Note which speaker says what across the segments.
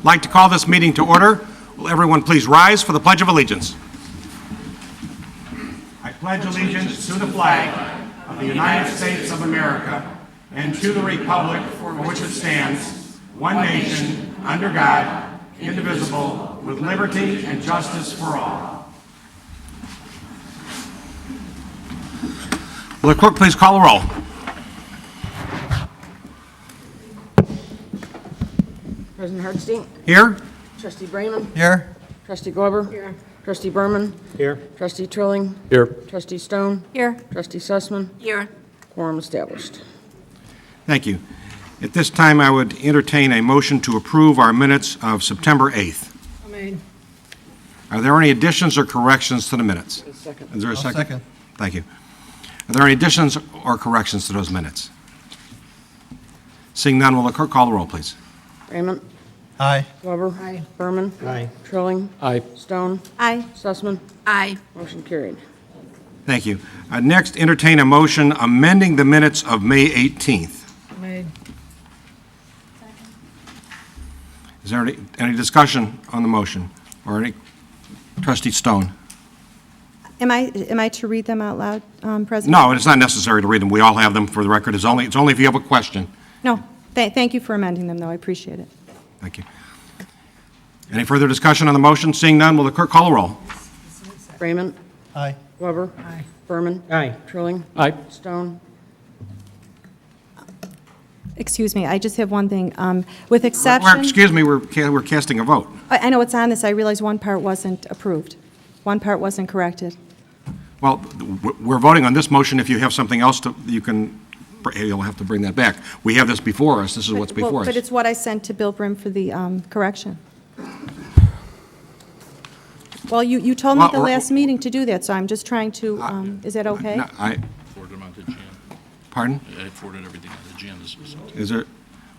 Speaker 1: like to call this meeting to order. Will everyone please rise for the Pledge of Allegiance? I pledge allegiance to the flag of the United States of America and to the republic for which it stands, one nation, under God, indivisible, with liberty and justice for all. Will the clerk please call the roll?
Speaker 2: President Hartstein.
Speaker 1: Here.
Speaker 2: Trustee Brayman.
Speaker 3: Here.
Speaker 2: Trustee Glover. Here. Trustee Berman.
Speaker 3: Here.
Speaker 2: Trustee Trilling.
Speaker 3: Here.
Speaker 2: Trustee Stone.
Speaker 4: Here.
Speaker 2: Trustee Sussman.
Speaker 4: Here.
Speaker 2: Quorum established.
Speaker 1: Thank you. At this time, I would entertain a motion to approve our minutes of September 8th.
Speaker 4: Made.
Speaker 1: Are there any additions or corrections to the minutes?
Speaker 2: Second.
Speaker 1: Is there a second?
Speaker 3: Second.
Speaker 1: Thank you. Are there any additions or corrections to those minutes? Seeing none, will the clerk call the roll, please?
Speaker 2: Brayman.
Speaker 3: Aye.
Speaker 2: Glover. Aye. Berman.
Speaker 3: Aye.
Speaker 2: Trilling.
Speaker 3: Aye.
Speaker 2: Stone.
Speaker 4: Aye.
Speaker 2: Sussman.
Speaker 4: Aye.
Speaker 2: Motion carried.
Speaker 1: Thank you. Next, entertain a motion amending the minutes of May 18th.
Speaker 4: Made.
Speaker 1: Is there any discussion on the motion? Or any? Trustee Stone?
Speaker 5: Am I to read them out loud, President?
Speaker 1: No, it's not necessary to read them. We all have them for the record. It's only if you have a question.
Speaker 5: No. Thank you for amending them, though. I appreciate it.
Speaker 1: Thank you. Any further discussion on the motion? Seeing none, will the clerk call the roll?
Speaker 2: Brayman.
Speaker 3: Aye.
Speaker 2: Glover.
Speaker 4: Aye.
Speaker 2: Berman.
Speaker 3: Aye.
Speaker 2: Trilling.
Speaker 3: Aye.
Speaker 2: Stone.
Speaker 5: Excuse me, I just have one thing. With exception...
Speaker 1: Excuse me, we're casting a vote.
Speaker 5: I know it's on this. I realize one part wasn't approved. One part wasn't corrected.
Speaker 1: Well, we're voting on this motion. If you have something else, you'll have to bring that back. We have this before us. This is what's before us.
Speaker 5: But it's what I sent to Bill Brim for the correction. Well, you told me at the last meeting to do that, so I'm just trying to, is that okay?
Speaker 1: No,
Speaker 6: Forwarded them on to Jan.
Speaker 1: Pardon?
Speaker 6: I forwarded everything on to Jan.
Speaker 1: Is there?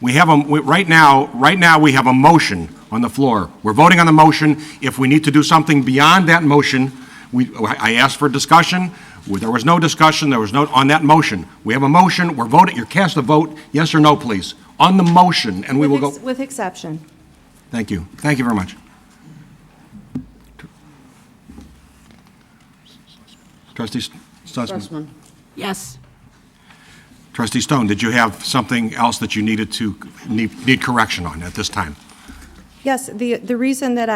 Speaker 1: We have right now we have a motion on the floor. We're voting on the motion. If we need to do something beyond that motion, I asked for discussion. There was no discussion. There was no on that motion. We have a motion. We're voting. You're cast a vote. Yes or no, please, on the motion, and we will go.
Speaker 5: With exception.
Speaker 1: Thank you. Thank you very much. Trustee Sussman.
Speaker 2: Sussman.
Speaker 4: Yes.
Speaker 1: Trustee Stone, did you have something else that you need correction on at this time?
Speaker 5: Yes, the reason that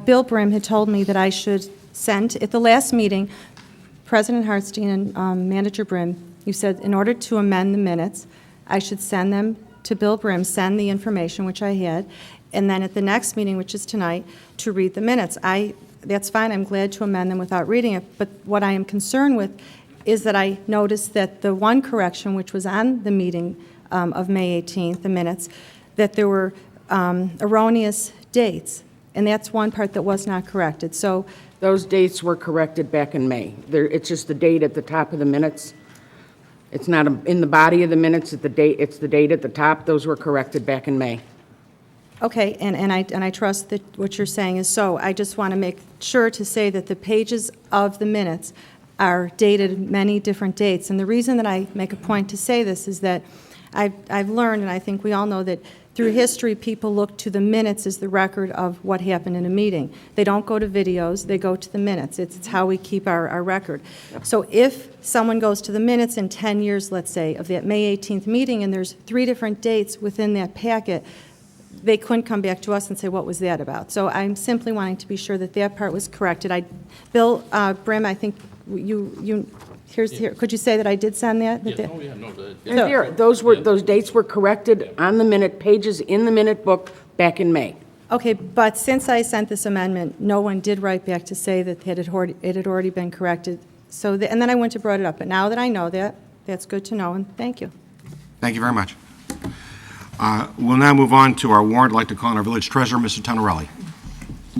Speaker 5: Bill Brim had told me that I should send, at the last meeting, President Hartstein and Manager Brim, you said in order to amend the minutes, I should send them to Bill Brim, send the information, which I had, and then at the next meeting, which is tonight, to read the minutes. That's fine, I'm glad to amend them without reading it, but what I am concerned with is that I noticed that the one correction, which was on the meeting of May 18th, the minutes, that there were erroneous dates, and that's one part that was not corrected. So
Speaker 2: Those dates were corrected back in May. It's just the date at the top of the minutes. It's not in the body of the minutes. It's the date at the top. Those were corrected back in May.
Speaker 5: okay, and I trust that what you're saying is so. I just want to make sure to say that the pages of the minutes are dated many different dates. And the reason that I make a point to say this is that I've learned, and I think we all know, that through history, people look to the minutes as the record of what happened in a meeting. They don't go to videos, they go to the minutes. It's how we keep our record. So if someone goes to the minutes in 10 years, let's say, of that May 18th meeting, and there's 3 different dates within that packet, they couldn't come back to us and say, what was that about? So I'm simply wanting to be sure that that part was corrected. Bill Brim, I think here. Could you say that I did send that?
Speaker 2: Those dates were corrected on the minute pages in the minute book back in May.
Speaker 5: Okay, but since I sent this amendment, no one did write back to say that it had already been corrected. So, and then I went to brought it up. But now that I know that, that's good to know, and thank you.
Speaker 1: Thank you very much. We'll now move on to our warrant. I'd like to call on our village treasurer, Mr. Tenorelli.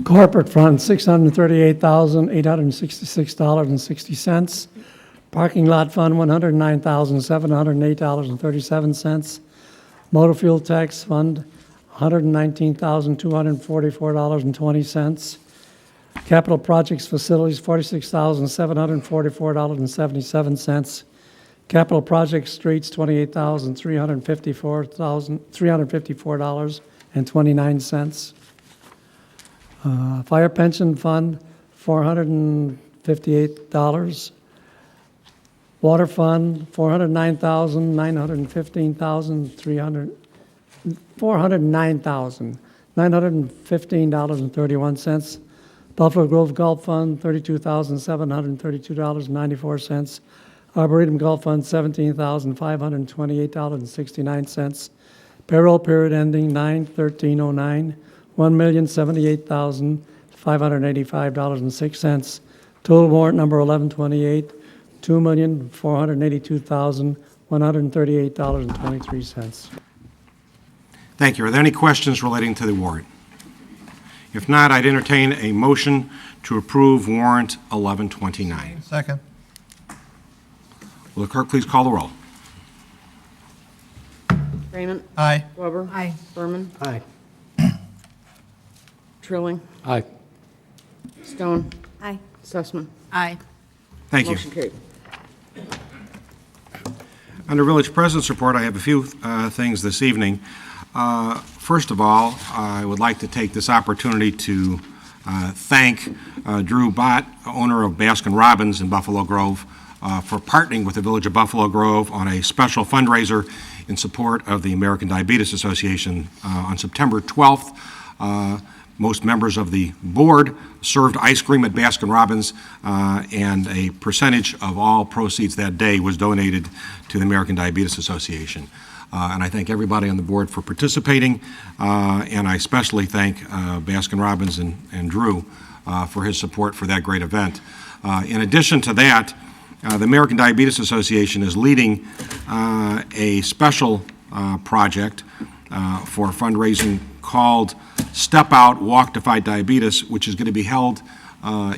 Speaker 7: Corporate fund, $638,866.60. Parking lot fund, $109,708.37. Motor fuel tax fund, $119,244.20. Capital projects facilities, $46,744.77. Capital projects streets, $28,354. $4,258.29. Fire pension fund, $458. Water fund, $409,915.31. Buffalo Grove Golf Fund, $32,732.94. Arboretum Golf Fund, $17,528.69. Payroll period ending 9/13/09, $1,078,585.06. Total warrant number 1128, $2,482,138.23.
Speaker 1: Thank you. Are there any questions relating to the warrant? If not, I'd entertain a motion to approve warrant 1129.
Speaker 3: Second.
Speaker 1: Will the clerk please call the roll?
Speaker 2: Raymond?
Speaker 3: Aye.
Speaker 2: Glover?
Speaker 4: Aye.
Speaker 2: Berman?
Speaker 3: Aye.
Speaker 2: Trilling?
Speaker 7: Aye.
Speaker 2: Stone?
Speaker 5: Aye.
Speaker 2: Sussman?
Speaker 4: Aye.
Speaker 1: Thank you.
Speaker 2: Motion carried.
Speaker 1: Under Village President's Report, I have a few things this evening. First of all, I would like to take this opportunity to thank Drew Bott, owner of Baskin-Robbins in Buffalo Grove, for partnering with the Village of Buffalo Grove on a special fundraiser in support of the American Diabetes Association. On September 12th, most members of the board served ice cream at Baskin-Robbins, and a percentage of all proceeds that day was donated to the American Diabetes Association. And I thank everybody on the board for participating, and I especially thank Baskin-Robbins and Drew for his support for that great event. In addition to that, the American Diabetes Association is leading a special project for fundraising called Step Out, Walk to Fight Diabetes, which is going to be held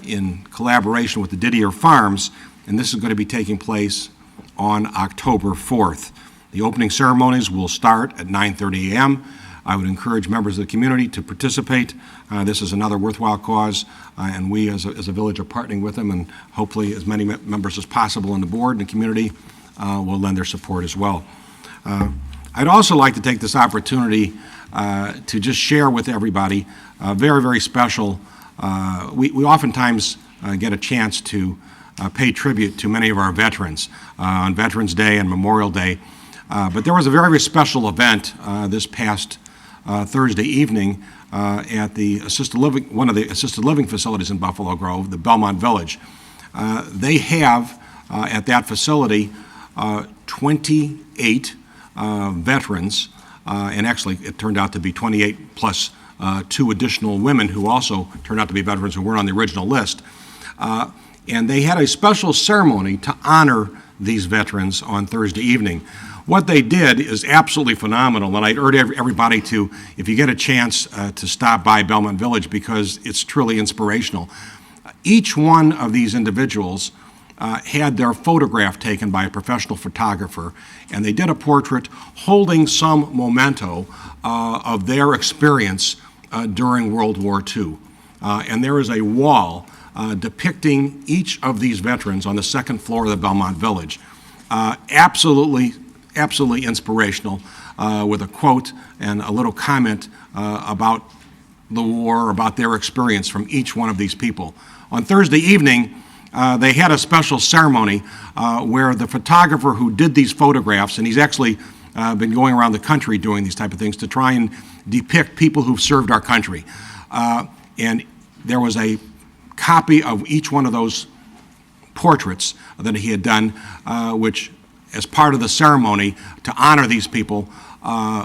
Speaker 1: in collaboration with the Didier Farms, and this is going to be taking place on October 4th. The opening ceremonies will start at 9:30 a.m. I would encourage members of the community to participate. This is another worthwhile cause, and we as a village are partnering with them, and hopefully as many members as possible on the board and the community will lend their support as well. I'd also like to take this opportunity to just share with everybody a very, very special, we oftentimes get a chance to pay tribute to many of our veterans on Veterans Day and Memorial Day. But there was a very, very special event this past Thursday evening at the one of the assisted living facilities in Buffalo Grove, the Belmont Village. They have at that facility 28 veterans, and actually it turned out to be 28 plus 2 additional women who also turned out to be veterans who weren't on the original list. And they had a special ceremony to honor these veterans on Thursday evening. What they did is absolutely phenomenal, and I'd urge everybody to, if you get a chance, to stop by Belmont Village because it's truly inspirational. Each one of these individuals had their photograph taken by a professional photographer, and they did a portrait holding some memento of their experience during World War II. And there is a wall depicting each of these veterans on the second floor of the Belmont Village. Absolutely inspirational, with a quote and a little comment about the war, about their experience from each one of these people. On Thursday evening, they had a special ceremony where the photographer who did these photographs, and he's actually been going around the country doing these type of things to try and depict people who've served our country. And there was a copy of each one of those portraits that he had done, which as part of the ceremony to honor these people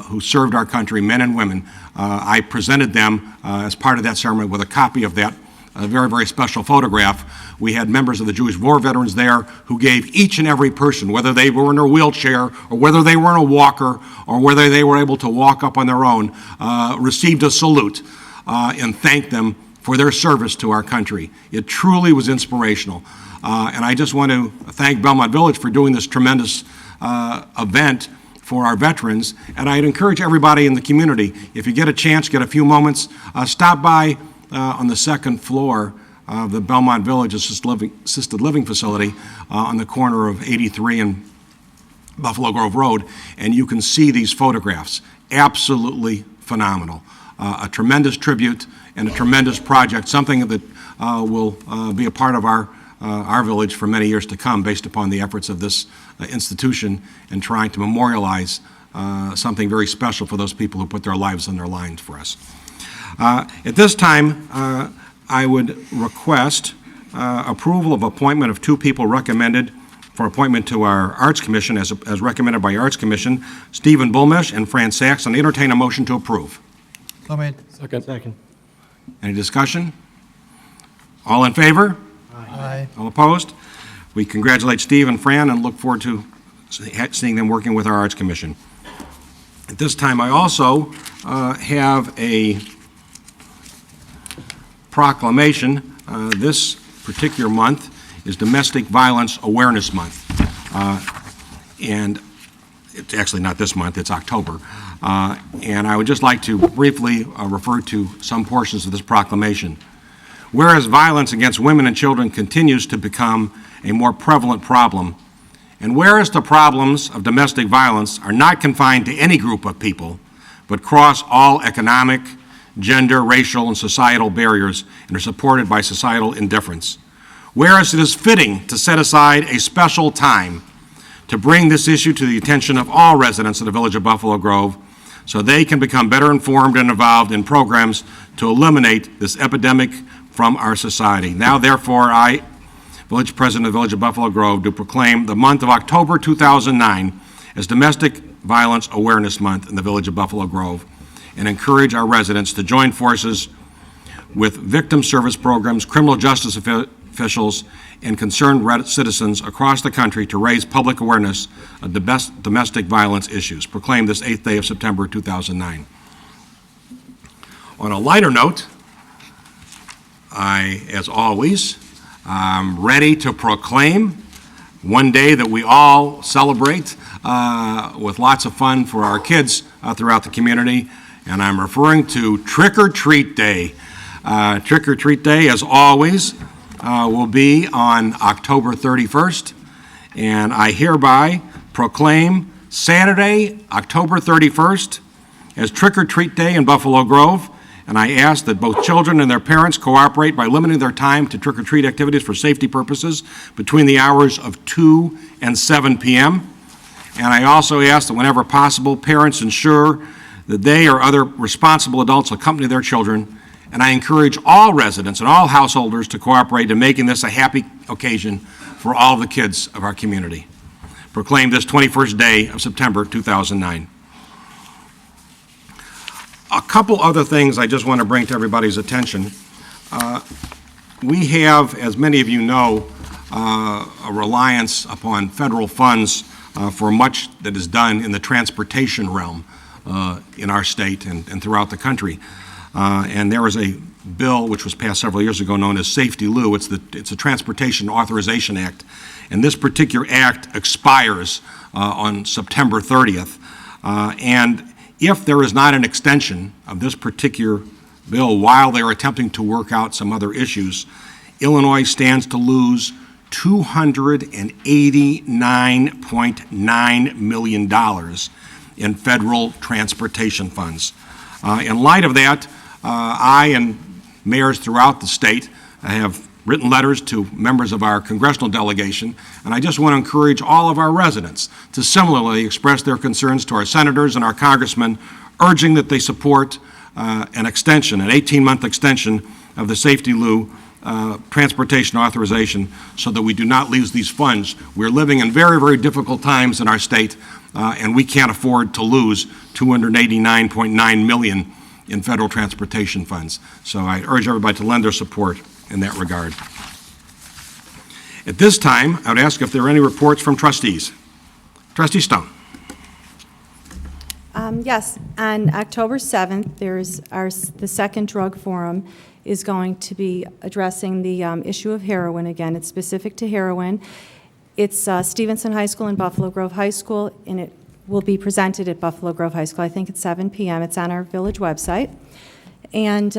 Speaker 1: who served our country, men and women, I presented them as part of that ceremony with a copy of that very, very special photograph. We had members of the Jewish war veterans there who gave each and every person, whether they were in a wheelchair or whether they were in a walker or whether they were able to walk up on their own, received a salute and thanked them for their service to our country. It truly was inspirational. And I just want to thank Belmont Village for doing this tremendous event for our veterans. And I'd encourage everybody in the community, if you get a chance, get a few moments, stop by on the second floor of the Belmont Village assisted living facility on the corner of 83 and Buffalo Grove Road, and you can see these photographs. Absolutely phenomenal. A tremendous tribute and a tremendous project, something that will be a part of our village for many years to come based upon the efforts of this institution in trying to memorialize something very special for those people who put their lives on their lines for us. At this time, I would request approval of appointment of two people recommended for appointment to our Arts Commission as recommended by Arts Commission, Stephen Bulmesh and Fran Sachs, and entertain a motion to approve.
Speaker 3: So made.
Speaker 7: Second.
Speaker 1: Any discussion? All in favor?
Speaker 3: Aye.
Speaker 1: All opposed? We congratulate Steve and Fran and look forward to seeing them working with our Arts Commission. At this time, I also have a proclamation. This particular month is Domestic Violence Awareness Month. And it's actually not this month, it's October. And I would just like to briefly refer to some portions of this proclamation. Whereas violence against women and children continues to become a more prevalent problem, and whereas the problems of domestic violence are not confined to any group of people, but cross all economic, gender, racial, and societal barriers and are supported by societal indifference. Whereas it is fitting to set aside a special time to bring this issue to the attention of all residents of the Village of Buffalo Grove so they can become better informed and involved in programs to eliminate this epidemic from our society. Now, therefore, I, Village President of the Village of Buffalo Grove, do proclaim the month of October 2009 as Domestic Violence Awareness Month in the Village of Buffalo Grove and encourage our residents to join forces with victim service programs, criminal justice officials, and concerned citizens across the country to raise public awareness of domestic violence issues. Proclaim this 8th day of September 2009. On a lighter note, I, as always, am ready to proclaim one day that we all celebrate with lots of fun for our kids throughout the community, and I'm referring to Trick or Treat Day. Trick or Treat Day, as always, will be on October 31st, and I hereby proclaim Saturday, October 31st, as Trick or Treat Day in Buffalo Grove, and I ask that both children and their parents cooperate by limiting their time to trick-or-treat activities for safety purposes between the hours of 2 and 7 p.m. And I also ask that whenever possible, parents ensure that they or other responsible adults accompany their children, and I encourage all residents and all householders to cooperate in making this a happy occasion for all the kids of our community. Proclaim this 21st day of September 2009. A couple other things I just want to bring to everybody's attention. We have, as many of you know, a reliance upon federal funds for much that is done in the transportation realm in our state and throughout the country. And there is a bill which was passed several years ago known as Safety Lou. It's a Transportation Authorization Act, and this particular act expires on September 30th. And if there is not an extension of this particular bill while they are attempting to work out some other issues, Illinois stands to lose $289.9 million in federal transportation funds. In light of that, I and mayors throughout the state have written letters to members of our congressional delegation, and I just want to encourage all of our residents to similarly express their concerns to our senators and our congressmen, urging that they support an extension, an 18-month extension of the Safety Lou transportation authorization so that we do not lose these funds. We're living in very, very difficult times in our state, and we can't afford to lose $289.9 million in federal transportation funds. So I urge everybody to lend their support in that regard. At this time, I would ask if there are any reports from trustees. Trustee Stone.
Speaker 5: Yes, on October 7th, the second drug forum is going to be addressing the issue of heroin again. It's specific to heroin. It's Stevenson High School and Buffalo Grove High School, and it will be presented at Buffalo Grove High School. I think it's 7 p.m. It's on our village website. And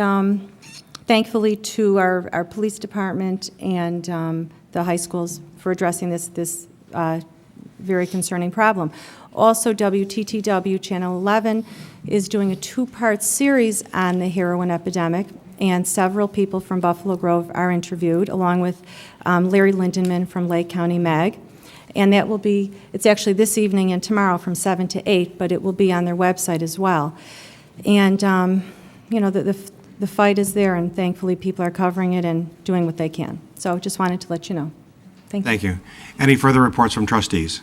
Speaker 5: thankfully to our police department and the high schools for addressing this very concerning problem. Also, WTTW Channel 11 is doing a two-part series on the heroin epidemic, and several people from Buffalo Grove are interviewed, along with Larry Lindenman from Lake County Mag. And that will be, it's actually this evening and tomorrow from 7 to 8, but it will be on their website as well. And, you know, the fight is there, and thankfully people are covering it and doing what they can. So just wanted to let you know. Thank you.
Speaker 1: Thank you. Any further reports from trustees?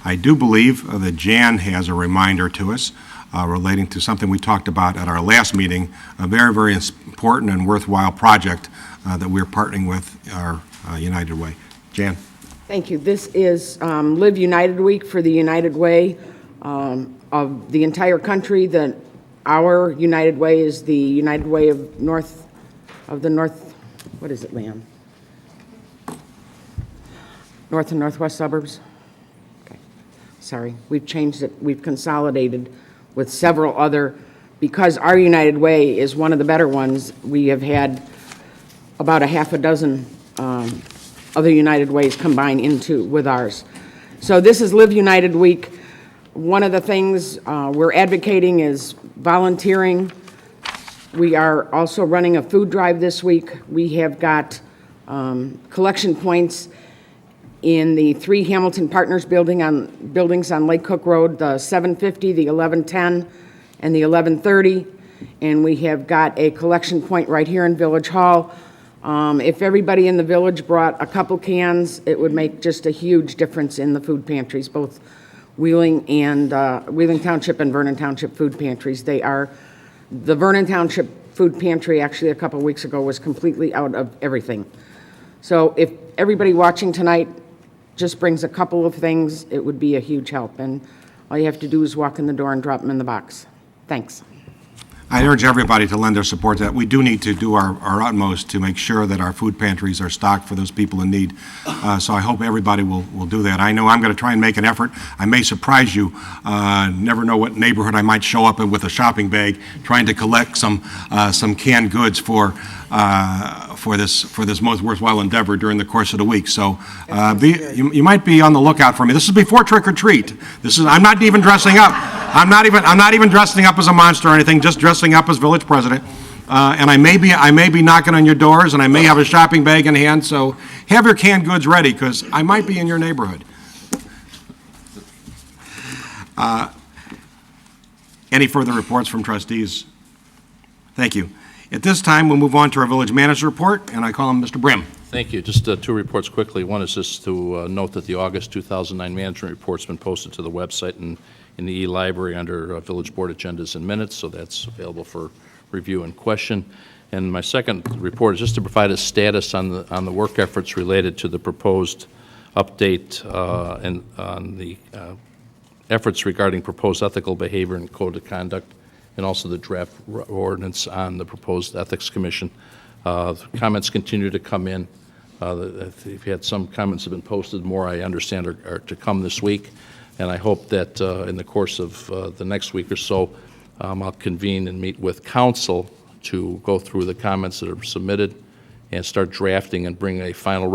Speaker 1: I do believe that Jan has a reminder to us relating to something we talked about at our last meeting, a very, very important and worthwhile project that we're partnering with our United Way. Jan?
Speaker 2: Thank you. This is Live United Week for the United Way of the entire country. Our United Way is the United Way of the North, what is it, Leon? North and Northwest suburbs? Okay, sorry. We've changed it. We've consolidated with several other, because our United Way is one of the better ones. We have had about a half a dozen other United Ways combine with ours. So this is Live United Week. One of the things we're advocating is volunteering. We are also running a food drive this week. We have got collection points in the 3 Hamilton Partners buildings on Lake Cook Road, the 750, the 1110, and the 1130. And we have got a collection point right here in Village Hall. If everybody in the village brought a couple cans, it would make just a huge difference in the food pantries, both Wheeling Township and Vernon Township food pantries. The Vernon Township food pantry actually a couple weeks ago was completely out of everything. So if everybody watching tonight just brings a couple of things, it would be a huge help. And all you have to do is walk in the door and drop them in the box. Thanks.
Speaker 1: I urge everybody to lend their support to that. We do need to do our utmost to make sure that our food pantries are stocked for those people in need. So I hope everybody will do that. I know I'm going to try and make an effort. I may surprise you. Never know what neighborhood I might show up in with a shopping bag trying to collect some canned goods for this most worthwhile endeavor during the course of the week. So you might be on the lookout for me. This is before trick or treat. I'm not even dressing up. I'm not even dressing up as a monster or anything. Just dressing up as village president. And I may be knocking on your doors, and I may have a shopping bag in hand. So have your canned goods ready, because I might be in your neighborhood. Any further reports from trustees? Thank you. At this time, we'll move on to our village manager report, and I call him Mr. Brim.
Speaker 6: Thank you. Just 2 reports quickly. One is just to note that the August 2009 management report's been posted to the website and in the e-library under Village Board Agendas and Minutes, so that's available for review and question. And my second report is just to provide a status on the work efforts related to the proposed update and on the efforts regarding proposed ethical behavior and code of conduct, and also the draft ordinance on the proposed Ethics Commission. Comments continue to come in. We've had some comments have been posted. More, I understand, are to come this week. And I hope that in the course of the next week or so, I'll convene and meet with council to go through the comments that are submitted and start drafting and bring a final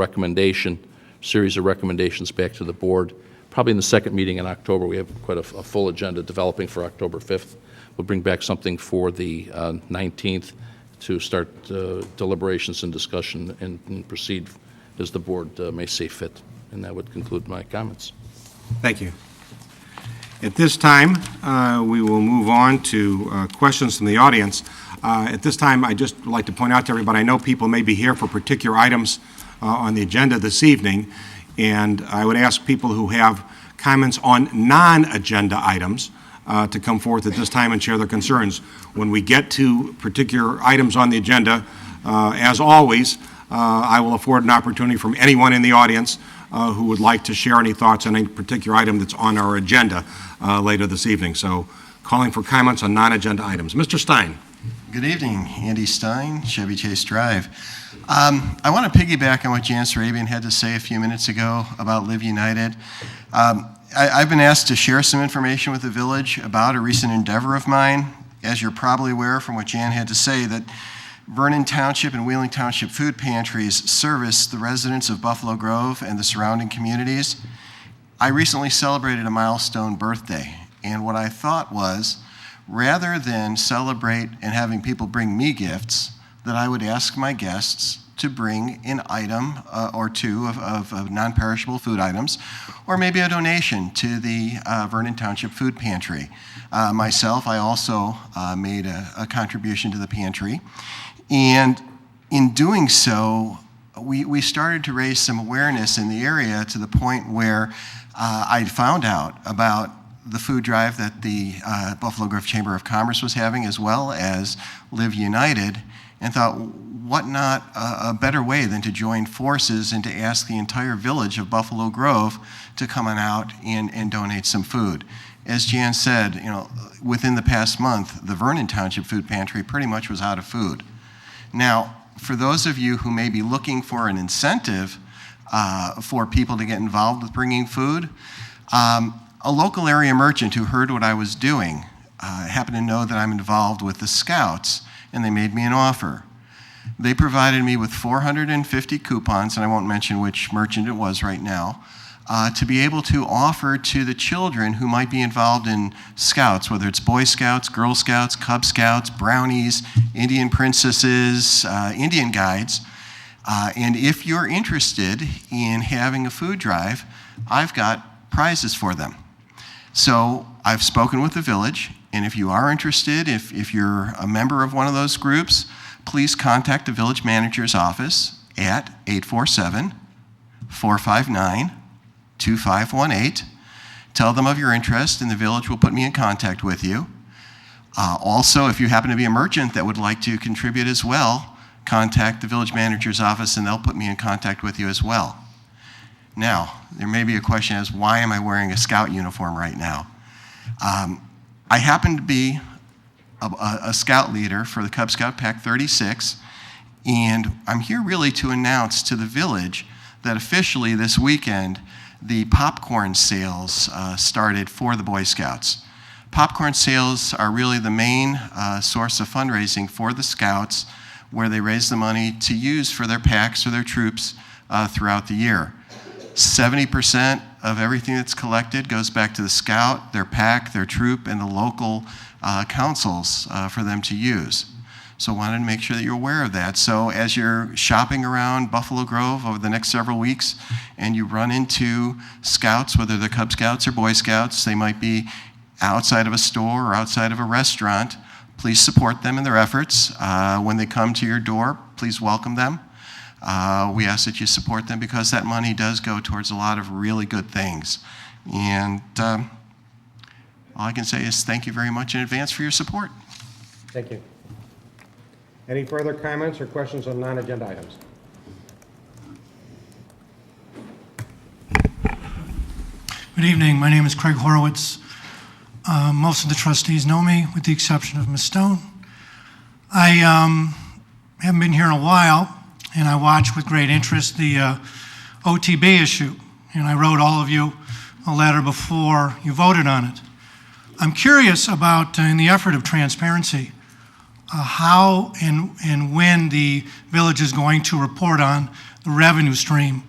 Speaker 6: series of recommendations back to the board. Probably in the second meeting in October. We have quite a full agenda developing for October 5th. We'll bring back something for the 19th to start deliberations and discussion and proceed as the board may see fit. And that would conclude my comments.
Speaker 1: Thank you. At this time, we will move on to questions from the audience. At this time, I just would like to point out to everybody, I know people may be here for particular items on the agenda this evening, and I would ask people who have comments on non-agenda items to come forth at this time and share their concerns. When we get to particular items on the agenda, as always, I will afford an opportunity from anyone in the audience who would like to share any thoughts on any particular item that's on our agenda later this evening. So calling for comments on non-agenda items. Mr. Stein.
Speaker 3: Good evening. Andy Stein, Chevy Chase Drive. I want to piggyback on what Jan Sarabian had to say a few minutes ago about Live United. I've been asked to share some information with the village about a recent endeavor of mine. As you're probably aware from what Jan had to say, that Vernon Township and Wheeling Township food pantries service the residents of Buffalo Grove and the surrounding communities. I recently celebrated a milestone birthday, and what I thought was, rather than celebrate and having people bring me gifts, that I would ask my guests to bring an item or two of non-perishable food items, or maybe a donation to the Vernon Township Food Pantry. Myself, I also made a contribution to the pantry, and in doing so, we started to raise some awareness in the area to the point where I found out about the food drive that the Buffalo Grove Chamber of Commerce was having, as well as Live United, and thought, what not a better way than to join forces and to ask the entire village of Buffalo Grove to come on out and donate some food. As Jan said, within the past month, the Vernon Township Food Pantry pretty much was out of food. Now, for those of you who may be looking for an incentive for people to get involved with bringing food, a local area merchant who heard what I was doing happened to know that I'm involved with the Scouts, and they made me an offer. They provided me with 450 coupons, and I won't mention which merchant it was right now, to be able to offer to the children who might be involved in Scouts, whether it's Boy Scouts, Girl Scouts, Cub Scouts, Brownies, Indian Princesses, Indian Guides. And if you're interested in having a food drive, I've got prizes for them. So I've spoken with the village, and if you are interested, if you're a member of one of those groups, please contact the village manager's office at 847-459-2518. Tell them of your interest, and the village will put me in contact with you. Also, if you happen to be a merchant that would like to contribute as well, contact the village manager's office, and they'll put me in contact with you as well. Now, there may be a question as, why am I wearing a Scout uniform right now? I happen to be a Scout leader for the Cub Scout Pack 36, and I'm here really to announce to the village that officially this weekend, the popcorn sales started for the Boy Scouts. Popcorn sales are really the main source of fundraising for the Scouts, where they raise the money to use for their packs or their troops throughout the year. 70% of everything that's collected goes back to the Scout, their pack, their troop, and the local councils for them to use. So I wanted to make sure that you're aware of that. So as you're shopping around Buffalo Grove over the next several weeks and you run into Scouts, whether they're Cub Scouts or Boy Scouts, they might be outside of a store or outside of a restaurant, please support them in their efforts. When they come to your door, please welcome them. We ask that you support them because that money does go towards a lot of really good things. And all I can say is thank you very much in advance for your support.
Speaker 1: Thank you. Any further comments or questions on non-agenda items?
Speaker 4: Good evening. My name is Craig Horowitz. Most of the trustees know me, with the exception of Ms. Stone. I haven't been here in a while, and I watched with great interest the OTB issue, and I wrote all of you a letter before you voted on it. I'm curious about, in the effort of transparency, how and when the village is going to report on the revenue stream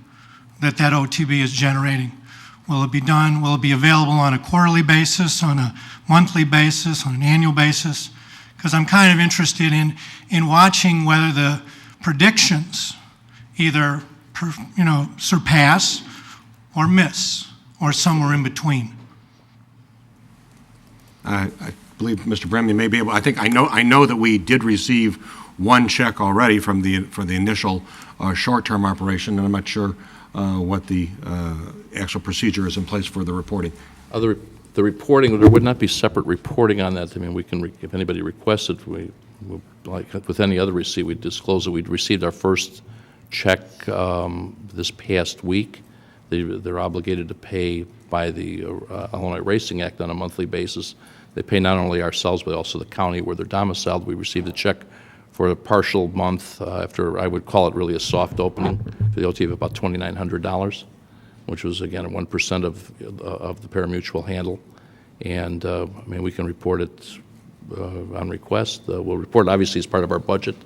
Speaker 4: that OTB is generating. Will it be done? Will it be available on a quarterly basis, on a monthly basis, on an annual basis? Because I'm kind of interested in watching whether the predictions either surpass or miss, or somewhere in between.
Speaker 1: I believe Mr. Bremley may be able. I know that we did receive one check already for the initial short-term operation, and I'm not sure what the actual procedure is in place for the reporting.
Speaker 6: The reporting, there would not be separate reporting on that. I mean, we can, if anybody requested, like with any other receipt, we'd disclose that we'd received our first check this past week. They're obligated to pay by the Illinois Racing Act on a monthly basis. They pay not only ourselves, but also the county where they're domiciled. We received a check for a partial month after, I would call it really a soft opening for the OT of about $2,900, which was, again, 1% of the pari-mutuel handle. And, I mean, we can report it on request. We'll report it, obviously, as part of our budget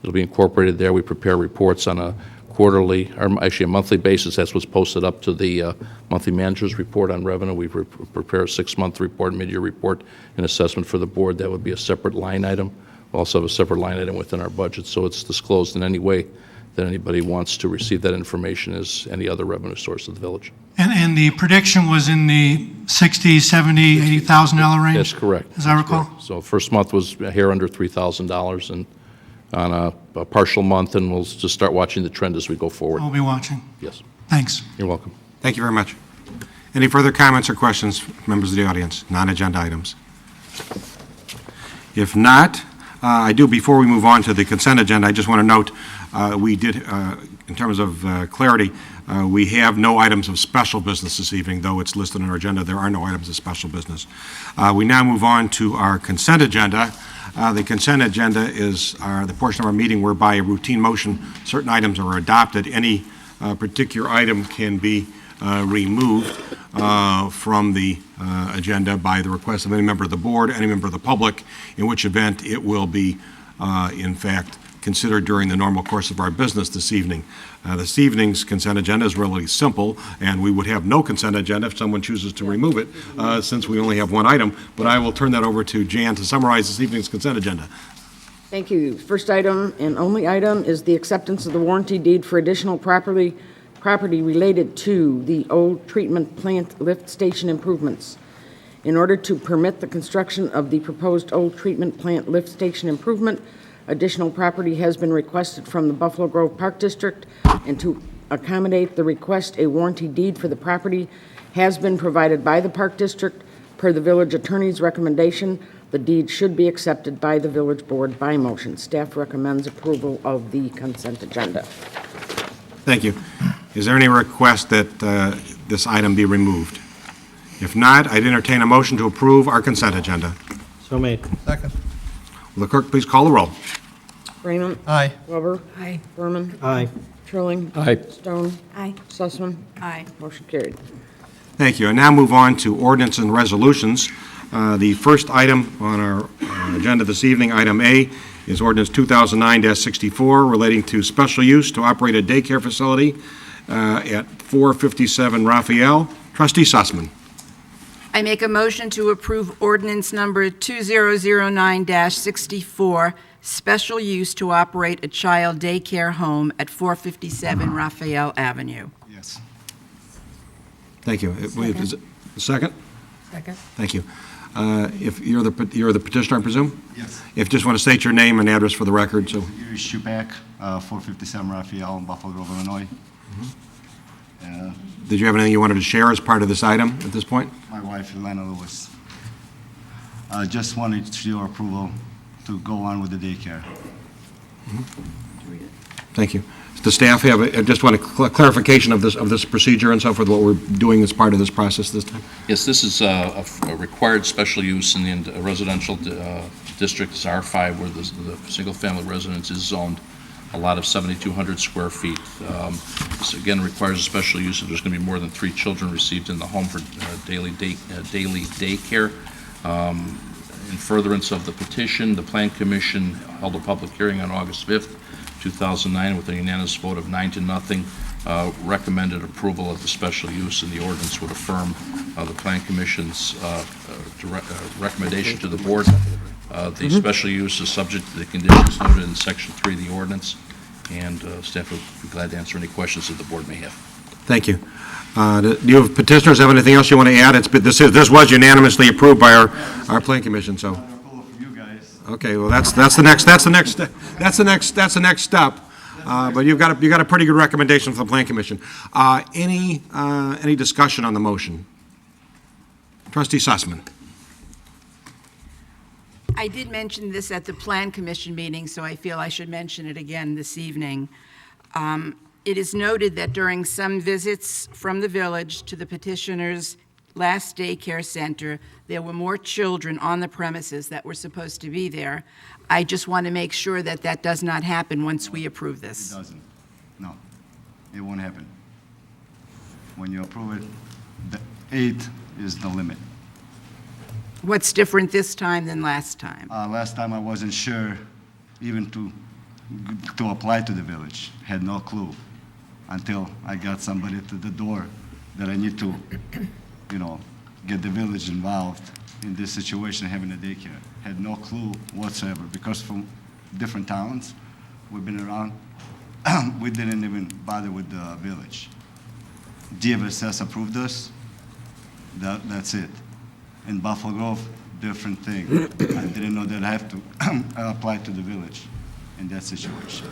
Speaker 6: It'll be incorporated there. We prepare reports on a quarterly, or actually a monthly basis. That's what's posted up to the monthly manager's report on revenue. We prepare a 6-month report, mid-year report, and assessment for the board. That would be a separate line item. We also have a separate line item within our budget, so it's disclosed in any way that anybody wants to receive that information as any other revenue source of the village.
Speaker 4: And the prediction was in the $60,000, $70,000, $80,000 range?
Speaker 6: That's correct.
Speaker 4: As I
Speaker 6: That's
Speaker 4: recall?
Speaker 6: correct. So first month was a hair under $3,000, and on a partial month, and we'll just start watching the trend as we go forward.
Speaker 4: We'll be watching.
Speaker 6: Yes,
Speaker 4: Thanks.
Speaker 6: you're welcome.
Speaker 1: Thank you very much. Any further comments or questions, members of the audience, non-agenda items? If not, before we move on to the consent agenda, I just want to note, we did, in terms of clarity, we have no items of special business this evening, though it's listed on our agenda. There are no items of special business. We now move on to our consent agenda. The consent agenda is the portion of our meeting whereby a routine motion, certain items are adopted. Any particular item can be removed from the agenda by the request of any member of the board, any member of the public, in which event it will be, in fact, considered during the normal course of our business this evening. This evening's consent agenda is really simple, and we would have no consent agenda if someone chooses to remove it, since we only have one item. But I will turn that over to Jan to summarize this evening's consent agenda.
Speaker 2: Thank you. First item and only item is the acceptance of the warranty deed for additional property related to the old treatment plant lift station improvements. In order to permit the construction of the proposed old treatment plant lift station improvement, additional property has been requested from the Buffalo Grove Park District, and to accommodate the request, a warranty deed for the property has been provided by the Park District. Per the village attorney's recommendation, the deed should be accepted by the village board by motion. Staff recommends approval of the consent agenda.
Speaker 1: Thank you. Is there any request that this item be removed? If not, I'd entertain a motion to approve our consent agenda.
Speaker 8: So made.
Speaker 1: Will the clerk please call the roll?
Speaker 2: Raymond?
Speaker 8: Aye.
Speaker 2: Glover? Aye. Berman?
Speaker 8: Aye.
Speaker 2: Trilling?
Speaker 6: Aye.
Speaker 2: Stone?
Speaker 5: Aye.
Speaker 2: Sussman?
Speaker 5: Aye.
Speaker 2: Motion carried.
Speaker 1: Thank you. And now move on to ordinance and resolutions. The first item on our agenda this evening, item A, is ordinance 2009-64 relating to special use to operate a daycare facility at 457 Raphael. Trustee Sussman.
Speaker 9: I make a motion to approve ordinance number 2009-64, special use to operate a child daycare home at 457 Raphael Avenue.
Speaker 3: Yes.
Speaker 1: Thank you. Is it a second?
Speaker 5: Second.
Speaker 1: Thank you. If you're the petitioner, I presume?
Speaker 3: Yes.
Speaker 1: If you just want to state your name and address for the record, so.
Speaker 3: Yuri Shupak, 457 Raphael in Buffalo Grove, Illinois.
Speaker 1: Did you have anything you wanted to share as part of this item at this point?
Speaker 3: My wife, Elena Lewis. Just wanted your approval to go on with the daycare.
Speaker 1: Thank you. Does the staff have, I just want a clarification of this procedure and so forth, what we're doing as part of this process this time?
Speaker 6: Yes, this is a required special use in the residential district, is R5, where the single-family residence is zoned, a lot of 7,200 square feet. This, again, requires a special use if there's going to be more than 3 children received in the home for daily daycare. In furtherance of the petition, the Plan Commission held a public hearing on August 5th, 2009, with a unanimous vote of 9-0, recommended approval of the special use, and the ordinance would affirm the Plan Commission's recommendation to the board. The special use is subject to the conditions noted in Section 3 of the ordinance, and staff would be glad to answer any questions that the board may have.
Speaker 1: Thank you. Do you have petitioners have anything else you want to add? This was unanimously approved by our Plan Commission, so. Okay, well, that's the next step. But you've got a pretty good recommendation from the Plan Commission. Any discussion on the motion? Trustee Sussman.
Speaker 9: I did mention this at the Plan Commission meeting, so I feel I should mention it again this evening. It is noted that during some visits from the village to the petitioner's last daycare center, there were more children on the premises that were supposed to be there. I just want to make sure that that does not happen once we approve this.
Speaker 3: It doesn't. No, it won't happen. When you approve it, the 8 is the limit.
Speaker 9: What's different this time than last time?
Speaker 3: Last time I wasn't sure even to
Speaker 8: to apply to the village. Had no clue until I got somebody to the door that I need to, get the village involved in this situation, having a daycare. Had no clue whatsoever, because from different towns we've been around, we didn't even bother with the village. DFSS approved us, that's it. In Buffalo Grove, different thing. I didn't know that I have to apply to the village in that situation.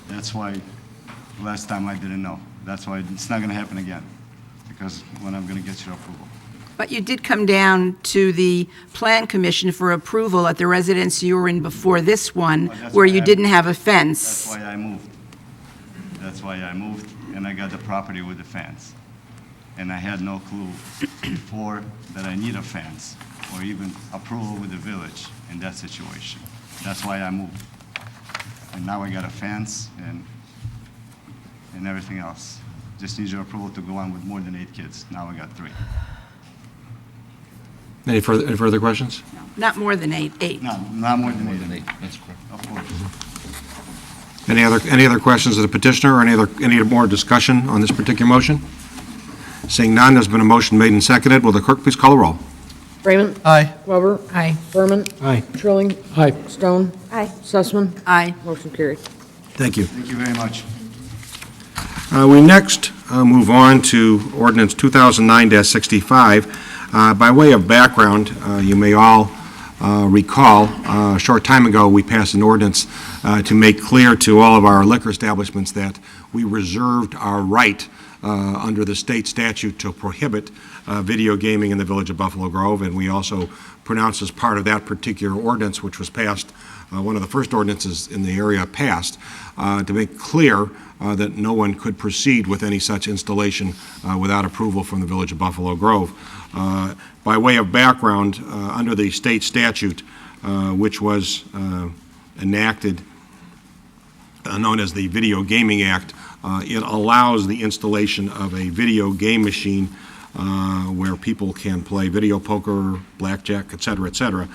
Speaker 8: That's why last time I didn't know. That's why it's not gonna happen again, because when I'm gonna get your approval.
Speaker 9: But you did come down to the Plan Commission for approval at the residence you were in before this one,
Speaker 8: that's
Speaker 9: where
Speaker 8: why
Speaker 9: you
Speaker 8: I-
Speaker 9: didn't have a
Speaker 8: That's
Speaker 9: fence.
Speaker 8: why I moved. That's why I moved, and I got the property with the fence. And I had no clue before that I need a fence or even approval with the village in that situation. That's why I moved. And now I got a fence and everything else. Just need your approval to go on with more than 8 kids. Now I got 3.
Speaker 1: Any further questions?
Speaker 9: Not more than 8.
Speaker 8: No, not more than 8.
Speaker 6: That's correct.
Speaker 8: Of course.
Speaker 1: Any other questions of the petitioner, or any more discussion on this particular motion? Seeing none, there's been a motion made and seconded. Will the clerk please call the roll?
Speaker 2: Raymond?
Speaker 3: Aye.
Speaker 2: Glover?
Speaker 10: Aye.
Speaker 2: Berman?
Speaker 7: Aye.
Speaker 2: Trilling?
Speaker 7: Aye.
Speaker 2: Stone?
Speaker 5: Aye.
Speaker 2: Sussman?
Speaker 9: Aye.
Speaker 2: Motion carried.
Speaker 1: Thank you.
Speaker 8: Thank you very much.
Speaker 1: We next move on to ordinance 2009-65. By way of background, you may all recall, a short time ago, we passed an ordinance to make clear to all of our liquor establishments that we reserved our right under the state statute to prohibit video gaming in the village of Buffalo Grove, and we also pronounced as part of that particular ordinance, which was passed, one of the first ordinances in the area passed, to make clear that no one could proceed with any such installation without approval from the village of Buffalo Grove. By way of background, under the state statute, which was enacted, known as the Video Gaming Act, it allows the installation of a video game machine where people can play video poker, blackjack, et cetera,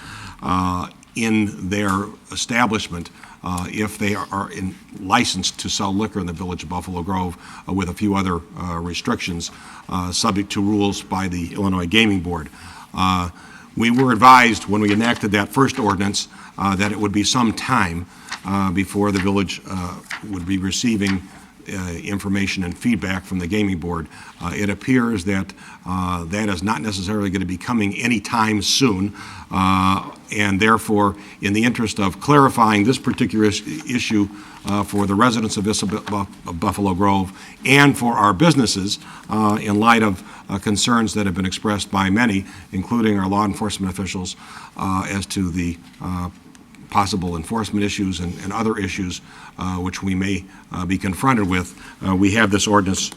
Speaker 1: in their establishment if they are licensed to sell liquor in the village of Buffalo Grove with a few other restrictions subject to rules by the Illinois Gaming Board. We were advised when we enacted that first ordinance that it would be some time before the village would be receiving information and feedback from the gaming board. It appears that that is not necessarily going to be coming anytime soon, and therefore, in the interest of clarifying this particular issue for the residents of Buffalo Grove and for our businesses, in light of concerns that have been expressed by many, including our law enforcement officials, as to the possible enforcement issues and other issues which we may be confronted with, we have this ordinance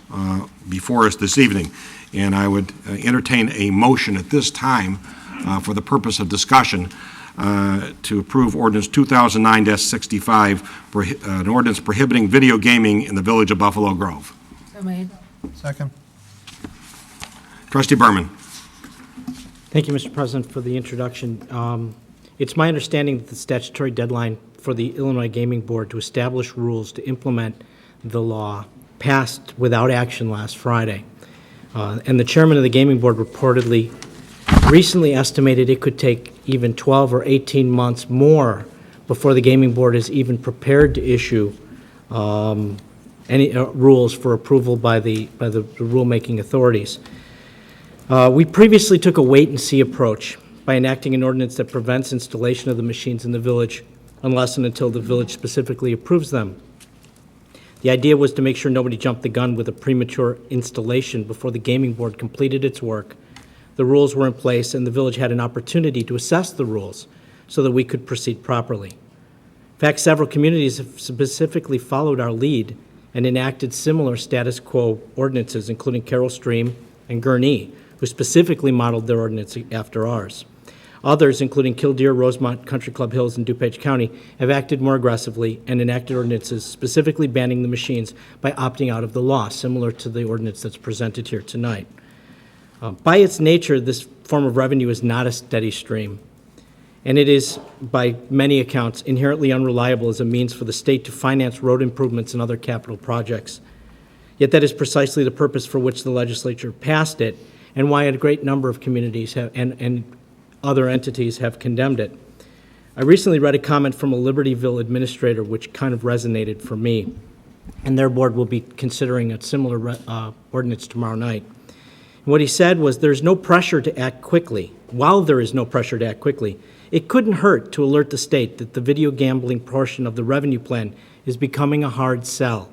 Speaker 1: before us this evening. And I would entertain a motion at this time for the purpose of discussion to approve ordinance 2009-65, an ordinance prohibiting video gaming in the village of Buffalo Grove.
Speaker 10: So made.
Speaker 3: Second.
Speaker 1: Trustee Berman.
Speaker 11: Thank you, Mr. President, for the introduction. It's my understanding that the statutory deadline for the Illinois Gaming Board to establish rules to implement the law passed without action last Friday. And the chairman of the Gaming Board reportedly recently estimated it could take even 12 or 18 months more before the Gaming Board is even prepared to issue any rules for approval by the rulemaking authorities. We previously took a wait-and-see approach by enacting an ordinance that prevents installation of the machines in the village unless and until the village specifically approves them. The idea was to make sure nobody jumped the gun with a premature installation before the Gaming Board completed its work. The rules were in place, and the village had an opportunity to assess the rules so that we could proceed properly. In fact, several communities have specifically followed our lead and enacted similar status quo ordinances, including Carroll Stream and Gurnee, who specifically modeled their ordinance after ours. Others, including Killdeer, Rosemont, Country Club Hills, and DuPage County, have acted more aggressively and enacted ordinances specifically banning the machines by opting out of the law, similar to the ordinance that's presented here tonight. By its nature, this form of revenue is not a steady stream. and it is, by many accounts, inherently unreliable as a means for the state to finance road improvements and other capital projects. Yet that is precisely the purpose for which the legislature passed it, and why a great number of communities have, and other entities have condemned it. I recently read a comment from a Libertyville administrator which kind of resonated for me, and their board will be considering a similar ordinance tomorrow night. And what he said was, there's no pressure to act quickly. While there is no pressure to act quickly, it couldn't hurt to alert the state that the video gambling portion of the revenue plan is becoming a hard sell.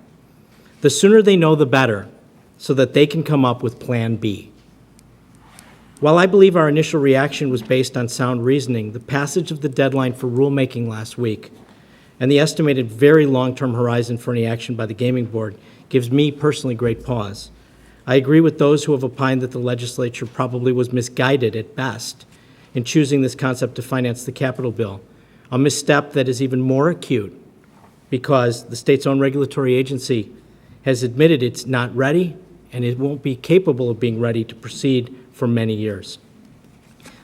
Speaker 11: The sooner they know, the better, so that they can come up with Plan B. While I believe our initial reaction was based on sound reasoning, the passage of the deadline for rulemaking last week and the estimated very long-term horizon for any action by the Gaming Board gives me personally great pause. I agree with those who have opined that the legislature probably was misguided at best in choosing this concept to finance the capital bill, a misstep that is even more acute because the state's own regulatory agency has admitted it's not ready and it won't be capable of being ready to proceed for many years.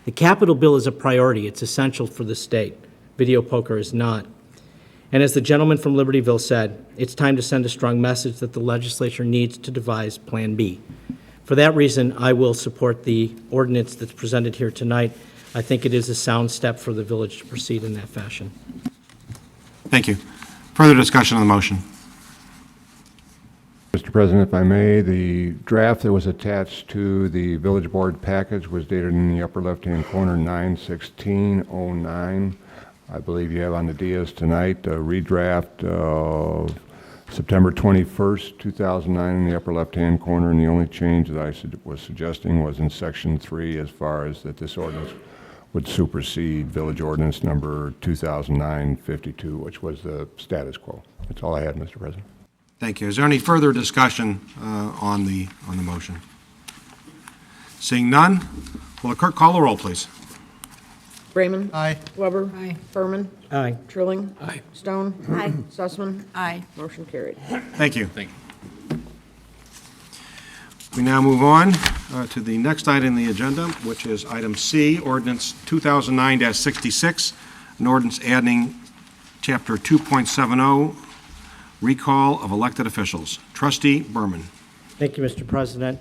Speaker 11: The capital bill is a priority. It's essential for the state. Video poker is not. And as the gentleman from Libertyville said, it's time to send a strong message that the legislature needs to devise Plan B. For that reason, I will support the ordinance that's presented here tonight. I think it is a sound step for the village to proceed in that fashion.
Speaker 1: Thank you. Further discussion on the motion?
Speaker 10: Mr. President, if I may, the draft that was attached to the village board package was dated in the upper left-hand corner, 9/16/09. I believe you have on the dais tonight a redraft of September 21st, 2009 in the upper left-hand corner, and the only change that I was suggesting was in Section 3 as far as that this ordinance would supersede Village Ordinance Number 2009-52, which was the status quo. That's all I had, Mr. President.
Speaker 1: Thank you. Is there any further discussion on the motion? Seeing none, will the clerk call the roll, please?
Speaker 2: Raymond?
Speaker 4: Aye.
Speaker 2: Weber? Aye. Furman?
Speaker 11: Aye.
Speaker 2: Trilling? Aye. Stone?
Speaker 5: Aye.
Speaker 2: Sussman?
Speaker 9: Aye.
Speaker 2: Motion carried.
Speaker 1: Thank you. We now move on to the next item on the agenda, which is item C, ordinance 2009-66, an ordinance adding chapter 2.70, recall of elected officials. Trustee Berman.
Speaker 11: Thank you, Mr. President.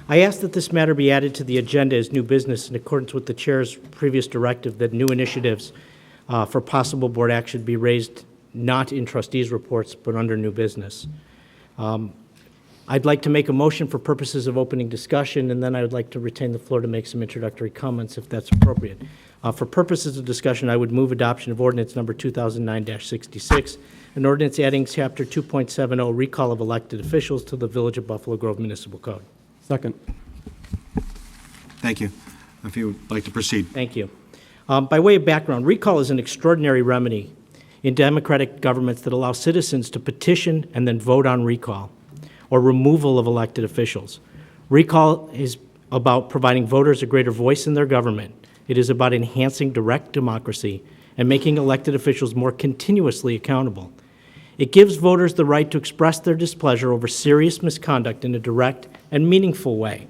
Speaker 11: I ask that this matter be added to the agenda as new business in accordance with the chair's previous directive that new initiatives for possible board action be raised not in trustees' reports, but under new business. I'd like to make a motion for purposes of opening discussion, and then I would like to retain the floor to make some introductory comments if that's appropriate. For purposes of discussion, I would move adoption of ordinance number 2009-66, an ordinance adding chapter 2.70, recall of elected officials, to the Village of Buffalo Grove Municipal Code.
Speaker 7: Second.
Speaker 1: Thank you. If you would like to proceed.
Speaker 11: Thank you. By way of background, recall is an extraordinary remedy in democratic governments that allow citizens to petition and then vote on recall or removal of elected officials. Recall is about providing voters a greater voice in their government. It is about enhancing direct democracy and making elected officials more continuously accountable. It gives voters the right to express their displeasure over serious misconduct in a direct and meaningful way.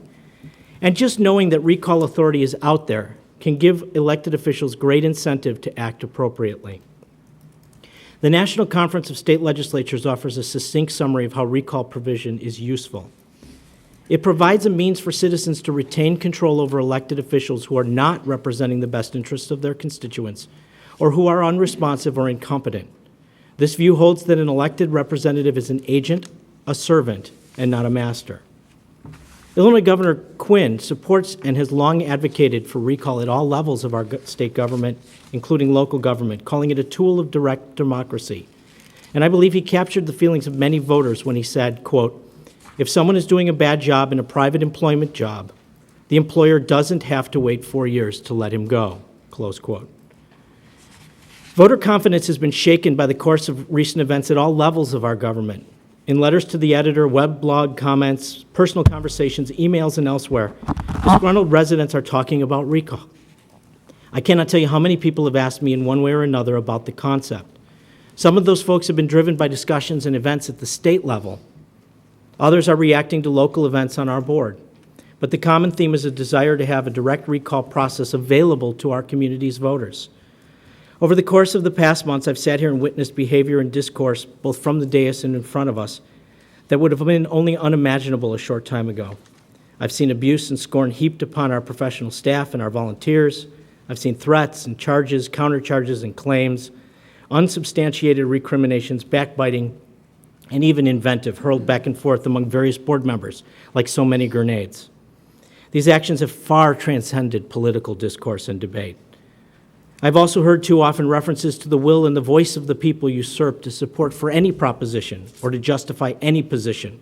Speaker 11: And just knowing that recall authority is out there can give elected officials great incentive to act appropriately. The National Conference of State Legislatures offers a succinct summary of how recall provision is useful. It provides a means for citizens to retain control over elected officials who are not representing the best interests of their constituents or who are unresponsive or incompetent. This view holds that an elected representative is an agent, a servant, and not a master. Illinois Governor Quinn supports and has long advocated for recall at all levels of our state government, including local government, calling it a tool of direct democracy. And I believe he captured the feelings of many voters when he said, quote, "If someone is doing a bad job in a private employment job, the employer doesn't have to wait 4 years to let him go," close quote. Voter confidence has been shaken by the course of recent events at all levels of our government. In letters to the editor, web blog comments, personal conversations, emails, and elsewhere, disgruntled residents are talking about recall. I cannot tell you how many people have asked me in one way or another about the concept. Some of those folks have been driven by discussions and events at the state level. Others are reacting to local events on our board. But the common theme is a desire to have a direct recall process available to our community's voters. Over the course of the past months, I've sat here and witnessed behavior and discourse, both from the dais and in front of us, that would have been only unimaginable a short time ago. I've seen abuse and scorn heaped upon our professional staff and our volunteers. I've seen threats and charges, countercharges and claims, unsubstantiated recriminations, backbiting, and even inventive hurled back and forth among various board members, like so many grenades. These actions have far transcended political discourse and debate. I've also heard too often references to the will and the voice of the people usurped to support for any proposition or to justify any position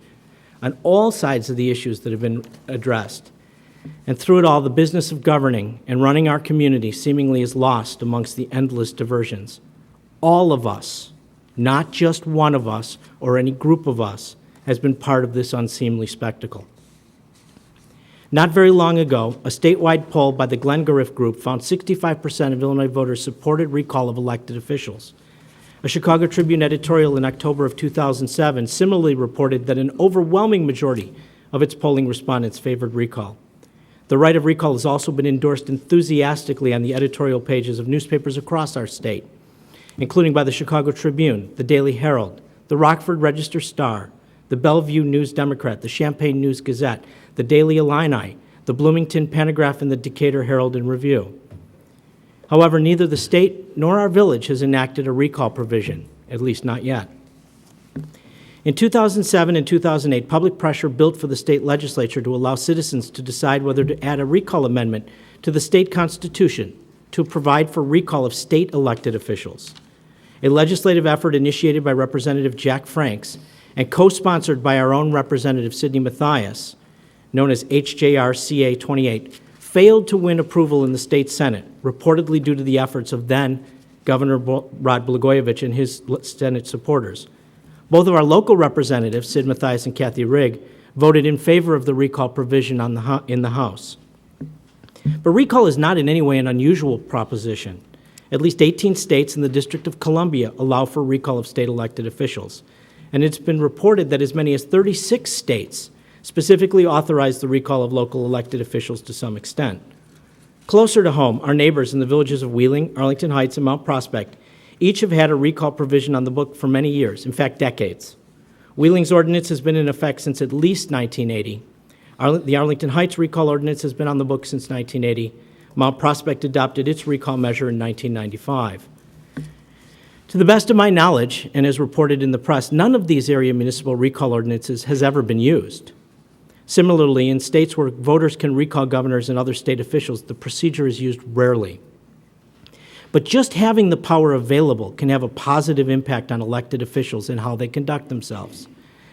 Speaker 11: on all sides of the issues that have been addressed. And through it all, the business of governing and running our community seemingly is lost amongst the endless diversions. All of us, not just one of us or any group of us, has been part of this unseemly spectacle. Not very long ago, a statewide poll by the Glenn Gariff Group found 65% of Illinois voters supported recall of elected officials. A Chicago Tribune editorial in October of 2007 similarly reported that an overwhelming majority of its polling respondents favored recall. The right of recall has also been endorsed enthusiastically on the editorial pages of newspapers across our state, including by the Chicago Tribune, the Daily Herald, the Rockford Register-Star, the Bellevue News-Democrat, the Champaign News-Gazette, the Daily Illini, the Bloomington Pantograph, and the Decatur Herald and Review. However, neither the state nor our village has enacted a recall provision, at least not yet. In 2007 and 2008, public pressure built for the state legislature to allow citizens to decide whether to add a recall amendment to the state constitution to provide for recall of state elected officials. A legislative effort initiated by Representative Jack Franks and co-sponsored by our own Representative Sidney Mathias, known as HJR CA 28, failed to win approval in the state Senate, reportedly due to the efforts of then Governor Rod Blagojevich and his Senate supporters. Both of our local representatives, Sid Mathias and Kathy Rigg, voted in favor of the recall provision in the House. But recall is not in any way an unusual proposition. At least 18 states and the District of Columbia allow for recall of state elected officials. And it's been reported that as many as 36 states specifically authorize the recall of local elected officials to some extent. Closer to home, our neighbors in the villages of Wheeling, Arlington Heights, and Mount Prospect each have had a recall provision on the book for many years, in fact, decades. Wheeling's ordinance has been in effect since at least 1980. The Arlington Heights recall ordinance has been on the book since 1980. Mount Prospect adopted its recall measure in 1995. To the best of my knowledge, and as reported in the press, none of these area municipal recall ordinances has ever been used. Similarly, in states where voters can recall governors and other state officials, the procedure is used rarely. But just having the power available can have a positive impact on elected officials and how they conduct themselves,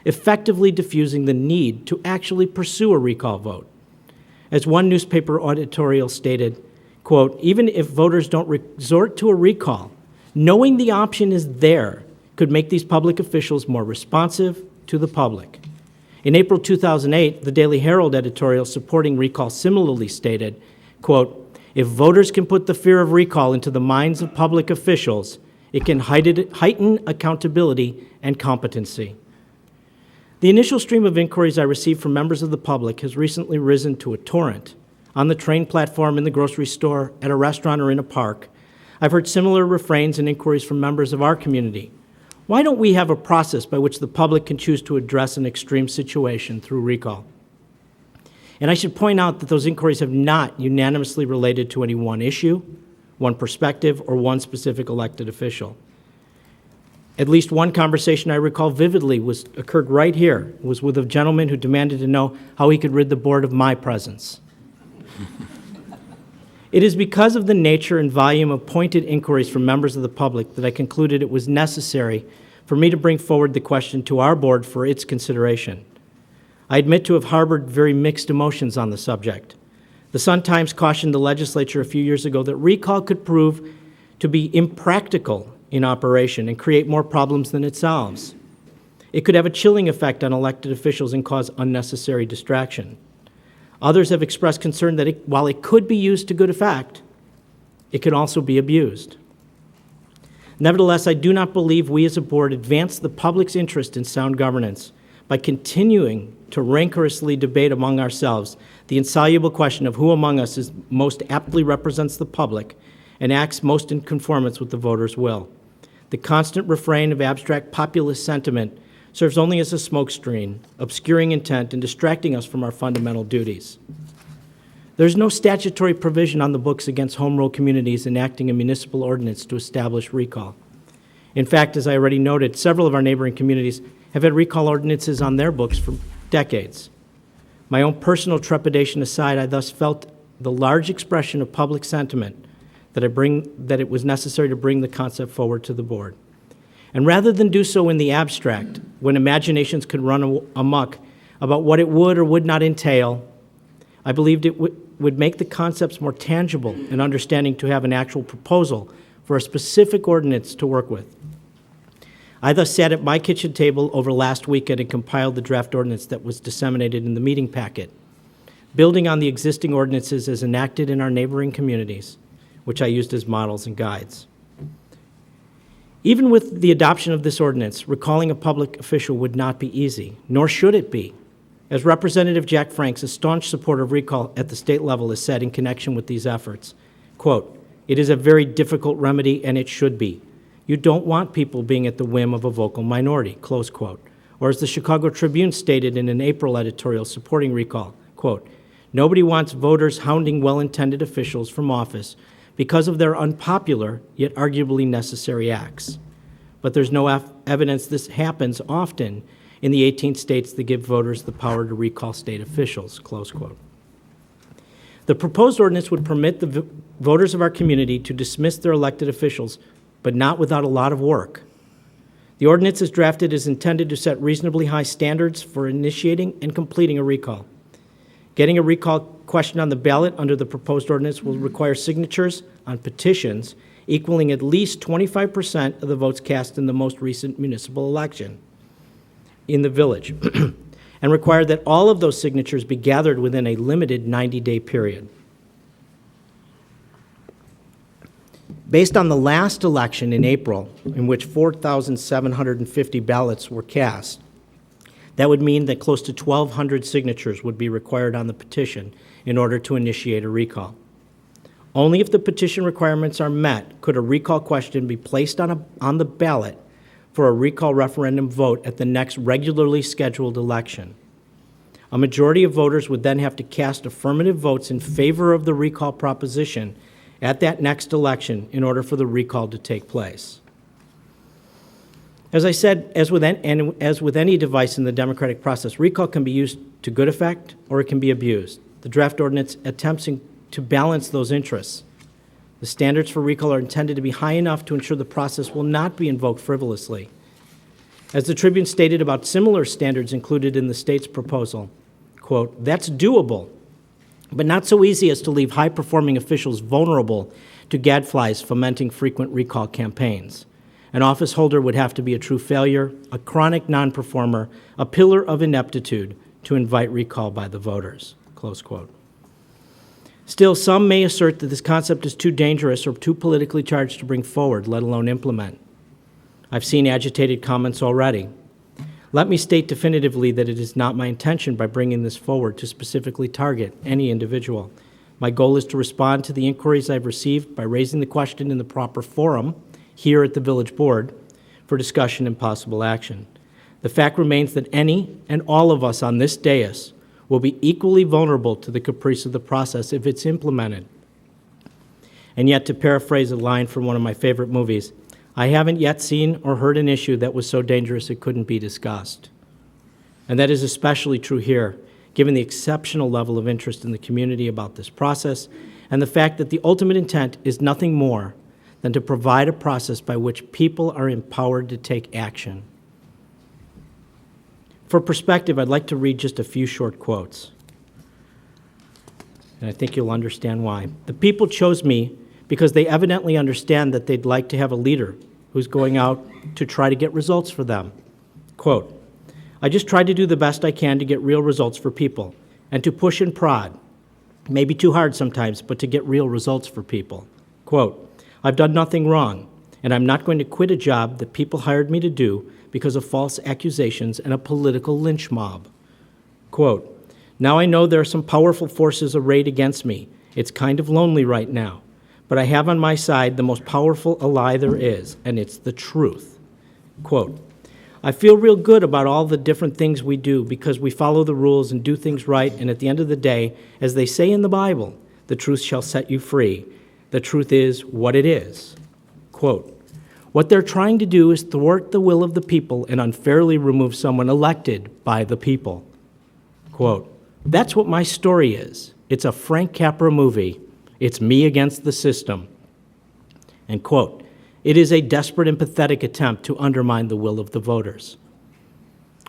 Speaker 11: effectively diffusing the need to actually pursue a recall vote. As one newspaper editorial stated, quote, "Even if voters don't resort to a recall, knowing the option is there could make these public officials more responsive to the public." In April 2008, the Daily Herald editorial supporting recall similarly stated, quote, "If voters can put the fear of recall into the minds of public officials, it can heighten accountability and competency." The initial stream of inquiries I received from members of the public has recently risen to a torrent. On the train platform, in the grocery store, at a restaurant, or in a park, I've heard similar refrains and inquiries from members of our community. Why don't we have a process by which the public can choose to address an extreme situation through recall? And I should point out that those inquiries have not unanimously related to any one issue, one perspective, or one specific elected official. At least one conversation I recall vividly occurred right here, was with a gentleman who demanded to know how he could rid the board of my presence. It is because of the nature and volume of pointed inquiries from members of the public that I concluded it was necessary for me to bring forward the question to our board for its consideration. I admit to have harbored very mixed emotions on the subject. The Sun-Times cautioned the legislature a few years ago that recall could prove to be impractical in operation and create more problems than it solves. It could have a chilling effect on elected officials and cause unnecessary distraction. Others have expressed concern that while it could be used to good effect, it could also be abused. Nevertheless, I do not believe we as a board advance the public's interest in sound governance by continuing to rancorously debate among ourselves the insoluble question of who among us most aptly represents the public and acts most in conformance with the voters' will. The constant refrain of abstract populist sentiment serves only as a smokescreen, obscuring intent and distracting us from our fundamental duties. There's no statutory provision on the books against home rule communities enacting a municipal ordinance to establish recall. In fact, as I already noted, several of our neighboring communities have had recall ordinances on their books for decades. My own personal trepidation aside, I thus felt the large expression of public sentiment that it was necessary to bring the concept forward to the board. And rather than do so in the abstract, when imaginations could run amok about what it would or would not entail, I believed it would make the concepts more tangible and understanding to have an actual proposal for a specific ordinance to work with. I thus sat at my kitchen table over last weekend and compiled the draft ordinance that was disseminated in the meeting packet, building on the existing ordinances as enacted in our neighboring communities, which I used as models and guides. Even with the adoption of this ordinance, recalling a public official would not be easy, nor should it be. As Representative Jack Franks, a staunch supporter of recall at the state level, has said in connection with these efforts, quote, "It is a very difficult remedy, and it should be. You don't want people being at the whim of a vocal minority," close quote. Or as the Chicago Tribune stated in an April editorial supporting recall, quote, "Nobody wants voters hounding well-intended officials from office because of their unpopular, yet arguably necessary acts. But there's no evidence this happens often in the 18 states that give voters the power to recall state officials," close quote. The proposed ordinance would permit the voters of our community to dismiss their elected officials, but not without a lot of work. The ordinance as drafted is intended to set reasonably high standards for initiating and completing a recall. Getting a recall question on the ballot under the proposed ordinance will require signatures on petitions equaling at least 25% of the votes cast in the most recent municipal election in the village, and require that all of those signatures be gathered within a limited 90-day period. Based on the last election in April, in which 4,750 ballots were cast, that would mean that close to 1,200 signatures would be required on the petition in order to initiate a recall. Only if the petition requirements are met could a recall question be placed on the ballot for a recall referendum vote at the next regularly scheduled election. A majority of voters would then have to cast affirmative votes in favor of the recall proposition at that next election in order for the recall to take place. As I said, as with any device in the democratic process, recall can be used to good effect or it can be abused. The draft ordinance attempts to balance those interests. The standards for recall are intended to be high enough to ensure the process will not be invoked frivolously. As the Tribune stated about similar standards included in the state's proposal, quote, "That's doable, but not so easy as to leave high-performing officials vulnerable to gadflies fomenting frequent recall campaigns. An office holder would have to be a true failure, a chronic non-performer, a pillar of ineptitude to invite recall by the voters," close quote. Still, some may assert that this concept is too dangerous or too politically charged to bring forward, let alone implement. I've seen agitated comments already. Let me state definitively that it is not my intention by bringing this forward to specifically target any individual. My goal is to respond to the inquiries I've received by raising the question in the proper forum, here at the Village Board, for discussion and possible action. The fact remains that any and all of us on this dais will be equally vulnerable to the caprice of the process if it's implemented. And yet, to paraphrase a line from one of my favorite movies, I haven't yet seen or heard an issue that was so dangerous it couldn't be discussed. And that is especially true here, given the exceptional level of interest in the community about this process and the fact that the ultimate intent is nothing more than to provide a process by which people are empowered to take action. For perspective, I'd like to read just a few short quotes, and I think you'll understand why. "The people chose me because they evidently understand that they'd like to have a leader who's going out to try to get results for them." Quote, "I just try to do the best I can to get real results for people and to push and prod, maybe too hard sometimes, but to get real results for people." Quote, "I've done nothing wrong, and I'm not going to quit a job that people hired me to do because of false accusations and a political lynch mob." Quote, "Now I know there are some powerful forces arrayed against me. It's kind of lonely right now. but I have on my side the most powerful ally there is, and it's the truth. Quote, I feel real good about all the different things we do because we follow the rules and do things right, and at the end of the day, as they say in the Bible, the truth shall set you free. The truth is what it is. Quote, what they're trying to do is thwart the will of the people and unfairly remove someone elected by the people. Quote, that's what my story is. It's a Frank Capra movie. It's me against the system. And quote, it is a desperate and pathetic attempt to undermine the will of the voters.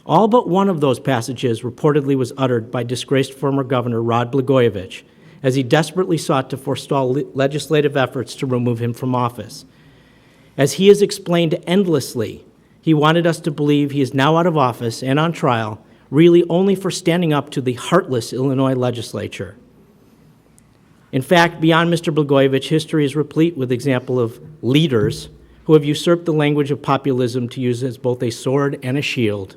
Speaker 11: All but one of those passages reportedly was uttered by disgraced former Governor Rod Blagojevich as he desperately sought to forestall legislative efforts to remove him from office. As he has explained endlessly, he wanted us to believe he is now out of office and on trial, really only for standing up to the heartless Illinois legislature. In fact, beyond Mr. Blagojevich, history is replete with examples of leaders who have usurped the language of populism to use as both a sword and a shield.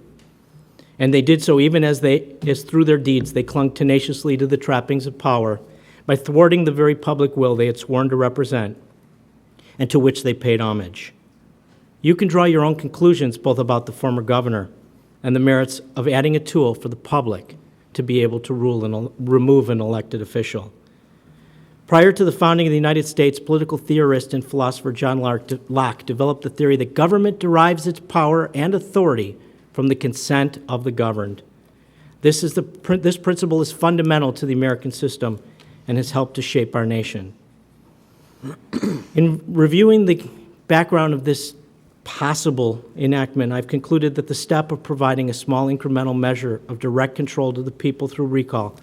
Speaker 11: And they did so even as through their deeds they clung tenaciously to the trappings of power by thwarting the very public will they had sworn to represent and to which they paid homage. You can draw your own conclusions both about the former governor and the merits of adding a tool for the public to be able to rule and remove an elected official. Prior to the founding of the United States, political theorist and philosopher John Locke developed the theory that government derives its power and authority from the consent of the governed. This principle is fundamental to the American system and has helped to shape our nation. In reviewing the background of this possible enactment, I've concluded that the step of providing a small incremental measure of direct control to the people through recall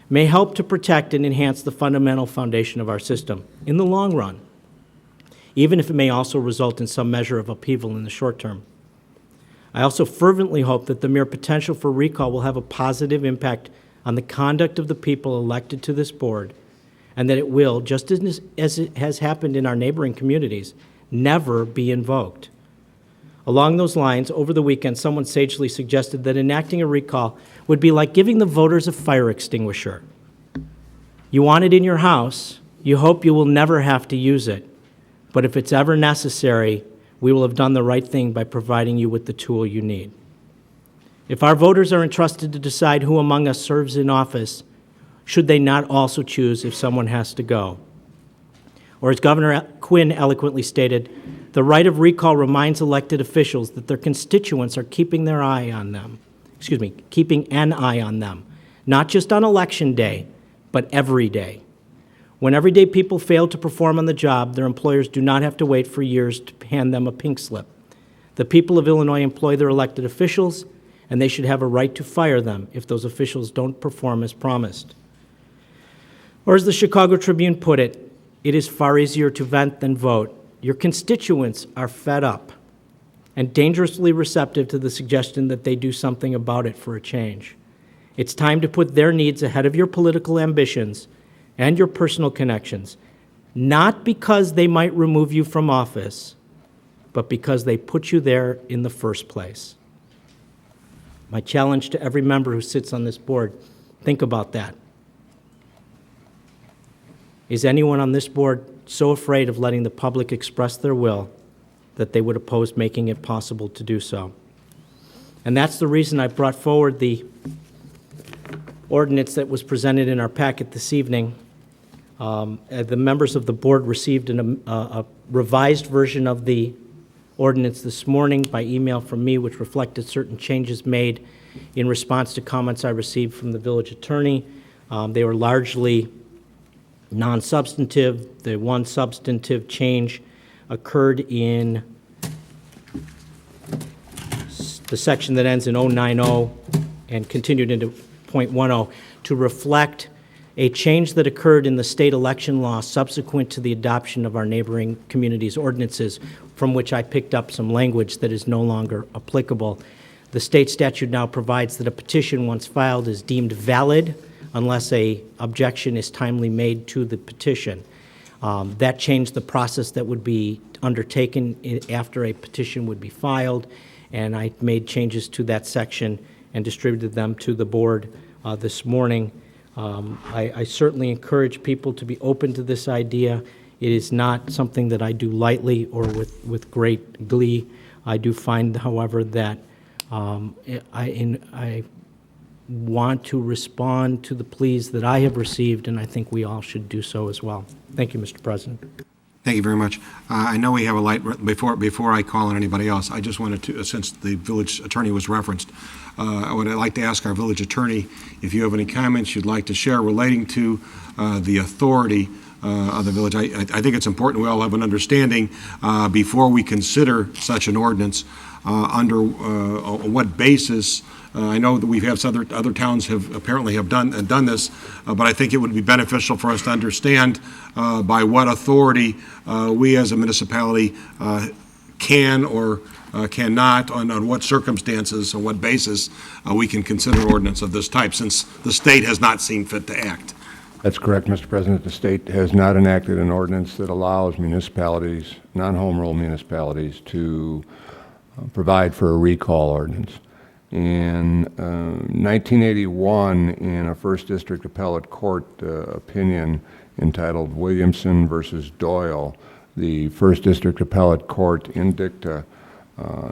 Speaker 11: may help to protect and enhance the fundamental foundation of our system in the long run, even if it may also result in some measure of upheaval in the short term. I also fervently hope that the mere potential for recall will have a positive impact on the conduct of the people elected to this board, and that it will, just as it has happened in our neighboring communities, never be invoked. Along those lines, over the weekend, someone sagely suggested that enacting a recall would be like giving the voters a fire extinguisher. You want it in your house, you hope you will never have to use it, but if it's ever necessary, we will have done the right thing by providing you with the tool you need. If our voters are entrusted to decide who among us serves in office, should they not also choose if someone has to go? Or as Governor Quinn eloquently stated, the right of recall reminds elected officials that their constituents are keeping an eye on them, not just on election day, but every day. When everyday people fail to perform on the job, their employers do not have to wait for years to hand them a pink slip. The people of Illinois employ their elected officials, and they should have a right to fire them if those officials don't perform as promised. Or as the Chicago Tribune put it, it is far easier to vent than vote. Your constituents are fed up and dangerously receptive to the suggestion that they do something about it for a change. It's time to put their needs ahead of your political ambitions and your personal connections, not because they might remove you from office, but because they put you there in the first place. My challenge to every member who sits on this board, think about that. Is anyone on this board so afraid of letting the public express their will that they would oppose making it possible to do so? And that's the reason I brought forward the ordinance that was presented in our packet this evening. The members of the board received a revised version of the ordinance this morning by email from me, which reflected certain changes made in response to comments I received from the village attorney. They were largely non-substantive. The one substantive change occurred in the section that ends in 090 and continued into .10 to reflect a change that occurred in the state election law subsequent to the adoption of our neighboring communities' ordinances, from which I picked up some language that is no longer applicable. The state statute now provides that a petition, once filed, is deemed valid unless a objection is timely made to the petition. That changed the process that would be undertaken after a petition would be filed, and I made changes to that section and distributed them to the board this morning. I certainly encourage people to be open to this idea. It is not something that I do lightly or with great glee. I do find, however, that I want to respond to the pleas that I have received, and I think we all should do so as well. Thank you, Mr. President.
Speaker 1: Thank you very much. I know we have a light, before I call on anybody else, I just wanted to, since the village attorney was referenced, I would like to ask our village attorney if you have any comments you'd like to share relating to the authority of the village. I think it's important we all have an understanding before we consider such an ordinance under what basis. I know that we've had other towns have apparently have done this, but I think it would be beneficial for us to understand by what authority we as a municipality can or cannot, on what circumstances, on what basis we can consider an ordinance of this type, since the state has not seen fit to act.
Speaker 10: That's correct, Mr. President. The state has not enacted an ordinance that allows municipalities, non-home rule municipalities, to provide for a recall ordinance. In 1981, in a First District Appellate Court opinion entitled Williamson versus Doyle, the First District Appellate Court in dicta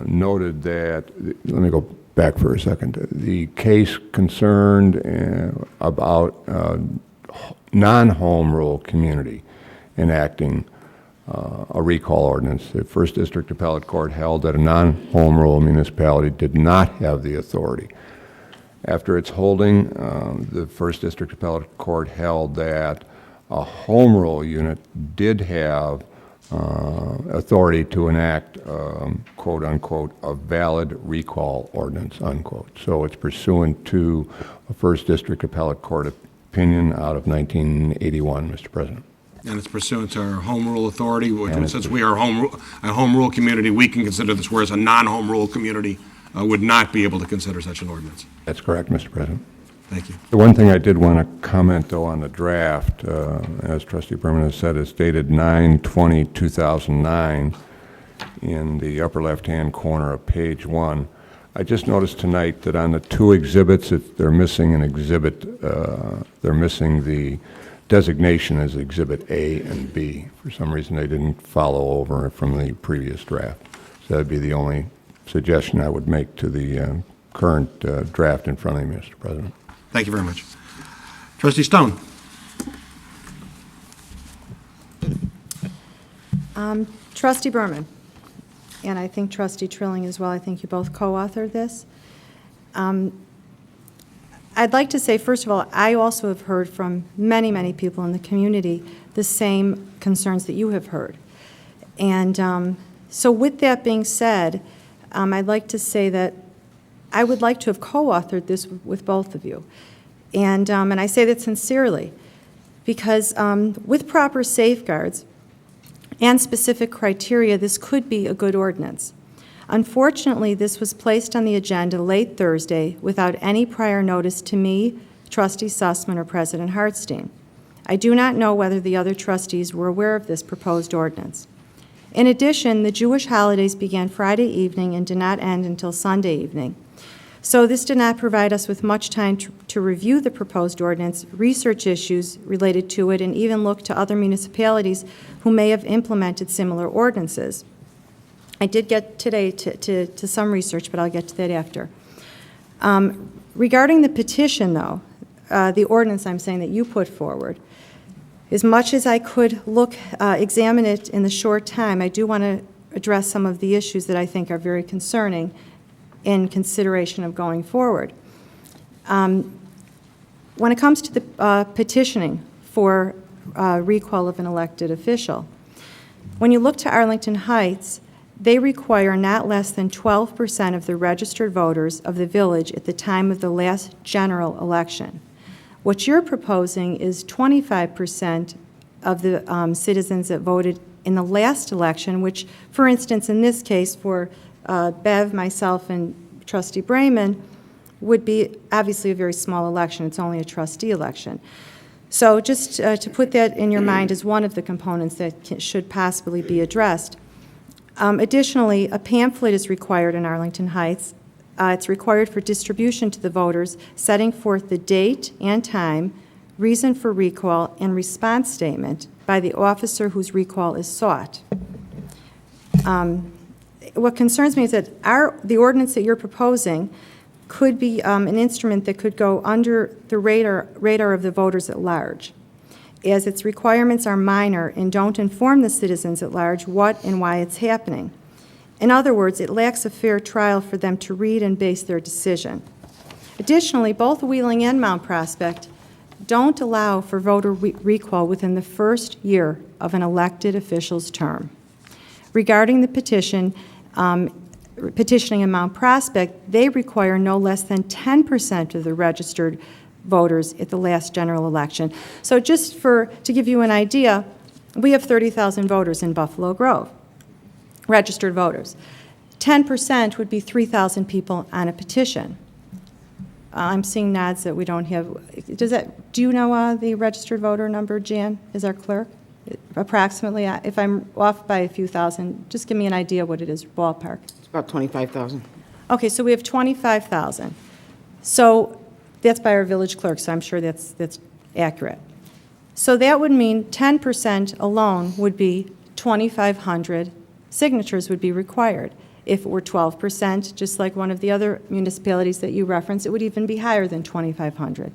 Speaker 10: noted that, let me go back for a second, the case concerned about non-home rule community enacting a recall ordinance. The First District Appellate Court held that a non-home rule municipality did not have the authority. After its holding, the First District Appellate Court held that a home rule unit did have authority to enact, quote unquote, a valid recall ordinance, unquote. So it's pursuant to a First District Appellate Court opinion out of 1981, Mr. President.
Speaker 1: And it's pursuant to our home rule authority, which, since we are a home rule community, we can consider this, whereas a non-home rule community would not be able to consider such an ordinance.
Speaker 10: That's correct, Mr. President.
Speaker 1: Thank you.
Speaker 10: The one thing I did want to comment, though, on the draft, as Trustee Berman has said, is dated 9/20/2009 in the upper left-hand corner of page 1. I just noticed tonight that on the two exhibits, they're missing an exhibit. They're missing the designation as Exhibit A and B. For some reason, they didn't follow over from the previous draft. So that'd be the only suggestion I would make to the current draft in front of me, Mr. President.
Speaker 1: Thank you very much. Trustee Stone.
Speaker 5: Trustee Berman, and I think Trustee Trilling as well, I think you both co-authored this. I'd like to say, first of all, I also have heard from many, many people in the community the same concerns that you have heard. And so with that being said, I'd like to say that I would like to have co-authored this with both of you. And I say that sincerely, because with proper safeguards and specific criteria, this could be a good ordinance. Unfortunately, this was placed on the agenda late Thursday without any prior notice to me, Trustee Sussman, or President Hartstein. I do not know whether the other trustees were aware of this proposed ordinance. In addition, the Jewish holidays began Friday evening and did not end until Sunday evening. So this did not provide us with much time to review the proposed ordinance, research issues related to it, and even look to other municipalities who may have implemented similar ordinances. I did get today to some research, but I'll get to that after. Regarding the petition, though, the ordinance I'm saying that you put forward, as much as I could examine it in the short time, I do want to address some of the issues that I think are very concerning in consideration of going forward. When it comes to the petitioning for recall of an elected official, when you look to Arlington Heights, they require not less than 12% of the registered voters of the village at the time of the last general election. What you're proposing is 25% of the citizens that voted in the last election, which, for instance, in this case, for Bev, myself, and Trustee Brayman, would be obviously a very small election. It's only a trustee election. So just to put that in your mind as one of the components that should possibly be addressed. Additionally, a pamphlet is required in Arlington Heights. It's required for distribution to the voters, setting forth the date and time, reason for recall, and response statement by the officer whose recall is sought. What concerns me is that the ordinance that you're proposing could be an instrument that could go under the radar of the voters at large, as its requirements are minor and don't inform the citizens at large what and why it's happening. In other words, it lacks a fair trial for them to read and base their decision. Additionally, both Wheeling and Mount Prospect don't allow for voter recall within the first year of an elected official's term. Regarding the petitioning in Mount Prospect, they require no less than 10% of the registered voters at the last general election. So just to give you an idea, we have 30,000 voters in Buffalo Grove, registered voters. 10% would be 3,000 people on a petition. I'm seeing nods that we don't have. Do you know the registered voter number, Jan, as our clerk? Approximately, if I'm off by a few thousand, just give me an idea what it is, ballpark.
Speaker 2: It's about 25,000.
Speaker 5: Okay, so we have 25,000. So that's by our village clerk, so I'm sure that's accurate. So that would mean 10% alone would be 2,500 signatures would be required. If it were 12%, just like one of the other municipalities that you referenced, it would even be higher than 2,500.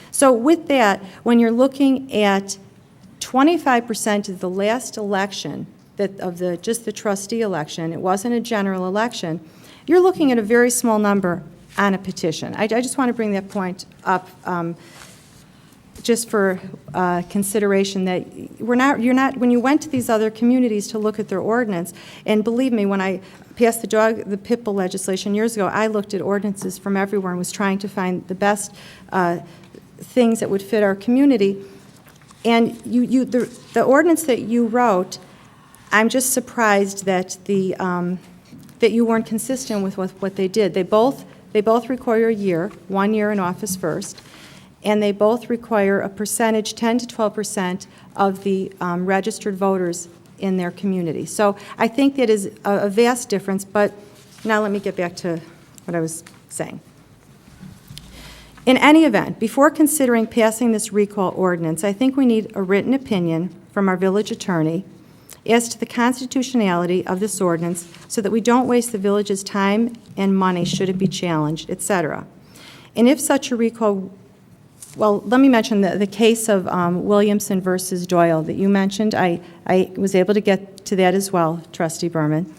Speaker 5: So with that, when you're looking at 25% of the last election, just the trustee election, it wasn't a general election, you're looking at a very small number on a petition. I just want to bring that point up just for consideration that when you went to these other communities to look at their ordinance, and believe me, when I passed the pit bull legislation years ago, I looked at ordinances from everywhere and was trying to find the best things that would fit our community. And the ordinance that you wrote, I'm just surprised that that you weren't consistent with what they did. They both require a year, 1 year in office first, and they both require a percentage, 10 to 12% of the registered voters in their community. So I think that is a vast difference, but now let me get back to what I was saying. In any event, before considering passing this recall ordinance, I think we need a written opinion from our village attorney as to the constitutionality of this ordinance so that we don't waste the village's time and money should it be challenged, etc. And if such a recall, well, let me mention the case of Williamson versus Doyle that you mentioned. I was able to get to that as well, Trustee Berman,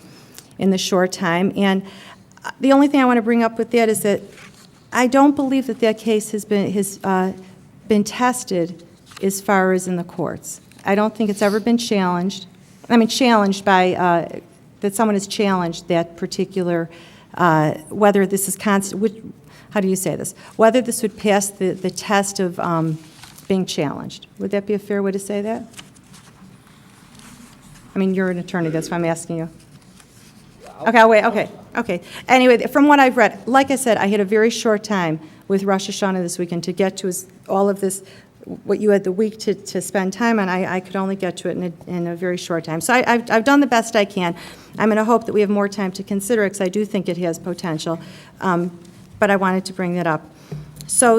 Speaker 5: in the short time. And the only thing I want to bring up with that is that I don't believe that case has been tested as far as in the courts. I don't think it's ever been challenged. I mean, challenged by, that someone has challenged that particular, whether this is how do you say this? Whether this would pass the test of being challenged. Would that be a fair way to say that? I mean, you're an attorney, that's why I'm asking you. Okay, I'll wait, okay. Anyway, from what I've read, like I said, I had a very short time with Rosh Hashanah this weekend to get to all of this, what you had the week to spend time on. I could only get to it in a very short time. So I've done the best I can. I'm going to hope that we have more time to consider it, because I do think it has potential. But I wanted to bring that up. So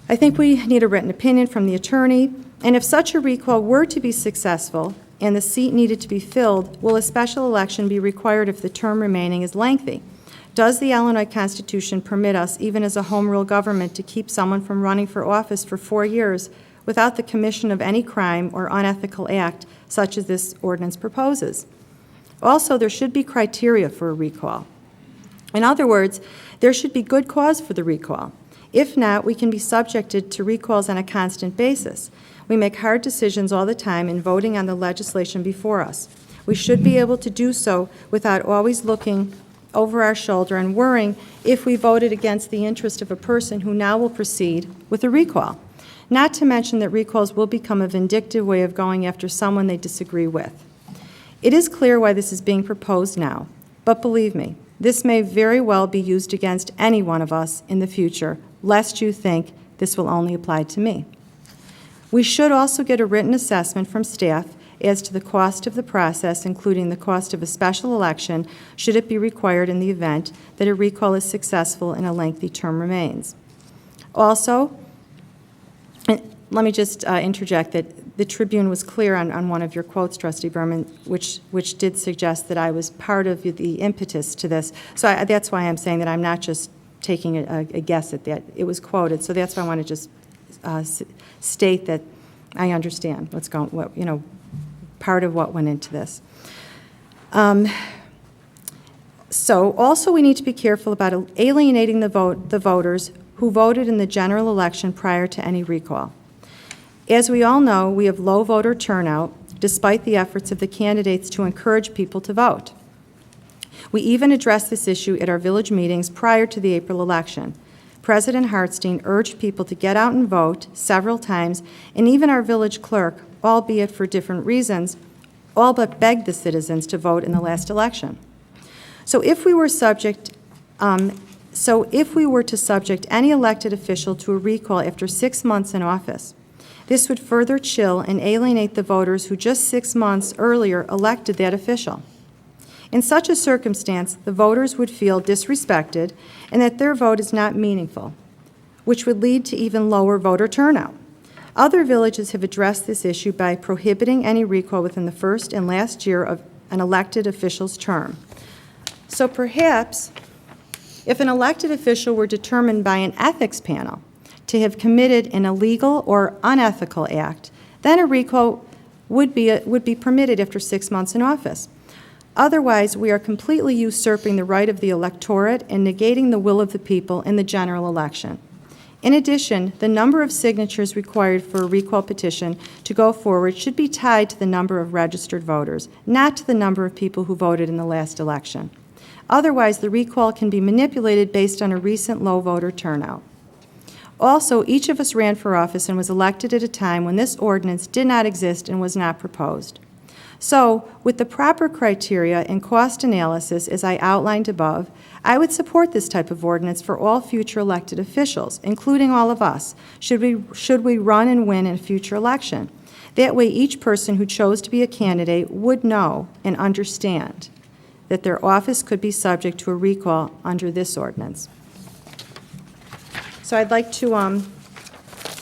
Speaker 5: I think we need a written opinion from the attorney, and if such a recall were to be successful and the seat needed to be filled, will a special election be required if the term remaining is lengthy? Does the Illinois Constitution permit us, even as a home rule government, to keep someone from running for office for 4 years without the commission of any crime or unethical act such as this ordinance proposes? Also, there should be criteria for a recall. In other words, there should be good cause for the recall. If not, we can be subjected to recalls on a constant basis. We make hard decisions all the time in voting on the legislation before us. We should be able to do so without always looking over our shoulder and worrying if we voted against the interest of a person who now will proceed with a recall. Not to mention that recalls will become a vindictive way of going after someone they disagree with. It is clear why this is being proposed now, but believe me, this may very well be used against any one of us in the future, lest you think this will only apply to me. We should also get a written assessment from staff as to the cost of the process, including the cost of a special election, should it be required in the event that a recall is successful and a lengthy term remains. Also, Let me just interject that the Tribune was clear on one of your quotes, Trustee Berman, which did suggest that I was part of the impetus to this. So that's why I'm saying that I'm not just taking a guess at that. It was quoted, so that's why I want to just state that I understand part of what went into this. So also we need to be careful about alienating the voters who voted in the general election prior to any recall. As we all know, we have low voter turnout despite the efforts of the candidates to encourage people to vote. We even addressed this issue at our village meetings prior to the April election. President Hartstein urged people to get out and vote several times, and even our village clerk, albeit for different reasons, all but begged the citizens to vote in the last election. So if we were to subject any elected official to a recall after 6 months in office, this would further chill and alienate the voters who just 6 months earlier elected that official. In such a circumstance, the voters would feel disrespected and that their vote is not meaningful, which would lead to even lower voter turnout. Other villages have addressed this issue by prohibiting any recall within the first and last year of an elected official's term. So perhaps, if an elected official were determined by an ethics panel to have committed an illegal or unethical act, then a recall would be permitted after 6 months in office. Otherwise, we are completely usurping the right of the electorate and negating the will of the people in the general election. In addition, the number of signatures required for a recall petition to go forward should be tied to the number of registered voters, not to the number of people who voted in the last election. Otherwise, the recall can be manipulated based on a recent low voter turnout. Also, each of us ran for office and was elected at a time when this ordinance did not exist and was not proposed. So, with the proper criteria and cost analysis as I outlined above, I would support this type of ordinance for all future elected officials, including all of us, should we run and win in a future election. That way, each person who chose to be a candidate would know and understand that their office could be subject to a recall under this ordinance. So I'd like to,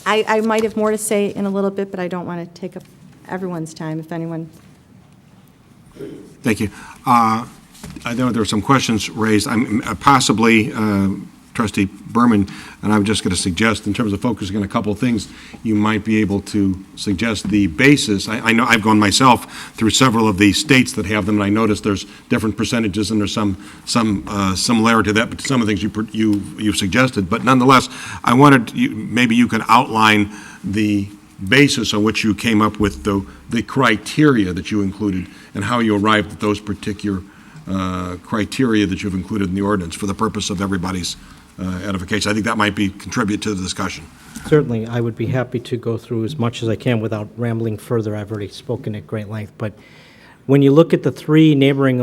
Speaker 5: I might have more to say in a little bit, but I don't want to take up everyone's time, if anyone.
Speaker 1: Thank you. I know there were some questions raised. Possibly, Trustee Berman, and I'm just going to suggest, in terms of focusing on a couple of things, you might be able to suggest the basis. I know I've gone myself through several of the states that have them, and I noticed there's different percentages, and there's some similarity to that, but some of the things you've suggested. But nonetheless, I wanted maybe you could outline the basis on which you came up with the criteria that you included and how you arrived at those particular criteria that you've included in the ordinance for the purpose of everybody's edification. I think that might contribute to the discussion.
Speaker 11: Certainly, I would be happy to go through as much as I can without rambling further. I've already spoken at great length. But when you look at the three neighboring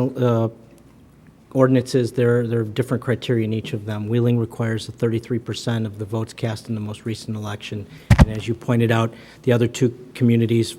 Speaker 11: ordinances, there are different criteria in each of them. Wheeling requires 33% of the votes cast in the most recent election. And as you pointed out, the other two communities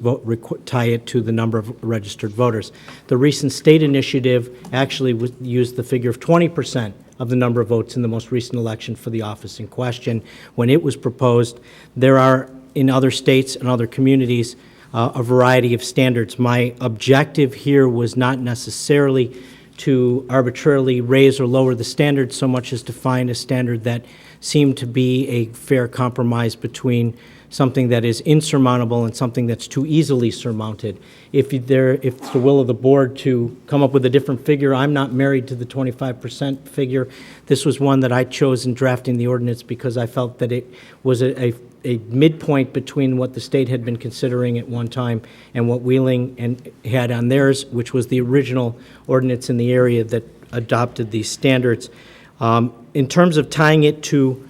Speaker 11: tie it to the number of registered voters. The recent state initiative actually used the figure of 20% of the number of votes in the most recent election for the office in question. When it was proposed, there are, in other states and other communities, a variety of standards. My objective here was not necessarily to arbitrarily raise or lower the standard so much as to find a standard that seemed to be a fair compromise between something that is insurmountable and something that's too easily surmounted. If it's the will of the board to come up with a different figure, I'm not married to the 25% figure. This was one that I chose in drafting the ordinance because I felt that it was a midpoint between what the state had been considering at one time and what Wheeling had on theirs, which was the original ordinance in the area that adopted these standards. In terms of tying it to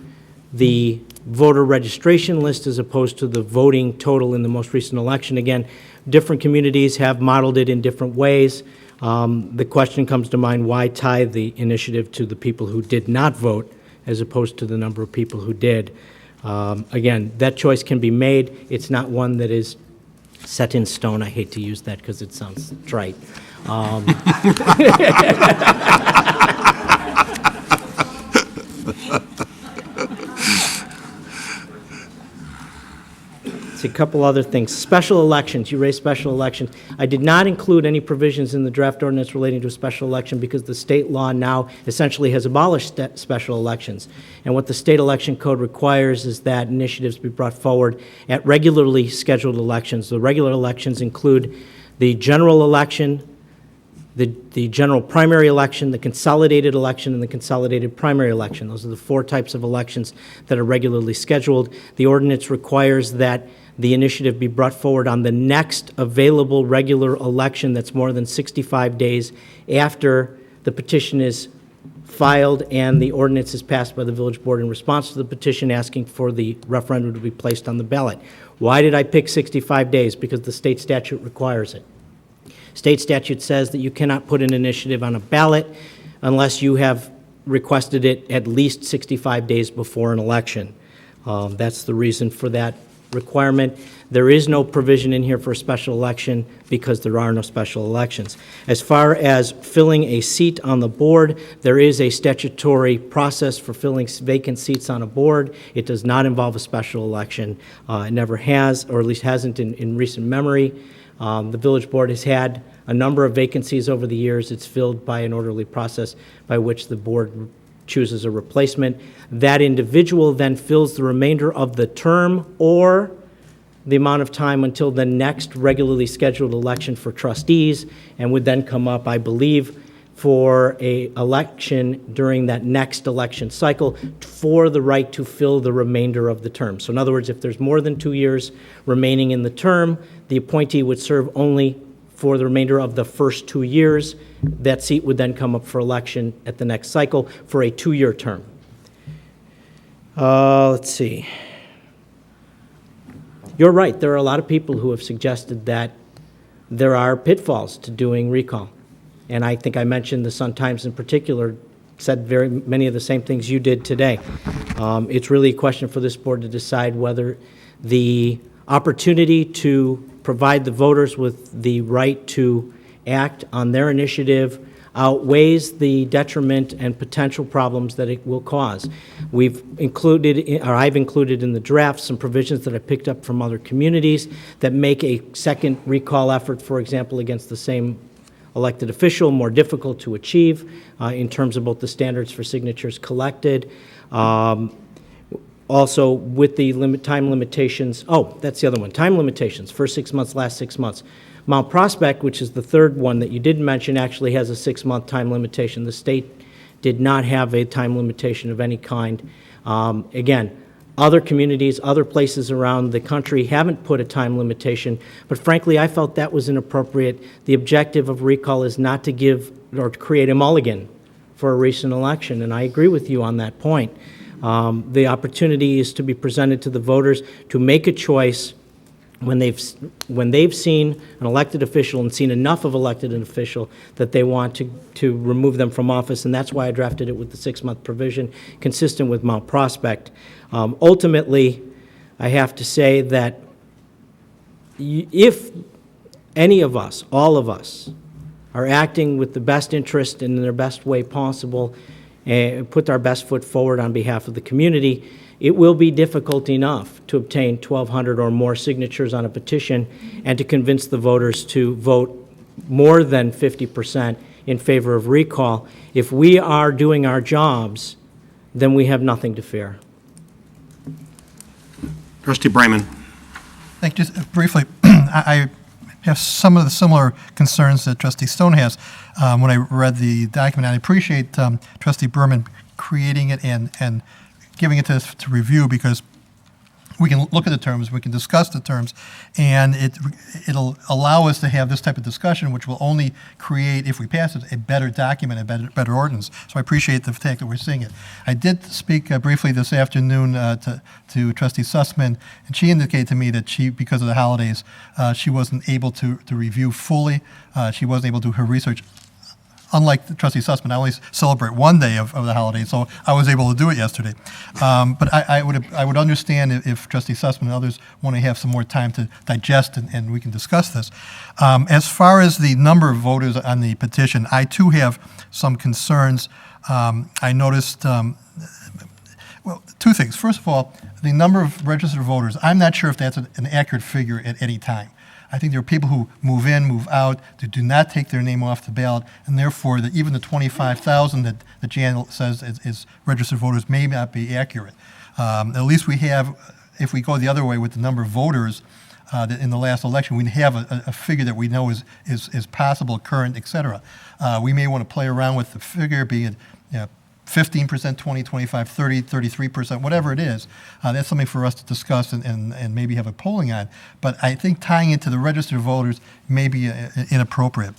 Speaker 11: the voter registration list as opposed to the voting total in the most recent election, again, different communities have modeled it in different ways. The question comes to mind, why tie the initiative to the people who did not vote as opposed to the number of people who did? Again, that choice can be made. It's not one that is set in stone. I hate to use that because it sounds trite. See, a couple other things. Special elections, you raised special elections. I did not include any provisions in the draft ordinance relating to a special election because the state law now essentially has abolished special elections. And what the state election code requires is that initiatives be brought forward at regularly scheduled elections. The regular elections include the general election, the general primary election, the consolidated election, and the consolidated primary election. Those are the four types of elections that are regularly scheduled. The ordinance requires that the initiative be brought forward on the next available regular election that's more than 65 days after the petition is filed and the ordinance is passed by the village board in response to the petition asking for the referendum to be placed on the ballot. Why did I pick 65 days? Because the state statute requires it. State statute says that you cannot put an initiative on a ballot unless you have requested it at least 65 days before an election. That's the reason for that requirement. There is no provision in here for a special election because there are no special elections. As far as filling a seat on the board, there is a statutory process for filling vacant seats on a board. It does not involve a special election. It never has, or at least hasn't in recent memory. The village board has had a number of vacancies over the years. It's filled by an orderly process by which the board chooses a replacement. That individual then fills the remainder of the term or the amount of time until the next regularly scheduled election for trustees, and would then come up, I believe, for a election during that next election cycle for the right to fill the remainder of the term. So in other words, if there's more than 2 years remaining in the term, the appointee would serve only for the remainder of the first 2 years. That seat would then come up for election at the next cycle for a 2-year term. Let's see. You're right, there are a lot of people who have suggested that there are pitfalls to doing recall. And I think I mentioned the Sun-Times in particular said very many of the same things you did today. It's really a question for this board to decide whether the opportunity to provide the voters with the right to act on their initiative outweighs the detriment and potential problems that it will cause. We've included, or I've included in the draft, some provisions that I picked up from other communities that make a second recall effort, for example, against the same elected official more difficult to achieve in terms of both the standards for signatures collected. Also, with the time limitations, that's the other one, time limitations, first 6 months, last 6 months. Mount Prospect, which is the third one that you didn't mention, actually has a 6-month time limitation. The state did not have a time limitation of any kind. Again, other communities, other places around the country haven't put a time limitation, but frankly, I felt that was inappropriate. The objective of recall is not to give or to create a mulligan for a recent election, and I agree with you on that point. The opportunity is to be presented to the voters to make a choice when they've seen an elected official and seen enough of elected official that they want to remove them from office, and that's why I drafted it with the 6-month provision consistent with Mount Prospect. Ultimately, I have to say that if any of us, all of us, are acting with the best interest and in their best way possible, and put our best foot forward on behalf of the community, it will be difficult enough to obtain 1,200 or more signatures on a petition and to convince the voters to vote more than 50% in favor of recall. If we are doing our jobs, then we have nothing to fear.
Speaker 1: Trustee Bryman.
Speaker 12: Thank you. Just briefly, I have some of the similar concerns that Trustee Stone has when I read the document. I appreciate Trustee Berman creating it and giving it to us to review, because we can look at the terms, we can discuss the terms, and it'll allow us to have this type of discussion, which will only create, if we pass it, a better document, a better ordinance. So I appreciate the fact that we're seeing it. I did speak briefly this afternoon to Trustee Sussman, and she indicated to me that because of the holidays, she wasn't able to review fully. She wasn't able to do her research. Unlike Trustee Sussman, I only celebrate one day of the holiday, so I was able to do it yesterday. But I would understand if Trustee Sussman and others want to have some more time to digest and we can discuss this. As far as the number of voters on the petition, I too have some concerns. I noticed Well, two things. First of all, the number of registered voters, I'm not sure if that's an accurate figure at any time. I think there are people who move in, move out, that do not take their name off the ballot, and therefore that even the 25,000 that Jan says is registered voters may not be accurate. At least we have, if we go the other way with the number of voters that in the last election, we have a figure that we know is possible, current, et cetera. We may want to play around with the figure, be it 15%, 20, 25, 30, 33%, whatever it is. That's something for us to discuss and maybe have a polling on. But I think tying it to the registered voters may be inappropriate.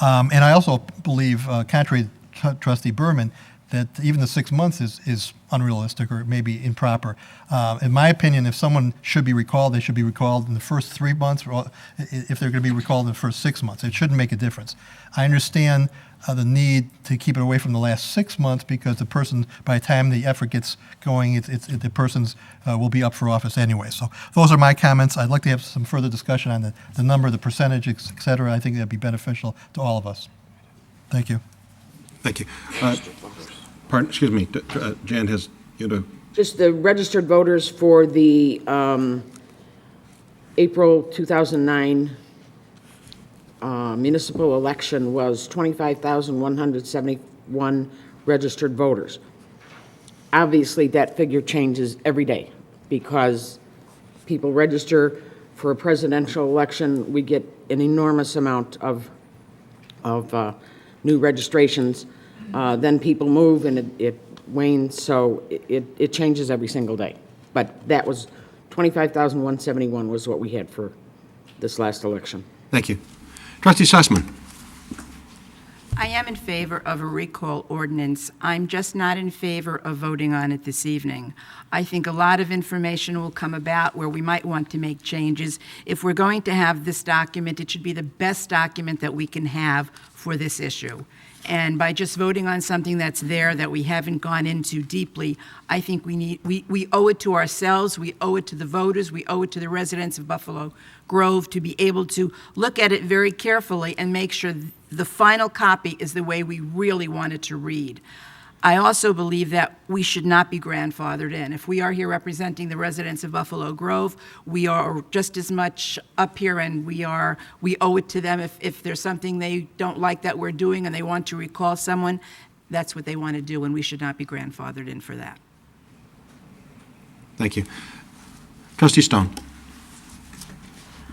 Speaker 12: And I also believe, contrary to Trustee Berman, that even the 6 months is unrealistic or maybe improper. In my opinion, if someone should be recalled, they should be recalled in the first 3 months, or if they're going to be recalled in the first 6 months. It shouldn't make a difference. I understand the need to keep it away from the last 6 months because the person, by the time the effort gets going, the person's will be up for office anyway. So those are my comments. I'd like to have some further discussion on the number, the percentage, et cetera. I think that'd be beneficial to all of us. Thank you.
Speaker 1: Thank you. Pardon, excuse me, Jan has,
Speaker 2: Just the registered voters for the April 2009 municipal election was 25,171 registered voters. Obviously, that figure changes every day because people register for a presidential election. We get an enormous amount of new registrations. Then people move and it wanes, so it changes every single day. But that was 25,171 was what we had for this last election.
Speaker 1: thank you. Trustee Sussman.
Speaker 9: I am in favor of a recall ordinance. I'm just not in favor of voting on it this evening. I think a lot of information will come about where we might want to make changes. If we're going to have this document, it should be the best document that we can have for this issue. And by just voting on something that's there that we haven't gone into deeply, I think we owe it to ourselves, we owe it to the voters, we owe it to the residents of Buffalo Grove to be able to look at it very carefully and make sure the final copy is the way we really want it to read. I also believe that we should not be grandfathered in. If we are here representing the residents of Buffalo Grove, we are just as much up here, and we owe it to them. If there's something they don't like that we're doing and they want to recall someone, that's what they want to do, and we should not be grandfathered in for that.
Speaker 1: Thank you. Trustee Stone.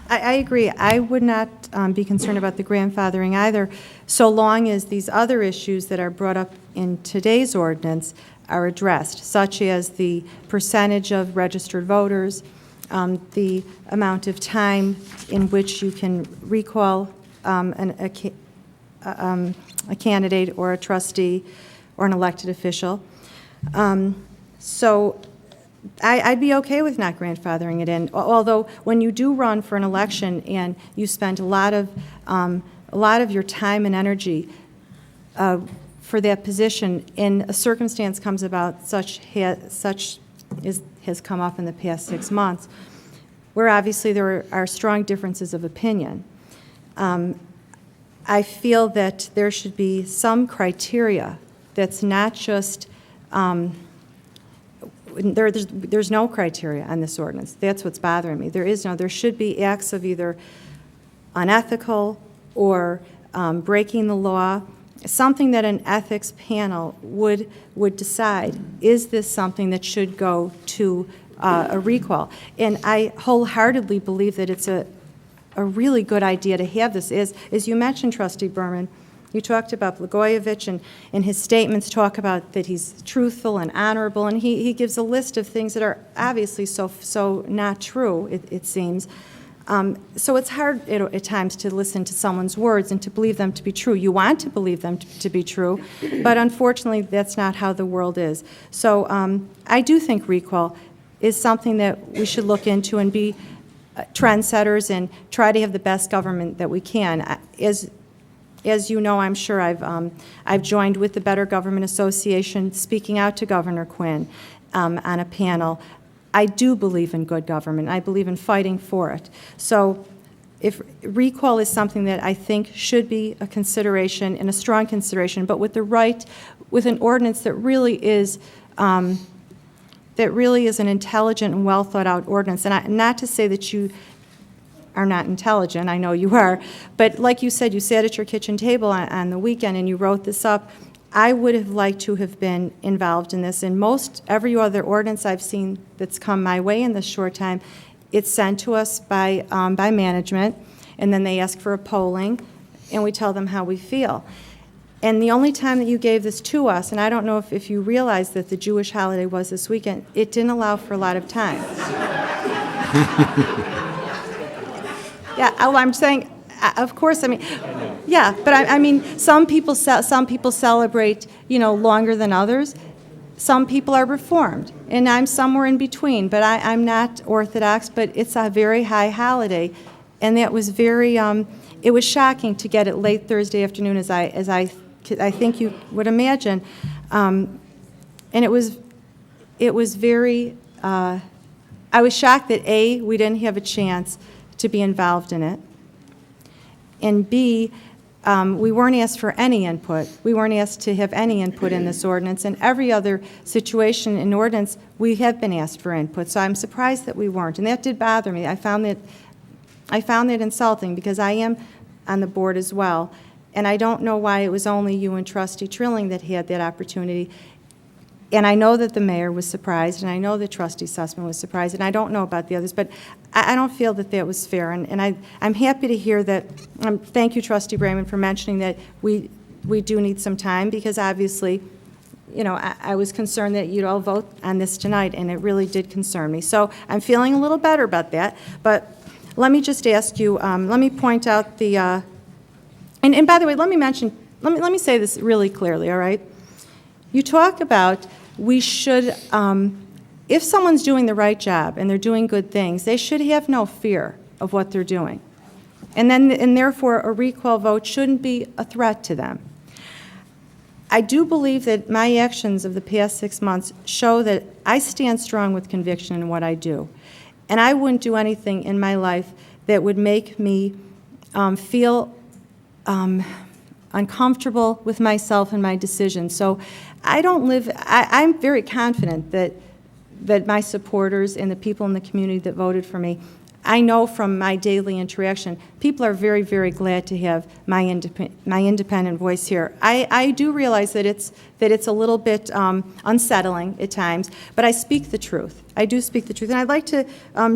Speaker 5: I agree. I would not be concerned about the grandfathering either, so long as these other issues that are brought up in today's ordinance are addressed, such as the percentage of registered voters, the amount of time in which you can recall a candidate or a trustee or an elected official. So I'd be okay with not grandfathering it in, although when you do run for an election and you spend a lot of your time and energy for that position, and a circumstance comes about such has come up in the past 6 months, where obviously there are strong differences of opinion. I feel that there should be some criteria that's not just there's no criteria on this ordinance. That's what's bothering me. There should be acts of either unethical or breaking the law, something that an ethics panel would decide, is this something that should go to a recall? And I wholeheartedly believe that it's a really good idea to have this. As you mentioned, Trustee Berman, you talked about Blagojevich, and his statements talk about that he's truthful and honorable, and he gives a list of things that are obviously so not true, it seems. So it's hard at times to listen to someone's words and to believe them to be true. You want to believe them to be true, but unfortunately that's not how the world is. So I do think recall is something that we should look into and be trendsetters and try to have the best government that we can. As you know, I'm sure I've joined with the Better Government Association, speaking out to Governor Quinn on a panel. I do believe in good government. I believe in fighting for it. So if recall is something that I think should be a consideration and a strong consideration, but with an ordinance that really is that really is an intelligent and well-thought-out ordinance. And not to say that you are not intelligent, I know you are, but like you said, you sat at your kitchen table on the weekend and you wrote this up. I would have liked to have been involved in this. And every other ordinance I've seen that's come my way in this short time, it's sent to us by management, and then they ask for a polling, and we tell them how we feel. And the only time that you gave this to us, and I don't know if you realize that the Jewish holiday was this weekend, it didn't allow for a lot of time. Yeah, I'm saying, of course, I mean, yeah, but I mean, some people celebrate, longer than others. Some people are Reformed, and I'm somewhere in between, but I'm not Orthodox, but it's a very high holiday, and that was very, it was shocking to get it late Thursday afternoon, as I think you would imagine, and it was very, I was shocked that A, we didn't have a chance to be involved in it, and B, we weren't asked for any input. We weren't asked to have any input in this ordinance. And every other situation in ordinance, we have been asked for input. So I'm surprised that we weren't. And that did bother me. I found that insulting because I am on the board as well. And I don't know why it was only you and Trustee Trilling that had that opportunity. And I know that the mayor was surprised, and I know that Trustee Sussman was surprised, and I don't know about the others, but I don't feel that that was fair. And I'm happy to hear that, thank you, Trustee Brayman, for mentioning that we do need some time, because obviously, I was concerned that you'd all vote on this tonight, and it really did concern me. So I'm feeling a little better about that. But let me just ask you, let me point out the, and by the way, let me say this really clearly, all right? You talk about we should, if someone's doing the right job and they're doing good things, they should have no fear of what they're doing. And therefore, a recall vote shouldn't be a threat to them. I do believe that my actions of the past 6 months show that I stand strong with conviction in what I do. And I wouldn't do anything in my life that would make me feel uncomfortable with myself and my decisions. So I'm very confident that my supporters and the people in the community that voted for me, I know from my daily interaction, people are very, very glad to have my independent voice here. I do realize that it's a little bit unsettling at times, but I speak the truth. I do speak the truth. And I'd like to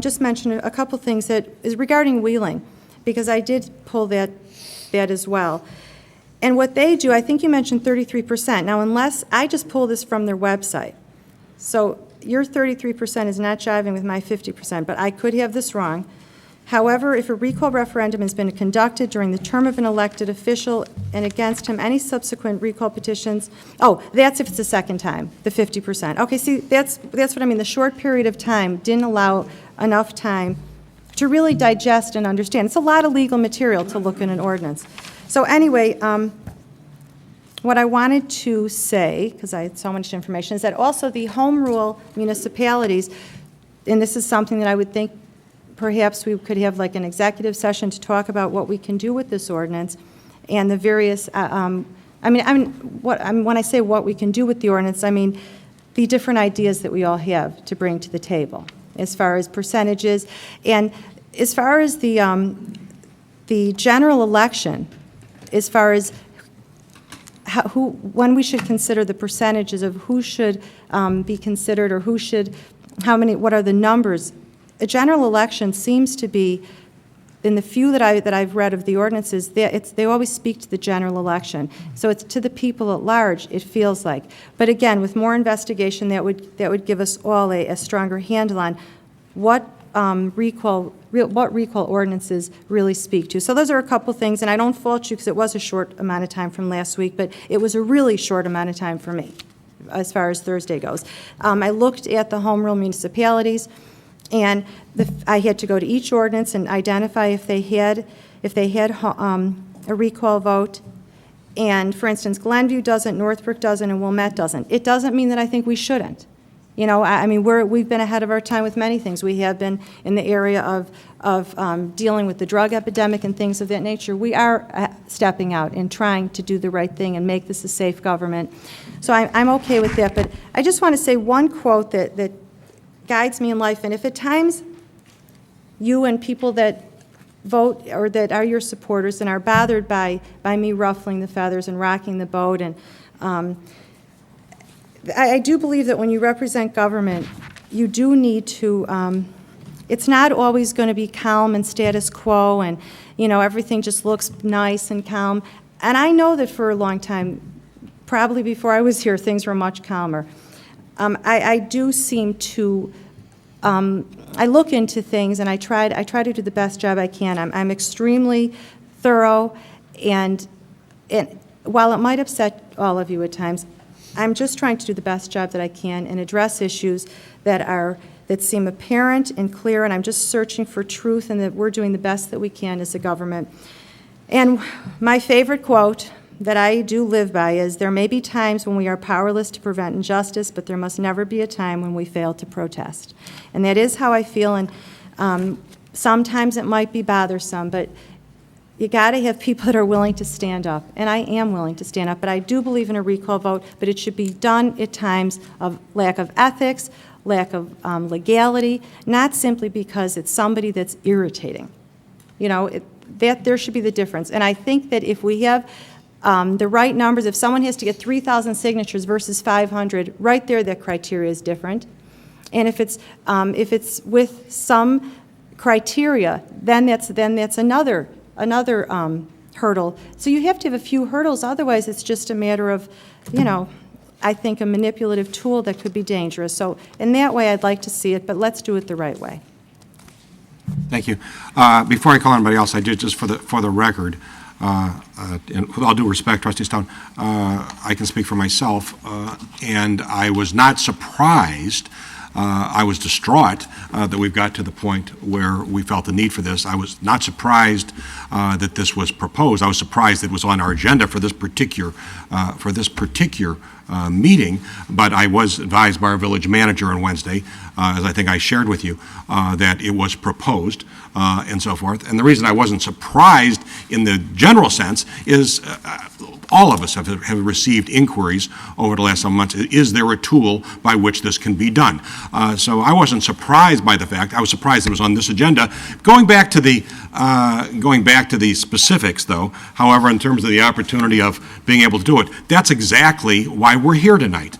Speaker 5: just mention a couple things that is regarding Wheeling, because I did pull that as well. And what they do, I think you mentioned 33%. Now, unless I just pull this from their website, so your 33% is not jiving with my 50%, but I could have this wrong. However, if a recall referendum has been conducted during the term of an elected official and against him, any subsequent recall petitions, that's if it's the second time, the 50%. Okay, see, that's what I mean. The short period of time didn't allow enough time to really digest and understand. It's a lot of legal material to look in an ordinance. So anyway, what I wanted to say, because I had so much information, is that also the home rule municipalities, and this is something that I would think perhaps we could have like an executive session to talk about what we can do with this ordinance and the various, when I say what we can do with the ordinance, I mean the different ideas that we all have to bring to the table as far as percentages. And as far as the general election, as far as when we should consider the percentages of who should be considered or what are the numbers, a general election seems to be, in the few that I've read of the ordinances, they always speak to the general election. So it's to the people at large, it feels like. But again, with more investigation, that would give us all a stronger handle on what recall ordinances really speak to. So those are a couple things, and I don't fault you because it was a short amount of time from last week, but it was a really short amount of time for me as far as Thursday goes. I looked at the home rule municipalities, and I had to go to each ordinance and identify if they had a recall vote. And for instance, Glenview doesn't, Northbrook doesn't, and Wilmette doesn't. It doesn't mean that I think we shouldn't. You know, I mean, we've been ahead of our time with many things. We have been in the area of dealing with the drug epidemic and things of that nature. We are stepping out and trying to do the right thing and make this a safe government. So I'm okay with that. But I just want to say one quote that guides me in life. And if at times you and people that vote or that are your supporters and are bothered by me ruffling the feathers and rocking the boat, and I do believe that when you represent government, you do need to, it's not always going to be calm and status quo and, you know, everything just looks nice and calm. And I know that for a long time, probably before I was here, things were much calmer. I do seem to, I look into things and I try to do the best job I can. I'm extremely thorough, and while it might upset all of you at times, I'm just trying to do the best job that I can and address issues that seem apparent and clear, and I'm just searching for truth, and that we're doing the best that we can as a government. And my favorite quote that I do live by is, there may be times when we are powerless to prevent injustice, but there must never be a time when we fail to protest. And that is how I feel, and sometimes it might be bothersome, but you got to have people that are willing to stand up, and I am willing to stand up, but I do believe in a recall vote, but it should be done at times of lack of ethics, lack of legality, not simply because it's somebody that's irritating. You know, that there should be the difference. And I think that if we have the right numbers, if someone has to get 3,000 signatures versus 500, right there, that criteria is different. And if it's with some criteria, then that's another hurdle. So you have to have a few hurdles, otherwise it's just a matter of, you know, I think a manipulative tool that could be dangerous. So in that way, I'd like to see it, but let's do it the right way.
Speaker 1: Thank you. Before I call anybody else, I did, just for the record, and with all due respect, Trustee Stone, I can speak for myself, and I was not surprised. I was distraught that we've got to the point where we felt the need for this. I was not surprised that this was proposed. I was surprised it was on our agenda for this particular meeting, but I was advised by our village manager on Wednesday, as I think I shared with you, that it was proposed and so forth. And the reason I wasn't surprised in the general sense is all of us have received inquiries over the last some months. Is there a tool by which this can be done? So I wasn't surprised by the fact. I was surprised it was on this agenda. Going back to the specifics, though, however, in terms of the opportunity of being able to do it, that's exactly why we're here tonight.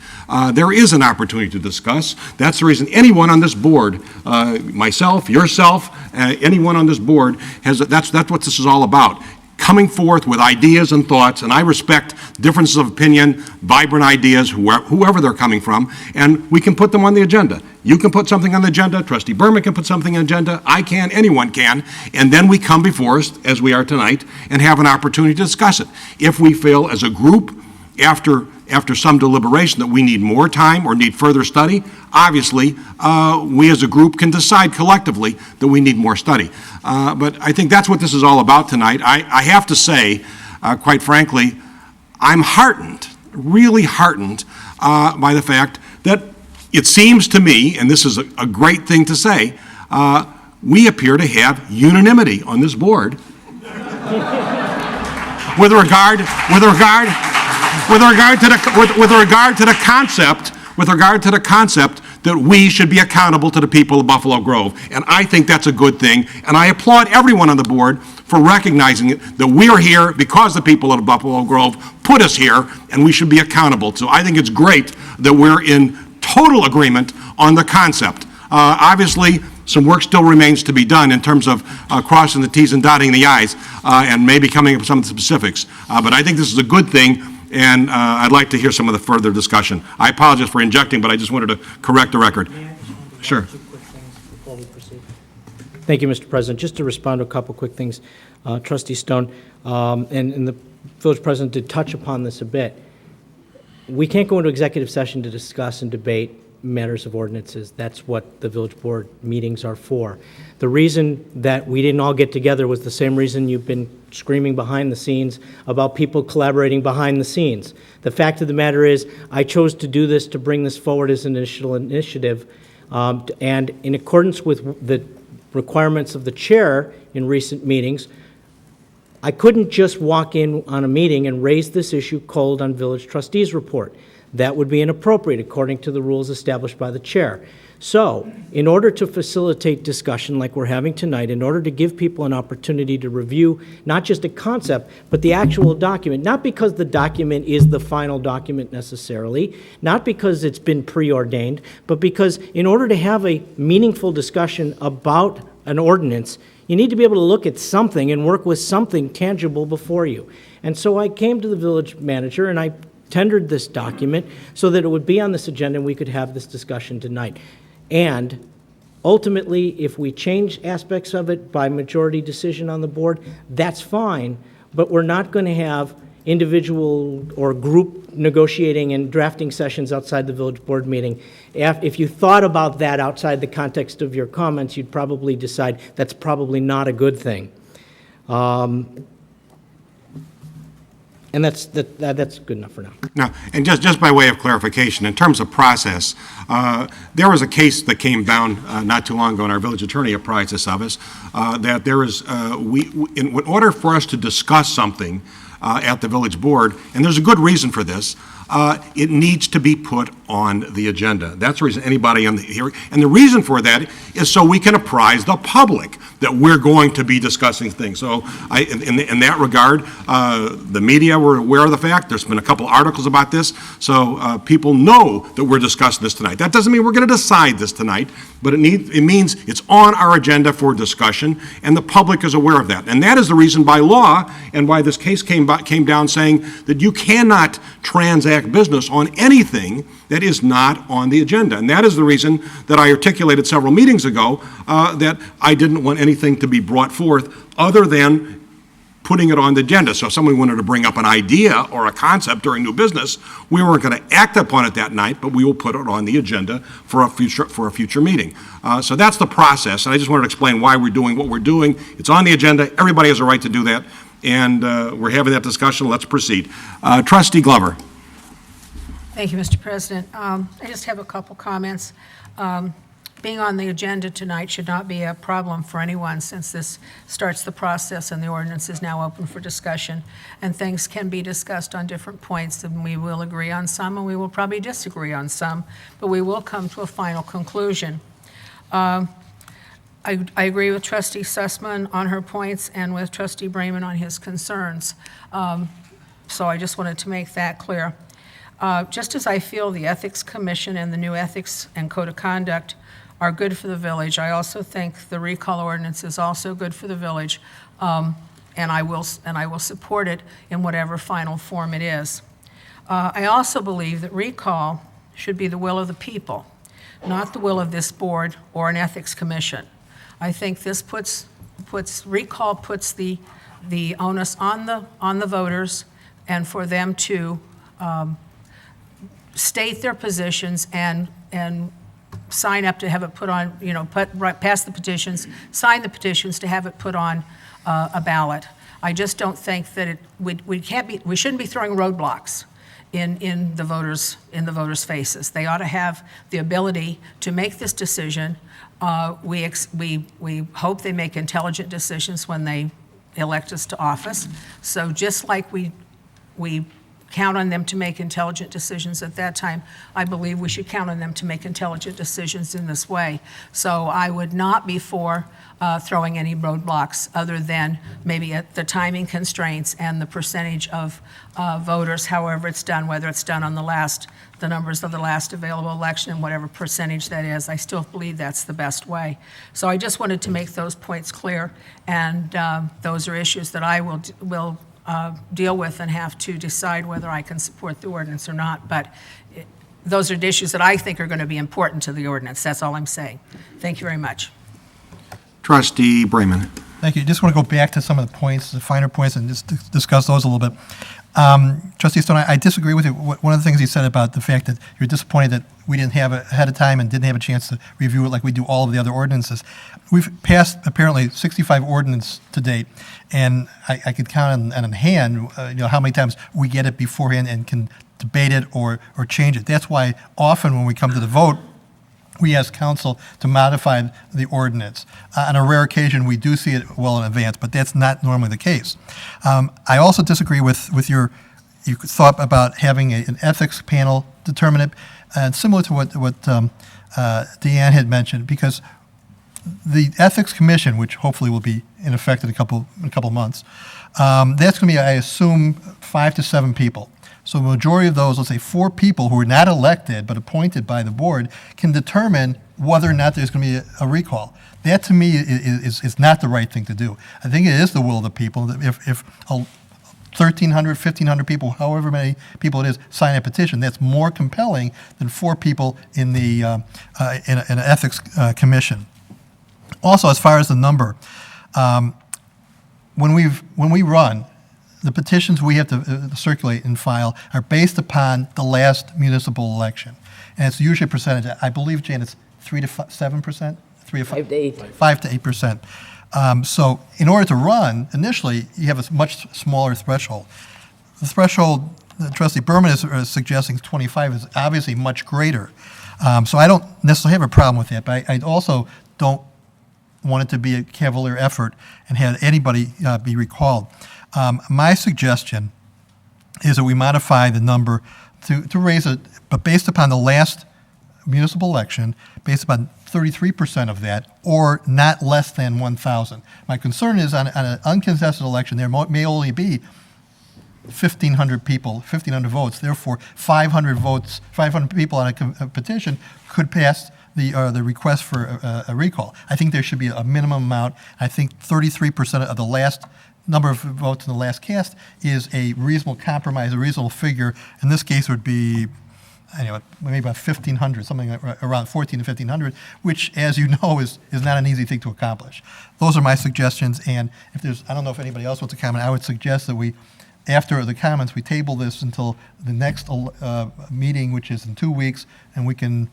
Speaker 1: There is an opportunity to discuss. That's the reason anyone on this board, myself, yourself, anyone on this board, that's what this is all about. Coming forth with ideas and thoughts, and I respect differences of opinion, vibrant ideas, whoever they're coming from, and we can put them on the agenda. You can put something on the agenda, Trustee Berman can put something on the agenda, I can, anyone can, and then we come before us, as we are tonight, and have an opportunity to discuss it. If we feel as a group, after some deliberation, that we need more time or need further study, obviously, we as a group can decide collectively that we need more study. But I think that's what this is all about tonight. I have to say, quite frankly, I'm heartened, really heartened by the fact that it seems to me, and this is a great thing to say, we appear to have unanimity on this board with regard to the concept that we should be accountable to the people of Buffalo Grove. And I think that's a good thing, and I applaud everyone on the board for recognizing it, that we're here because the people of Buffalo Grove put us here, and we should be accountable. So I think it's great that we're in total agreement on the concept. Obviously, some work still remains to be done in terms of crossing the T's and dotting the I's, and maybe coming up with some of the specifics. But I think this is a good thing, and I'd like to hear some of the further discussion. I apologize for injecting, but I just wanted to correct the record. Sure.
Speaker 11: Two quick things before we proceed. Thank you, Mr. President. Just to respond to a couple quick things, Trustee Stone, and the village president did touch upon this a bit. We can't go into executive session to discuss and debate matters of ordinances. That's what the village board meetings are for. The reason that we didn't all get together was the same reason you've been screaming behind the scenes about people collaborating behind the scenes. The fact of the matter is, I chose to do this, to bring this forward as an initial initiative, and in accordance with the requirements of the chair in recent meetings, I couldn't just walk in on a meeting and raise this issue cold on village trustees' report. That would be inappropriate according to the rules established by the chair. So, in order to facilitate discussion like we're having tonight, in order to give people an opportunity to review not just a concept, but the actual document, not because the document is the final document necessarily, not because it's been preordained, but because in order to have a meaningful discussion about an ordinance, you need to be able to look at something and work with something tangible before you. And so I came to the village manager and I tendered this document so that it would be on this agenda and we could have this discussion tonight. And ultimately, if we change aspects of it by majority decision on the board, that's fine, but we're not going to have individual or group negotiating and drafting sessions outside the village board meeting. If you thought about that outside the context of your comments, you'd probably decide that's probably not a good thing. And that's good enough for now.
Speaker 1: Now, and just by way of clarification, in terms of process, there was a case that came down not too long ago, and our village attorney apprised us of us, that there is, in order for us to discuss something at the village board, and there's a good reason for this, it needs to be put on the agenda. That's the reason anybody on the hearing, and the reason for that is so we can apprise the public that we're going to be discussing things. So in that regard, the media were aware of the fact. There's been a couple articles about this, so people know that we're discussing this tonight. That doesn't mean we're going to decide this tonight, but it means it's on our agenda for discussion, and the public is aware of that. And that is the reason by law and why this case came down saying that you cannot transact business on anything that is not on the agenda. And that is the reason that I articulated several meetings ago that I didn't want anything to be brought forth other than putting it on the agenda. So if someone wanted to bring up an idea or a concept during new business, we weren't going to act upon it that night, but we will put it on the agenda for a future meeting. So that's the process, and I just wanted to explain why we're doing what we're doing. It's on the agenda. Everybody has a right to do that, and we're having that discussion. Let's proceed. Trustee Glover.
Speaker 13: Thank you, Mr. President. I just have a couple comments. Being on the agenda tonight should not be a problem for anyone since this starts the process and the ordinance is now open for discussion. And things can be discussed on different points, and we will agree on some and we will probably disagree on some, but we will come to a final conclusion. I agree with Trustee Sussman on her points and with Trustee Bremen on his concerns. So I just wanted to make that clear. Just as I feel the Ethics Commission and the new Ethics and Code of Conduct are good for the village, I also think the recall ordinance is also good for the village, and I will support it in whatever final form it is. I also believe that recall should be the will of the people, not the will of this board or an Ethics Commission. I think this recall puts the onus on the voters and for them to state their positions and sign up to have it put on, pass the petitions, sign the petitions to have it put on a ballot. I just don't think that we shouldn't be throwing roadblocks in the voters' faces. They ought to have the ability to make this decision. We hope they make intelligent decisions when they elect us to office. So just like we count on them to make intelligent decisions at that time, I believe we should count on them to make intelligent decisions in this way. So I would not be for throwing any roadblocks other than maybe at the timing constraints and the percentage of voters, however it's done, whether it's done on the numbers of the last available election and whatever percentage that is. I still believe that's the best way. So I just wanted to make those points clear, and those are issues that I will deal with and have to decide whether I can support the ordinance or not. But those are issues that I think are going to be important to the ordinance. That's all I'm saying. Thank you very much.
Speaker 1: Trustee Bremen.
Speaker 12: Thank you. Just want to go back to some of the points, the finer points, and just discuss those a little bit. Trustee Stone, I disagree with you. One of the things you said about the fact that you're disappointed that we didn't have it ahead of time and didn't have a chance to review it like we do all of the other ordinances. We've passed apparently 65 ordinances to date, and I could count on a hand, how many times we get it beforehand and can debate it or change it. That's why often when we come to the vote, we ask council to modify the ordinance. On a rare occasion, we do see it well in advance, but that's not normally the case. I also disagree with your thought about having an ethics panel determine it, and similar to what Deanne had mentioned, because the Ethics Commission, which hopefully will be in effect in a couple months, that's going to be, I assume, 5 to 7 people. So the majority of those, let's say 4 people who are not elected but appointed by the board, can determine whether or not there's going to be a recall. That, to me, is not the right thing to do. I think it is the will of the people. If 1,300, 1,500 people, however many people it is, sign a petition, that's more compelling than 4 people in the in an ethics commission. Also, as far as the number, when we run, the petitions we have to circulate and file are based upon the last municipal election. And it's usually a percentage. I believe, Jane, it's 3 to 7%?
Speaker 2: 5 to 8.
Speaker 12: 5 to 8%. So in order to run, initially, you have a much smaller threshold. The threshold that Trustee Berman is suggesting, 25, is obviously much greater. So I don't necessarily have a problem with that, but I also don't want it to be a cavalier effort and have anybody be recalled. My suggestion is that we modify the number to raise it, but based upon the last municipal election, based upon 33% of that, or not less than 1,000. My concern is on an uncontested election, there may only be 1,500 people, 1,500 votes. Therefore, 500 votes, 500 people on a petition could pass the request for a recall. I think there should be a minimum amount. I think 33% of the last number of votes in the last cast is a reasonable compromise, a reasonable figure. In this case, it would be, anyway, maybe about 1,500, something around 1,400 to 1,500, which, as you know, is not an easy thing to accomplish. Those are my suggestions, and if there's, I don't know if anybody else wants to comment, I would suggest that we, after the comments, we table this until the next meeting, which is in 2 weeks, and we can,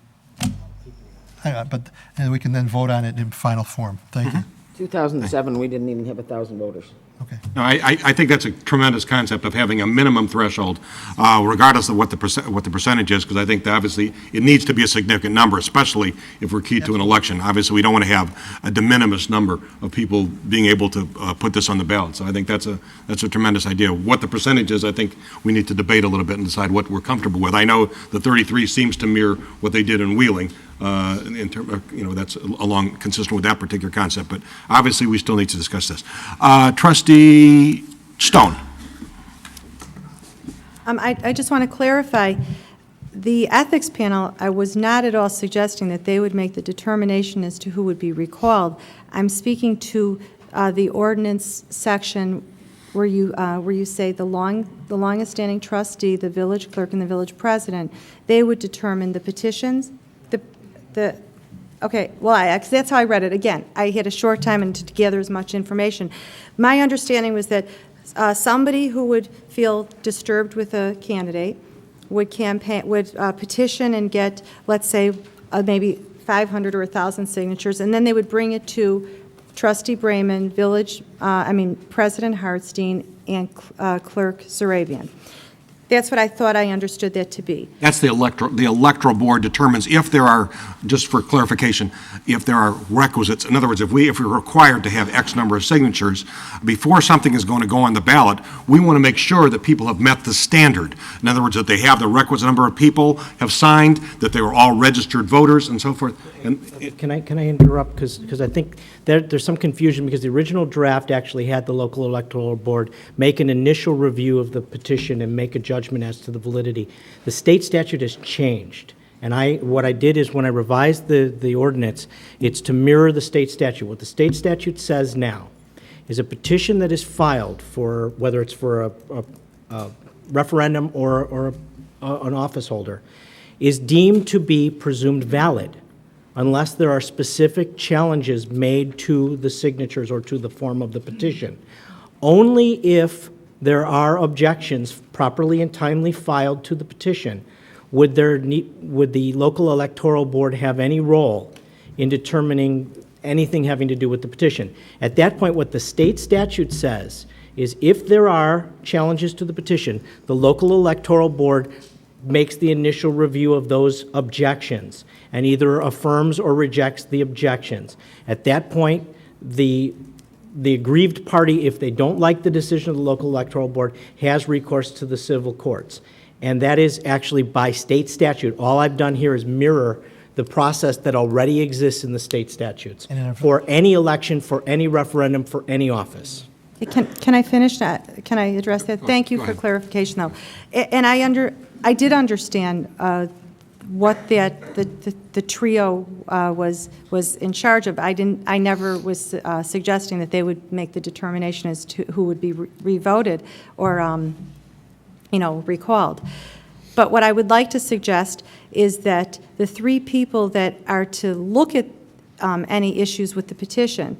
Speaker 12: and we can then vote on it in final form. Thank you.
Speaker 2: 2007, we didn't even have 1,000 voters.
Speaker 12: Okay.
Speaker 1: No, I think that's a tremendous concept of having a minimum threshold, regardless of what the percentage is, because I think that obviously it needs to be a significant number, especially if we're key to an election. Obviously, we don't want to have a de minimis number of people being able to put this on the ballot. So I think that's a tremendous idea. What the percentage is, I think we need to debate a little bit and decide what we're comfortable with. I know the 33 seems to mirror what they did in Wheeling. In terms of, that's along consistent with that particular concept, but obviously we still need to discuss this. Trustee Stone.
Speaker 5: I just want to clarify, the ethics panel, I was not at all suggesting that they would make the determination as to who would be recalled. I'm speaking to the ordinance section where you say the longest standing trustee, the village clerk, and the village president, they would determine the petitions. Okay, well, that's how I read it. Again, I had a short time and to gather as much information. My understanding was that somebody who would feel disturbed with a candidate would petition and get, let's say, maybe 500 or 1,000 signatures, and then they would bring it to Trustee Brayman, President Hartstein, and Clerk Sarabian. That's what I thought I understood that to be.
Speaker 1: That's the electoral board determines if there are, just for clarification, if there are requisites. In other words, if we're required to have X number of signatures, before something is going to go on the ballot, we want to make sure that people have met the standard. In other words, that they have the requisite number of people have signed, that they were all registered voters, and so forth.
Speaker 11: Can I interrupt? Because I think there's some confusion, because the original draft actually had the local electoral board make an initial review of the petition and make a judgment as to the validity. The state statute has changed, and what I did is when I revised the ordinance, it's to mirror the state statute. What the state statute says now is a petition that is filed for, whether it's for a referendum or an office holder, is deemed to be presumed valid unless there are specific challenges made to the signatures or to the form of the petition. Only if there are objections properly and timely filed to the petition, would the local electoral board have any role in determining anything having to do with the petition? At that point, what the state statute says is if there are challenges to the petition, the local electoral board makes the initial review of those objections and either affirms or rejects the objections. At that point, the aggrieved party, if they don't like the decision of the local electoral board, has recourse to the civil courts. And that is actually by state statute. All I've done here is mirror the process that already exists in the state statutes for any election, for any referendum, for any office.
Speaker 5: Can I finish that? Can I address that? Thank you for clarification, though. And I did understand what the trio was in charge of. I never was suggesting that they would make the determination as to who would be revoted or recalled. But what I would like to suggest is that the three people that are to look at any issues with the petition,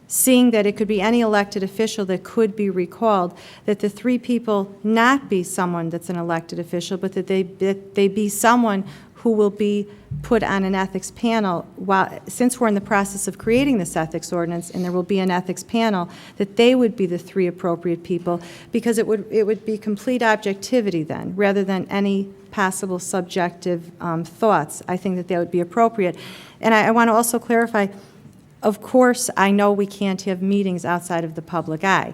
Speaker 5: seeing that it could be any elected official that could be recalled, that the three people not be someone that's an elected official, but that they be someone who will be put on an ethics panel. Since we're in the process of creating this ethics ordinance and there will be an ethics panel, that they would be the three appropriate people, because it would be complete objectivity then, rather than any possible subjective thoughts. I think that would be appropriate. And I want to also clarify, of course, I know we can't have meetings outside of the public eye,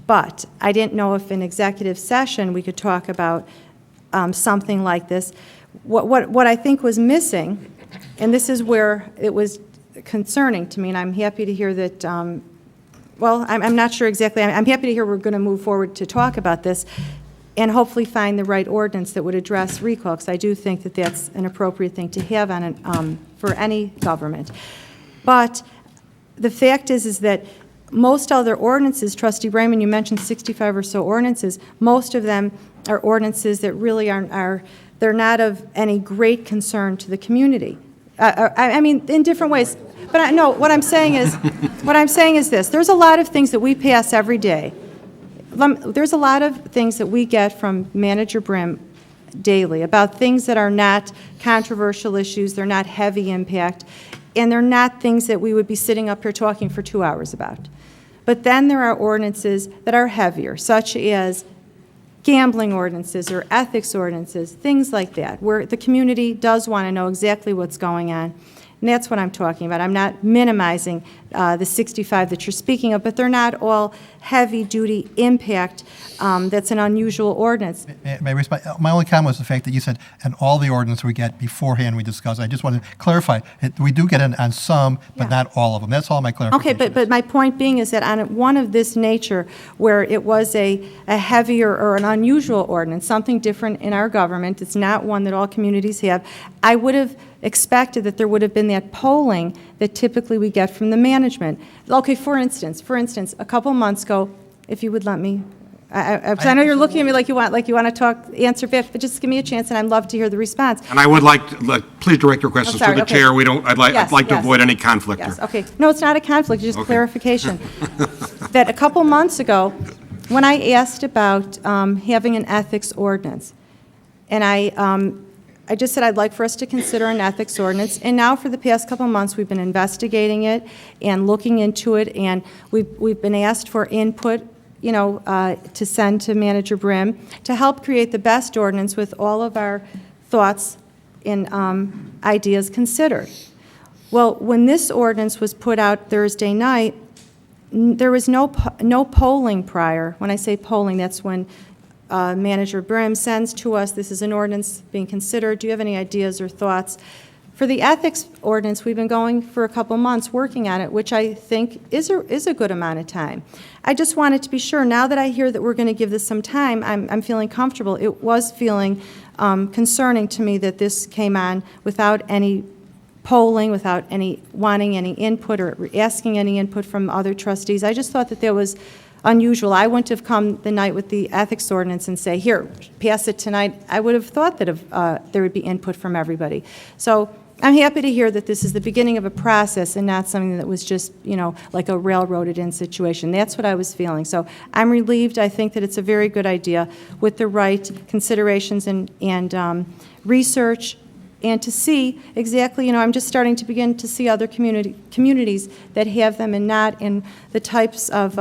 Speaker 5: but I didn't know if in executive session we could talk about something like this. What I think was missing, and this is where it was concerning to me, and I'm happy to hear that, well, I'm not sure exactly. I'm happy to hear we're going to move forward to talk about this and hopefully find the right ordinance that would address recall, because I do think that that's an appropriate thing to have on for any government. But the fact is that most other ordinances, Trustee Raymond, you mentioned 65 or so ordinances, most of them are ordinances that really they're not of any great concern to the community. I mean, in different ways. But no, what I'm saying is this. There's a lot of things that we pass every day. There's a lot of things that we get from Manager Brim daily about things that are not controversial issues, they're not heavy impact, and they're not things that we would be sitting up here talking for 2 hours about. But then there are ordinances that are heavier, such as gambling ordinances or ethics ordinances, things like that, where the community does want to know exactly what's going on. And that's what I'm talking about. I'm not minimizing the 65 that you're speaking of, but they're not all heavy-duty impact. That's an unusual ordinance.
Speaker 12: May I respond? My only comment was the fact that you said, and all the ordinance we get beforehand we discuss. I just want to clarify, we do get on some, but not all of them. That's all my clarification.
Speaker 5: Okay, but my point being is that on one of this nature, where it was a heavier or an unusual ordinance, something different in our government, it's not one that all communities have, I would have expected that there would have been that polling that typically we get from the management. Okay, for instance, a couple months ago, if you would let me, I know you're looking at me like you want to talk, answer back, but just give me a chance, and I'd love to hear the response.
Speaker 1: And I would like to, please direct your questions to the chair. I'd like to avoid any conflict here.
Speaker 5: Yes, okay. No, it's not a conflict, it's just clarification. That a couple months ago, when I asked about having an ethics ordinance, and I just said I'd like for us to consider an ethics ordinance, and now for the past couple months, we've been investigating it and looking into it, and we've been asked for input, to send to Manager Brim to help create the best ordinance with all of our thoughts and ideas considered. Well, when this ordinance was put out Thursday night, there was no polling prior. When I say polling, that's when Manager Brim sends to us, this is an ordinance being considered. Do you have any ideas or thoughts? For the ethics ordinance, we've been going for a couple months working on it, which I think is a good amount of time. I just wanted to be sure, now that I hear that we're going to give this some time, I'm feeling comfortable. It was feeling concerning to me that this came on without any polling, without wanting any input or asking any input from other trustees. I just thought that there was unusual. I wouldn't have come the night with the ethics ordinance and say, here, pass it tonight. I would have thought that there would be input from everybody. So I'm happy to hear that this is the beginning of a process and not something that was just, like a railroaded-in situation. That's what I was feeling. So I'm relieved. I think that it's a very good idea with the right considerations and research, and to see exactly, I'm just starting to begin to see other communities that have them and not in the types of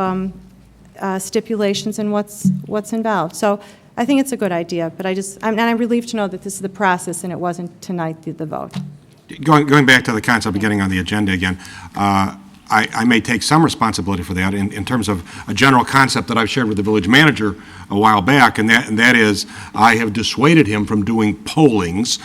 Speaker 5: stipulations and what's involved. So I think it's a good idea, but I'm relieved to know that this is the process and it wasn't tonight the vote.
Speaker 1: Going back to the concept of getting on the agenda again, I may take some responsibility for that in terms of a general concept that I've shared with the village manager a while back, and that is I have dissuaded him from doing pollings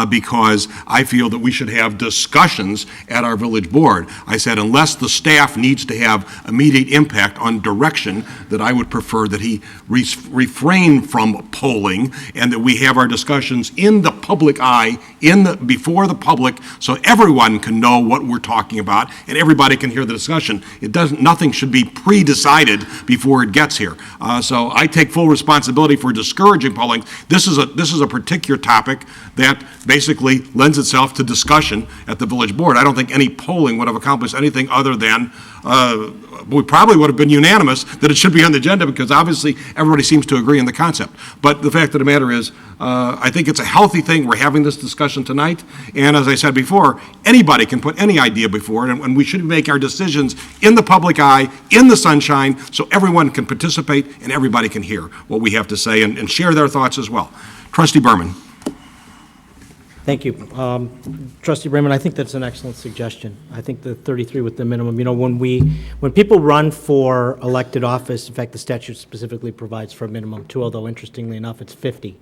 Speaker 1: because I feel that we should have discussions at our village board. I said unless the staff needs to have immediate impact on direction, that I would prefer that he refrain from polling and that we have our discussions in the public eye, before the public, so everyone can know what we're talking about and everybody can hear the discussion. Nothing should be pre-decided before it gets here. So I take full responsibility for discouraging polling. This is a particular topic that basically lends itself to discussion at the village board. I don't think any polling would have accomplished anything other than we probably would have been unanimous that it should be on the agenda because obviously everybody seems to agree on the concept. But the fact of the matter is, I think it's a healthy thing. We're having this discussion tonight, and as I said before, anybody can put any idea before it, and we should make our decisions in the public eye, in the sunshine, so everyone can participate and everybody can hear what we have to say and share their thoughts as well. Trustee Berman.
Speaker 11: Thank you. Trustee Raymond, I think that's an excellent suggestion. I think the 33 with the minimum, when people run for elected office, in fact, the statute specifically provides for a minimum too, although interestingly enough, it's 50.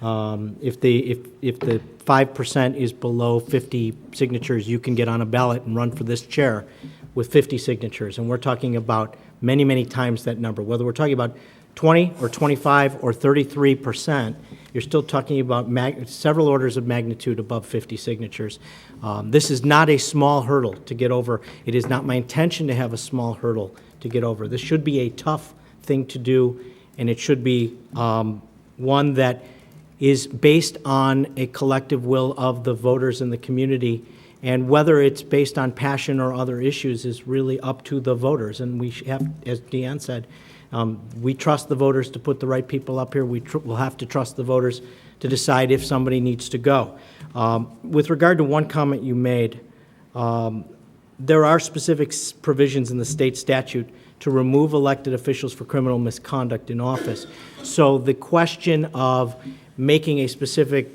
Speaker 11: If the 5% is below 50 signatures, you can get on a ballot and run for this chair with 50 signatures. And we're talking about many, many times that number. Whether we're talking about 20 or 25 or 33%, you're still talking about several orders of magnitude above 50 signatures. This is not a small hurdle to get over. It is not my intention to have a small hurdle to get over. This should be a tough thing to do, and it should be one that is based on a collective will of the voters in the community. And whether it's based on passion or other issues is really up to the voters. And we have, as Deanne said, we trust the voters to put the right people up here. We'll have to trust the voters to decide if somebody needs to go. With regard to one comment you made, there are specific provisions in the state statute to remove elected officials for criminal misconduct in office. So the question of making a specific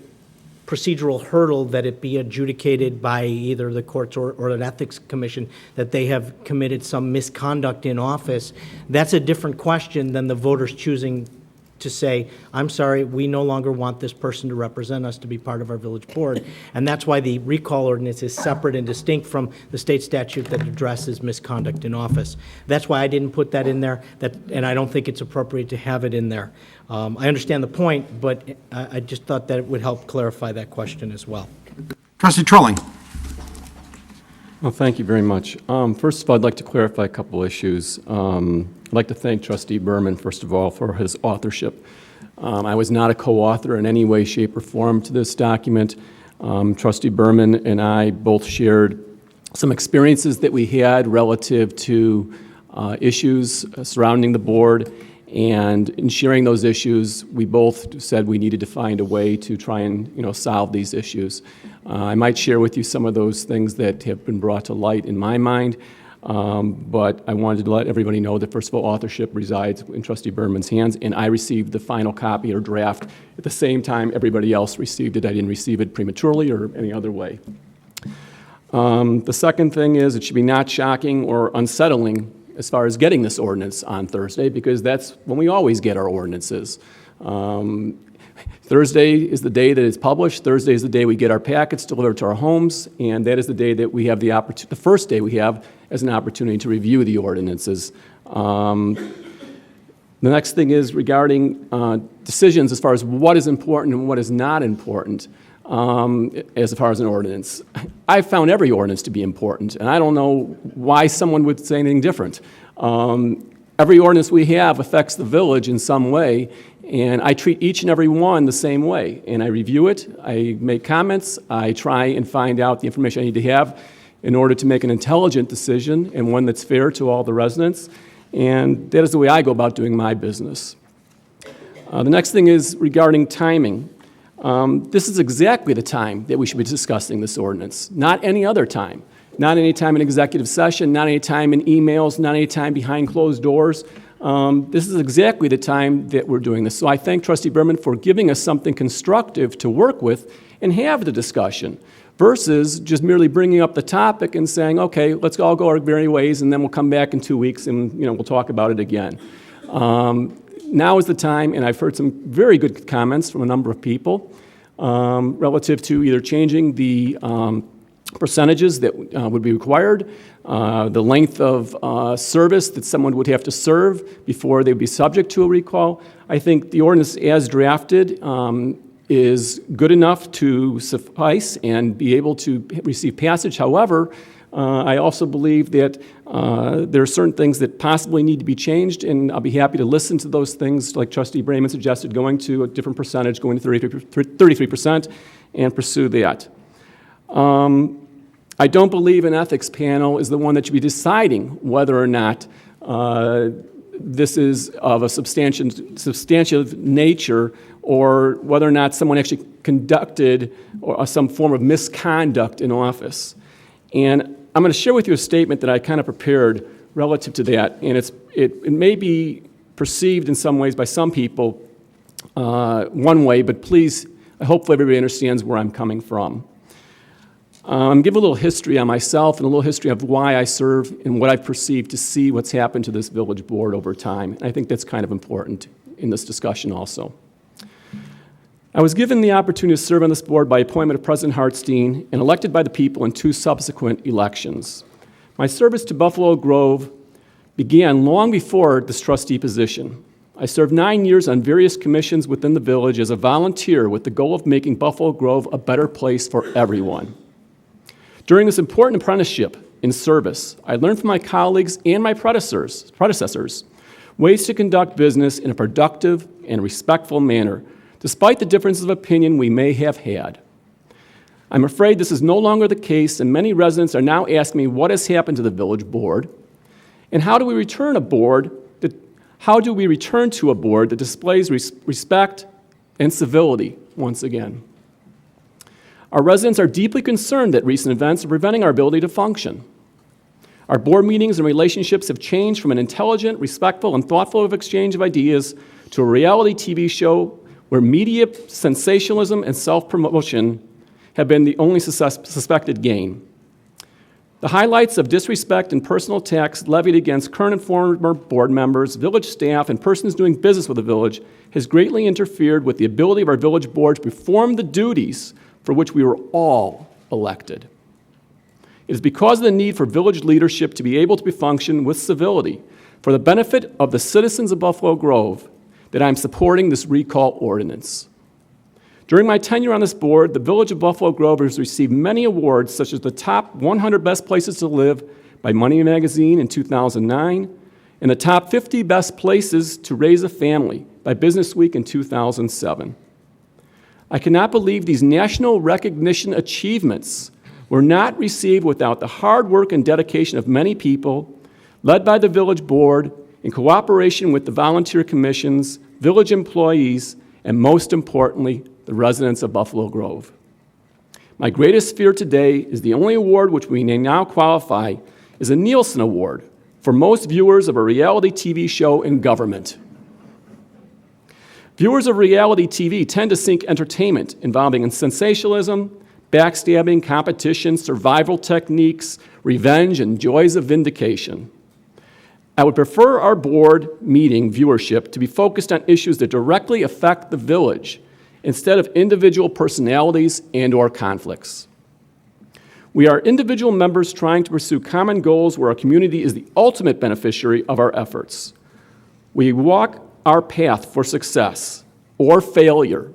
Speaker 11: procedural hurdle that it be adjudicated by either the courts or an ethics commission that they have committed some misconduct in office, that's a different question than the voters choosing to say, I'm sorry, we no longer want this person to represent us to be part of our village board. And that's why the recall ordinance is separate and distinct from the state statute that addresses misconduct in office. That's why I didn't put that in there, and I don't think it's appropriate to have it in there. I understand the point, but I just thought that it would help clarify that question as well.
Speaker 1: Trustee Trolling.
Speaker 14: Well, thank you very much. First of all, I'd like to clarify a couple issues. I'd like to thank Trustee Berman, first of all, for his authorship. I was not a co-author in any way, shape, or form to this document. Trustee Berman and I both shared some experiences that we had relative to issues surrounding the board, and in sharing those issues, we both said we needed to find a way to try and solve these issues. I might share with you some of those things that have been brought to light in my mind, but I wanted to let everybody know that, first of all, authorship resides in Trustee Berman's hands, and I received the final copy or draft at the same time everybody else received it. I didn't receive it prematurely or any other way. The second thing is it should be not shocking or unsettling as far as getting this ordinance on Thursday, because that's when we always get our ordinances. Thursday is the day that it's published. Thursday is the day we get our packets delivered to our homes, and that is the day that we have the opportunity, the first day we have as an opportunity to review the ordinances. The next thing is regarding decisions as far as what is important and what is not important as far as an ordinance. I've found every ordinance to be important, and I don't know why someone would say anything different. Every ordinance we have affects the village in some way, And I treat each and every one the same way. And I review it, I make comments, I try and find out the information I need to have in order to make an intelligent decision and one that's fair to all the residents. And that is the way I go about doing my business. The next thing is regarding timing. This is exactly the time that we should be discussing this ordinance, not any other time. Not any time in executive session, not any time in emails, not any time behind closed doors. This is exactly the time that we're doing this. So I thank Trustee Berman for giving us something constructive to work with and have the discussion versus just merely bringing up the topic and saying, okay, let's all go our merry ways and then we'll come back in 2 weeks and we'll talk about it again. Now is the time, and I've heard some very good comments from a number of people relative to either changing the percentages that would be required, the length of service that someone would have to serve before they would be subject to a recall. I think the ordinance as drafted is good enough to suffice and be able to receive passage. However, I also believe that there are certain things that possibly need to be changed, and I'll be happy to listen to those things, like Trustee Brayman suggested, going to a different percentage, going to 33%, and pursue that. I don't believe an ethics panel is the one that should be deciding whether or not this is of a substantive nature or whether or not someone actually conducted or some form of misconduct in office. And I'm going to share with you a statement that I kind of prepared relative to that, and it may be perceived in some ways by some people one way, but please, hopefully everybody understands where I'm coming from. I'm give a little history on myself and a little history of why I serve and what I've perceived to see what's happened to this village board over time. And I think that's kind of important in this discussion also. I was given the opportunity to serve on this board by appointment of President Hartstein and elected by the people in 2 subsequent elections. My service to Buffalo Grove began long before this trustee position. I served 9 years on various commissions within the village as a volunteer with the goal of making Buffalo Grove a better place for everyone. During this important apprenticeship in service, I learned from my colleagues and my predecessors ways to conduct business in a productive and respectful manner, despite the differences of opinion we may have had. I'm afraid this is no longer the case, and many residents are now asking me what has happened to the village board, and how do we return to a board that displays respect and civility once again. Our residents are deeply concerned that recent events are preventing our ability to function. Our board meetings and relationships have changed from an intelligent, respectful, and thoughtful exchange of ideas to a reality TV show where media sensationalism and self-promotion have been the only suspected gain. The highlights of disrespect and personal attacks levied against current and former board members, village staff, and persons doing business with the village has greatly interfered with the ability of our village board to perform the duties for which we were all elected. It is because of the need for village leadership to be able to function with civility for the benefit of the citizens of Buffalo Grove that I'm supporting this recall ordinance. During my tenure on this board, the Village of Buffalo Grove has received many awards, such as the top 100 Best Places to Live by Money Magazine in 2009, and the top 50 Best Places to Raise a Family by Business Week in 2007. I cannot believe these national recognition achievements were not received without the hard work and dedication of many people, led by the village board, in cooperation with the volunteer commissions, village employees, and most importantly, the residents of Buffalo Grove. My greatest fear today is the only award which we may now qualify is a Nielsen Award for most viewers of a reality TV show in government. Viewers of reality TV tend to seek entertainment involving sensationalism, backstabbing, competition, survival techniques, revenge, and joys of vindication. I would prefer our board meeting viewership to be focused on issues that directly affect the village instead of individual personalities and/or conflicts. We are individual members trying to pursue common goals where our community is the ultimate beneficiary of our efforts. We walk our path for success or failure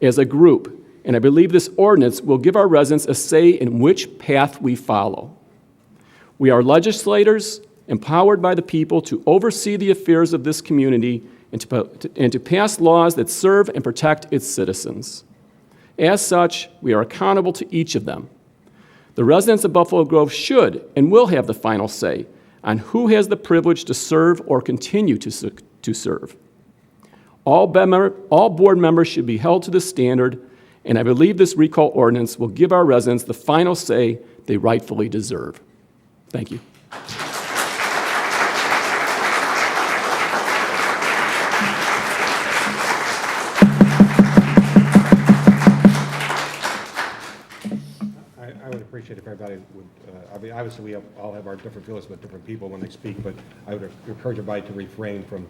Speaker 14: as a group, and I believe this ordinance will give our residents a say in which path we follow. We are legislators empowered by the people to oversee the affairs of this community and to pass laws that serve and protect its citizens. As such, we are accountable to each of them. The residents of Buffalo Grove should and will have the final say on who has the privilege to serve or continue to serve. All board members should be held to this standard, and I believe this recall ordinance will give our residents the final say they rightfully deserve. Thank you.
Speaker 1: I would appreciate if everybody would, I mean, obviously we all have our different feelings about different people when they speak, but I would encourage everybody to refrain from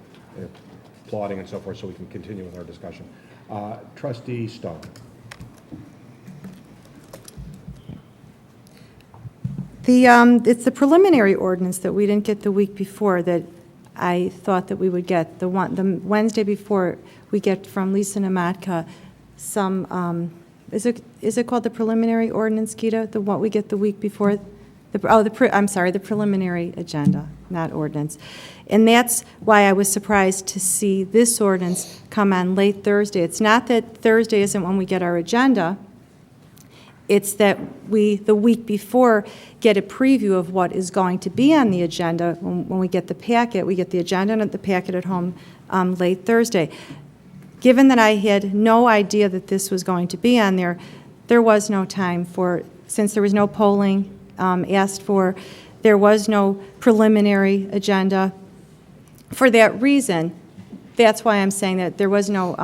Speaker 1: applauding and so forth so we can continue with our discussion. Trustee Stone.
Speaker 5: It's the preliminary ordinance that we didn't get the week before that I thought that we would get. The Wednesday before, we get from Lisa Namatka some, is it called the preliminary ordinance, Gita? The what we get the week before? I'm sorry, the preliminary agenda, not ordinance. And that's why I was surprised to see this ordinance come on late Thursday. It's not that Thursday isn't when we get our agenda. It's that we, the week before, get a preview of what is going to be on the agenda. When we get the packet, we get the agenda and the packet at home late Thursday. Given that I had no idea that this was going to be on there, there was no time for, since there was no polling asked for, there was no preliminary agenda. For that reason, that's why I'm saying that there was no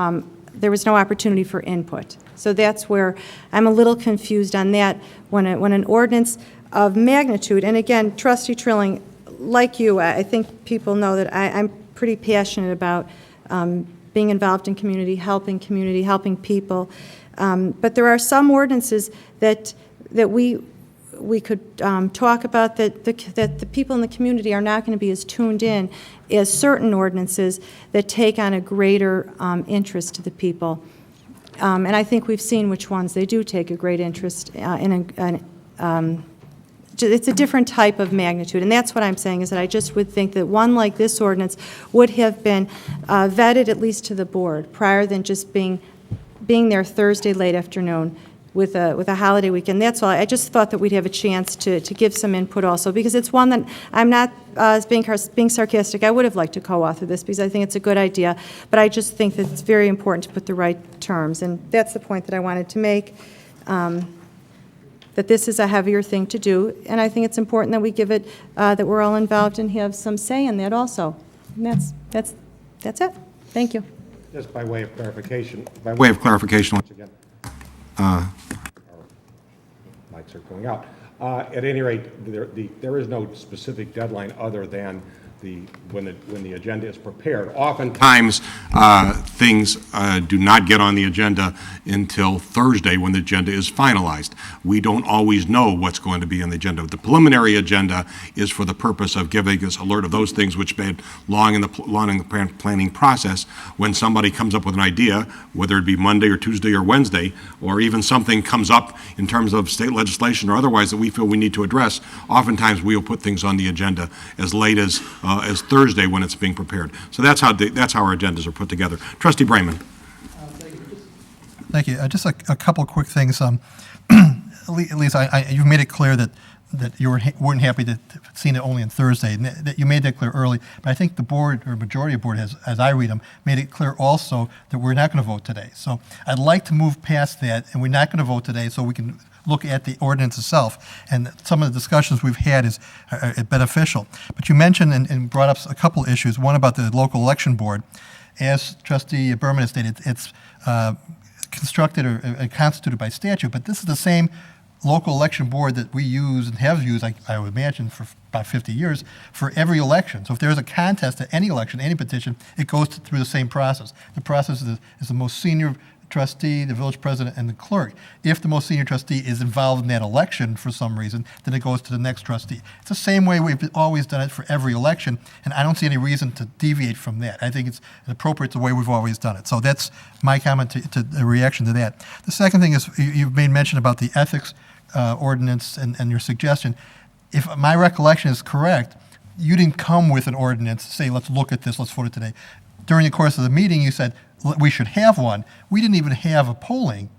Speaker 5: opportunity for input. So that's where I'm a little confused on that. When an ordinance of magnitude, and again, Trustee Trilling, like you, I think people know that I'm pretty passionate about being involved in community, helping people. But there are some ordinances that we could talk about that the people in the community are not going to be as tuned in as certain ordinances that take on a greater interest to the people. And I think we've seen which ones they do take a great interest in. It's a different type of magnitude, and that's what I'm saying, is that I just would think that one like this ordinance would have been vetted at least to the board prior than just being there Thursday late afternoon with a holiday weekend. That's all. I just thought that we'd have a chance to give some input also, because it's one that I'm not being sarcastic. I would have liked to co-author this because I think it's a good idea, but I just think that it's very important to put the right terms, and that's the point that I wanted to make, that this is a heavier thing to do, and I think it's important that we give it, that we're all involved and have some say in that also. And that's it. Thank you.
Speaker 1: Just by way of clarification, once again, our mics are going out. At any rate, there is no specific deadline other than when the agenda is prepared. Oftentimes, things do not get on the agenda until Thursday when the agenda is finalized. We don't always know what's going to be on the agenda. The preliminary agenda is for the purpose of giving us alert of those things which have been long in the planning process. When somebody comes up with an idea, whether it be Monday or Tuesday or Wednesday, or even something comes up in terms of state legislation or otherwise that we feel we need to address, oftentimes we will put things on the agenda as late as Thursday when it's being prepared. So that's how our agendas are put together. Trustee Brayman.
Speaker 12: Thank you. Just a couple quick things. Lisa, you've made it clear that you weren't happy to seeing it only on Thursday, and that you made that clear early. But I think the board, or majority of the board, has, as I read them, made it clear also that we're not going to vote today. So I'd like to move past that, and we're not going to vote today so we can look at the ordinance itself. And some of the discussions we've had are beneficial. But you mentioned and brought up a couple issues, one about the local election board. As Trustee Berman has stated, it's constructed or constituted by statute, but this is the same local election board that we use and have used, I would imagine, for about 50 years for every election. So if there's a contest at any election, any petition, it goes through the same process. The process is the most senior trustee, the village president, and the clerk. If the most senior trustee is involved in that election for some reason, then it goes to the next trustee. It's the same way we've always done it for every election, and I don't see any reason to deviate from that. I think it's appropriate the way we've always done it. So that's my comment to the reaction to that. The second thing is you've made mention about the ethics ordinance and your suggestion. If my recollection is correct, you didn't come with an ordinance, say, let's look at this, let's vote it today. during the course of the meeting, you said we should have one. We didn't even have a polling.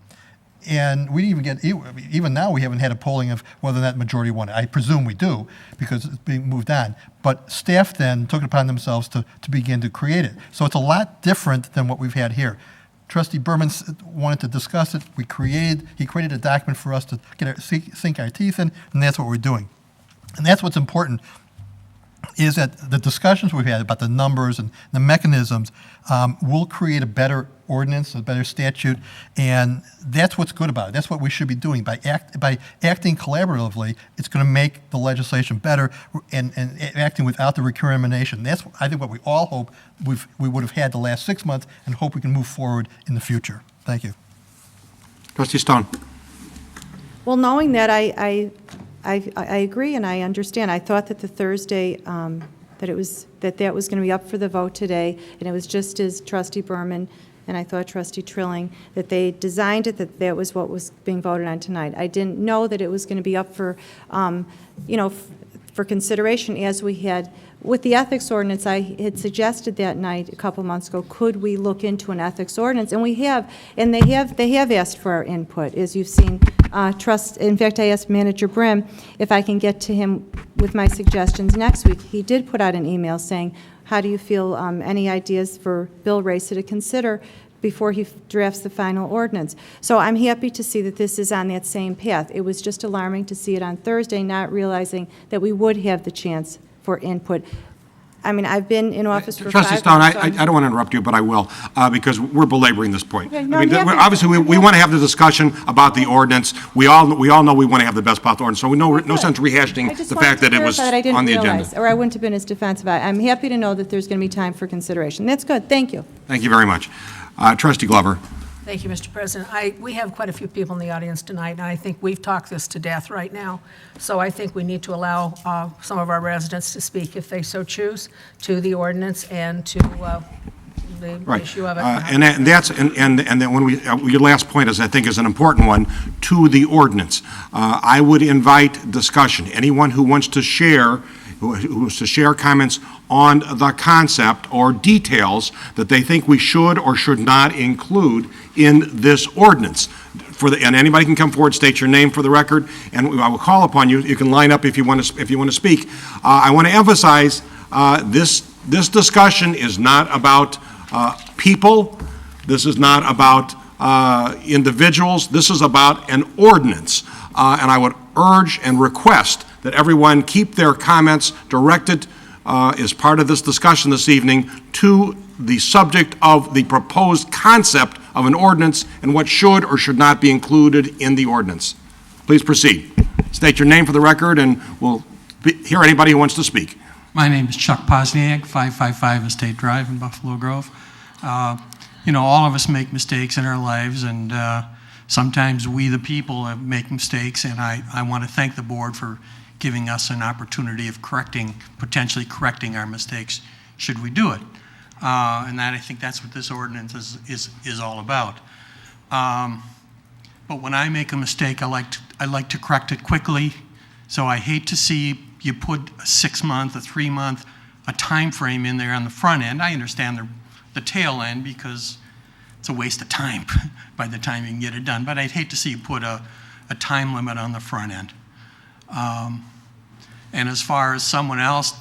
Speaker 12: And we didn't even get, even now, we haven't had a polling of whether that majority won. I presume we do, because it's being moved on. But staff then took it upon themselves to begin to create it. So it's a lot different than what we've had here. Trustee Berman wanted to discuss it. He created a document for us to sink our teeth in, and that's what we're doing. And that's what's important, is that the discussions we've had about the numbers and the mechanisms will create a better ordinance, a better statute, and that's what's good about it. That's what we should be doing. By acting collaboratively, it's going to make the legislation better and acting without the recrimination. That's, I think, what we all hope we would have had the last 6 months and hope we can move forward in the future. Thank you.
Speaker 1: Trustee Stone.
Speaker 5: Well, knowing that, I agree and I understand. I thought that the Thursday, that was going to be up for the vote today, and it was just as Trustee Berman and I thought Trustee Trilling, that they designed it, that was what was being voted on tonight. I didn't know that it was going to be up for, for consideration as we had. With the ethics ordinance, I had suggested that night a couple months ago, could we look into an ethics ordinance? And we have, and they have asked for our input, as you've seen. In fact, I asked Manager Brim if I can get to him with my suggestions next week. He did put out an email saying, how do you feel, any ideas for Bill Racer to consider before he drafts the final ordinance? So I'm happy to see that this is on that same path. It was just alarming to see it on Thursday, not realizing that we would have the chance for input. I mean, I've been in office for 5
Speaker 1: Trustee
Speaker 5: months.
Speaker 1: Stone, I don't want to interrupt you, but I will, because we're belaboring this point.
Speaker 5: Okay, no,
Speaker 1: I mean,
Speaker 5: I'm happy.
Speaker 1: obviously, we want to have the discussion about the ordinance. We all know we want to have the best possible ordinance, so no sense rehashing the fact that it was on the
Speaker 5: I didn't
Speaker 1: agenda.
Speaker 5: realize, or I wouldn't have been as defensive. I'm happy to know that there's going to be time for consideration. That's good. Thank you.
Speaker 1: Thank you very much. Trustee Glover.
Speaker 13: Thank you, Mr. President. We have quite a few people in the audience tonight, and I think we've talked this to death right now. So I think we need to allow some of our residents to speak, if they so choose, to the ordinance and to the issue of it.
Speaker 1: And then when your last point is, I think, is an important one, to the ordinance. I would invite discussion. Anyone who wants to share, who wants to share comments on the concept or details that they think we should or should not include in this ordinance. And anybody can come forward, state your name for the record, and I will call upon you. You can line up if you want to speak. I want to emphasize this discussion is not about people. This is not about individuals. This is about an ordinance. And I would urge and request that everyone keep their comments directed as part of this discussion this evening to the subject of the proposed concept of an ordinance and what should or should not be included in the ordinance. Please proceed. State your name for the record, and we'll hear anybody who wants to speak.
Speaker 15: My name is Chuck Posniak, 555 Estate Drive in Buffalo Grove. All of us make mistakes in our lives, and sometimes we, the people, make mistakes, and I want to thank the board for giving us an opportunity of potentially correcting our mistakes, should we do it. And I think that's what this ordinance is all about. But when I make a mistake, I like to correct it quickly. So I hate to see you put a 6-month, a 3-month, a time frame in there on the front end. I understand the tail end, because it's a waste of time by the time you can get it done. But I'd hate to see you put a time limit on the front end. And as far as someone else,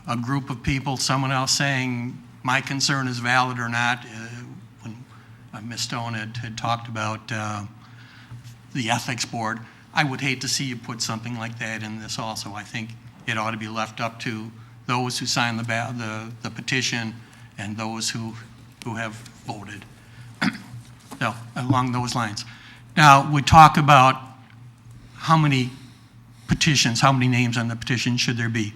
Speaker 15: a group of people, someone else saying my concern is valid or not, when Ms. Stone had talked about the ethics board, I would hate to see you put something like that in this also. I think it ought to be left up to those who signed the petition and those who have voted. So, along those lines. Now, we talk about how many petitions, how many names on the petition should there be.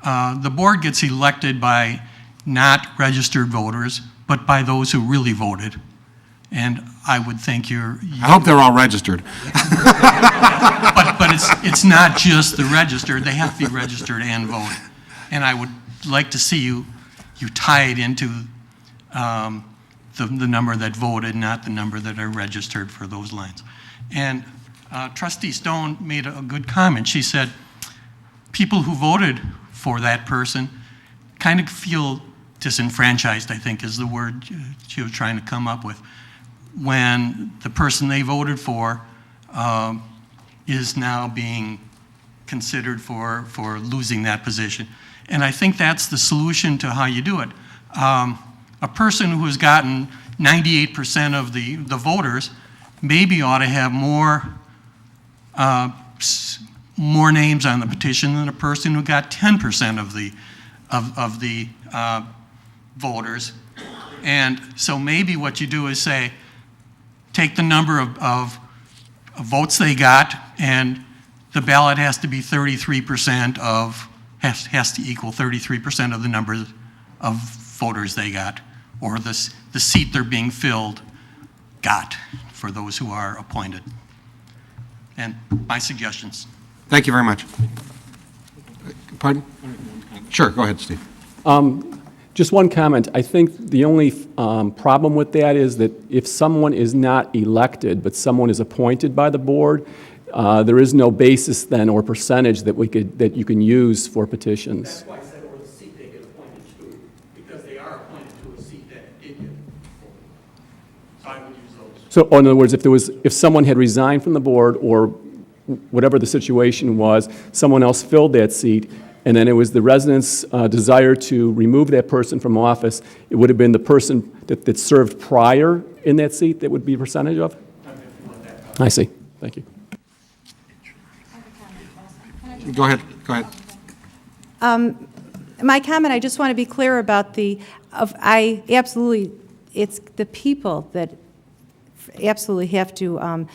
Speaker 15: The board gets elected by not registered voters, but by those who really voted. And I would think I
Speaker 1: hope they're all registered.
Speaker 15: But it's not just the registered. They have to be registered and vote. And I would like to see you tie it into the number that voted, not the number that are registered, for those lines. And Trustee Stone made a good comment. She said people who voted for that person kind of feel disenfranchised, I think is the word she was trying to come up with, when the person they voted for is now being considered for losing that position. And I think that's the solution to how you do it. A person who has gotten 98% of the voters maybe ought to have more names on the petition than a person who got 10% of the voters. And so maybe what you do is say, take the number of votes they got, and the ballot has to be 33% has to equal 33% of the number of voters they got, or the seat they're being filled got for those who are appointed. And my suggestions.
Speaker 1: Thank you very much. Pardon? Sure, go ahead, Steve.
Speaker 14: Just one comment. I think the only problem with that is that if someone is not elected, but someone is appointed by the board, there is no basis then or percentage that you can use for petitions.
Speaker 15: That's why I said or the seat they get appointed to, because they are appointed to a seat that did get. So I would use those.
Speaker 14: So, in other words, if someone had resigned from the board or whatever the situation was, someone else filled that seat, and then it was the residents' desire to remove that person from office, it would have been the person that served prior in that seat that would be a percentage of? I see. Thank you.
Speaker 1: Go ahead.
Speaker 5: My comment, I just want to be clear about it's the people that absolutely have to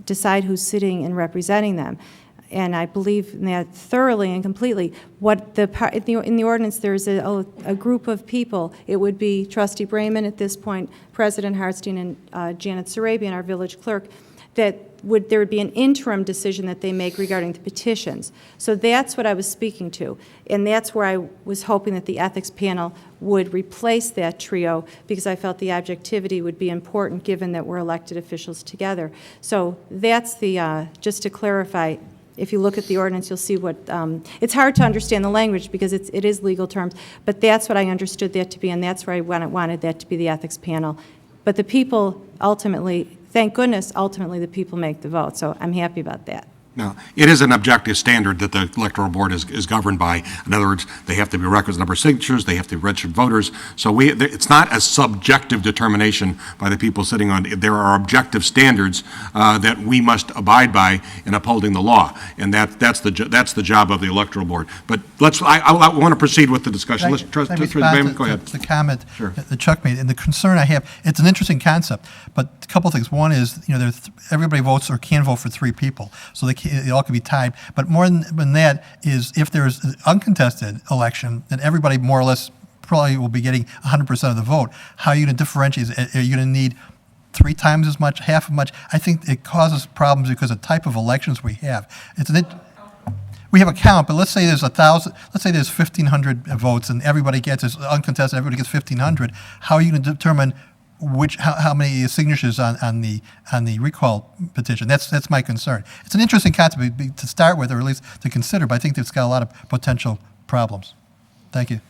Speaker 5: decide who's sitting and representing them. And I believe in that thoroughly and completely. In the ordinance, there is a group of people. It would be Trustee Brayman at this point, President Hartstein, and Janet Sarabian, our village clerk, there would be an interim decision that they make regarding the petitions. So that's what I was speaking to. And that's where I was hoping that the ethics panel would replace that trio, because I felt the objectivity would be important given that we're elected officials together. So that's just to clarify, if you look at the ordinance, you'll see what, it's hard to understand the language because it is legal terms, but that's what I understood that to be, and that's where I wanted that to be the ethics panel. But the people ultimately, thank goodness, ultimately the people make the vote, so I'm happy about that.
Speaker 1: Now, it is an objective standard that the electoral board is governed by. In other words, they have to be a requisite number of signatures, they have to be registered voters. So it's not a subjective determination by the people sitting on. There are objective standards that we must abide by in upholding the law, and that's the job of the electoral board. But I want to proceed with the discussion. Let's
Speaker 12: Go ahead. The comment that Chuck made, and the concern I have. It's an interesting concept, but a couple of things. One is, everybody votes or can vote for 3 people, so they all can be tied. But more than that is, if there's an uncontested election, then everybody more or less probably will be getting 100% of the vote. How are you going to differentiate? Are you going to need 3 times as much, half as much? I think it causes problems because of the type of elections we have. We have a count, but let's say there's 1,000. Let's say there's 1,500 votes, and everybody gets, it's uncontested. Everybody gets 1,500. How are you going to determine how many signatures on the recall petition? That's my concern. It's an interesting concept to start with, or at least to consider, but I think it's got a lot of potential problems. Thank you.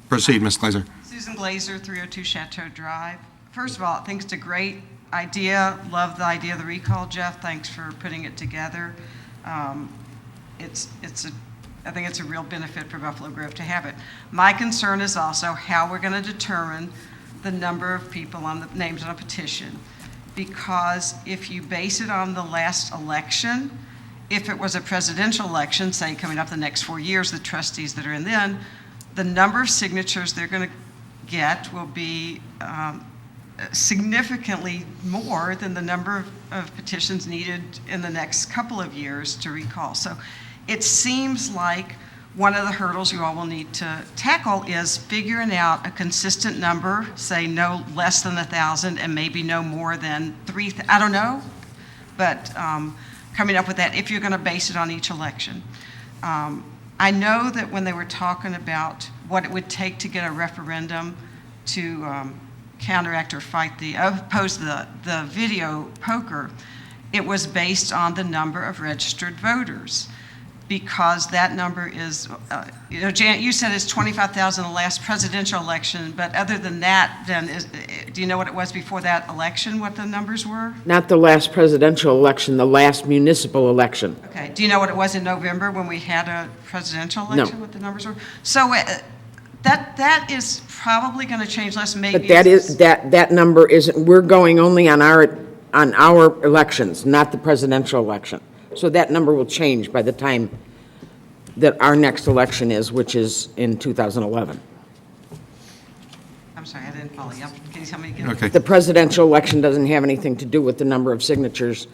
Speaker 1: Proceed, Ms. Glazer.
Speaker 16: Susan Glazer, 302 Chateau Drive. First of all, I think it's a great idea. Love the idea of the recall, Jeff. Thanks for putting it together. I think it's a real benefit for Buffalo Grove to have it. My concern is also how we're going to determine the number of people on the names on a petition, because if you base it on the last election, if it was a presidential election, say coming up the next 4 years, the trustees that are in then, the number of signatures they're going to get will be significantly more than the number of petitions needed in the next couple of years to recall. So it seems like one of the hurdles you all will need to tackle is figuring out a consistent number, say no less than 1,000 and maybe no more than 3,000. I don't know, but coming up with that if you're going to base it on each election. I know that when they were talking about what it would take to get a referendum to counteract or oppose the video poker, it was based on the number of registered voters. because that number is, Janet, you said it's 25,000 the last presidential election, but other than that, then, do you know what it was before that election, what the numbers were?
Speaker 2: Not the last presidential election, the last municipal election.
Speaker 16: Okay, do you know what it was in November when we had a presidential election, what the numbers were? So that is probably going to change less, maybe.
Speaker 2: But that number isn't, we're going only on our elections, not the presidential election. So that number will change by the time that our next election is, which is in 2011.
Speaker 16: I'm sorry, I didn't follow you. Can you tell me again?
Speaker 1: Okay.
Speaker 2: The presidential election doesn't have anything to do with the number of signatures,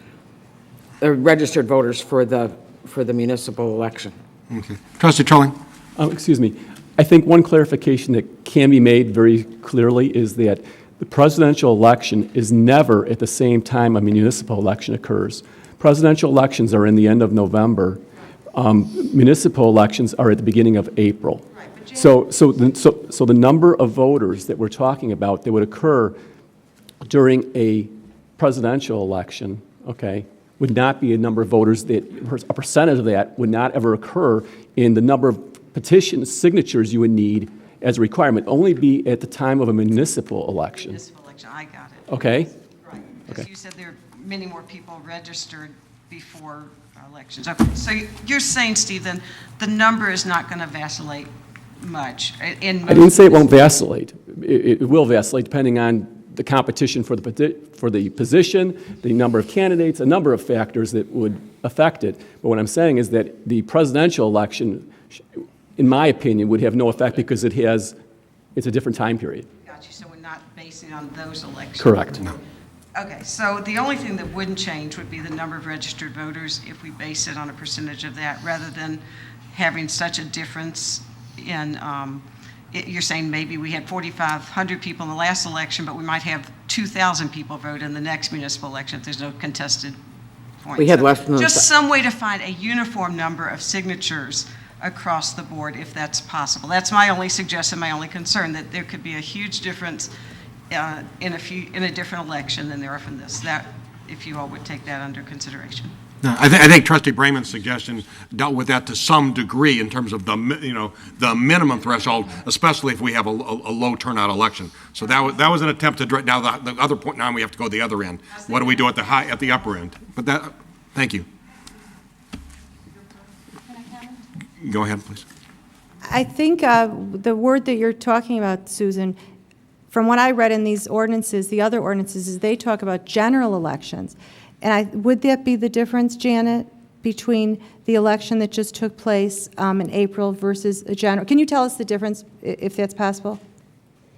Speaker 2: registered voters for the municipal election.
Speaker 1: Okay. Trustee Trolling?
Speaker 14: Excuse me. I think one clarification that can be made very clearly is that the presidential election is never at the same time a municipal election occurs. Presidential elections are in the end of November. Municipal elections are at the beginning of April. So the number of voters that we're talking about that would occur during a presidential election, okay, would not be a number of voters that, a percentage of that would not ever occur in the number of petitions, signatures you would need as a requirement, only be at the time of a municipal election.
Speaker 16: Municipal election, I got it.
Speaker 14: Okay?
Speaker 16: Right, because you said there are many more people registered before elections. Okay, so you're saying, Steve, then the number is not going to vacillate much?
Speaker 14: I didn't say it won't vacillate. It will vacillate depending on the competition for the position, the number of candidates, a number of factors that would affect it. But what I'm saying is that the presidential election, in my opinion, would have no effect because it's a different time period.
Speaker 16: Got you, so we're not basing on those elections?
Speaker 14: Correct.
Speaker 16: Okay, so the only thing that wouldn't change would be the number of registered voters if we base it on a percentage of that, rather than having such a difference in, you're saying maybe we had 4,500 people in the last election, but we might have 2,000 people vote in the next municipal election if there's no contested points.
Speaker 2: We had less than
Speaker 16: just some way to find a uniform number of signatures across the board, if that's possible. That's my only suggestion, my only concern, that there could be a huge difference in a different election than there are from this. That, if you all would take that under consideration.
Speaker 1: No, I think Trustee Brayman's suggestion dealt with that to some degree in terms of the minimum threshold, especially if we have a low turnout election. So that was an attempt to now the other point. Now we have to go the other end. What do we do at the upper end? But thank you. Go ahead, please.
Speaker 5: I think the word that you're talking about, Susan, from what I read in these ordinances, the other ordinances, is they talk about general elections. And would that be the difference, Janet, between the election that just took place in April versus a general? Can you tell us the difference, if that's possible?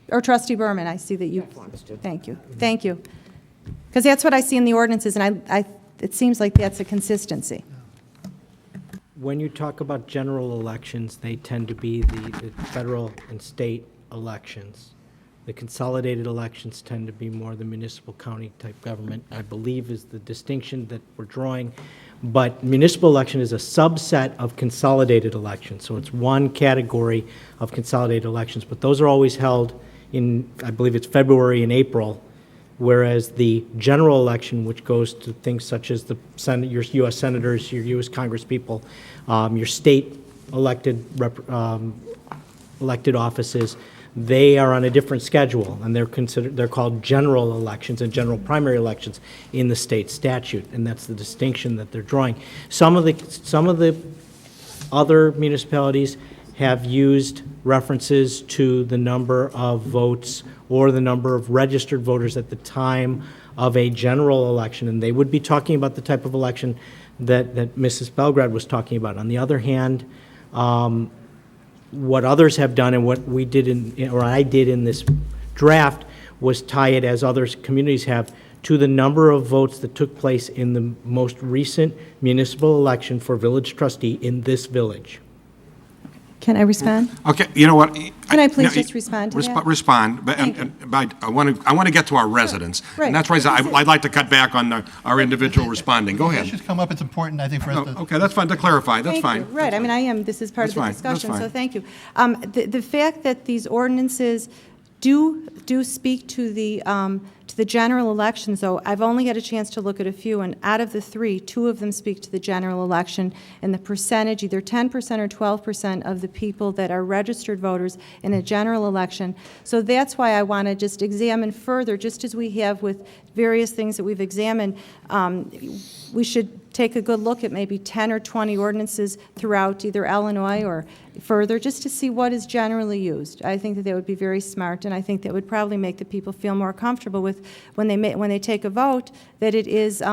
Speaker 5: Or Trustee Berman, I see that you. Thank you. Thank you. Because that's what I see in the ordinances, and it seems like that's a consistency.
Speaker 11: When you talk about general elections, they tend to be the federal and state elections. The consolidated elections tend to be more the municipal county type government, I believe is the distinction that we're drawing. But municipal election is a subset of consolidated elections. So it's one category of consolidated elections. But those are always held in, I believe it's February and April, whereas the general election, which goes to things such as your U.S. senators, your U.S. congresspeople, your state elected offices, they are on a different schedule, and they're called general elections and general primary elections in the state statute, and that's the distinction that they're drawing. Some of the other municipalities have used references to the number of votes or the number of registered voters at the time of a general election, and they would be talking about the type of election that Mrs. Belgrad was talking about. On the other hand, what others have done and what we did or I did in this draft was tie it, as other communities have, to the number of votes that took place in the most recent municipal election for village trustee in this village.
Speaker 5: Can I respond?
Speaker 1: Okay, you know what?
Speaker 5: Can I please just respond to that?
Speaker 1: Respond, but I want to get to our residents.
Speaker 5: Right.
Speaker 1: And that's why I'd like to cut back on our individual responding. Go ahead.
Speaker 12: Issues come up, it's important, I think, for us to...
Speaker 1: Okay, that's fine, to clarify, that's
Speaker 5: Thank
Speaker 1: fine.
Speaker 5: you. Right, I mean, this is part of the discussion, so thank you. The fact that these ordinances do speak to the To the general elections, though, I've only had a chance to look at a few, and out of the three, two of them speak to the general election, and the percentage, either 10% or 12% of the people that are registered voters in a general election. So that's why I want to just examine further, just as we have with various things that we've examined. We should take a good look at maybe 10 or 20 ordinances throughout either Illinois or further, just to see what is generally used. I think that would be very smart, and I think that would probably make the people feel more comfortable with when they take a vote, that it is,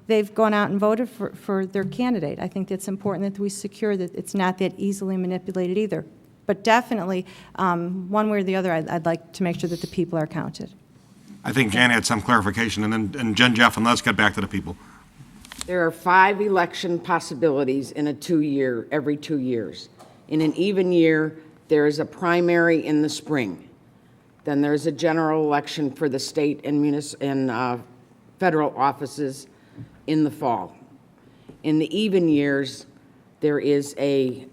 Speaker 5: they've gone out and voted for their candidate. I think that's important that we secure that it's not that easily manipulated either. But definitely, one way or the other, I'd like to make sure that the people are counted.
Speaker 1: I think Jan had some clarification, and Jen, Jeff, and let's get back to the people.
Speaker 2: There are 5 election possibilities in a 2-year, every 2 years. In an even year, there is a primary in the spring. Then there's a general election for the state and federal offices in the fall. In the even years, there is a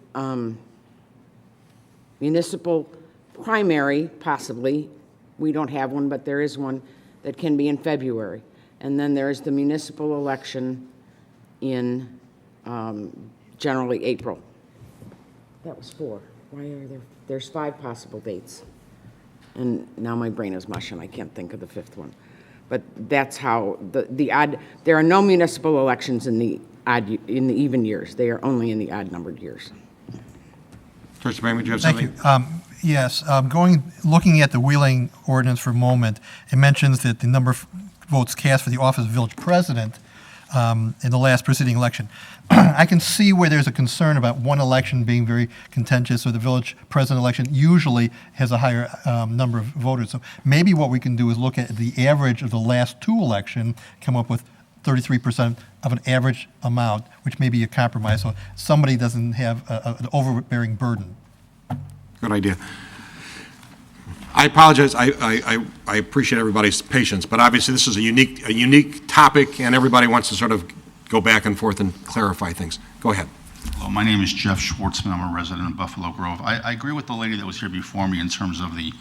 Speaker 2: municipal primary, possibly. We don't have one, but there is one that can be in February. And then there's the municipal election in generally April. That was 4. Why are there's 5 possible dates. And now my brain is mush and I can't think of the 5th one. But that's how the odd, there are no municipal elections in the even years. They are only in the odd numbered years.
Speaker 1: Trustee Brand, would you have
Speaker 12: Thank
Speaker 1: something?
Speaker 12: you. Yes, looking at the Wheeling ordinance for a moment, it mentions that the number of votes cast for the office of village president in the last preceding election. I can see where there's a concern about one election being very contentious, or the village president election usually has a higher number of voters. So maybe what we can do is look at the average of the last 2 elections, come up with 33% of an average amount, which may be a compromise, so somebody doesn't have an overbearing burden.
Speaker 1: Good idea. I apologize. I appreciate everybody's patience, but obviously this is a unique topic, and everybody wants to sort of go back and forth and clarify things. Go ahead.
Speaker 17: Hello, my name is Jeff Schwartzman. I'm a resident of Buffalo Grove. I agree with the lady that was here before me in terms of the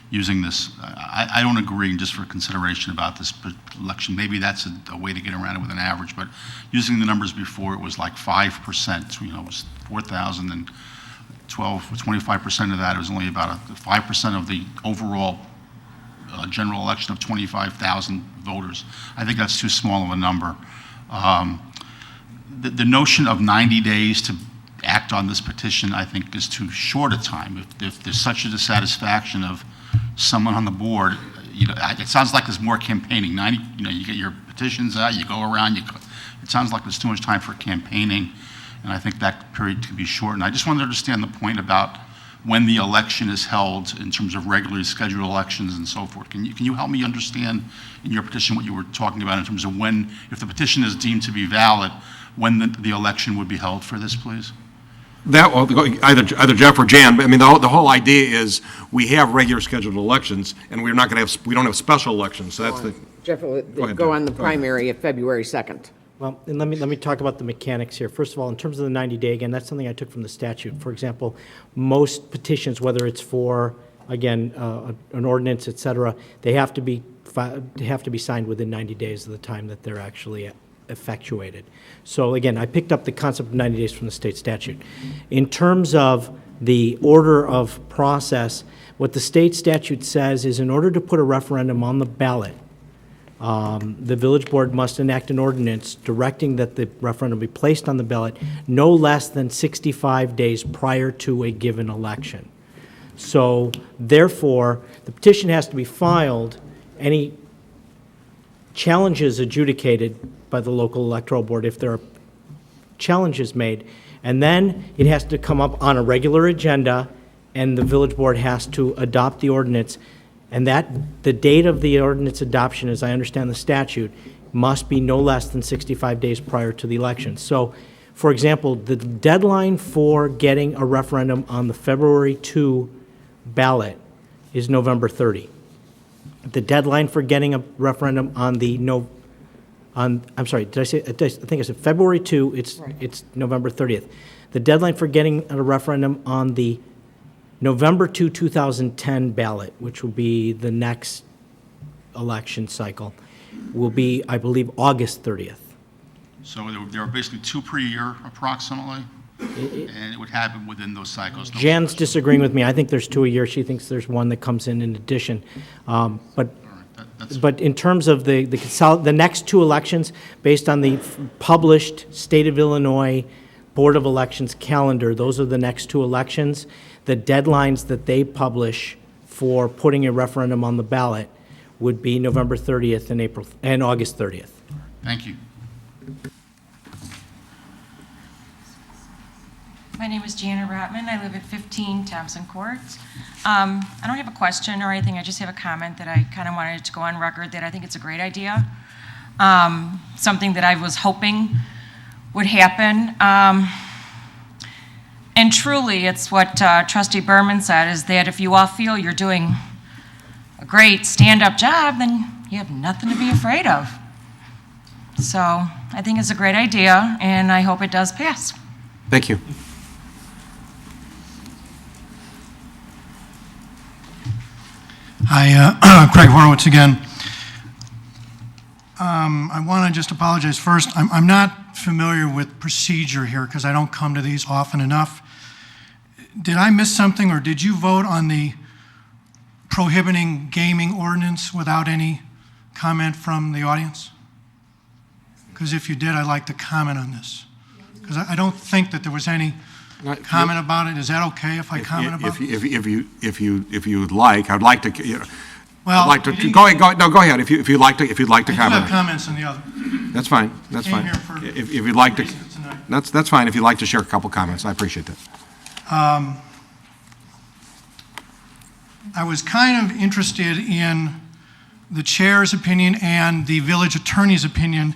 Speaker 17: using this. I don't agree, just for consideration about this election. Maybe that's a way to get around it with an average, but using the numbers before, it was like 5%. So, it was 4,000 and 25% of that. It was only about 5% of the overall general election of 25,000 voters. I think that's too small of a number. The notion of 90 days to act on this petition, I think, is too short a time. If there's such a dissatisfaction of someone on the board, it sounds like there's more campaigning. You get your petitions out, you go around, it sounds like there's too much time for campaigning, and I think that period could be shortened. I just wanted to understand the point about when the election is held in terms of regularly scheduled elections and so forth. Can you help me understand in your petition what you were talking about in terms of when, if the petition is deemed to be valid, when the election would be held for this, please?
Speaker 1: That either Jeff or Jan. I mean, the whole idea is we have regular scheduled elections, and we don't have special elections. So that's the.
Speaker 2: Jeff will go on the primary of February 2nd.
Speaker 11: Well, and let me talk about the mechanics here. First of all, in terms of the 90-day, again, that's something I took from the statute. For example, most petitions, whether it's for, again, an ordinance, et cetera, they have to be signed within 90 days of the time that they're actually effectuated. So again, I picked up the concept of 90 days from the state statute. In terms of the order of process, what the state statute says is in order to put a referendum on the ballot, the village board must enact an ordinance directing that the referendum be placed on the ballot no less than 65 days prior to a given election. So therefore, the petition has to be filed, any challenges adjudicated by the local electoral board if there are challenges made, and then it has to come up on a regular agenda, and the village board has to adopt the ordinance. And the date of the ordinance adoption, as I understand the statute, must be no less than 65 days prior to the election. So, for example, the deadline for getting a referendum on the February 2 ballot is November 30. The deadline for getting a referendum on the I'm sorry, did I say? I think I said February 2. It's November 30th. The deadline for getting a referendum on the November 2, 2010 ballot, which will be the next election cycle will be, I believe, August 30th.
Speaker 17: So there are basically 2 per year approximately, and it would happen within those cycles. No
Speaker 11: Jan's disagreeing with me. I think there's 2 a year. She thinks there's one that comes in addition. But in terms of the next 2 elections, based on the published State of Illinois Board of Elections calendar, those are the next 2 elections. The deadlines that they publish for putting a referendum on the ballot would be November 30th and August 30th.
Speaker 17: Thank you.
Speaker 18: My name is Jana Rotman. I live at 15 Thompson Court. I don't have a question or anything. I just have a comment that I kind of wanted to go on record that I think it's a great idea. Something that I was hoping would happen. And truly, it's what Trustee Berman said, is that if you all feel you're doing a great stand-up job, then you have nothing to be afraid of. So I think it's a great idea, and I hope it does pass.
Speaker 1: Thank you.
Speaker 4: Hi, Craig Horowitz again. I want to just apologize first. I'm not familiar with procedure here because I don't come to these often enough. Did I miss something, or did you vote on the prohibiting gaming ordinance without any comment from the audience? Because if you did, I'd like to comment on this. Because I don't think that there was any comment about it. Is that okay if I comment about it?
Speaker 1: If you would like, I'd like to.
Speaker 4: Well,
Speaker 1: I'd like to go ahead. No, go ahead. If you'd like to
Speaker 4: I
Speaker 1: comment.
Speaker 4: do have comments on the other.
Speaker 1: That's fine. That's
Speaker 4: Came
Speaker 1: fine.
Speaker 4: here for
Speaker 1: If you'd like to,
Speaker 4: reasons tonight.
Speaker 1: that's fine. If you'd like to share a couple comments, I appreciate that.
Speaker 4: I was kind of interested in the chair's opinion and the village attorney's opinion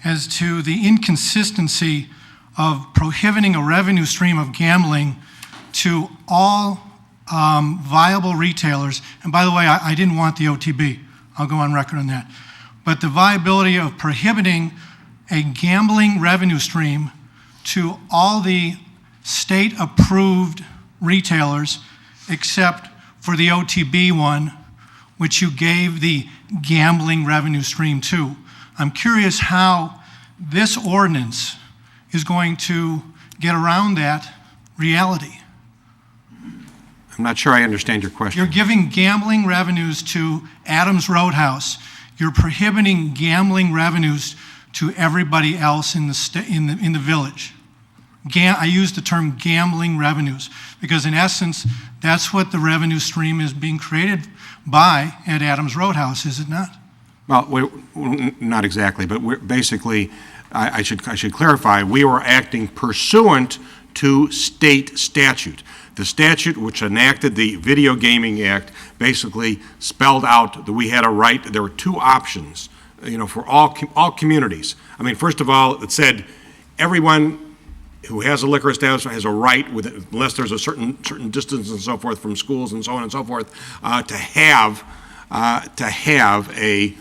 Speaker 4: as to the inconsistency of prohibiting a revenue stream of gambling to all viable retailers. And by the way, I didn't want the OTB. I'll go on record on that. But the viability of prohibiting a gambling revenue stream to all the state-approved retailers except for the OTB one, which you gave the gambling revenue stream to. I'm curious how this ordinance is going to get around that reality.
Speaker 1: I'm not sure I understand your question.
Speaker 4: You're giving gambling revenues to Adams Roadhouse. You're prohibiting gambling revenues to everybody else in the village. I use the term gambling revenues because in essence, that's what the revenue stream is being created by at Adams Roadhouse, is it not?
Speaker 1: Well, not exactly, but we're basically, I should clarify, we were acting pursuant to state statute. The statute which enacted the Video Gaming Act basically spelled out that we had a right, there were 2 options, for all communities. I mean, first of all, it said everyone who has a liquor establishment has a right, unless there's a certain distance and so forth from schools and so on and so forth, to have a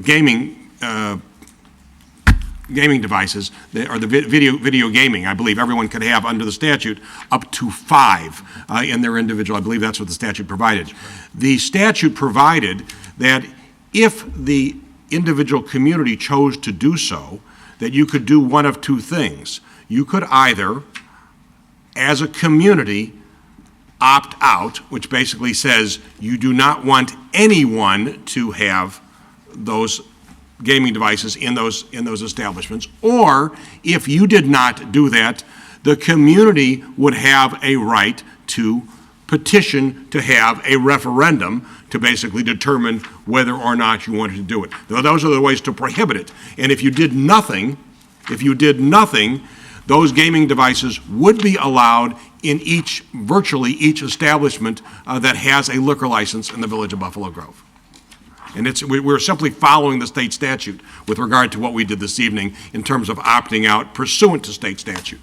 Speaker 1: gaming devices, or the video gaming. I believe everyone could have under the statute up to 5 in their individual. I believe that's what the statute provided. The statute provided that if the individual community chose to do so, that you could do one of 2 things. You could either, as a community, opt out, which basically says you do not want anyone to have those gaming devices in those establishments, or if you did not do that, the community would have a right to petition to have a referendum to basically determine whether or not you wanted to do it. Now, those are the ways to prohibit it. And if you did nothing, those gaming devices would be allowed in virtually each establishment that has a liquor license in the village of Buffalo Grove. And we're simply following the state statute with regard to what we did this evening in terms of opting out pursuant to state statute.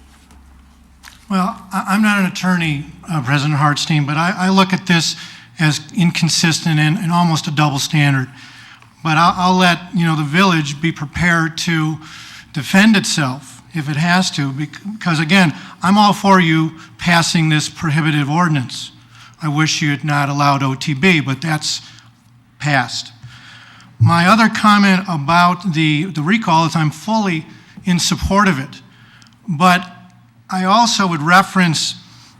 Speaker 4: Well, I'm not an attorney, President Hartstein, but I look at this as inconsistent and almost a double standard. But I'll let the village be prepared to defend itself if it has to, because again, I'm all for you passing this prohibitive ordinance. I wish you had not allowed OTB, but that's passed. My other comment about the recall is I'm fully in support of it. But I also would reference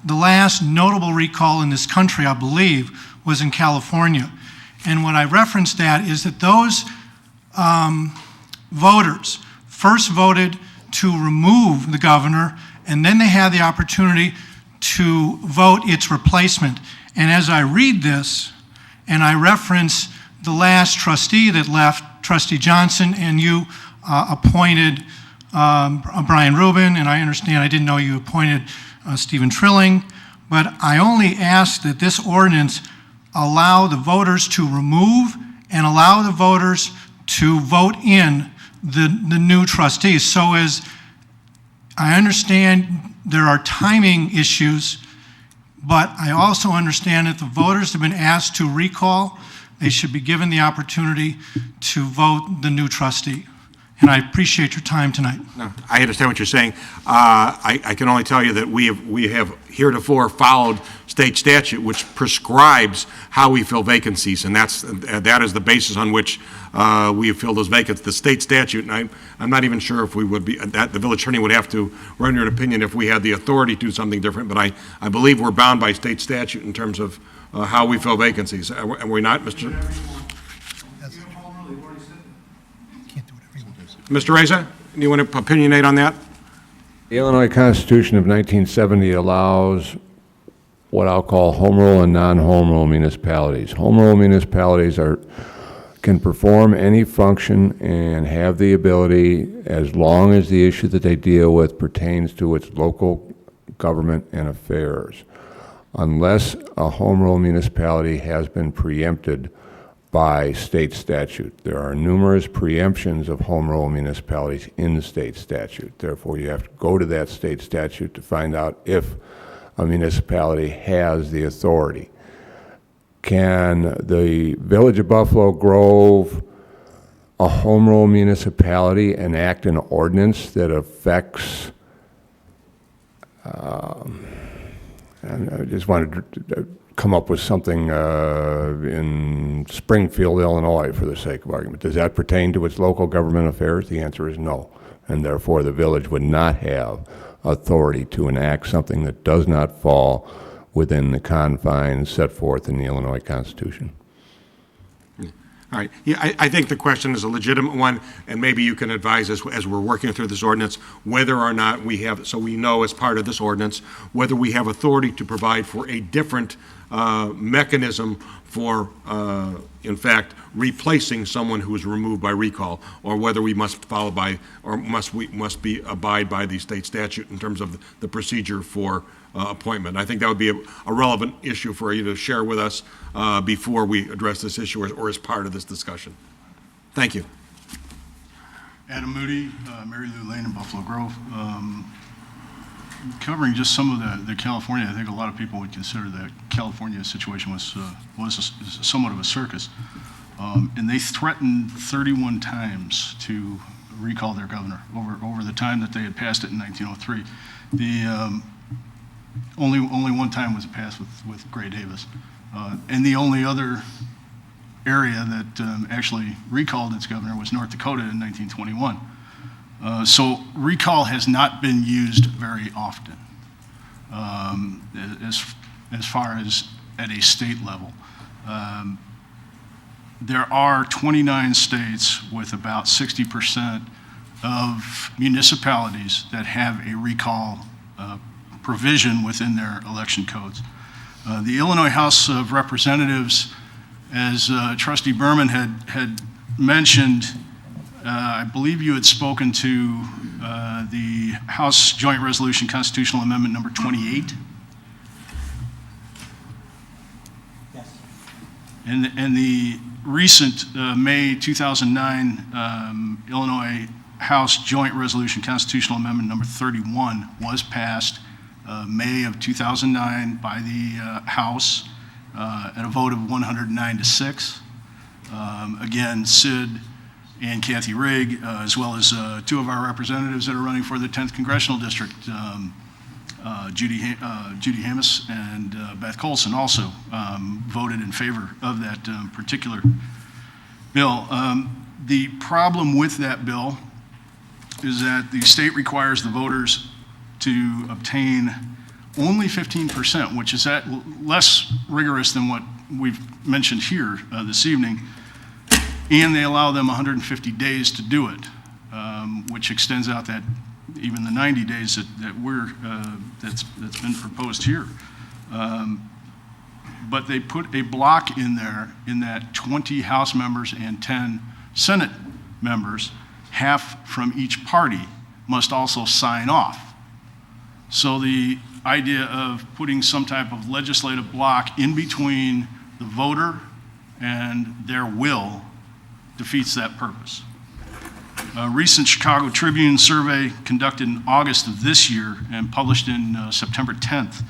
Speaker 4: the last notable recall in this country, I believe, was in California. And what I referenced that is that those voters first voted to remove the governor, and then they had the opportunity to vote its replacement. And as I read this, and I reference the last trustee that left, Trustee Johnson, and you appointed Brian Rubin, and I understand, I didn't know you appointed Stephen Trilling, but I only ask that this ordinance allow the voters to remove and allow the voters to vote in the new trustees. So as I understand there are timing issues, but I also understand that the voters have been asked to recall. They should be given the opportunity to vote the new trustee. And I appreciate your time tonight.
Speaker 1: No, I understand what you're saying. I can only tell you that we have heretofore followed state statute, which prescribes how we fill vacancies, and that is the basis on which we fill those vacancies. The state statute, and I'm not even sure if we would be, that the village attorney would have to render an opinion if we had the authority to do something different, but I believe we're bound by state statute in terms of how we fill vacancies. Are we not, Mr.? Mr. Reza, do you want to opinionate on that?
Speaker 10: The Illinois Constitution of 1970 allows what I'll call home rule and non-home rule municipalities. Home rule municipalities can perform any function and have the ability, as long as the issue that they deal with pertains to its local government and affairs, unless a home rule municipality has been preempted by state statute. There are numerous preemptions of home rule municipalities in the state statute. Therefore, you have to go to that state statute to find out if a municipality has the authority. Can the Village of Buffalo Grove, a home rule municipality, enact an ordinance that affects, and I just wanted to come up with something in Springfield, Illinois, for the sake of argument. Does that pertain to its local government affairs? The answer is no. And therefore, the village would not have authority to enact something that does not fall within the confines set forth in the Illinois Constitution.
Speaker 1: All right. Yeah, I think the question is a legitimate one, and maybe you can advise us as we're working through this ordinance whether or not we have, so we know as part of this ordinance, whether we have authority to provide for a different mechanism for, in fact, replacing someone who is removed by recall, or whether we must follow by, or must abide by the state statute in terms of the procedure for appointment. I think that would be a relevant issue for you to share with us before we address this issue or as part of this discussion. Thank you.
Speaker 19: Adam Moody, Mary Lou Lane in Buffalo Grove. Covering just some of the California, I think a lot of people would consider that California situation was somewhat of a circus. And they threatened 31 times to recall their governor over the time that they had passed it in 1903. The only one time was it passed with Gray Davis. And the only other area that actually recalled its governor was North Dakota in 1921. So recall has not been used very often as far as at a state level. There are 29 states with about 60% of municipalities that have a recall provision within their election codes. The Illinois House of Representatives, as Trustee Berman had mentioned, I believe you had spoken to the House Joint Resolution Constitutional Amendment number 28.
Speaker 11: Yes.
Speaker 19: And the recent May 2009 Illinois House Joint Resolution Constitutional Amendment number 31 was passed May of 2009 by the House at a vote of 109 to 6. Again, Sid and Kathy Rigg, as well as two of our representatives that are running for the 10th Congressional District, Judy Hamas and Beth Colson, also voted in favor of that particular Bill, the problem with that bill is that the state requires the voters to obtain only 15%, which is less rigorous than what we've mentioned here this evening, and they allow them 150 days to do it, which extends out that even the 90 days that's been proposed here. But they put a block in there in that 20 House members and 10 Senate members, half from each party, must also sign off. So the idea of putting some type of legislative block in between the voter and their will defeats that purpose. A recent Chicago Tribune survey conducted in August of this year and published in September 10th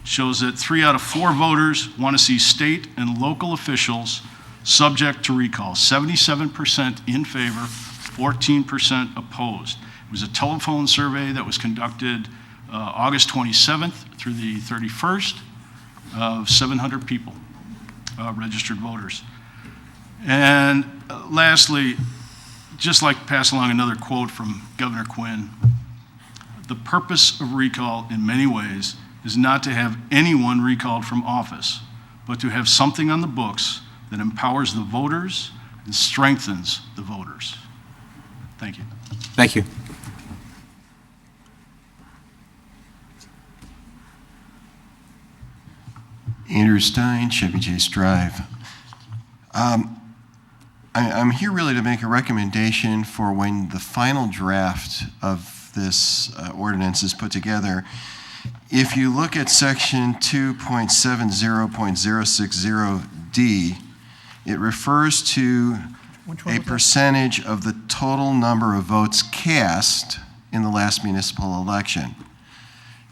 Speaker 19: shows that 3 out of 4 voters want to see state and local officials subject to recall. 77% in favor, 14% opposed. It was a telephone survey that was conducted August 27th through the 31st of 700 people, registered voters. And lastly, just like to pass along another quote from Governor Quinn, the purpose of recall in many ways is not to have anyone recalled from office, but to have something on the books that empowers the voters and strengthens the voters. Thank you.
Speaker 1: Thank you.
Speaker 3: Andrew Stein, Chevy Chase Drive. I'm here really to make a recommendation for when the final draft of this ordinance is put together. If you look at section 2.70.060D, it refers to a percentage of the total number of votes cast in the last municipal election.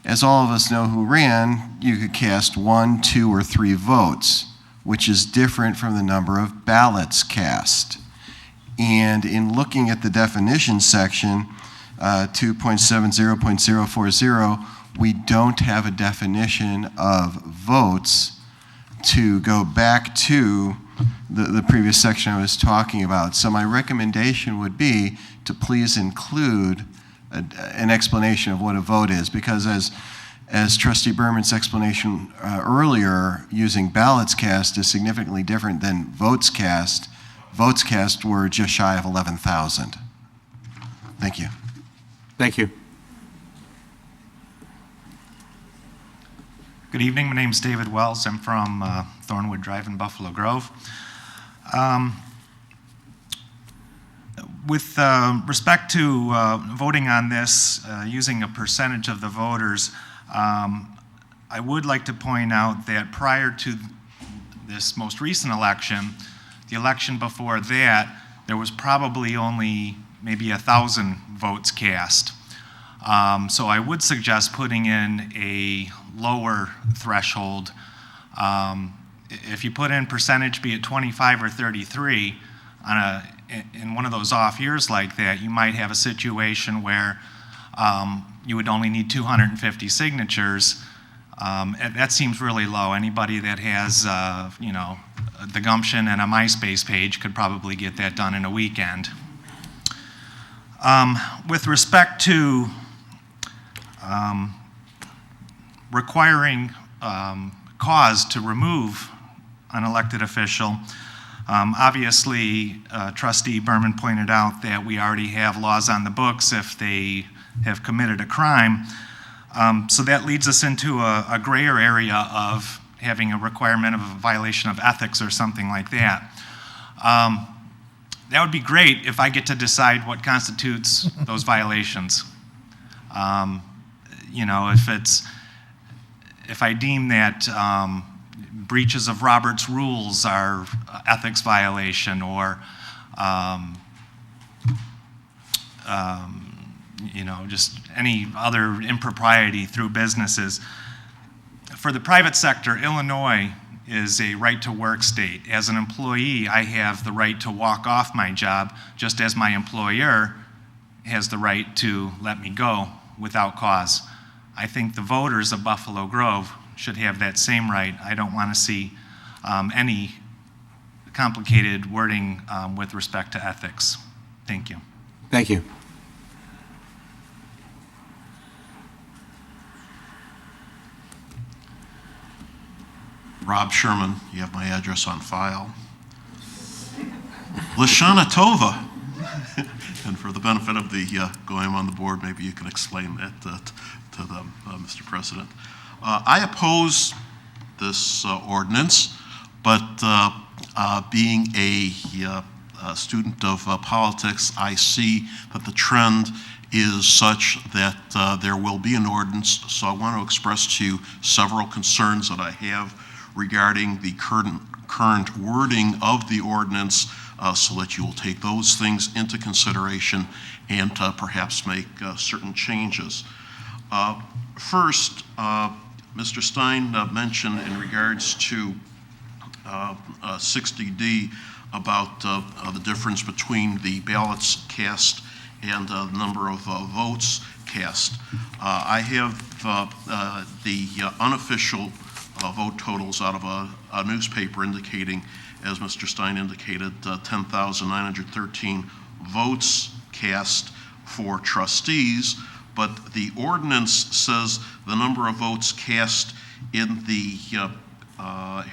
Speaker 3: As all of us know who ran, you could cast 1, 2, or 3 votes, which is different from the number of ballots cast. And in looking at the definition section, 2.70.040, we don't have a definition of votes to go back to the previous section I was talking about. So my recommendation would be to please include an explanation of what a vote is, because as Trustee Berman's explanation earlier, using ballots cast is significantly different than votes cast. Votes cast were just shy of 11,000. Thank you.
Speaker 1: Thank you.
Speaker 20: Good evening. My name is David Wells. I'm from Thornwood Drive in Buffalo Grove. With respect to voting on this using a percentage of the voters, I would like to point out that prior to this most recent election, the election before that, there was probably only maybe 1,000 votes cast. So I would suggest putting in a lower threshold. If you put in percentage, be it 25 or 33, in one of those off years like that, you might have a situation where you would only need 250 signatures. That seems really low. Anybody that has, the gumption and a MySpace page could probably get that done in a weekend. With respect to requiring cause to remove an elected official, obviously, Trustee Berman pointed out that we already have laws on the books if they have committed a crime. So that leads us into a grayer area of having a requirement of a violation of ethics or something like that. That would be great if I get to decide what constitutes those violations. If I deem that breaches of Robert's rules are ethics violation, or just any other impropriety through businesses. For the private sector, Illinois is a right-to-work state. As an employee, I have the right to walk off my job, just as my employer has the right to let me go without cause. I think the voters of Buffalo Grove should have that same right. I don't want to see any complicated wording with respect to ethics. Thank you.
Speaker 1: Thank you.
Speaker 21: Rob Sherman, you have my address on file. Lashana Tova. And for the benefit of the Goyim on the board, maybe you can explain that to them, Mr. President. I oppose this ordinance, but being a student of politics, I see that the trend is such that there will be an ordinance, so I want to express to you several concerns that I have regarding the current wording of the ordinance, so that you will take those things into consideration and perhaps make certain changes. First, Mr. Stein mentioned in regards to 60D about the difference between the ballots cast and the number of votes cast. I have the unofficial vote totals out of a newspaper indicating, as Mr. Stein indicated, 10,913 votes cast for trustees, but the ordinance says the number of votes cast in the,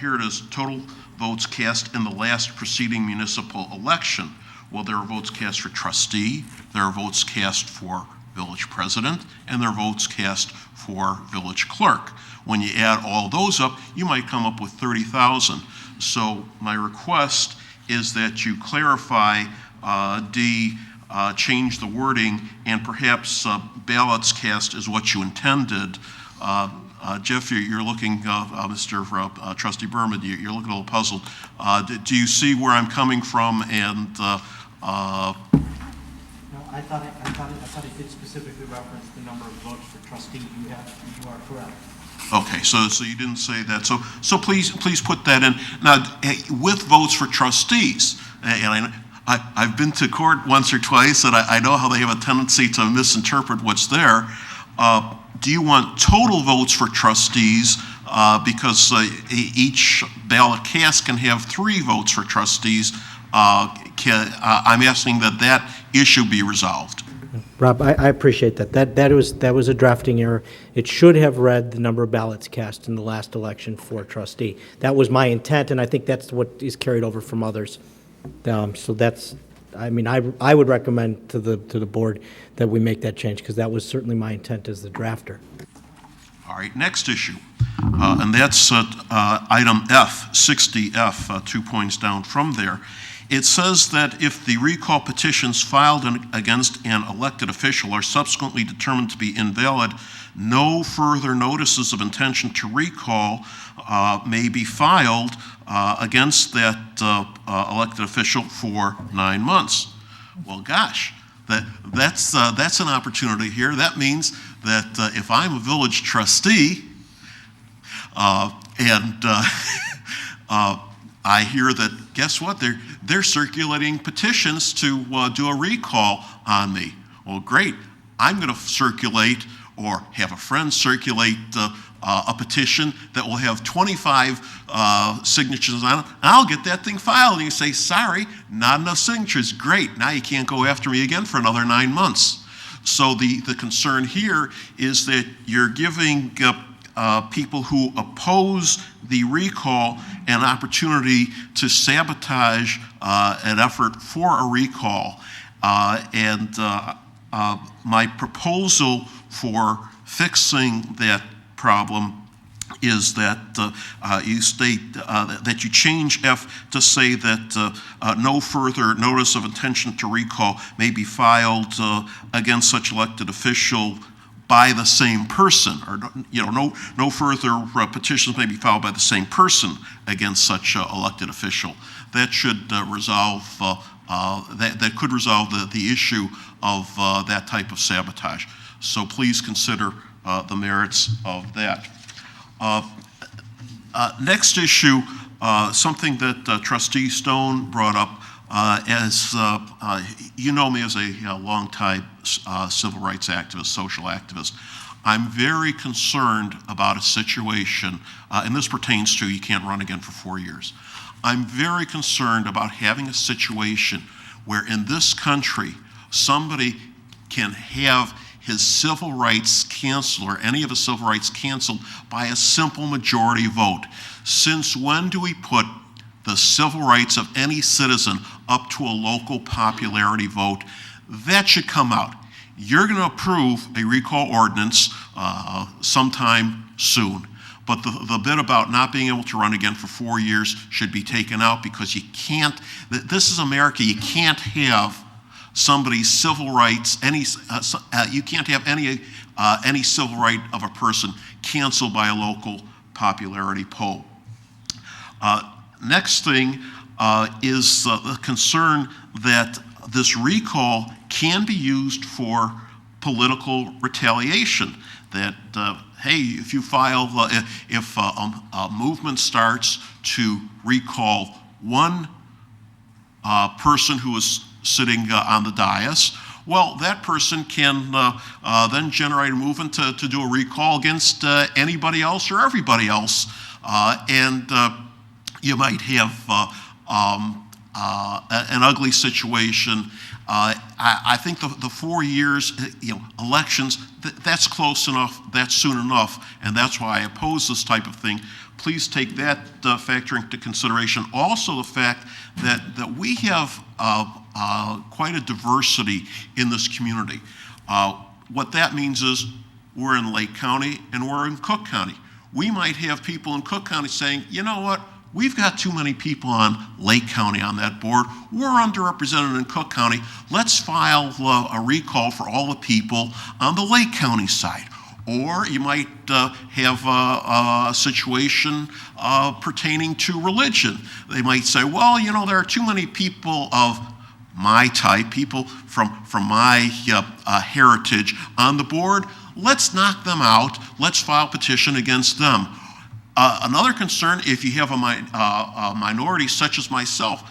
Speaker 21: here it is, total votes cast in the last preceding municipal election. Well, there are votes cast for trustee, there are votes cast for village president, and there are votes cast for village clerk. When you add all those up, you might come up with 30,000. So my request is that you clarify D, change the wording, and perhaps ballots cast is what you intended. Jeff, you're looking, Mr. Trustee Berman, you're looking a little puzzled. Do you see where I'm coming from? And
Speaker 11: No, I thought it did specifically reference the number of votes for trustee. You are correct.
Speaker 21: okay, so you didn't say that. So please put that in. Now, with votes for trustees, and I've been to court once or twice, and I know how they have a tendency to misinterpret what's there. Do you want total votes for trustees? Because each ballot cast can have 3 votes for trustees. I'm asking that issue be resolved.
Speaker 11: Rob, I appreciate that. That was a drafting error. It should have read the number of ballots cast in the last election for trustee. That was my intent, and I think that's what is carried over from others. So that's, I mean, I would recommend to the board that we make that change, because that was certainly my intent as the drafter.
Speaker 21: All right, next issue, and that's item F, 60F, 2 points down from there. It says that if the recall petitions filed against an elected official are subsequently determined to be invalid, no further notices of intention to recall may be filed against that elected official for 9 months. Well, gosh, that's an opportunity here. That means that if I'm a village trustee and I hear that, guess what, they're circulating petitions to do a recall on me. Well, great. I'm going to circulate or have a friend circulate a petition that will have 25 signatures on it, and I'll get that thing filed. And you say, sorry, not enough signatures. Great. Now you can't go after me again for another 9 months. So the concern here is that you're giving people who oppose the recall an opportunity to sabotage an effort for a recall. And my proposal for fixing that problem is that you state that you change F to say that no further notice of intention to recall may be filed against such elected official by the same person, or no further petitions may be filed by the same person against such elected official. That should resolve that could resolve the issue of that type of sabotage. So please consider the merits of that. Next issue, something that Trustee Stone brought up. As you know me as a long-time civil rights activist, social activist, I'm very concerned about a situation, and this pertains to you can't run again for 4 years. I'm very concerned about having a situation where in this country, somebody can have his civil rights canceled or any of his civil rights canceled by a simple majority vote. Since when do we put the civil rights of any citizen up to a local popularity vote? That should come out. You're going to approve a recall ordinance sometime soon. But the bit about not being able to run again for 4 years should be taken out, because you can't, this is America, you can't have somebody's civil rights, you can't have any civil right of a person canceled by a local popularity poll. Next thing is the concern that this recall can be used for political retaliation. That hey, if you file, if a movement starts to recall one person who is sitting on the dais, well, that person can then generate a movement to do a recall against anybody else or everybody else. And you might have an ugly situation. I think the 4 years, elections, that's close enough, that's soon enough, and that's why I oppose this type of thing. Please take that factor into consideration. Also the fact that we have quite a diversity in this community. What that means is we're in Lake County and we're in Cook County. We might have people in Cook County saying, you know what, we've got too many people on Lake County on that board. We're underrepresented in Cook County. Let's file a recall for all the people on the Lake County side. Or you might have a situation pertaining to religion. They might say, well, there are too many people of my type, people from my heritage on the board. Let's knock them out. Let's file a petition against them. Another concern, if you have a minority such as myself,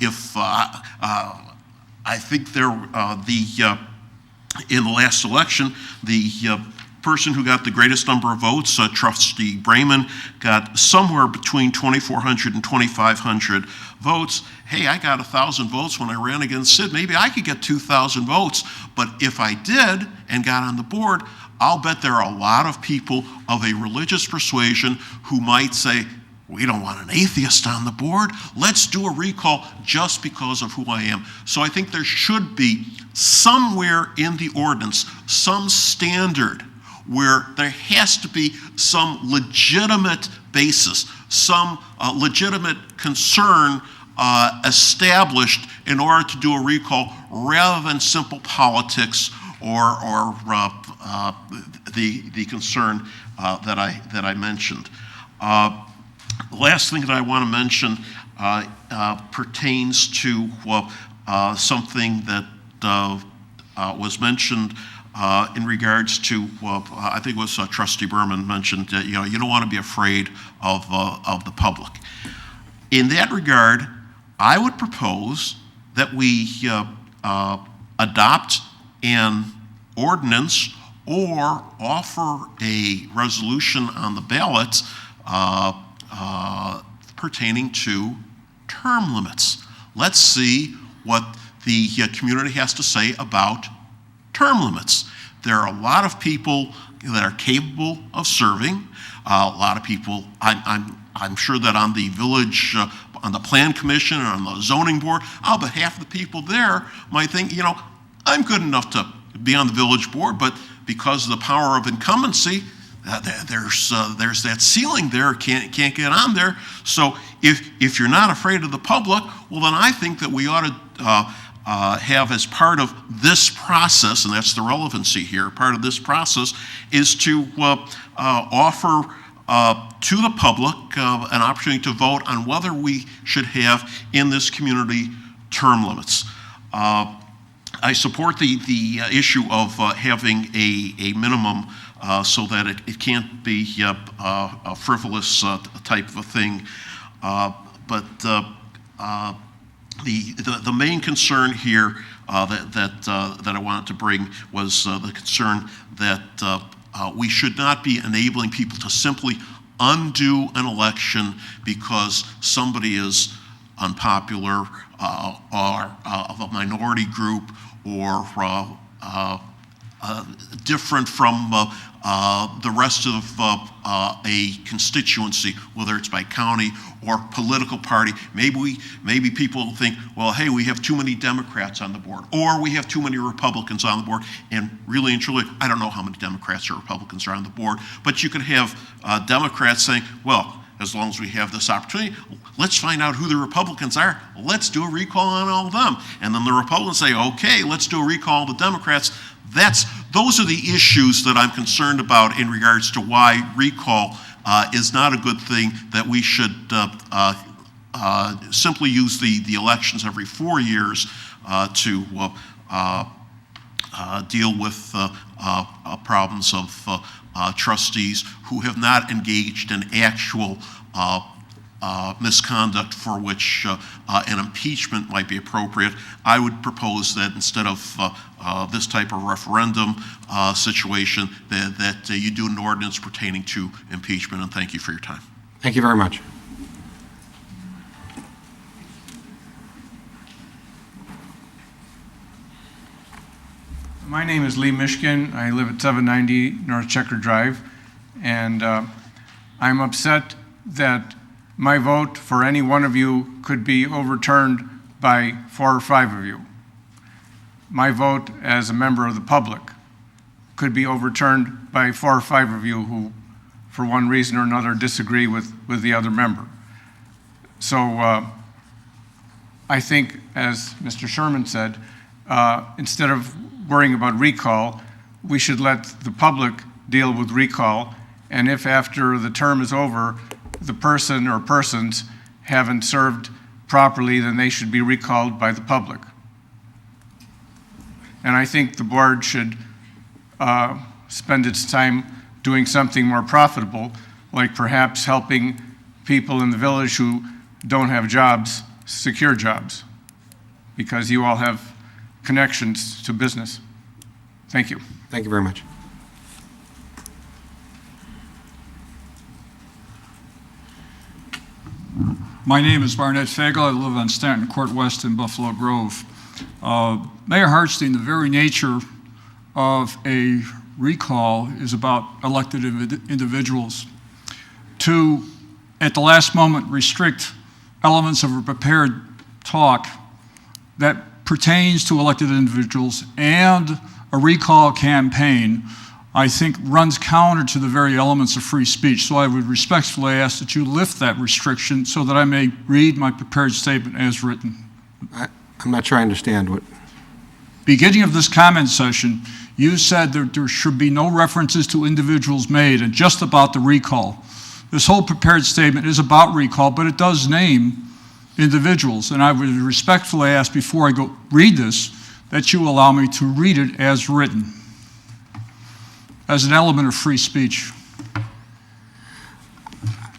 Speaker 21: if I think in the last election, the person who got the greatest number of votes, Trustee Brayman, got somewhere between 2,400 and 2,500 votes. Hey, I got 1,000 votes when I ran against Sid. Maybe I could get 2,000 votes. But if I did and got on the board, I'll bet there are a lot of people of a religious persuasion who might say, we don't want an atheist on the board. Let's do a recall just because of who I am. So I think there should be somewhere in the ordinance some standard where there has to be some legitimate basis, some legitimate concern established in order to do a recall, rather than simple politics or the concern that I mentioned. The last thing that I want to mention pertains to something that was mentioned in regards to, I think it was Trustee Berman mentioned, that you don't want to be afraid of the public. In that regard, I would propose that we adopt an ordinance or offer a resolution on the ballot pertaining to term limits. Let's see what the community has to say about term limits. There are a lot of people that are capable of serving. A lot of people, I'm sure that on the village, on the plan commission and on the zoning board, I'll bet half of the people there might think, I'm good enough to be on the village board, but because of the power of incumbency, there's that ceiling there, can't get on there. So if you're not afraid of the public, well, then I think that we ought to have, as part of this process, and that's the relevancy here, part of this process is to offer to the public an opportunity to vote on whether we should have in this community term limits. I support the issue of having a minimum so that it can't be a frivolous type of a thing. But the main concern here that I wanted to bring was the concern that we should not be enabling people to simply undo an election because somebody is unpopular or of a minority group or different from the rest of a constituency, whether it's by county or political party. Maybe people think, well, hey, we have too many Democrats on the board, or we have too many Republicans on the board. And really and truly, I don't know how many Democrats or Republicans are on the board, but you could have Democrats saying, well, as long as we have this opportunity, let's find out who the Republicans are. Let's do a recall on all of them. And then the Republicans say, okay, let's do a recall on the Democrats. Those are the issues that I'm concerned about in regards to why recall is not a good thing, that we should simply use the elections every 4 years to deal with problems of trustees who have not engaged in actual misconduct for which an impeachment might be appropriate. I would propose that instead of this type of referendum situation, that you do an ordinance pertaining to impeachment, and thank you for your time.
Speaker 1: Thank you very much.
Speaker 6: My name is Lee Mishkin. I live at 790 North Checker Drive, and I'm upset that my vote for any one of you could be overturned by 4 or 5 of you. My vote as a member of the public could be overturned by 4 or 5 of you who, for one reason or another, disagree with the other member. So I think, as Mr. Sherman said, instead of worrying about recall, we should let the public deal with recall, and if after the term is over, the person or persons haven't served properly, then they should be recalled by the public. And I think the board should spend its time doing something more profitable, like perhaps helping people in the village who don't have jobs secure jobs, because you all have connections to business. Thank you.
Speaker 1: Thank you very much.
Speaker 22: My name is Barnett Fagel. I live on Stanton Court West in Buffalo Grove. Mayor Hartstein, the very nature of a recall is about elected individuals. To, at the last moment, restrict elements of a prepared talk that pertains to elected individuals and a recall campaign, I think runs counter to the very elements of free speech. So I would respectfully ask that you lift that restriction so that I may read my prepared statement as written.
Speaker 1: I'm not sure I understand what.
Speaker 22: Beginning of this comment session, you said that there should be no references to individuals made and just about the recall. This whole prepared statement is about recall, but it does name individuals. And I would respectfully ask before I go read this, that you allow me to read it as written, as an element of free speech.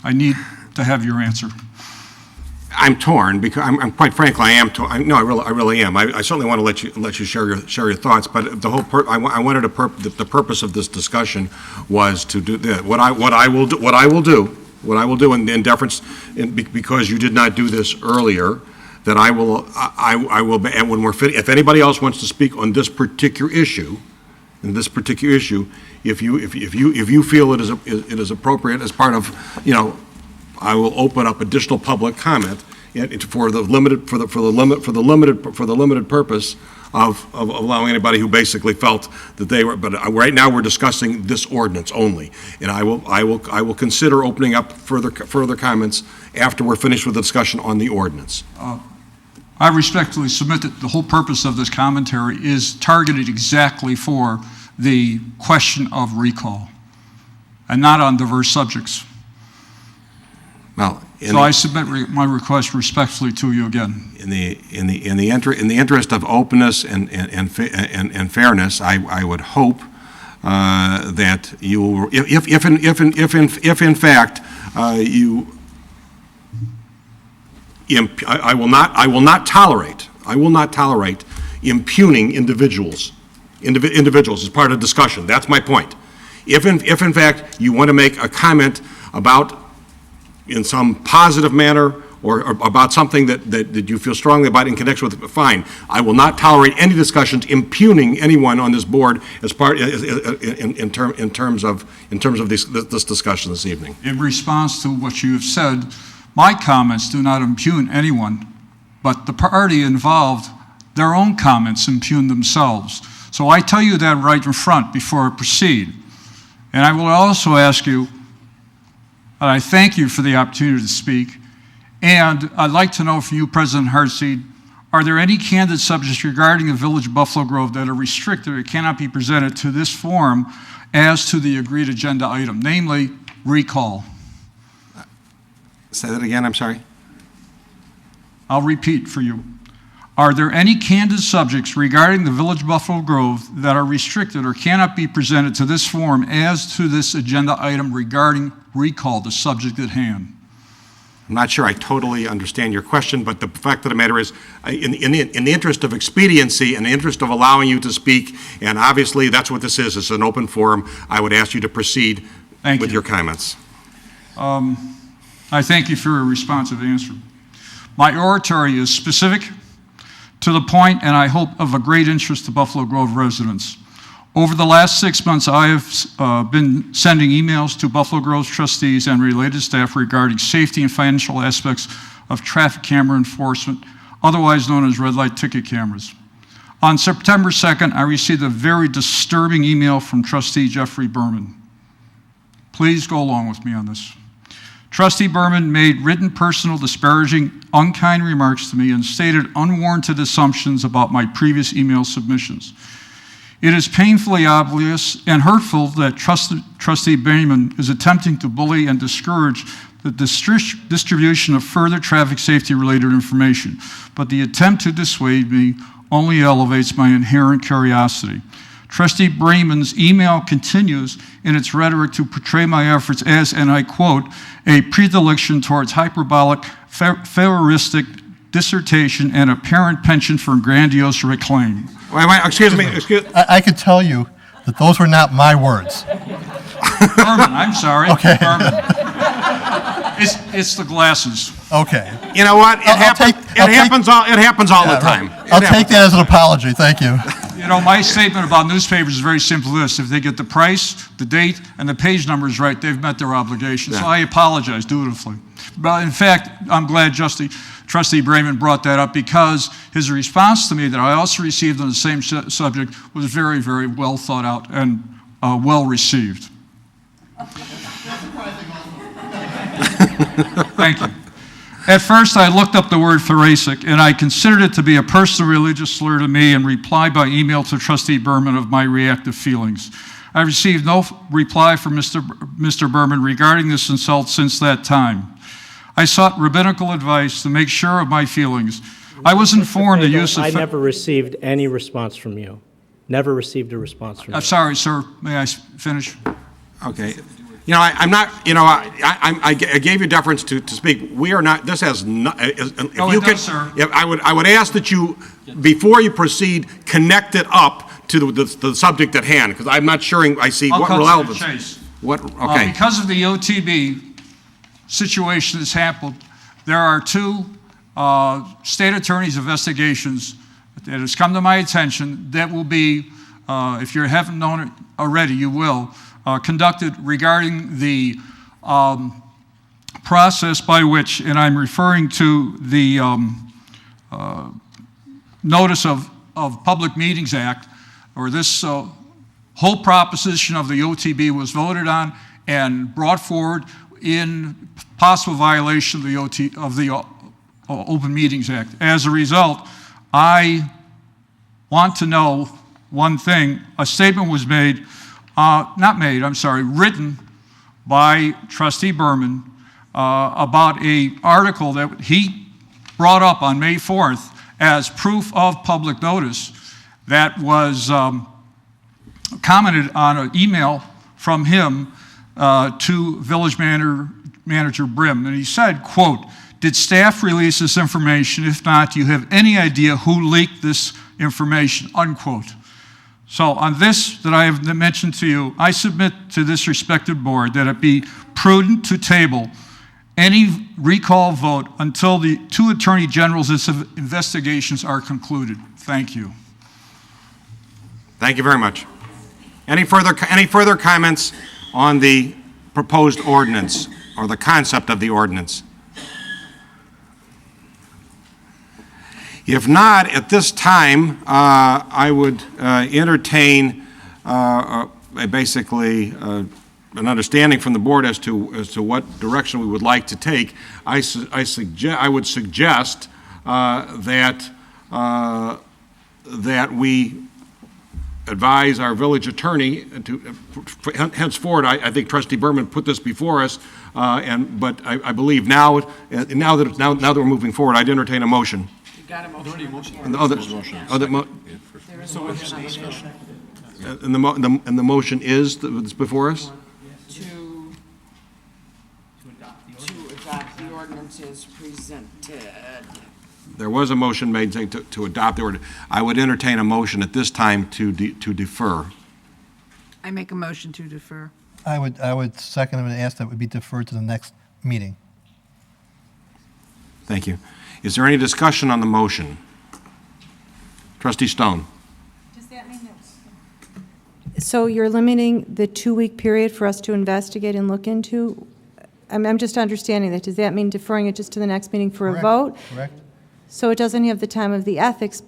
Speaker 22: I need to have your answer.
Speaker 1: I'm torn because I'm quite frankly I am torn. No, I really am. I certainly want to let you share your thoughts. But the whole I wanted the purpose of this discussion was to do what I will do in deference because you did not do this earlier. That I will and when we're if anybody else wants to speak on this particular issue, if you feel it is appropriate as part of, I will open up additional public comment for the limited purpose of allowing anybody who basically felt that they were. But right now we're discussing this ordinance only, and I will consider opening up further comments after we're finished with the discussion on the ordinance.
Speaker 22: I respectfully submit that the whole purpose of this commentary is targeted exactly for the question of recall and not on diverse subjects.
Speaker 1: Well,
Speaker 22: so I submit my request respectfully to you again.
Speaker 1: In the interest of openness and fairness, I would hope that you will, if in fact you. I will not tolerate impugning individuals as part of discussion. That's my point. If in fact you want to make a comment about, in some positive manner, or about something that you feel strongly about in connection with, fine. I will not tolerate any discussions impugning anyone on this board as part, in terms of this discussion this evening.
Speaker 22: In response to what you have said, my comments do not impugn anyone, but the party involved, their own comments impugn themselves. So I tell you that right in front before I proceed. And I will also ask you, and I thank you for the opportunity to speak, and I'd like to know from you, President Hartstein, are there any candid subjects regarding the Village of Buffalo Grove that are restricted or cannot be presented to this forum as to the agreed agenda item, namely recall?
Speaker 1: Say that again, I'm sorry.
Speaker 22: I'll repeat for you. Are there any candid subjects regarding the Village of Buffalo Grove that are restricted or cannot be presented to this forum as to this agenda item regarding recall, the subject at hand?
Speaker 1: I'm not sure I totally understand your question, but the fact of the matter is, in the interest of expediency and the interest of allowing you to speak, and obviously that's what this is, it's an open forum, I would ask you to proceed with your comments.
Speaker 22: I thank you for a responsive answer. My oratory is specific, to the point, and I hope of a great interest to Buffalo Grove residents. Over the last 6 months, I have been sending emails to Buffalo Grove's trustees and related staff regarding safety and financial aspects of traffic camera enforcement, otherwise known as red light ticket cameras. On September 2nd, I received a very disturbing email from Trustee Jeffrey Berman. Please go along with me on this. Trustee Berman made written, personal, disparaging, unkind remarks to me and stated unwarranted assumptions about my previous email submissions. It is painfully obvious and hurtful that Trustee Berman is attempting to bully and discourage the distribution of further traffic safety-related information, but the attempt to dissuade me only elevates my inherent curiosity. Trustee Berman's email continues in its rhetoric to portray my efforts as, and I quote, a predilection towards hyperbolic, Pharaohistic dissertation and apparent penchant for grandiose reclaim.
Speaker 1: Wait, excuse me.
Speaker 12: I could tell you that those were not my words.
Speaker 22: Berman, I'm sorry.
Speaker 12: Okay.
Speaker 22: Berman. It's the glasses.
Speaker 12: Okay.
Speaker 1: You know what? It happens all the time.
Speaker 12: I'll take that as an apology. Thank you.
Speaker 22: You know, my statement about newspapers is very simple this. If they get the price, the date, and the page numbers right, they've met their obligation. So I apologize dutifully. But in fact, I'm glad Trustee Berman brought that up because his response to me that I also received on the same subject was very, very well thought out and well received. Thank you. At first, I looked up the word Pharaohistic, and I considered it to be a personal religious slur to me and replied by email to Trustee Berman of my reactive feelings. I received no reply from Mr. Berman regarding this insult since that time. I sought rabbinical advice to make sure of my feelings. I was informed the use of...
Speaker 11: I never received any response from you. Never received a response from you.
Speaker 22: I'm sorry, sir. May I finish?
Speaker 1: Okay. You know, I'm not, you know, I gave you deference to speak. We are not, this has not, if
Speaker 22: No,
Speaker 1: you
Speaker 22: it
Speaker 1: can,
Speaker 22: does, sir.
Speaker 1: I would ask that you, before you proceed, connect it up to the subject at hand, because I'm not sure I see
Speaker 22: I'll
Speaker 1: what
Speaker 22: cut to the
Speaker 1: relevance.
Speaker 22: chase.
Speaker 1: What, okay.
Speaker 22: Because of the OTB situation that's happened, there are two state attorneys' investigations that has come to my attention that will be, if you haven't known it already, you will, conducted regarding the process by which, and I'm referring to the Notice of Public Meetings Act, or this whole proposition of the OTB was voted on and brought forward in possible violation of the Open Meetings Act. As a result, I want to know one thing. A statement was made, written by Trustee Berman about an article that he brought up on May 4th as proof of public notice that was commented on an email from him to Village Manager Brim. And he said, quote, "Did staff release this information? If not, do you have any idea who leaked this information?" Unquote. So on this that I have mentioned to you, I submit to this respected board that it be prudent to table any recall vote until the two attorney generals' investigations are concluded. Thank you.
Speaker 1: Thank you very much. Any further comments on the proposed ordinance or the concept of the ordinance? If not, at this time, I would entertain basically an understanding from the board as to what direction we would like to take. I would suggest that we advise our village attorney to, henceforward, I think Trustee Berman put this before us, but I believe now that we're moving forward, I'd entertain a motion.
Speaker 2: You got a motion.
Speaker 1: And the motion is that's before us?
Speaker 2: To adopt the ordinance as presented.
Speaker 1: There was a motion made saying to adopt the ordinance. I would entertain a motion at this time to defer.
Speaker 9: I make a motion to defer.
Speaker 12: I would second and ask that it would be deferred to the next meeting.
Speaker 1: Thank you. Is there any discussion on the motion? Trustee Stone.
Speaker 5: Does that mean that? So you're limiting the 2-week period for us to investigate and look into? I'm just understanding that. Does that mean deferring it just to the next meeting for a vote?
Speaker 12: Correct.
Speaker 5: So it doesn't have the time of the ethics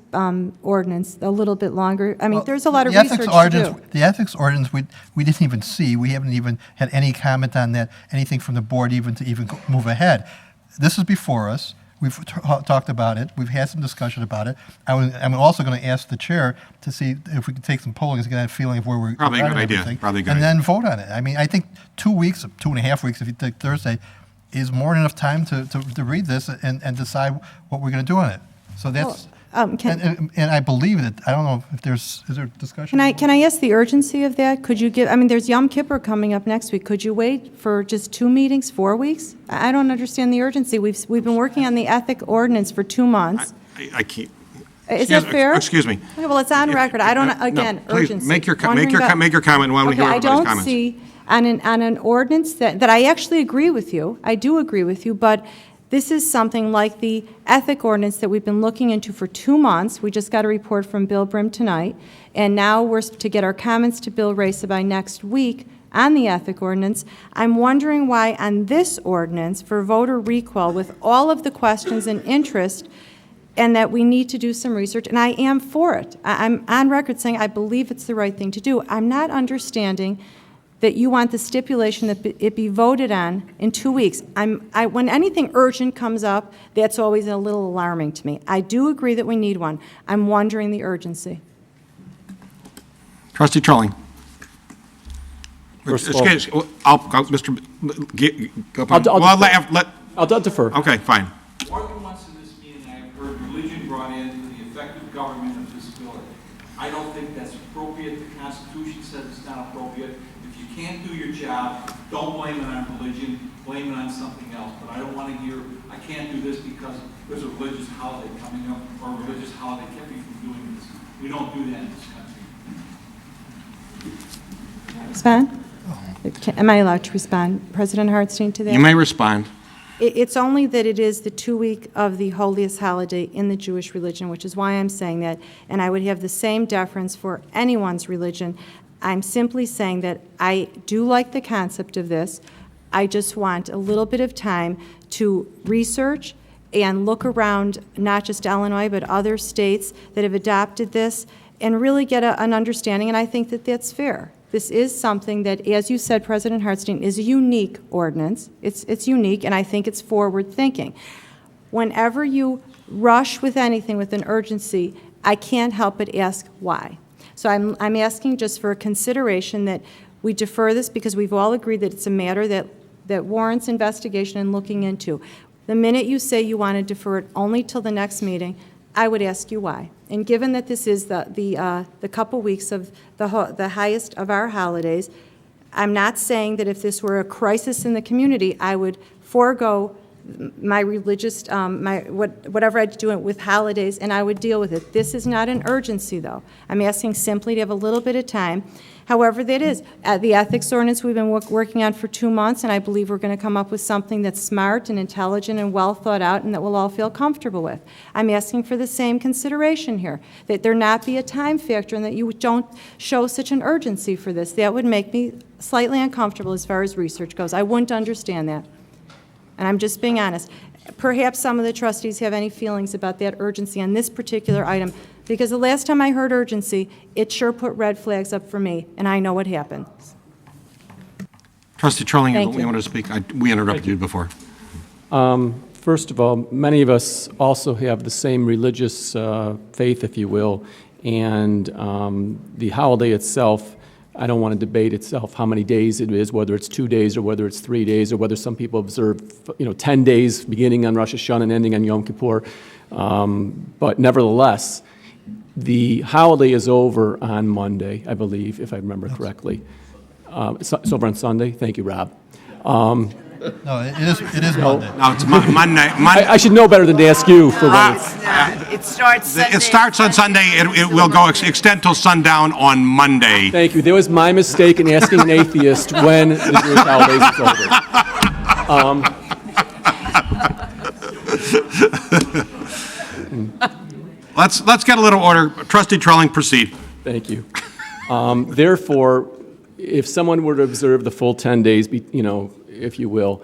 Speaker 5: ordinance, a little bit longer? I mean,
Speaker 12: Well,
Speaker 5: there's a lot of
Speaker 12: the
Speaker 5: research
Speaker 12: ethics
Speaker 5: to
Speaker 12: ordinance-
Speaker 5: do.
Speaker 12: The ethics ordinance, we didn't even see. We haven't even had any comment on that, anything from the board even to even move ahead. This is before us. We've talked about it. We've had some discussion about it. I'm also going to ask the chair to see if we can take some polling to get a feeling of where we're
Speaker 1: Probably a
Speaker 12: at
Speaker 1: good
Speaker 12: and
Speaker 1: idea.
Speaker 12: everything,
Speaker 1: Probably a good
Speaker 12: and
Speaker 1: idea.
Speaker 12: then vote on it. I mean, I think 2 weeks, 2.5 weeks, if you take Thursday, is more than enough time to read this and decide what we're going to do on it. So that's, and I believe that, I don't know if is there discussion?
Speaker 5: Can I ask the urgency of that? Could you give, I mean, there's Yom Kippur coming up next week. Could you wait for just 2 meetings, 4 weeks? I don't understand the urgency. We've been working on the ethic ordinance for 2 months.
Speaker 1: I can't.
Speaker 5: Is that fair?
Speaker 1: Excuse me.
Speaker 5: Okay, well, it's on record. I don't, again,
Speaker 1: Please,
Speaker 5: urgency.
Speaker 1: make your
Speaker 5: Wondering about-
Speaker 1: comment, and I want to hear
Speaker 5: Okay, I
Speaker 1: everybody's
Speaker 5: don't
Speaker 1: comments.
Speaker 5: see, on an ordinance that I actually agree with you, I do agree with you, but this is something like the ethic ordinance that we've been looking into for 2 months. We just got a report from Bill Brim tonight, and now we're to get our comments to Bill Race by next week on the ethic ordinance. I'm wondering why on this ordinance for voter recall, with all of the questions and interest, and that we need to do some research, and I am for it. I'm on record saying I believe it's the right thing to do. I'm not understanding that you want the stipulation that it be voted on in 2 weeks. When anything urgent comes up, that's always a little alarming to me. I do agree that we need one. I'm wondering the urgency.
Speaker 1: Trustee Trolling.
Speaker 14: First of all-
Speaker 1: Excuse, Mr.
Speaker 14: I'll defer.
Speaker 1: Okay, fine.
Speaker 7: More than once in this meeting, I have heard religion brought into the effective government of this village. I don't think that's appropriate. The Constitution says it's not appropriate. If you can't do your job, don't blame it on religion, blame it on something else. But I don't want to hear, I can't do this because there's a religious holiday coming up, or a religious holiday kept me from doing this. We don't do that in this country.
Speaker 5: Respond? Am I allowed to respond, President Hartstein, to that?
Speaker 1: You may respond.
Speaker 5: It's only that it is the 2-week of the holiest holiday in the Jewish religion, which is why I'm saying that, and I would have the same deference for anyone's religion. I'm simply saying that I do like the concept of this. I just want a little bit of time to research and look around, not just Illinois, but other states that have adopted this, and really get an understanding, and I think that that's fair. This is something that, as you said, President Hartstein, is a unique ordinance. It's unique, and I think it's forward-thinking. Whenever you rush with anything with an urgency, I can't help but ask why. So I'm asking just for a consideration that we defer this because we've all agreed that it's a matter that warrants investigation and looking into. The minute you say you want to defer it only till the next meeting, I would ask you why. And given that this is the couple weeks of the highest of our holidays, I'm not saying that if this were a crisis in the community, I would forego my religious, whatever I had to do with holidays, and I would deal with it. This is not an urgency, though. I'm asking simply to have a little bit of time. However that is, the ethics ordinance we've been working on for 2 months, and I believe we're going to come up with something that's smart and intelligent and well thought out and that we'll all feel comfortable with. I'm asking for the same consideration here, that there not be a time factor and that you don't show such an urgency for this. That would make me slightly uncomfortable as far as research goes. I wouldn't understand that. And I'm just being honest. Perhaps some of the trustees have any feelings about that urgency on this particular item, because the last time I heard urgency, it sure put red flags up for me, and I know what happened.
Speaker 1: Trustee Trolling,
Speaker 5: Thank
Speaker 1: you
Speaker 5: you.
Speaker 1: want to speak? We interrupted you before.
Speaker 14: First of all, many of us also have the same religious faith, if you will, and the holiday itself, I don't want to debate itself how many days it is, whether it's 2 days or whether it's 3 days, or whether some people observe 10 days beginning on Rosh Hashanah and ending on Yom Kippur. But nevertheless, the holiday is over on Monday, I believe, if I remember correctly. It's over on Sunday. Thank you, Rob.
Speaker 12: No, it is Monday.
Speaker 1: No, it's Monday.
Speaker 14: I should know better than to ask you for once.
Speaker 9: It starts Sunday.
Speaker 1: It starts on Sunday. It will go extend till sundown on Monday.
Speaker 14: Thank you. There was my mistake in asking an atheist when the Jewish holidays is over.
Speaker 1: Let's get a little order. Trustee Trolling, proceed.
Speaker 14: Thank you. Therefore, if someone were to observe the full 10 days, if you will,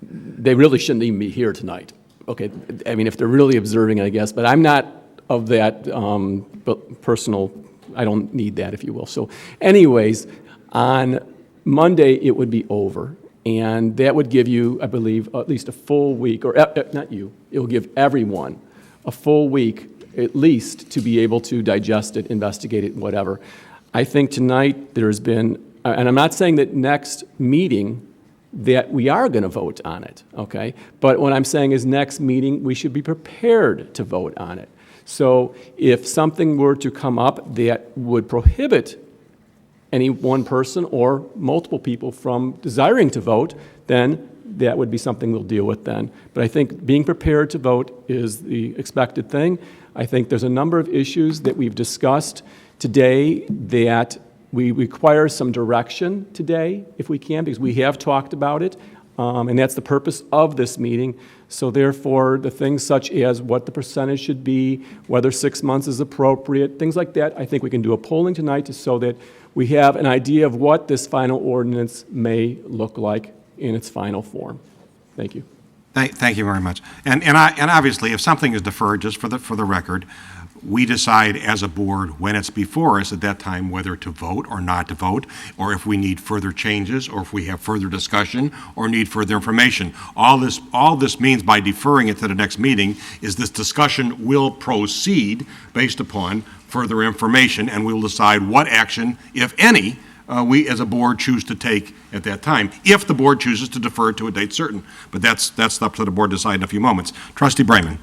Speaker 14: they really shouldn't even be here tonight. Okay, I mean, if they're really observing, I guess, but I'm not of that personal, I don't need that, if you will. So anyways, on Monday, it would be over, and that would give you, I believe, at least a full week, or not you, it will give everyone a full week at least to be able to digest it, investigate it, whatever. I think tonight there's been, and I'm not saying that next meeting that we are going to vote on it, okay? But what I'm saying is next meeting, we should be prepared to vote on it. So if something were to come up that would prohibit any one person or multiple people from desiring to vote, then that would be something we'll deal with then. But I think being prepared to vote is the expected thing. I think there's a number of issues that we've discussed today that we require some direction today, if we can, because we have talked about it, and that's the purpose of this meeting. So therefore, the things such as what the percentage should be, whether 6 months is appropriate, things like that, I think we can do a polling tonight so that we have an idea of what this final ordinance may look like in its final form. Thank you.
Speaker 1: Thank you very much. And obviously, if something is deferred, just for the record, we decide as a board when it's before us at that time whether to vote or not to vote, or if we need further changes, or if we have further discussion or need further information. All this means by deferring it to the next meeting is this discussion will proceed based upon further information, and we'll decide what action, if any, we as a board choose to take at that time, if the board chooses to defer to a date certain. But that's up to the board to decide in a few moments. Trustee Brayman.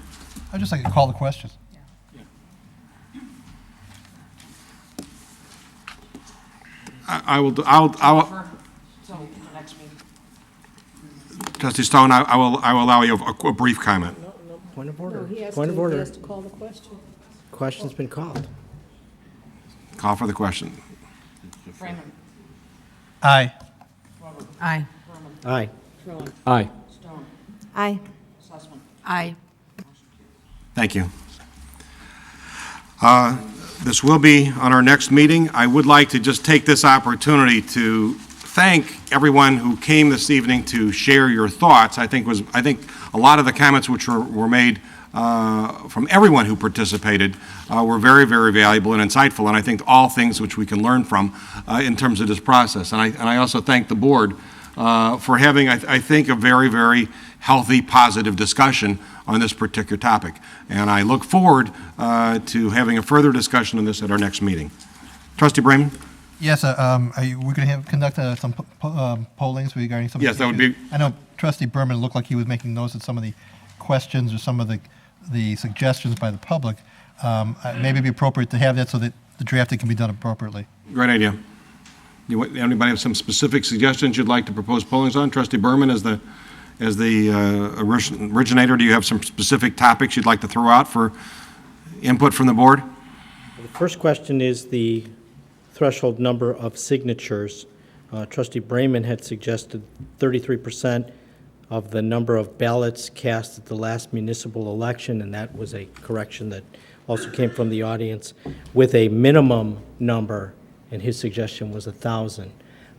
Speaker 12: I'd just like to call the question.
Speaker 1: I'll Trustee Stone, I will allow you a brief comment.
Speaker 11: No, point of order.
Speaker 2: He
Speaker 11: Point of order.
Speaker 2: has to call the question.
Speaker 11: Question's been called.
Speaker 1: Call for the question.
Speaker 2: Freeman.
Speaker 12: Aye.
Speaker 9: Aye.
Speaker 11: Aye.
Speaker 2: Trolling.
Speaker 14: Aye.
Speaker 2: Stone.
Speaker 5: Aye.
Speaker 2: Sussman.
Speaker 9: Aye.
Speaker 1: Thank you. This will be on our next meeting. I would like to just take this opportunity to thank everyone who came this evening to share your thoughts. I think a lot of the comments which were made from everyone who participated were very, very valuable and insightful, and I think all things which we can learn from in terms of this process. And I also thank the board for having, I think, a very, very healthy, positive discussion on this particular topic. And I look forward to having a further discussion on this at our next meeting. Trustee Brayman?
Speaker 12: Yes, we're going to conduct some pollings regarding some.
Speaker 1: Yes, that would be.
Speaker 12: I know Trustee Berman looked like he was making notes of some of the questions or some of the suggestions by the public. Maybe it'd be appropriate to have that so that the drafting can be done appropriately.
Speaker 1: Great idea. Anybody have some specific suggestions you'd like to propose pollings on? Trustee Berman as the as the originator, do you have some specific topics you'd like to throw out for input from the board?
Speaker 11: The first question is the threshold number of signatures. Trustee Brayman had suggested 33% of the number of ballots cast at the last municipal election, and that was a correction that also came from the audience, with a minimum number, and his suggestion was 1,000.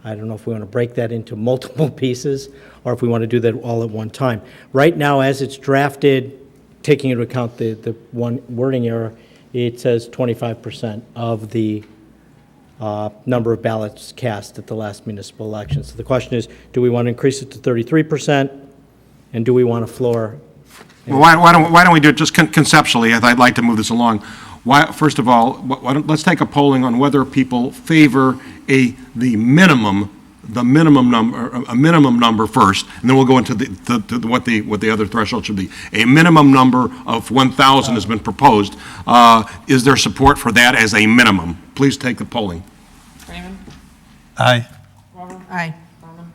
Speaker 11: I don't know if we want to break that into multiple pieces or if we want to do that all at one time. Right now, as it's drafted, taking into account the one wording error, it says 25% of the number of ballots cast at the last municipal election. So the question is, do we want to increase it to 33%, and do we want a floor?
Speaker 1: Well, why don't we do it just conceptually? I'd like to move this along. First of all, let's take a polling on whether people favor a minimum number first, and then we'll go into what the other threshold should be. A minimum number of 1,000 has been proposed. Is there support for that as a minimum? Please take the polling.
Speaker 2: Raymond?
Speaker 12: Aye.
Speaker 2: Robert? Aye.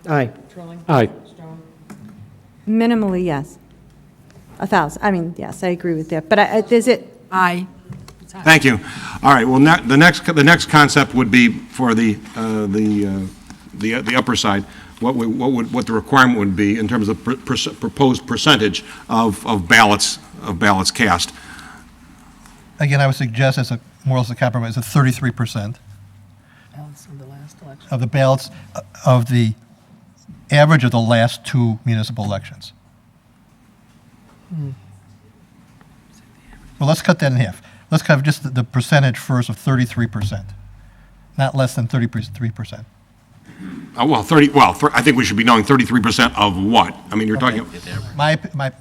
Speaker 11: Aye.
Speaker 2: Trilling?
Speaker 14: Aye.
Speaker 2: Stone?
Speaker 5: Minimally, yes. 1,000, I mean, yes, I agree with that, but is it?
Speaker 9: Aye.
Speaker 1: Thank you. All right, well, the next concept would be for the upper side, what the requirement would be in terms of proposed percentage of ballots cast.
Speaker 12: Again, I would suggest as more or less a compromise, a 33%.
Speaker 2: Of the last election.
Speaker 12: Of the ballots of the average of the last two municipal elections. Well, let's cut that in half. Let's cut just the percentage first of 33%, not less than 33%.
Speaker 1: I think we should be knowing 33% of what? I mean, you're talking.
Speaker 12: My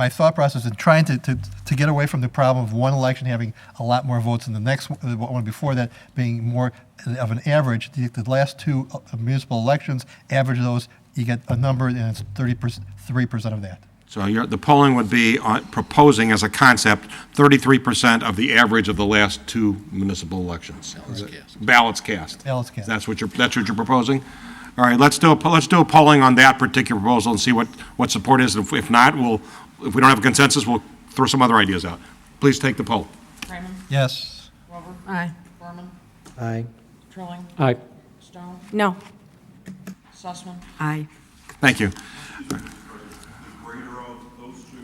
Speaker 12: thought process in trying to get away from the problem of one election having a lot more votes than the next one before that being more of an average, the last two municipal elections, average those, you get a number, and it's 33% of that.
Speaker 1: So the polling would be proposing as a concept 33% of the average of the last two municipal elections. Ballots cast.
Speaker 12: Ballots cast.
Speaker 1: That's what you're proposing? All right, let's do a polling on that particular proposal and see what support is. If not, if we don't have a consensus, we'll throw some other ideas out. Please take the poll.
Speaker 2: Raymond?
Speaker 12: Yes.
Speaker 2: Robert? Aye. Berman?
Speaker 11: Aye.
Speaker 2: Trilling?
Speaker 14: Aye.
Speaker 2: Stone?
Speaker 5: No.
Speaker 2: Sussman?
Speaker 9: Aye.
Speaker 1: Thank you.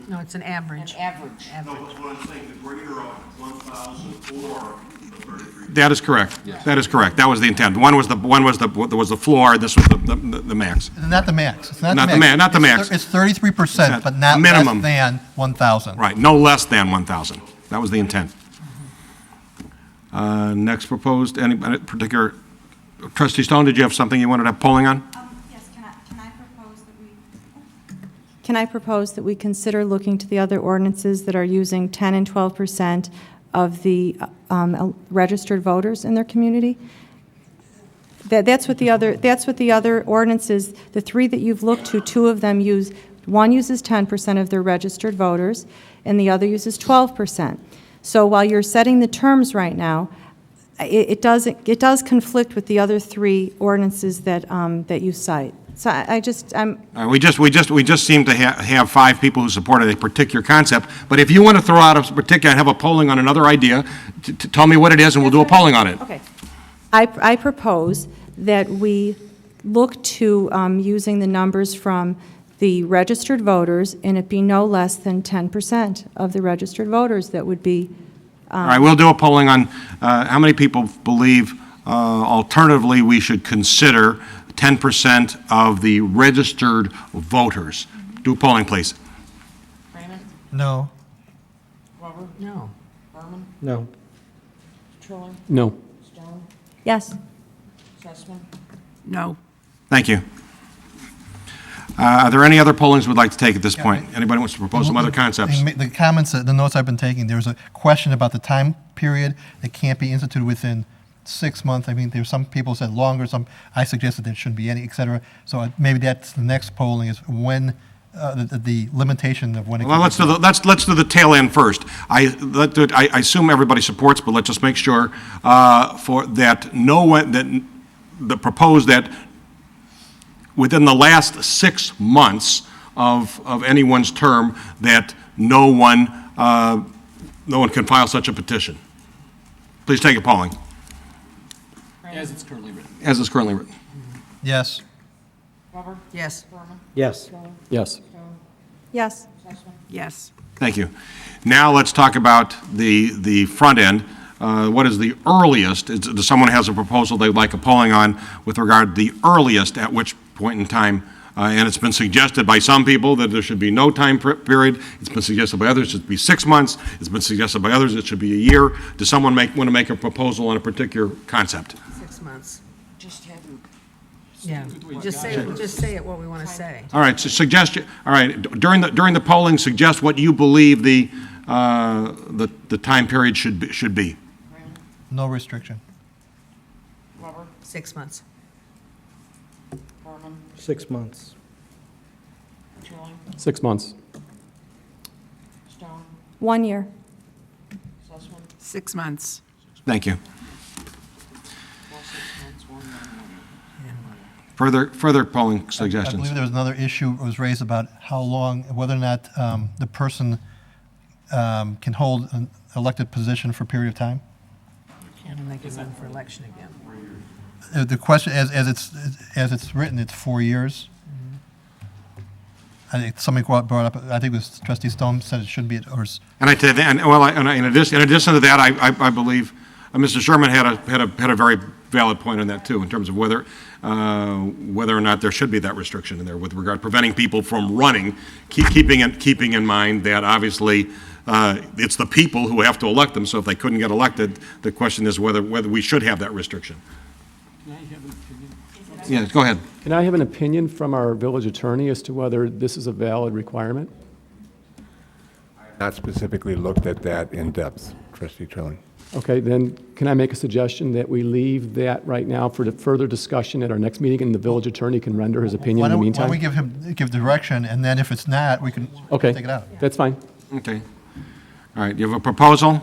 Speaker 2: No, it's an average. An average.
Speaker 21: No, but what I'm saying, the greater of 1,000 or the 33.
Speaker 1: That is correct. That is correct. That was the intent. One was the floor. This was the max.
Speaker 12: Not the max. It's not
Speaker 1: the max.
Speaker 12: It's 33%, but not
Speaker 1: minimum.
Speaker 12: less than 1,000.
Speaker 1: Right. No less than 1,000. That was the intent. Next proposed. Any particular? Trustee Stone, did you have something you wanted to have polling on?
Speaker 5: Yes, can I propose that we consider looking to the other ordinances that are using 10 and 12% of the registered voters in their community? That's what the other ordinances, the three that you've looked to, two of them one uses 10% of their registered voters, and the other uses 12%. So while you're setting the terms right now, it does conflict with the other three ordinances that you cite. So
Speaker 1: We just seem to have 5 people who supported a particular concept. But if you want to throw out a particular, have a polling on another idea, tell me what it is, and we'll do a polling on it.
Speaker 5: Okay. I propose that we look to using the numbers from the registered voters, and it be no less than 10% of the registered voters that would be.
Speaker 1: All right, we'll do a polling on how many people believe alternatively we should consider 10% of the registered voters. Do a polling, please.
Speaker 2: Raymond?
Speaker 12: No.
Speaker 2: Robert? No. Berman?
Speaker 11: No.
Speaker 2: Trilling?
Speaker 14: No.
Speaker 2: Stone?
Speaker 5: Yes.
Speaker 2: Sussman?
Speaker 9: No.
Speaker 1: Thank you. Are there any other pollings we'd like to take at this point? Anybody wants to propose some other concepts?
Speaker 12: The comments, the notes I've been taking, there's a question about the time period that can't be instituted within 6 months. I mean, there's some people said longer, I suggested there shouldn't be any, et cetera. So maybe that's the next polling is when, the limitation of when it
Speaker 1: Well, let's do the tail end first. I assume everybody supports, but let's just make sure proposed that within the last 6 months of anyone's term that no one can file such a petition. Please take a polling.
Speaker 14: As it's currently written.
Speaker 1: As it's currently written.
Speaker 12: Yes.
Speaker 9: Yes.
Speaker 11: Yes.
Speaker 14: Yes.
Speaker 5: Yes.
Speaker 9: Yes.
Speaker 1: Thank you. Now let's talk about the front end. What is the earliest, does someone has a proposal they'd like a polling on with regard to the earliest at which point in time, and it's been suggested by some people that there should be no time period. It's been suggested by others it should be 6 months. It's been suggested by others it should be a year. Does someone want to make a proposal on a particular concept?
Speaker 9: 6 months. Just have them. Yeah, just say it what we want to say.
Speaker 1: All right, so all right, during the polling, suggest what you believe the time period should be.
Speaker 12: No restriction.
Speaker 9: 6 months.
Speaker 11: 6 months.
Speaker 14: 6 months.
Speaker 5: 1 year.
Speaker 9: 6 months.
Speaker 1: Thank you. Further polling
Speaker 12: I
Speaker 1: suggestions?
Speaker 12: believe there was another issue that was raised about how long, whether or not the person can hold an elected position for a period of time.
Speaker 9: And they can run for election again.
Speaker 12: The question, as it's written, it's 4 years. I think somebody brought up, I think it was Trustee Stone said it should be, or
Speaker 1: And in addition to that, I believe Mr. Sherman had a very valid point on that too, in terms of whether or not there should be that restriction in there with regard to preventing people from running, keeping in mind that obviously it's the people who have to elect them. So if they couldn't get elected, the question is whether we should have that restriction. Yeah, go ahead.
Speaker 14: Can I have an opinion from our village attorney as to whether this is a valid requirement?
Speaker 10: Not specifically looked at that in depth, Trustee Trilling.
Speaker 14: Okay, then can I make a suggestion that we leave that right now for the further discussion at our next meeting, and the village attorney can render his opinion in the meantime?
Speaker 12: Why don't we give direction, and then if it's not, we can take it out.
Speaker 14: That's fine.
Speaker 1: Okay. All right, you have a proposal?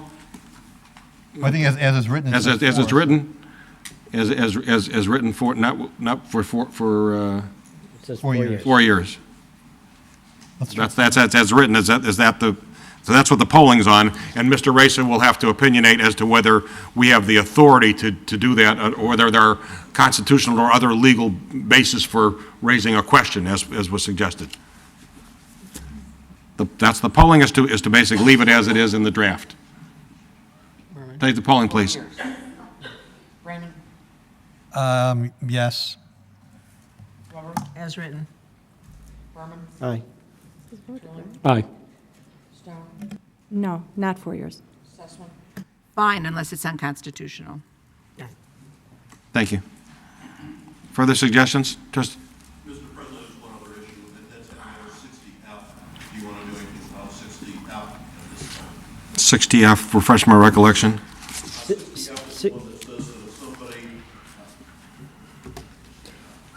Speaker 12: I think as it's written.
Speaker 1: As it's written? As written for, not for
Speaker 11: It says
Speaker 12: 4 years.
Speaker 1: 4 years.
Speaker 12: That's
Speaker 1: That's written, is that the, so that's what the polling's on, and Mr. Racer will have to opinionate as to whether we have the authority to do that, or whether there are constitutional or other legal basis for raising a question, as was suggested. That's the polling, is to basically leave it as it is in the draft. Take the polling, please.
Speaker 12: Yes.
Speaker 9: As written.
Speaker 11: Aye.
Speaker 14: Aye.
Speaker 5: No, not 4 years.
Speaker 9: Fine, unless it's unconstitutional.
Speaker 1: Thank you. Further suggestions? Trustee?
Speaker 21: Mr. President, there's one other issue, and that's under 60F. Do you want to do anything about 60F at this time?
Speaker 1: 60F, refresh my recollection.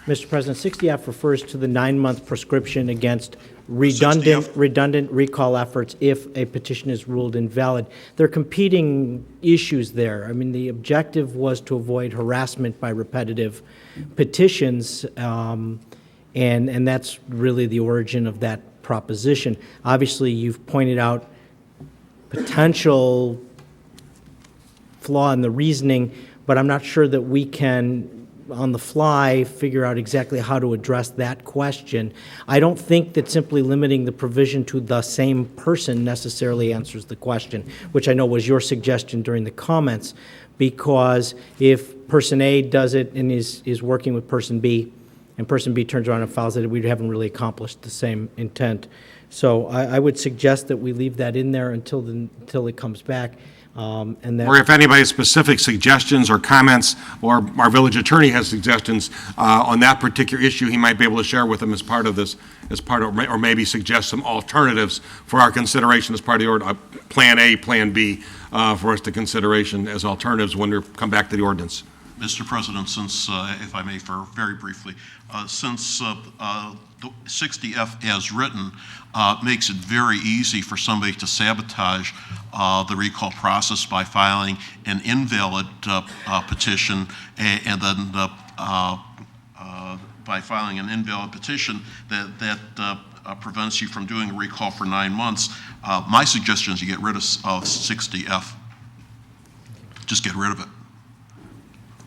Speaker 11: Mr. President, 60F refers to the 9-month prescription against redundant recall efforts if a petition is ruled invalid. There are competing issues there. I mean, the objective was to avoid harassment by repetitive petitions, and that's really the origin of that proposition. Obviously, you've pointed out potential flaw in the reasoning, but I'm not sure that we can, on the fly, figure out exactly how to address that question. I don't think that simply limiting the provision to the same person necessarily answers the question, which I know was your suggestion during the comments, because if person A does it and is working with person B, and person B turns around and files it, we haven't really accomplished the same intent. So I would suggest that we leave that in there until it comes back. And that,
Speaker 1: Or if anybody has specific suggestions or comments, or our village attorney has suggestions on that particular issue, he might be able to share with them as part of this, or maybe suggest some alternatives for our consideration as part of the Plan A, Plan B, for us to consideration as alternatives when we come back to the ordinance.
Speaker 21: Mr. President, since, if I may, very briefly, since the 60F as written makes it very easy for somebody to sabotage the recall process by filing an invalid petition, and then by filing an invalid petition that prevents you from doing a recall for 9 months, my suggestion is you get rid of 60F. Just get rid of it.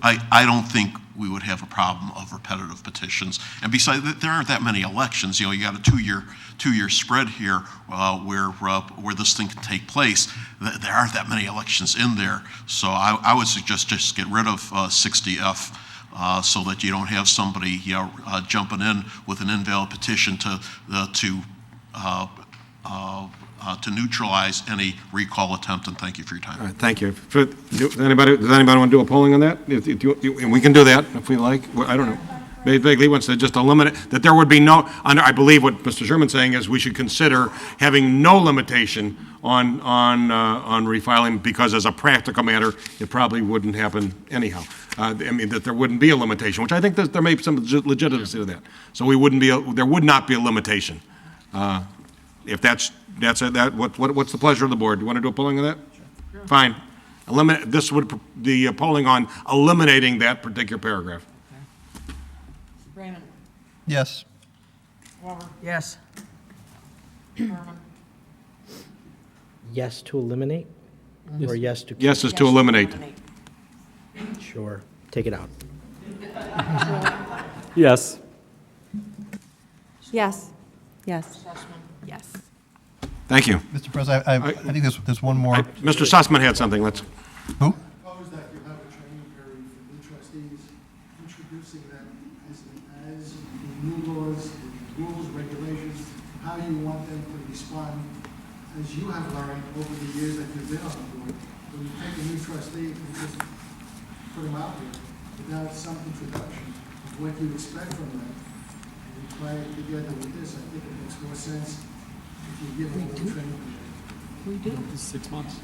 Speaker 21: I don't think we would have a problem of repetitive petitions. And besides, there aren't that many elections. You know, you got a two-year spread here where this thing can take place. There aren't that many elections in there. So I would suggest just get rid of 60F so that you don't have somebody jumping in with an invalid petition to neutralize any recall attempt, and thank you for your time.
Speaker 1: All right, thank you. Does anybody want to do a polling on that? And we can do that if we like. Well, I don't know. Basically wants to just eliminate, that there would be no, I believe what Mr. Sherman's saying is we should consider having no limitation on refiling, because as a practical matter, it probably wouldn't happen anyhow. I mean, that there wouldn't be a limitation, which I think there may be some legitimacy to that. So there would not be a limitation. If that's what's the pleasure of the board? Do you want to do a polling on that? Sure. Fine. This would be a polling on eliminating that particular paragraph.
Speaker 2: Brandon?
Speaker 12: Yes.
Speaker 2: Walker?
Speaker 9: Yes.
Speaker 11: Yes to eliminate? Or yes to?
Speaker 1: Yes is to eliminate.
Speaker 11: Sure. Take it out.
Speaker 14: Yes.
Speaker 5: Yes. Yes.
Speaker 9: Yes.
Speaker 1: Thank you.
Speaker 12: Mr. President, I think there's one more.
Speaker 1: Mr. Sussman had something. Let's.
Speaker 12: Who?
Speaker 8: Propose that you have a training period for new trustees, introducing them as the new laws, the rules, regulations, how you want them to respond, as you have learned over the years that you've been on the board. When you take a new trustee and just put them out here without some introduction of what you expect from them, and you try it together with this, I think it makes more sense if you give them a little training period.
Speaker 9: We do.
Speaker 22: 6 months.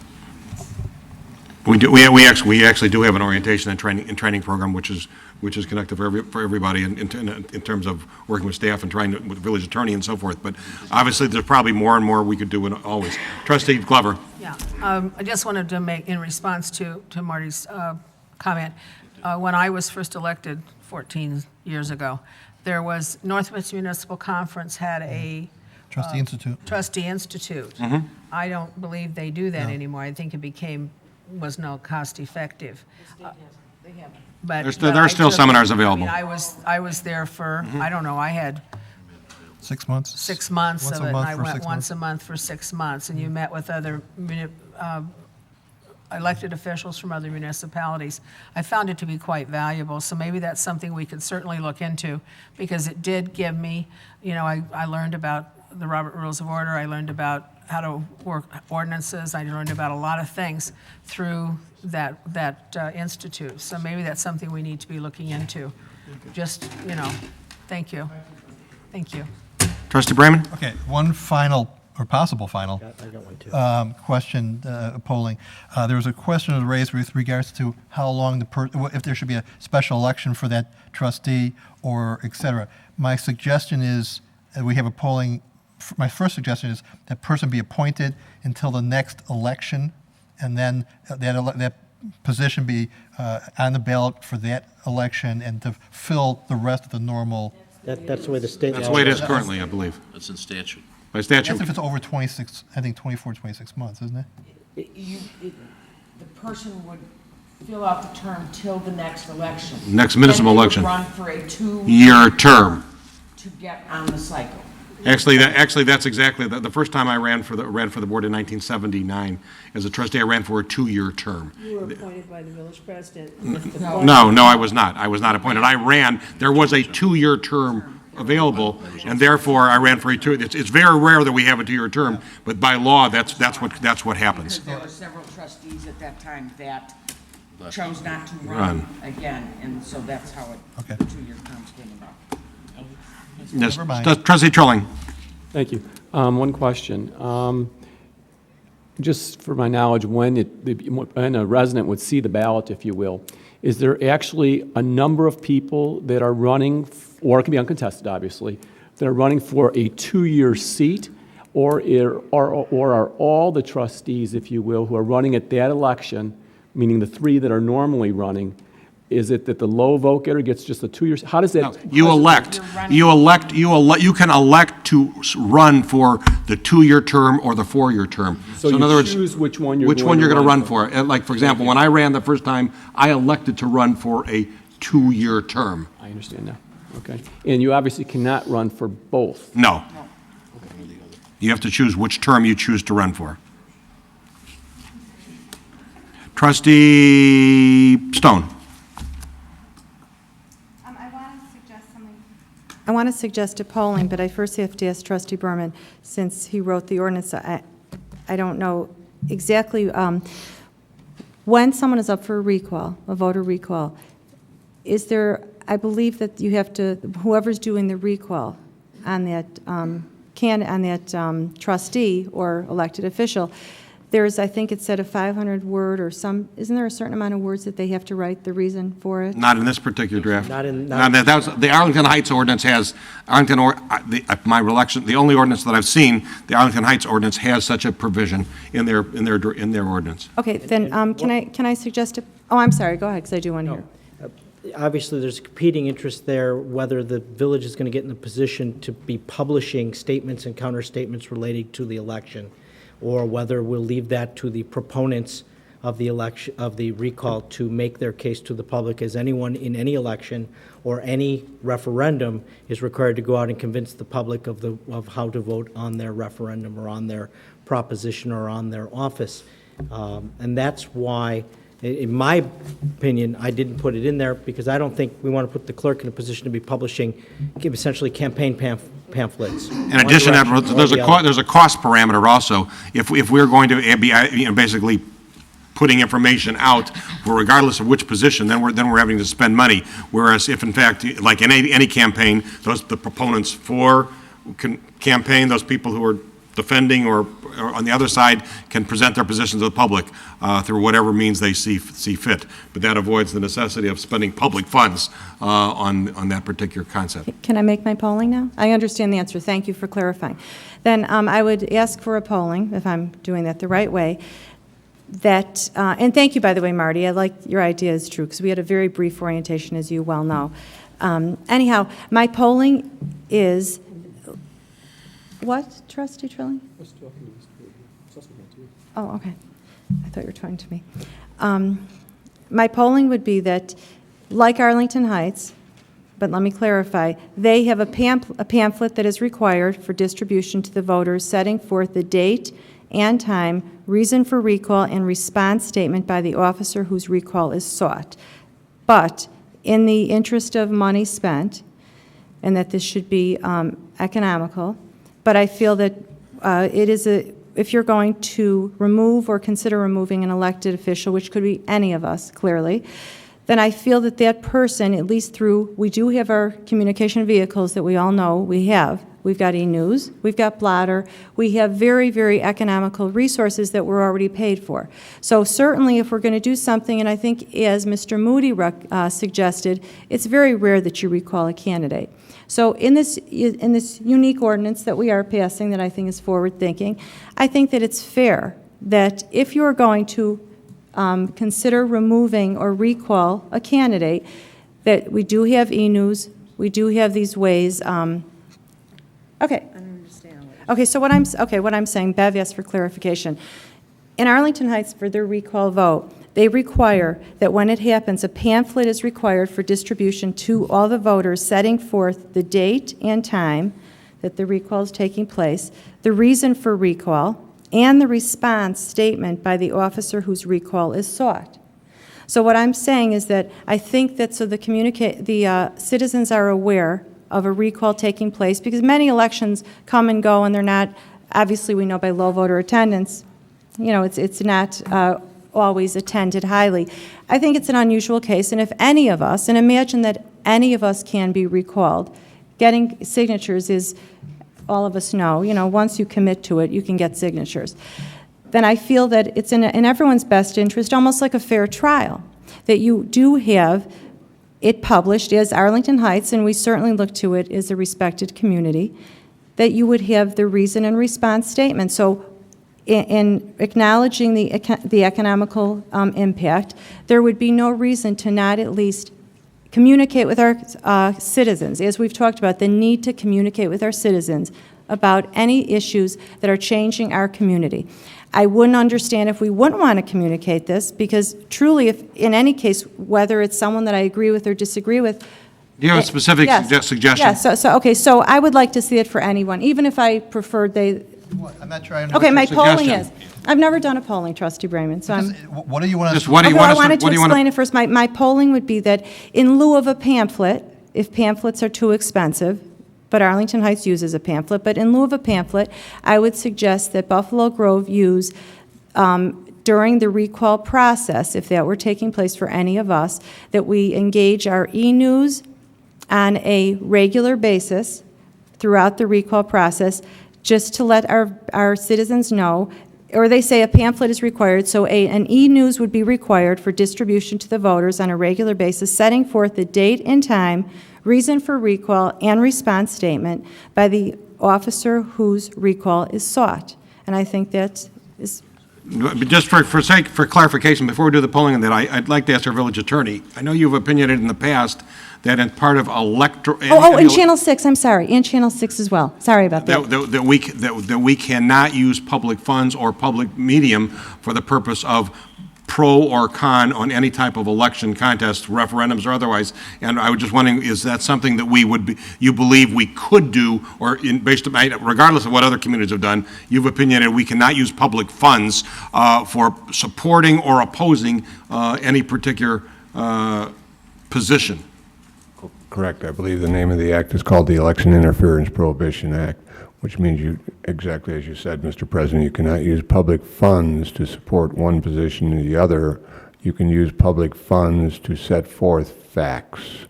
Speaker 1: We do. We actually do have an orientation and training program, which is conducted for everybody in terms of working with staff and trying to, with village attorney and so forth. But obviously, there's probably more and more we could do. Always, Trustee Glover.
Speaker 13: Yeah, I just wanted to make, in response to Marty's comment, when I was first elected 14 years ago, there was Northwest Municipal Conference had a
Speaker 12: Trustee Institute.
Speaker 13: Trustee Institute.
Speaker 1: Mm-hmm.
Speaker 13: I don't believe they do that anymore. I think it was no cost effective.
Speaker 2: They haven't.
Speaker 13: But
Speaker 1: There are still seminars available.
Speaker 13: I was there for, I don't know, I had
Speaker 12: 6 months.
Speaker 13: 6 months
Speaker 12: Once
Speaker 13: of
Speaker 12: a
Speaker 13: it, and
Speaker 12: month
Speaker 13: I
Speaker 12: for
Speaker 13: went
Speaker 12: 6
Speaker 13: once
Speaker 12: months.
Speaker 13: a month for 6 months, and you met with other elected officials from other municipalities. I found it to be quite valuable, so maybe that's something we could certainly look into, because it did give me, I learned about the Robert Rules of Order, I learned about how to work ordinances, I learned about a lot of things through that institute. So maybe that's something we need to be looking into. Just, thank you. Thank you.
Speaker 1: Trustee Brayman?
Speaker 12: Okay, one final, or possible final,
Speaker 11: I got one too.
Speaker 12: question, polling. There was a question raised with regards to how long if there should be a special election for that trustee, or et cetera. My suggestion is, we have a polling, my first suggestion is that person be appointed until the next election, and then that position be on the ballot for that election, and to fill the rest of the normal.
Speaker 11: That's the way the state.
Speaker 1: That's the way it is currently, I believe.
Speaker 21: That's in statute.
Speaker 1: By statute.
Speaker 12: That's if it's over 26, I think 24, 26 months, isn't it?
Speaker 2: The person would fill out the term till the next election.
Speaker 1: Next municipal election.
Speaker 2: Then they would run for a 2
Speaker 1: Year term.
Speaker 2: to get on the cycle.
Speaker 1: Actually, that's exactly the first time I ran for the board in 1979 as a trustee. I ran for a 2-year term.
Speaker 13: You were appointed by the village president.
Speaker 1: No, I was not. I was not appointed. I ran. There was a 2-year term available, and therefore I ran for a 2. It's very rare that we have a 2-year term, but by law, that's what happens.
Speaker 2: Because there were several trustees at that time that chose not to run again, and so that's how the 2-year terms came about.
Speaker 1: Yes, Trustee Trilling.
Speaker 14: Thank you. One question. Just for my knowledge, when a resident would see the ballot, if you will, is there actually a number of people that are running, or it can be uncontested, obviously, that are running for a 2-year seat, or are all the trustees, if you will, who are running at that election, meaning the 3 that are normally running, Is it that the low vote getter gets just the 2 years? How does that?
Speaker 1: You can elect to run for the 2-year term or the 4-year term.
Speaker 14: So
Speaker 1: in
Speaker 14: you
Speaker 1: other words,
Speaker 14: choose which one you're
Speaker 1: which
Speaker 14: going
Speaker 1: one
Speaker 14: to
Speaker 1: you're going to
Speaker 14: run
Speaker 1: run for. And like, for example, when I ran the first time, I elected to run for a 2-year term.
Speaker 14: I understand now. Okay. And you obviously cannot run for both.
Speaker 1: No. You have to choose which term you choose to run for. Trustee Stone.
Speaker 5: I want to suggest a polling, but I first have to ask Trustee Berman, since he wrote the ordinance, I don't know exactly, when someone is up for a recall, a voter recall, is there, I believe that you have to, whoever's doing the recall on that, trustee or elected official, there's, I think it said a 500-word or some, isn't there a certain amount of words that they have to write the reason for it?
Speaker 1: Not in this particular draft.
Speaker 11: Not
Speaker 1: That was, the Arlington Heights ordinance has, my recollection, the only ordinance that I've seen, the Arlington Heights ordinance has such a provision in their ordinance.
Speaker 5: Okay, then, can I suggest oh, I'm sorry, go ahead, because I do want to hear.
Speaker 11: Obviously, there's competing interest there, whether the village is going to get in the position to be publishing statements and counter-statements relating to the election, or whether we'll leave that to the proponents of the election, of the recall, to make their case to the public, as anyone in any election or any referendum is required to go out and convince the public of how to vote on their referendum or on their proposition or on their office. And that's why, in my opinion, I didn't put it in there, because I don't think we want to put the clerk in a position to be publishing essentially campaign pamphlets.
Speaker 1: In addition, there's a cost parameter also. If we're going to be basically putting information out, regardless of which position, then we're having to spend money. Whereas if in fact, like in any campaign, the proponents for campaign, those people who are defending or on the other side can present their position to the public through whatever means they see fit. But that avoids the necessity of spending public funds on that particular concept.
Speaker 5: Can I make my polling now? I understand the answer. Thank you for clarifying. Then I would ask for a polling, if I'm doing that the right way, that, and thank you, by the way, Marty. I like your idea is true, because we had a very brief orientation, as you well know. Anyhow, my polling is, what, Trustee Trilling? Oh, okay. I thought you were talking to me. My polling would be that, like Arlington Heights, but let me clarify, they have a pamphlet that is required for distribution to the voters, setting forth the date and time, reason for recall, and response statement by the officer whose recall is sought. But in the interest of money spent, and that this should be economical, but I feel that it is if you're going to remove or consider removing an elected official, which could be any of us, clearly, then I feel that that person, at least through, we do have our communication vehicles that we all know we have. We've got e-news, we've got Blotter, we have very, very economical resources that we're already paid for. So certainly if we're going to do something, and I think as Mr. Moody suggested, it's very rare that you recall a candidate. So in this unique ordinance that we are passing that I think is forward-thinking, I think that it's fair that if you're going to consider removing or recall a candidate, that we do have e-news, we do have these ways. Okay. I don't understand. Okay, so what I'm saying, Bev asked for clarification. In Arlington Heights, for their recall vote, they require that when it happens, a pamphlet is required for distribution to all the voters, setting forth the date and time that the recall is taking place, the reason for recall, and the response statement by the officer whose recall is sought. So what I'm saying is that I think that so the citizens are aware of a recall taking place, because many elections come and go, and they're not, obviously we know by low voter attendance, it's not always attended highly. I think it's an unusual case, and if any of us, and imagine that any of us can be recalled, getting signatures is, all of us know, once you commit to it, you can get signatures. Then I feel that it's in everyone's best interest, almost like a fair trial, that you do have it published as Arlington Heights, and we certainly look to it as a respected community, that you would have the reason and response statement. So in acknowledging the economical impact, there would be no reason to not at least communicate with our citizens, as we've talked about, the need to communicate with our citizens about any issues that are changing our community. I wouldn't understand if we wouldn't want to communicate this, because truly, if in any case, whether it's someone that I agree with or disagree with.
Speaker 1: Do you have a specific suggestion?
Speaker 5: Yes, okay, so I would like to see it for anyone, even if I preferred they.
Speaker 12: I'm not sure I know.
Speaker 5: Okay, my polling
Speaker 1: suggestion?
Speaker 5: is, I've never done a polling, Trustee Brayman, so I'm.
Speaker 12: What do you want
Speaker 1: Just
Speaker 12: to?
Speaker 1: what do you
Speaker 5: Okay,
Speaker 1: want
Speaker 5: I
Speaker 1: us
Speaker 5: wanted
Speaker 1: what
Speaker 5: to
Speaker 1: do you want
Speaker 5: explain it first. My polling would be that in lieu of a pamphlet, if pamphlets are too expensive, but Arlington Heights uses a pamphlet, but in lieu of a pamphlet, I would suggest that Buffalo Grove use, during the recall process, if that were taking place for any of us, that we engage our e-news on a regular basis throughout the recall process, just to let our citizens know, or they say a pamphlet is required, so an e-news would be required for distribution to the voters on a regular basis, setting forth the date and time, reason for recall, and response statement by the officer whose recall is sought. And I think that is.
Speaker 1: Just for clarification, before we do the polling on that, I'd like to ask our village attorney. I know you've opinionated in the past that in part of
Speaker 5: and Channel 6, I'm sorry, and Channel 6 as well. Sorry about that.
Speaker 1: that we cannot use public funds or public medium for the purpose of pro or con on any type of election contest, referendums or otherwise. And I was just wondering, is that something that you believe we could do, or regardless of what other communities have done, you've opinionated we cannot use public funds for supporting or opposing any particular position?
Speaker 10: Correct. I believe the name of the act is called the Election Interference Prohibition Act, which means exactly as you said, Mr. President, you cannot use public funds to support one position or the other. You can use public funds to set forth facts.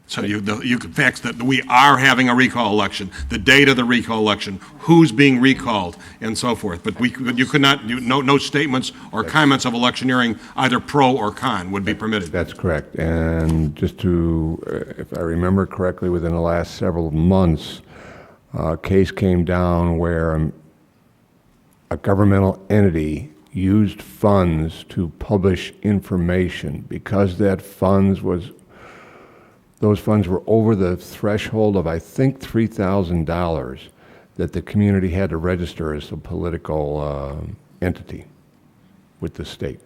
Speaker 1: So you can facts that we are having a recall election, the date of the recall election, who's being recalled, and so forth. But you could not, no statements or comments of electioneering, either pro or con, would be permitted.
Speaker 10: That's correct. And just to, if I remember correctly, within the last several months, a case came down where a governmental entity used funds to publish information because those funds were over the threshold of, I think, $3,000 that the community had to register as a political entity with the state.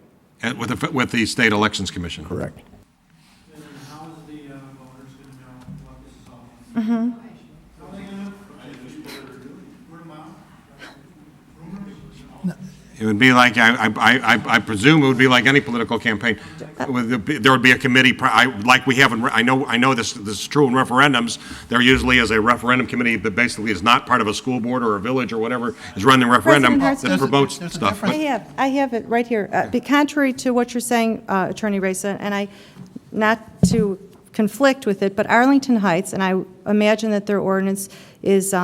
Speaker 1: And with the State Elections Commission.
Speaker 10: Correct.
Speaker 8: And then how is the voters going to know what this is all about?
Speaker 5: Mm-hmm.
Speaker 8: How are they going to know? Word of mouth? Rumors?
Speaker 1: It would be like, I presume it would be like any political campaign. There would be a committee, like we have, I know this is true in referendums. There usually is a referendum committee that basically is not part of a school board or a village or whatever, is running the referendum that promotes stuff.
Speaker 5: I have it right here. Contrary to what you're saying, Attorney Raisa, and not to conflict with it, but Arlington Heights, and I imagine that their ordinance is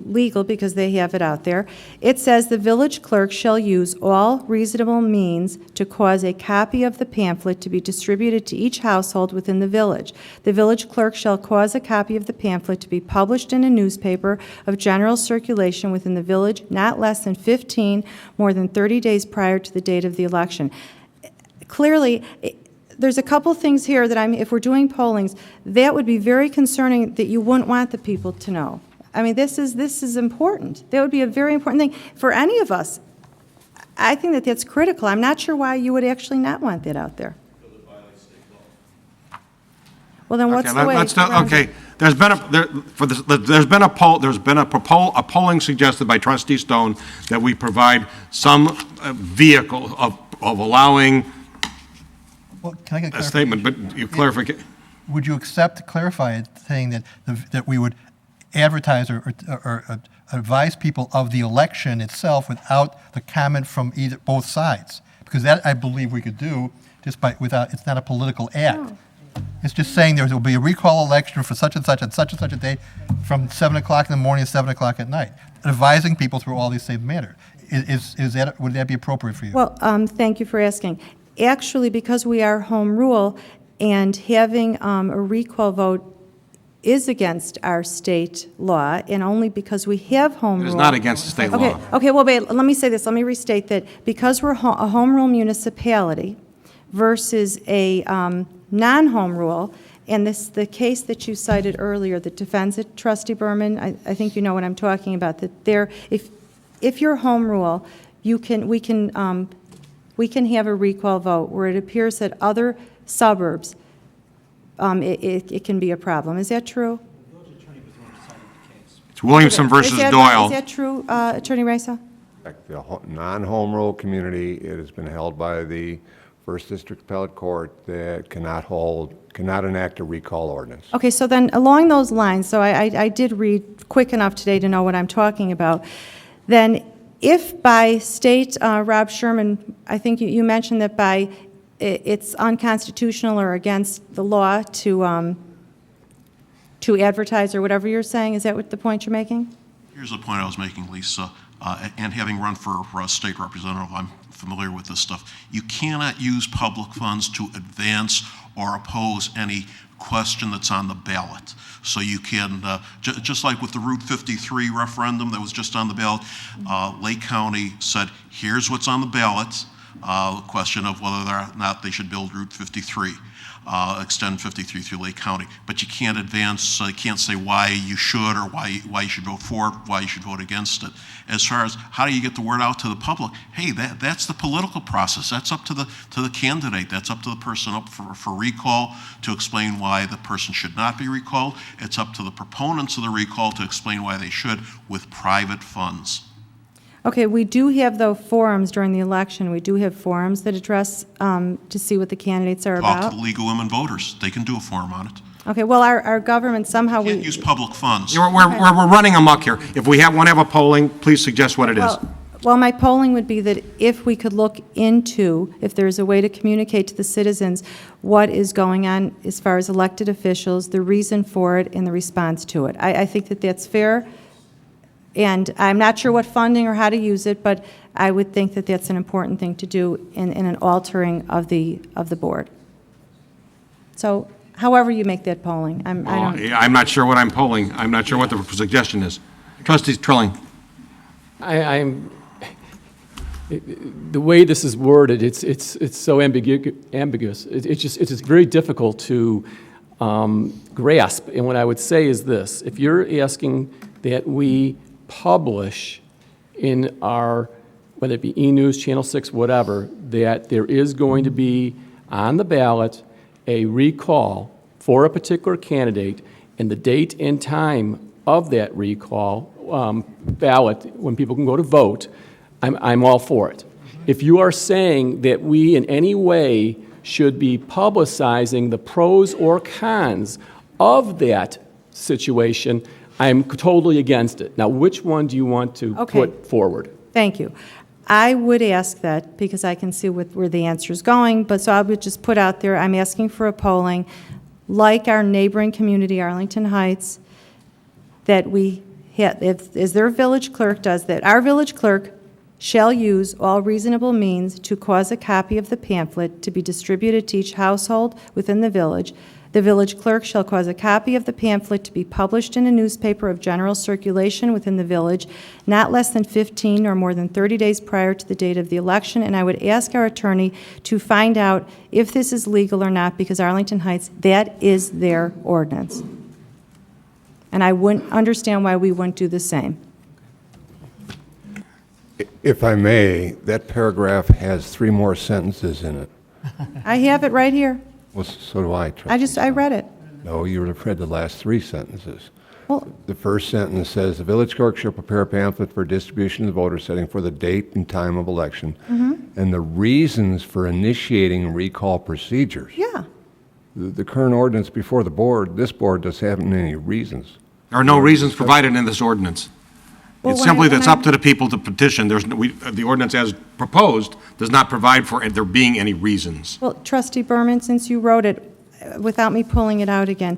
Speaker 5: legal because they have it out there. It says the village clerk shall use all reasonable means to cause a copy of the pamphlet to be distributed to each household within the village. The village clerk shall cause a copy of the pamphlet to be published in a newspaper of general circulation within the village not less than 15 more than 30 days prior to the date of the election. Clearly, there's a couple things here that if we're doing pollings, that would be very concerning that you wouldn't want the people to know. I mean, this is important. That would be a very important thing for any of us. I think that that's critical. I'm not sure why you would actually not want that out there. Well, then what's the way?
Speaker 1: Okay, there's been a polling suggested by Trustee Stone that we provide some vehicle of allowing
Speaker 12: Well, can I get
Speaker 1: a statement, but you clarify.
Speaker 12: Would you accept to clarify it, saying that we would advertise or advise people of the election itself without the comment from both sides? Because that I believe we could do just without. It's not a political act.
Speaker 5: No.
Speaker 12: It's just saying there will be a recall election for such and such a date from 7 o'clock in the morning to 7 o'clock at night, advising people through all these same matters. Would that be appropriate for you?
Speaker 5: Well, thank you for asking. Actually, because we are home rule and having a recall vote is against our state law, and only because we have home rule.
Speaker 1: It is not against the state law.
Speaker 5: Okay, well, wait, let me say this, let me restate that because we're a home rule municipality versus a non-home rule, and the case that you cited earlier that defends it, Trustee Berman, I think you know what I'm talking about, that if you're home rule, we can have a recall vote where it appears that other suburbs, it can be a problem. Is that true?
Speaker 1: It's Williamson versus Doyle.
Speaker 5: Is that true, Attorney Raisa?
Speaker 10: The non-home rule community, it has been held by the First District Appellate Court that cannot enact a recall ordinance.
Speaker 5: Okay, so then along those lines, so I did read quick enough today to know what I'm talking about. Then if by state, Rob Sherman, I think you mentioned that by it's unconstitutional or against the law to advertise or whatever you're saying, is that what the point you're making?
Speaker 21: Here's the point I was making, Lisa, and having run for state representative, I'm familiar with this stuff. You cannot use public funds to advance or oppose any question that's on the ballot. So you can, just like with the Route 53 referendum that was just on the ballot, Lake County said, here's what's on the ballot, question of whether or not they should build Route 53. Extend 53 through Lake County, but you can't advance, can't say why you should or why you should vote for it, why you should vote against it. As far as how do you get the word out to the public, hey, that's the political process. That's up to the candidate. That's up to the person up for recall to explain why the person should not be recalled. It's up to the proponents of the recall to explain why they should with private funds.
Speaker 5: Okay, we do have, though, forums during the election. We do have forums that address to see what the candidates are
Speaker 21: Talk
Speaker 5: about.
Speaker 21: to the League of Women Voters. They can do a forum on it.
Speaker 5: Okay, well, our government somehow
Speaker 21: You can't use public funds.
Speaker 1: We're running amok here. If we want to have a polling, please suggest what it is.
Speaker 5: Well, my polling would be that if we could look into, if there's a way to communicate to the citizens what is going on as far as elected officials, the reason for it, and the response to it. I think that that's fair. And I'm not sure what funding or how to use it, but I would think that that's an important thing to do in an altering of the board. So however you make that polling,
Speaker 1: I'm not sure what I'm polling. I'm not sure what the suggestion is. Trustee Trilling.
Speaker 14: The way this is worded, it's so ambiguous. It's just very difficult to grasp. And what I would say is this: if you're asking that we publish in our, whether it be e-news, Channel 6, whatever, that there is going to be on the ballot a recall for a particular candidate, and the date and time of that recall ballot, when people can go to vote, I'm all for it. If you are saying that we in any way should be publicizing the pros or cons of that situation, I'm totally against it. Now, which one do you want to put forward?
Speaker 5: Thank you. I would ask that because I can see where the answer is going, but so I would just put out there, I'm asking for a polling, like our neighboring community, Arlington Heights, that we have, as their village clerk does, that our village clerk shall use all reasonable means to cause a copy of the pamphlet to be distributed to each household within the village. The village clerk shall cause a copy of the pamphlet to be published in a newspaper of general circulation within the village, not less than 15 or more than 30 days prior to the date of the election. And I would ask our attorney to find out if this is legal or not, because Arlington Heights, that is their ordinance. And I wouldn't understand why we wouldn't do the same.
Speaker 10: If I may, that paragraph has 3 more sentences in it.
Speaker 5: I have it right here.
Speaker 10: Well, so do I, Trustee.
Speaker 5: I read it.
Speaker 10: No, you read the last 3 sentences.
Speaker 5: Well,
Speaker 10: the first sentence says, the village clerk shall prepare a pamphlet for distribution to the voter setting for the date and time of election, and the reasons for initiating recall procedures.
Speaker 5: Yeah.
Speaker 10: The current ordinance before the board, this board doesn't have any reasons.
Speaker 1: There are no reasons provided in this ordinance.
Speaker 5: Well,
Speaker 1: It's simply that's up to the people to petition. The ordinance as proposed does not provide for there being any reasons.
Speaker 5: Well, Trustee Berman, since you wrote it, without me pulling it out again,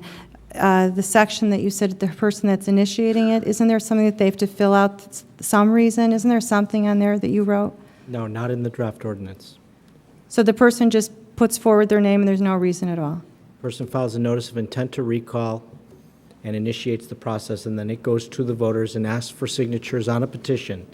Speaker 5: the section that you said the person that's initiating it, isn't there something that they have to fill out some reason? Isn't there something on there that you wrote?
Speaker 11: No, not in the draft ordinance.
Speaker 5: So the person just puts forward their name and there's no reason at all?
Speaker 11: Person files a notice of intent to recall and initiates the process, and then it goes to the voters and asks for signatures on a petition.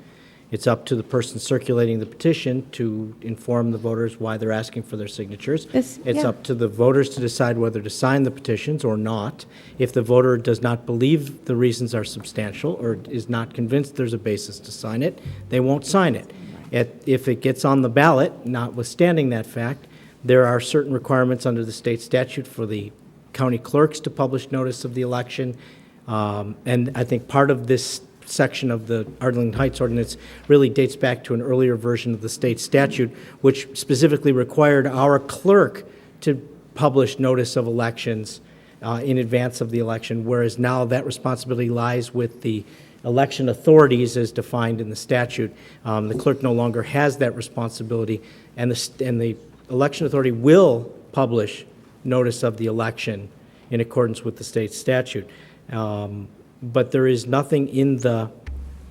Speaker 11: It's up to the person circulating the petition to inform the voters why they're asking for their signatures. It's
Speaker 5: yeah.
Speaker 11: up to the voters to decide whether to sign the petitions or not. If the voter does not believe the reasons are substantial or is not convinced there's a basis to sign it, they won't sign it. If it gets on the ballot, notwithstanding that fact, there are certain requirements under the state statute for the county clerks to publish notice of the election. And I think part of this section of the Arlington Heights ordinance really dates back to an earlier version of the state statute, which specifically required our clerk to publish notice of elections in advance of the election, whereas now that responsibility lies with the election authorities as defined in the statute. The clerk no longer has that responsibility, and the election authority will publish notice of the election in accordance with the state statute. But there is nothing in the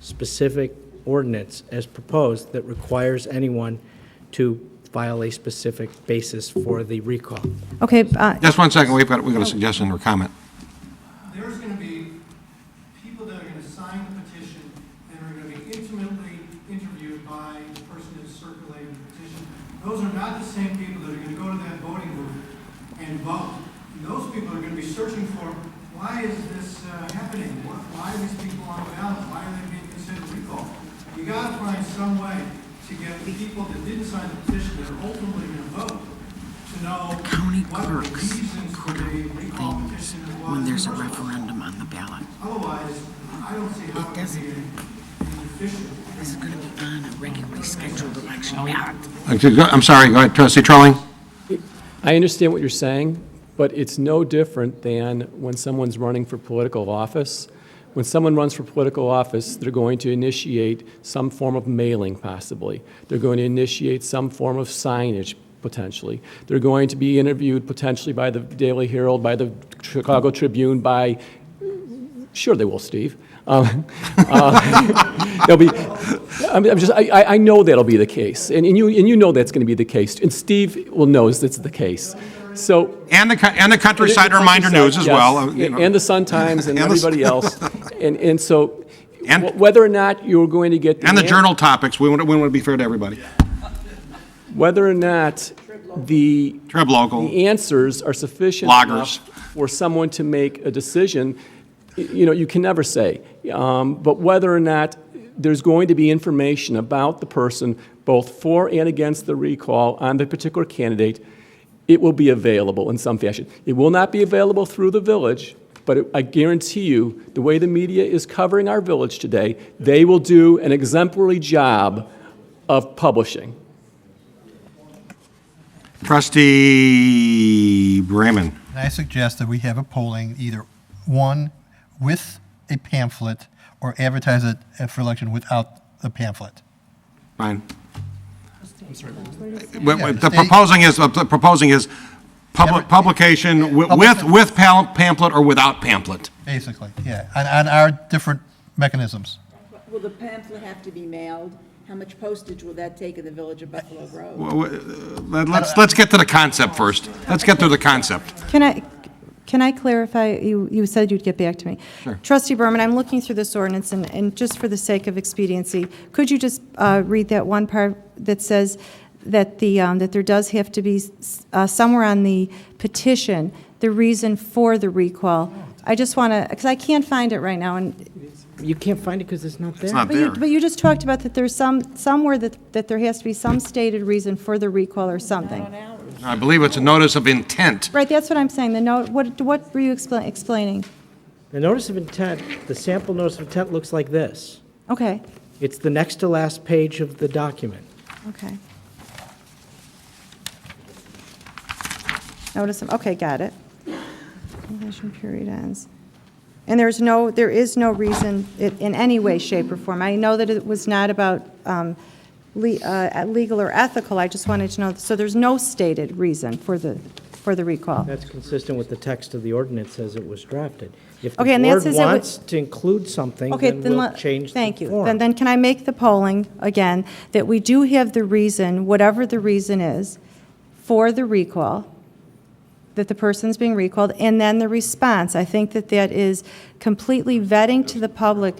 Speaker 11: specific ordinance as proposed that requires anyone to file a specific basis for the recall.
Speaker 5: Okay.
Speaker 1: Just one second, we've got a suggestion or comment.
Speaker 8: There's going to be people that are going to sign the petition and are going to be intimately interviewed by the person who's circulating the petition. Those are not the same people that are going to go to that voting booth and vote. And those people are going to be searching for, why is this happening? Why are these people on the ballot? Why are they being considered recall? You got to find some way to get the people that didn't sign the petition that are ultimately going to vote to know what the reasons for the recall petition was.
Speaker 2: When there's a referendum on the ballot.
Speaker 8: Otherwise, I don't see how it can be efficient.
Speaker 2: This is going to be on a regularly scheduled election ballot.
Speaker 1: I'm sorry, go ahead, Trustee Trolling.
Speaker 14: I understand what you're saying, but it's no different than when someone's running for political office. When someone runs for political office, they're going to initiate some form of mailing, possibly. They're going to initiate some form of signage, potentially. They're going to be interviewed potentially by the Daily Herald, by the Chicago Tribune, by, sure they will, Steve. They'll be, I know that'll be the case, and you know that's going to be the case, and Steve knows that's the case. So
Speaker 1: and the Countryside Reminder News as well,
Speaker 14: and the Sun Times and everybody else, and so whether or not you're going to get
Speaker 1: the Journal Topics, we want to be fair to everybody.
Speaker 14: Whether or not the answers are sufficient enough for someone to make a decision, you can never say. But whether or not there's going to be information about the person, both for and against the recall on the particular candidate, it will be available in some fashion. It will not be available through the village, but I guarantee you, the way the media is covering our village today, they will do an exemplary job of publishing.
Speaker 1: Trustee Bremen.
Speaker 12: I suggest that we have a polling, either one with a pamphlet or advertise it for election without the pamphlet.
Speaker 1: Fine. The proposing is publication with pamphlet or without pamphlet.
Speaker 12: Basically, yeah, on our different mechanisms.
Speaker 15: Will the pamphlet have to be mailed? How much postage will that take in the village of Buffalo Grove?
Speaker 1: Let's get to the concept first. Let's get through the concept.
Speaker 5: Can I clarify? You said you'd get back to me.
Speaker 1: Sure.
Speaker 5: Trustee Berman, I'm looking through this ordinance, and just for the sake of expediency, could you just read that one part that says that that there does have to be somewhere on the petition the reason for the recall? I just want to, because I can't find it right now, and
Speaker 11: you can't find it because it's not there.
Speaker 1: It's not there.
Speaker 5: But you just talked about that there's somewhere that there has to be some stated reason for the recall or something.
Speaker 1: I believe it's a notice of intent.
Speaker 5: Right, that's what I'm saying. The note. What were you explaining?
Speaker 11: The notice of intent, the sample notice of intent looks like this.
Speaker 5: Okay.
Speaker 11: It's the next to last page of the document.
Speaker 5: Okay. Notice of, okay, got it. Completion period ends. And there is no reason in any way, shape, or form. I know that it was not about legal or ethical. I just wanted to know. So there's no stated reason for the recall.
Speaker 11: That's consistent with the text of the ordinance as it was drafted. If the
Speaker 5: Okay, and that
Speaker 11: board
Speaker 5: says it
Speaker 11: wants to include something,
Speaker 5: Okay,
Speaker 11: then we'll change
Speaker 5: thank
Speaker 11: the
Speaker 5: you.
Speaker 11: form.
Speaker 5: Then can I make the polling again that we do have the reason, whatever the reason is, for the recall, that the person's being recalled, and then the response. I think that that is completely vetting to the public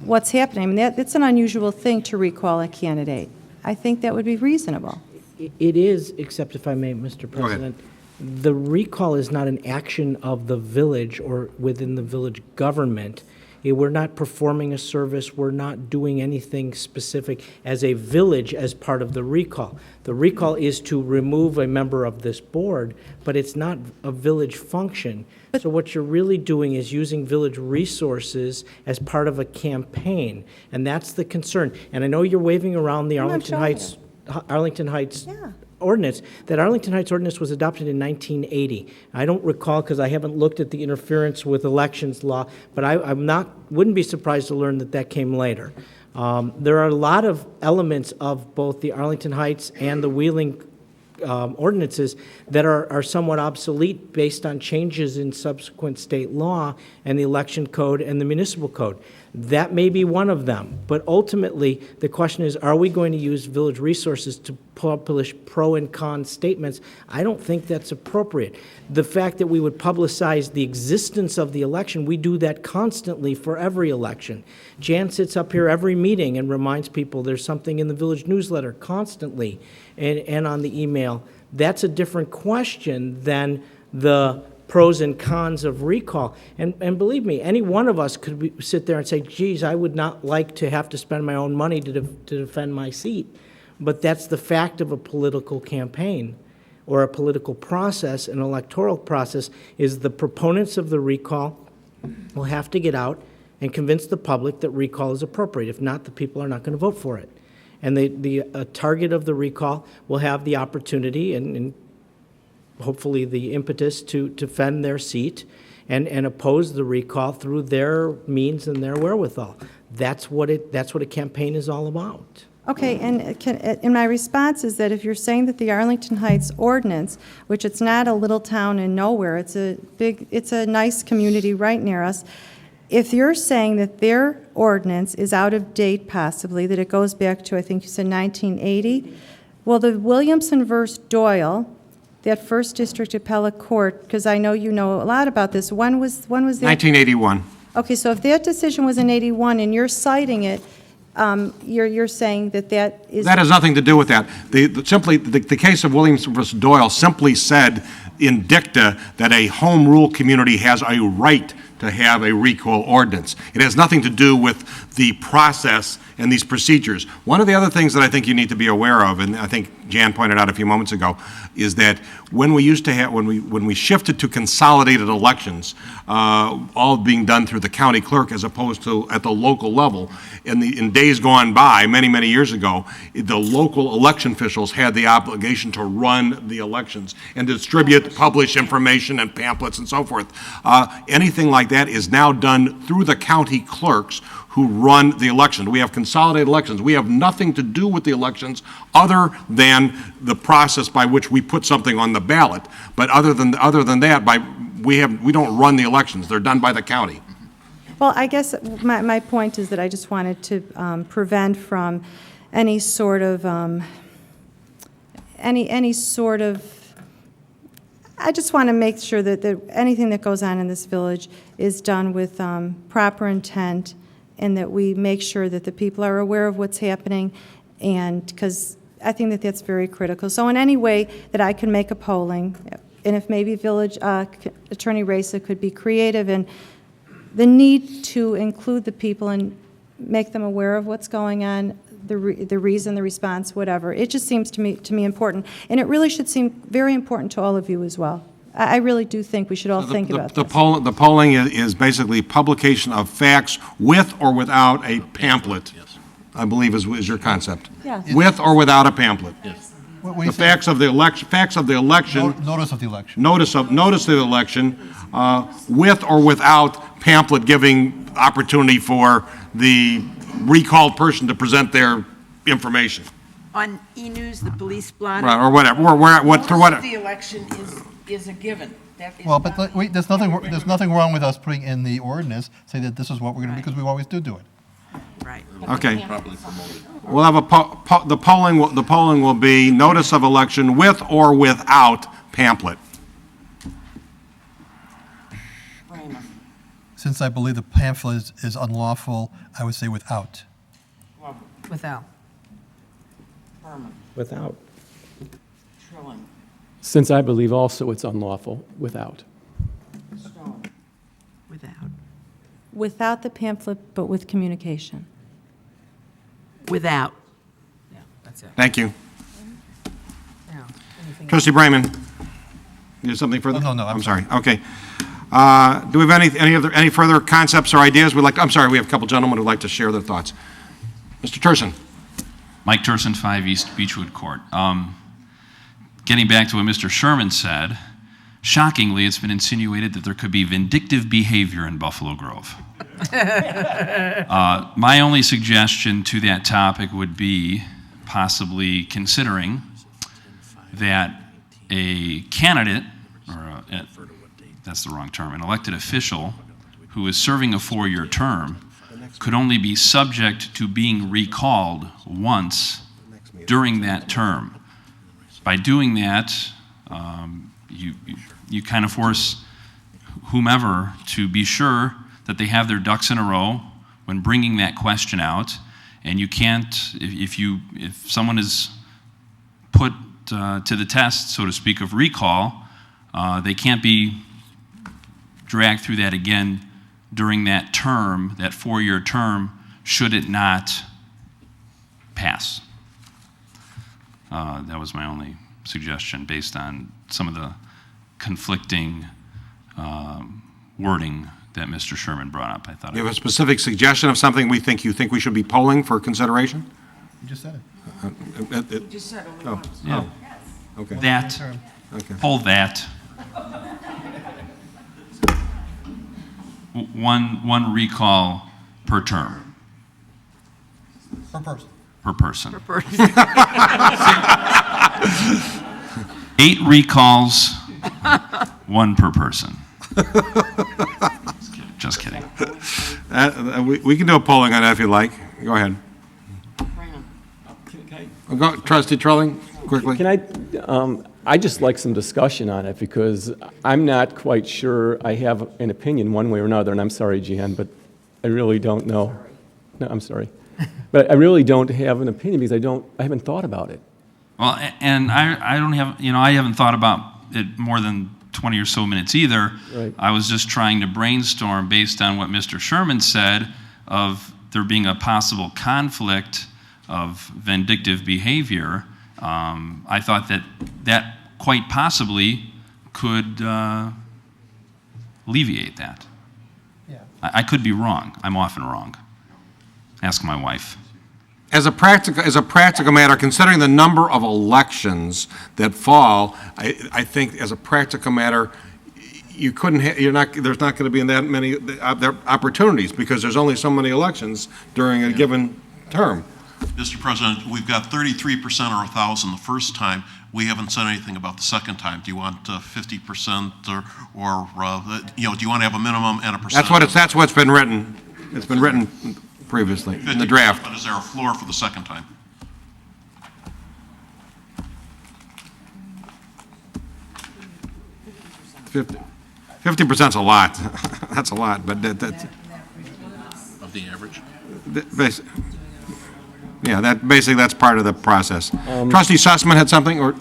Speaker 5: what's happening. I mean, that's an unusual thing to recall a candidate. I think that would be reasonable.
Speaker 11: It is, except if I may, Mr.
Speaker 1: Go ahead.
Speaker 11: President, the recall is not an action of the village or within the village government. We're not performing a service, we're not doing anything specific as a village as part of the recall. The recall is to remove a member of this board, but it's not a village function. So what you're really doing is using village resources as part of a campaign, and that's the concern. And I know you're waving around the Arlington Heights ordinance. That Arlington Heights ordinance was adopted in 1980. I don't recall because I haven't looked at the interference with elections law, but wouldn't be surprised to learn that that came later. There are a lot of elements of both the Arlington Heights and the Wheeling ordinances that are somewhat obsolete based on changes in subsequent state law and the election code and the municipal code. That may be one of them, but ultimately the question is, are we going to use village resources to publish pro and con statements? I don't think that's appropriate. The fact that we would publicize the existence of the election, we do that constantly for every election. Jan sits up here every meeting and reminds people there's something in the village newsletter constantly and on the email. That's a different question than the pros and cons of recall. And believe me, any one of us could sit there and say, geez, I would not like to have to spend my own money to defend my seat. But that's the fact of a political campaign or a political process, an electoral process, is the proponents of the recall will have to get out and convince the public that recall is appropriate. If not, the people are not going to vote for it. And the target of the recall will have the opportunity and hopefully the impetus to defend their seat and oppose the recall through their means and their wherewithal. That's what a campaign is all about.
Speaker 5: Okay, and my response is that if you're saying that the Arlington Heights ordinance, which it's not a little town in nowhere, it's a nice community right near us, if you're saying that their ordinance is out of date possibly, that it goes back to, I think you said 1980, well, the Williamson versus Doyle, that first district appellate court, because I know you know a lot about this, when was that?
Speaker 1: 1981.
Speaker 5: Okay, so if that decision was in 81 and you're citing it, you're saying that is...
Speaker 1: That has nothing to do with that. The case of Williams versus Doyle simply said in dicta that a home rule community has a right to have a recall ordinance. It has nothing to do with the process and these procedures. One of the other things that I think you need to be aware of, and I think Jan pointed out a few moments ago, is that when we used to have, when we shifted to consolidated elections, all being done through the county clerk as opposed to at the local level, in days gone by, many, many years ago, the local election officials had the obligation to run the elections and distribute, publish information and pamphlets and so forth. Anything like that is now done through the county clerks who run the election. We have consolidated elections. We have nothing to do with the elections other than the process by which we put something on the ballot. But other than that, we don't run the elections. They're done by the county.
Speaker 5: Well, I guess my point is that I just wanted to prevent from any sort of I just want to make sure that anything that goes on in this village is done with proper intent, and that we make sure that the people are aware of what's happening, and because I think that that's very critical. So in any way that I can make a polling, and if maybe Village Attorney Raisa could be creative in the need to include the people and make them aware of what's going on, the reason, the response, whatever. It just seems to me important, and it really should seem very important to all of you as well. I really do think we should all think about this.
Speaker 1: The polling is basically publication of facts with or without a pamphlet, I believe is your concept.
Speaker 5: Yes.
Speaker 1: With or without a pamphlet.
Speaker 12: Yes.
Speaker 1: The facts of the election.
Speaker 12: Notice of the election.
Speaker 1: Notice of the election, with or without pamphlet giving opportunity for the recalled person to present their information.
Speaker 9: On e-news, the police blotter.
Speaker 1: Right, or whatever, through whatever.
Speaker 9: The election is a given. That is
Speaker 12: Well,
Speaker 9: not
Speaker 12: but wait, there's nothing wrong with us putting in the ordinance, say that this is what we're going to do, because we always do it.
Speaker 9: right.
Speaker 1: Okay. We'll have the polling will be notice of election with or without pamphlet.
Speaker 12: Since I believe the pamphlet is unlawful, I would say without.
Speaker 13: Without.
Speaker 11: Without.
Speaker 14: Since I believe also it's unlawful, without.
Speaker 9: Without.
Speaker 5: Without the pamphlet, but with communication.
Speaker 9: Without.
Speaker 13: Yeah, that's it.
Speaker 1: Thank you.
Speaker 13: Now, anything
Speaker 1: Trustee Bryman, you have something further?
Speaker 12: Oh, no,
Speaker 1: I'm sorry. Okay. Do we have any further concepts or ideas I'm sorry, we have a couple gentlemen who'd like to share their thoughts. Mr. Turson.
Speaker 16: Mike Turson, 5 East Beechwood Court. Getting back to what Mr. Sherman said, shockingly, it's been insinuated that there could be vindictive behavior in Buffalo Grove. My only suggestion to that topic would be possibly considering that a candidate, or that's the wrong term, an elected official who is serving a 4-year term could only be subject to being recalled once during that term. By doing that, you kind of force whomever to be sure that they have their ducks in a row when bringing that question out, and you can't, if someone is put to the test, so to speak, of recall, they can't be dragged through that again during that term, that 4-year term, should it not pass. That was my only suggestion based on some of the conflicting wording that Mr. Sherman brought up. I thought
Speaker 1: You have a specific suggestion of something you think we should be polling for consideration?
Speaker 12: You just said it.
Speaker 2: You just said only once.
Speaker 16: Yeah.
Speaker 1: Okay.
Speaker 16: That,
Speaker 1: Okay.
Speaker 16: hold that. One recall per term.
Speaker 12: Per person.
Speaker 16: Per person.
Speaker 9: Per person.
Speaker 16: 8 recalls, 1 per person. Just kidding.
Speaker 1: We can do a polling on that if you like. Go ahead. Go, Trustee Trelling, quickly.
Speaker 14: Can I just like some discussion on it because I'm not quite sure I have an opinion one way or another, and I'm sorry, Jan, but I really don't know. No, I'm sorry. But I really don't have an opinion because I haven't thought about it.
Speaker 16: Well, and I don't have, I haven't thought about it more than 20 or so minutes either.
Speaker 14: Right.
Speaker 16: I was just trying to brainstorm based on what Mr. Sherman said of there being a possible conflict of vindictive behavior. I thought that quite possibly could alleviate that.
Speaker 12: Yeah.
Speaker 16: I could be wrong. I'm often wrong. Ask my wife.
Speaker 1: As a practical matter, considering the number of elections that fall, I think as a practical matter, you couldn't. There's not going to be that many opportunities because there's only so many elections during a given term.
Speaker 21: Mr. President, we've got 33% or 1,000 the first time. We haven't said anything about the second time. Do you want 50% or do you want to have a minimum and a percent?
Speaker 1: That's what's been written. It's been written previously in the draft.
Speaker 21: But is there a floor for the second time?
Speaker 1: 50%'s a lot. That's a lot, but that's
Speaker 21: Of the average?
Speaker 1: Yeah, that's part of the process. Trustee Sussman had something, or?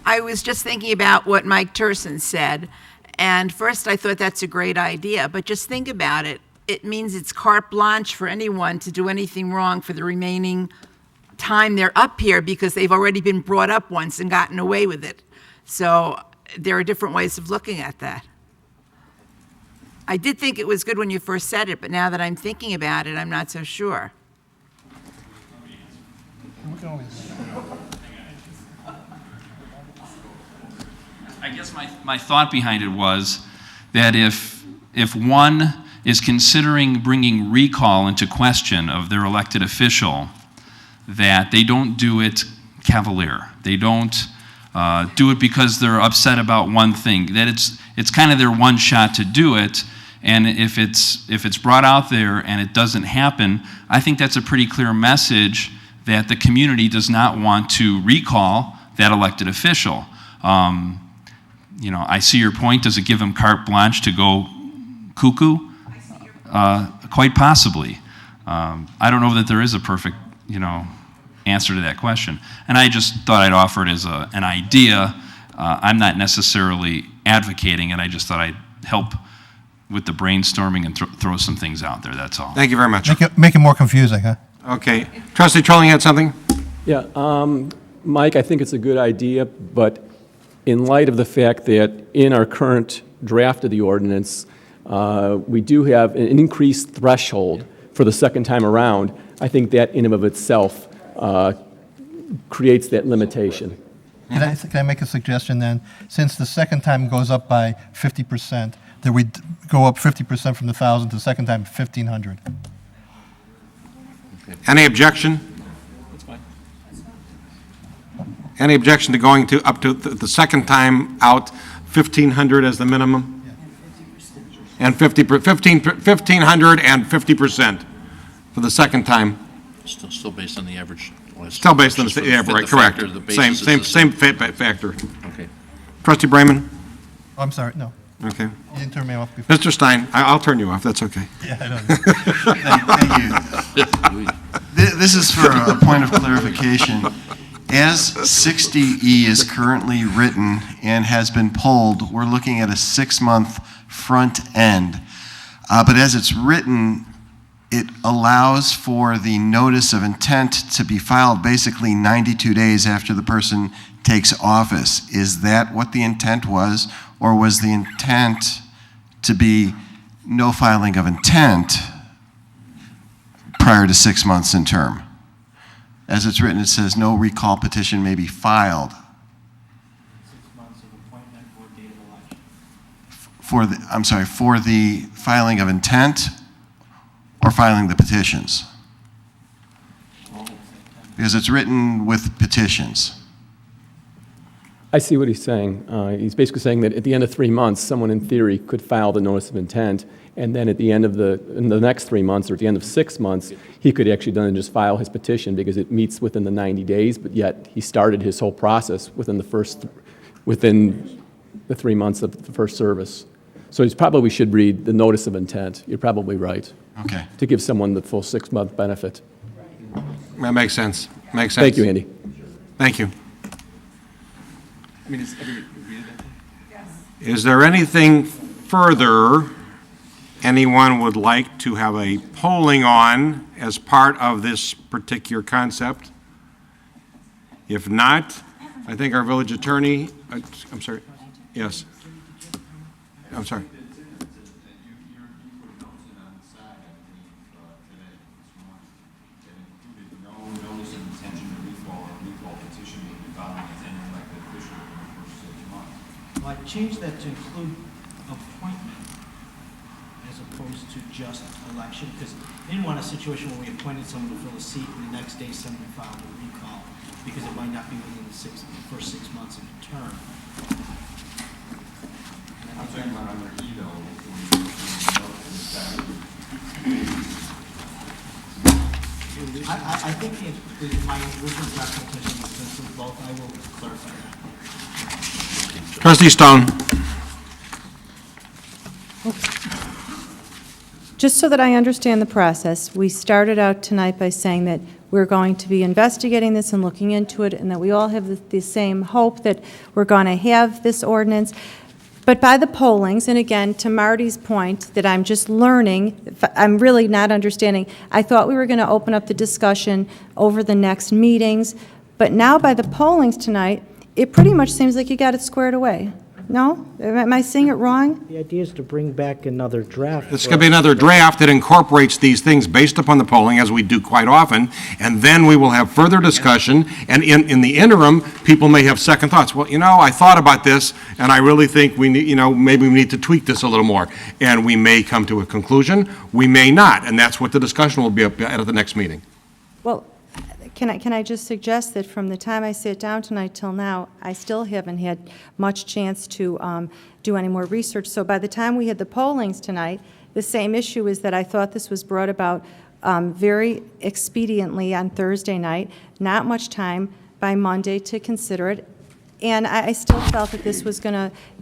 Speaker 9: I was just thinking about what Mike Turson said, and first I thought that's a great idea, but just think about it. It means it's carte blanche for anyone to do anything wrong for the remaining time they're up here because they've already been brought up once and gotten away with it. So there are different ways of looking at that. I did think it was good when you first said it, but now that I'm thinking about it, I'm not so sure.
Speaker 16: I guess my thought behind it was that if one is considering bringing recall into question of their elected official, that they don't do it cavalier. They don't do it because they're upset about one thing. That it's kind of their one shot to do it, and if it's brought out there and it doesn't happen, I think that's a pretty clear message that the community does not want to recall that elected official. I see your point. Does it give them carte blanche to go cuckoo? Quite possibly. I don't know that there is a perfect, answer to that question. And I just thought I'd offer it as an idea. I'm not necessarily advocating it. I just thought I'd help with the brainstorming and throw some things out there, that's all.
Speaker 1: Thank you very much.
Speaker 12: Make it more confusing, huh?
Speaker 1: Okay. Trustee Trolling had something?
Speaker 14: Yeah, Mike, I think it's a good idea, but in light of the fact that in our current draft of the ordinance, we do have an increased threshold for the second time around, I think that in and of itself creates that limitation.
Speaker 12: Can I make a suggestion then? Since the second time goes up by 50%, that we go up 50% from the 1,000 to the second time 1,500.
Speaker 1: Any objection? Any objection to going to up to the second time out, 1,500 as the minimum? And 1,500 and 50% for the second time?
Speaker 17: Still based on the average.
Speaker 1: Still based on the, yeah, right, correct. Same factor.
Speaker 17: Okay.
Speaker 1: Trustee Brayman?
Speaker 12: Oh, I'm sorry, no.
Speaker 1: Okay.
Speaker 12: You didn't turn me off before.
Speaker 1: Mr. Stein, I'll turn you off, that's okay.
Speaker 12: Yeah, I know.
Speaker 3: Thank you. This is for a point of clarification. As 60E is currently written and has been pulled, we're looking at a 6-month front end. But as it's written, it allows for the notice of intent to be filed basically 92 days after the person takes office. Is that what the intent was, or was the intent to be no filing of intent prior to 6 months in term? As it's written, it says no recall petition may be filed.
Speaker 11: 6 months of appointment or date of election.
Speaker 3: For the filing of intent or filing the petitions? Because it's written with petitions.
Speaker 14: I see what he's saying. He's basically saying that at the end of 3 months, someone in theory could file the notice of intent, and then at the end of in the next 3 months, or at the end of 6 months, he could actually then just file his petition because it meets within the 90 days, but yet he started his whole process within the 3 months of the first service. So he probably should read the notice of intent. You're probably right.
Speaker 3: Okay.
Speaker 14: To give someone the full 6-month benefit.
Speaker 1: That makes sense. Makes sense.
Speaker 14: Thank you, Andy.
Speaker 1: Thank you. Is there anything further anyone would like to have a polling on as part of this particular concept? If not, I think our village attorney, I'm sorry, yes. I'm sorry.
Speaker 11: Well, I changed that to include appointment as opposed to just election, because I didn't want a situation where we appointed someone to fill a seat and the next day somebody filed a recall, because it might not be within the first 6 months of the term.
Speaker 18: I'm talking about on their email.
Speaker 11: I think my original draft intention was to include both. I will clarify that.
Speaker 1: Trustee Stone.
Speaker 5: Just so that I understand the process, we started out tonight by saying that we're going to be investigating this and looking into it, and that we all have the same hope that we're going to have this ordinance. But by the pollings, and again, to Marty's point, that I'm just learning, I'm really not understanding, I thought we were going to open up the discussion over the next meetings, but now by the pollings tonight, it pretty much seems like you got it squared away. No? Am I seeing it wrong?
Speaker 11: The idea is to bring back another draft.
Speaker 1: This could be another draft that incorporates these things based upon the polling, as we do quite often, and then we will have further discussion, and in the interim, people may have second thoughts. Well, I thought about this, and I really think we need, maybe we need to tweak this a little more, and we may come to a conclusion, we may not, and that's what the discussion will be at the next meeting.
Speaker 5: Well, can I just suggest that from the time I sat down tonight till now, I still haven't had much chance to do any more research. So by the time we had the pollings tonight, the same issue is that I thought this was brought about very expediently on Thursday night, not much time by Monday to consider it, And I still felt that this was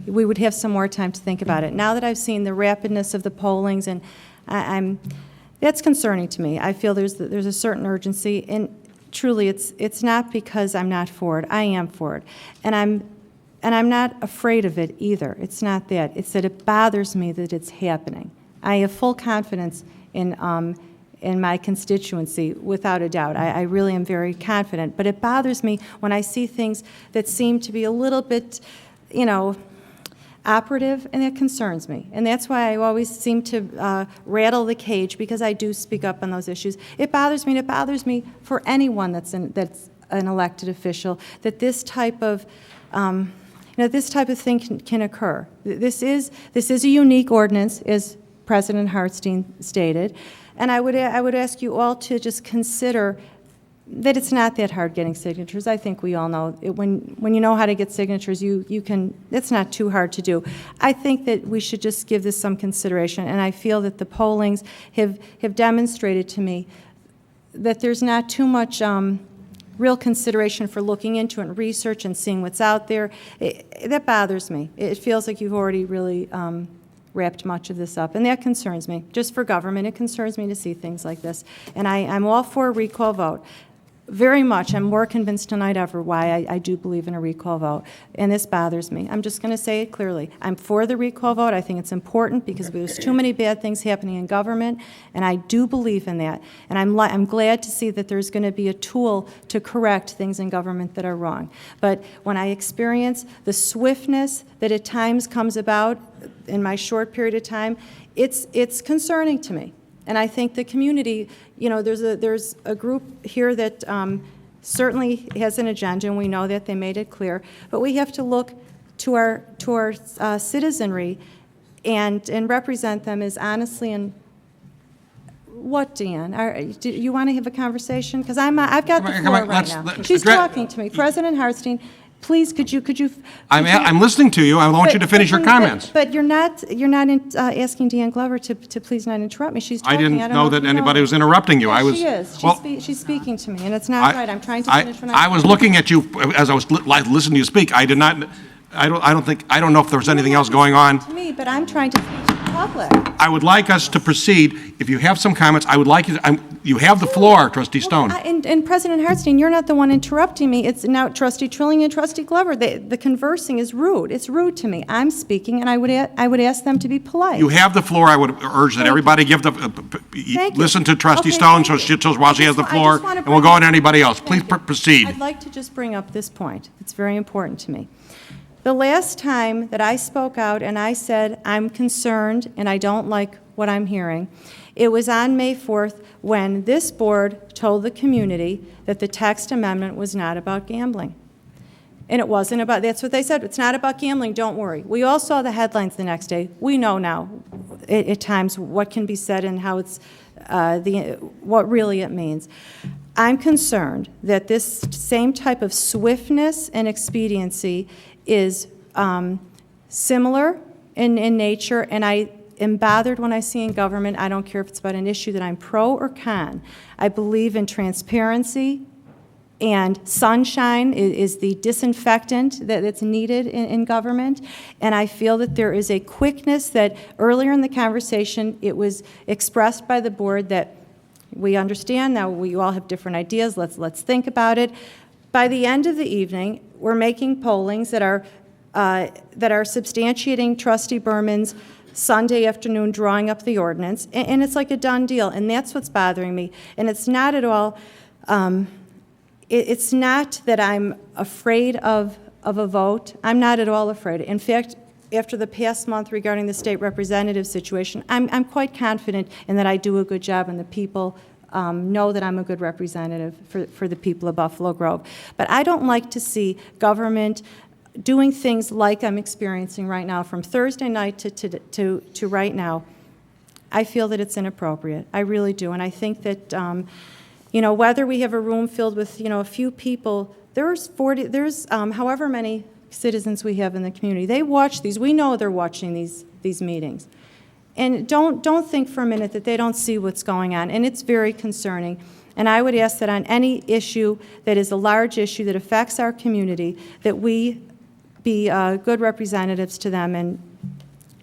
Speaker 5: we would have some more time to think about it. Now that I've seen the rapidness of the pollings, and that's concerning to me. I feel there's a certain urgency, and truly, it's not because I'm not for it. I am for it. And I'm not afraid of it either. It's not that. It's that it bothers me that it's happening. I have full confidence in my constituency, without a doubt. I really am very confident. But it bothers me when I see things that seem to be a little bit, operative, and that concerns me. And that's why I always seem to rattle the cage, because I do speak up on those issues. It bothers me, and it bothers me for anyone that's an elected official, that this type of this type of thing can occur. This is a unique ordinance, as President Hartstein stated. And I would ask you all to just consider that it's not that hard getting signatures. I think we all know when you know how to get signatures, you can. It's not too hard to do. I think that we should just give this some consideration, and I feel that the pollings have demonstrated to me that there's not too much real consideration for looking into it and research and seeing what's out there. That bothers me. It feels like you've already really wrapped much of this up, and that concerns me. Just for government, it concerns me to see things like this. And I'm all for a recall vote. Very much. I'm more convinced tonight ever why I do believe in a recall vote, and this bothers me. I'm just going to say it clearly. I'm for the recall vote. I think it's important because there's too many bad things happening in government, and I do believe in that. And I'm glad to see that there's going to be a tool to correct things in government that are wrong. But when I experience the swiftness that at times comes about in my short period of time, it's concerning to me. And I think the community, there's a group here that certainly has an agenda, and we know that they made it clear. But we have to look to our citizenry and represent them as honestly and what, Dan? Do you want to have a conversation? Because I've got the floor right now. She's talking to me. President Hartstein, please, could you?
Speaker 1: I'm listening to you. I want you to finish your comments.
Speaker 5: But you're not asking Deanne Glover to please not interrupt me. She's talking.
Speaker 1: I didn't know that anybody was interrupting you.
Speaker 5: Yes, she is. She's speaking to me, and it's not right. I'm trying to finish.
Speaker 1: I was looking at you as I was listening to you speak. I did not. I don't know if there was anything else going on.
Speaker 5: To me, but I'm trying to speak to the public.
Speaker 1: I would like us to proceed. If you have some comments, I would like you. You have the floor, Trustee Stone.
Speaker 5: And President Hartstein, you're not the one interrupting me. It's now Trustee Trilling and Trustee Glover. The conversing is rude. It's rude to me. I'm speaking, and I would ask them to be polite.
Speaker 1: You have the floor. I would urge that everybody give listen to Trustee Stone while she has the floor, and we'll go on to anybody else. Please proceed.
Speaker 5: I'd like to just bring up this point. It's very important to me. The last time that I spoke out and I said I'm concerned and I don't like what I'm hearing, it was on May 4th when this board told the community that the text amendment was not about gambling. And it wasn't about, that's what they said, it's not about gambling, don't worry. We all saw the headlines the next day. We know now at times what can be said and how it's, what really it means. I'm concerned that this same type of swiftness and expediency is similar in nature, and I am bothered when I see in government, I don't care if it's about an issue that I'm pro or con. I believe in transparency, and sunshine is the disinfectant that's needed in government, and I feel that there is a quickness that earlier in the conversation, it was expressed by the board that we understand now we all have different ideas, let's think about it. By the end of the evening, we're making pollings that are substantiating Trustee Berman's Sunday afternoon drawing up the ordinance, and it's like a done deal, and that's what's bothering me. And it's not at all, it's not that I'm afraid of a vote. I'm not at all afraid. In fact, after the past month regarding the state representative situation, I'm quite confident in that I do a good job, and the people know that I'm a good representative for the people of Buffalo Grove. But I don't like to see government doing things like I'm experiencing right now, from Thursday night to right now. I feel that it's inappropriate. I really do. And I think that, whether we have a room filled with, a few people, there's however many citizens we have in the community. They watch these. We know they're watching these meetings. And don't think for a minute that they don't see what's going on. And it's very concerning. And I would ask that on any issue that is a large issue that affects our community, that we be good representatives to them and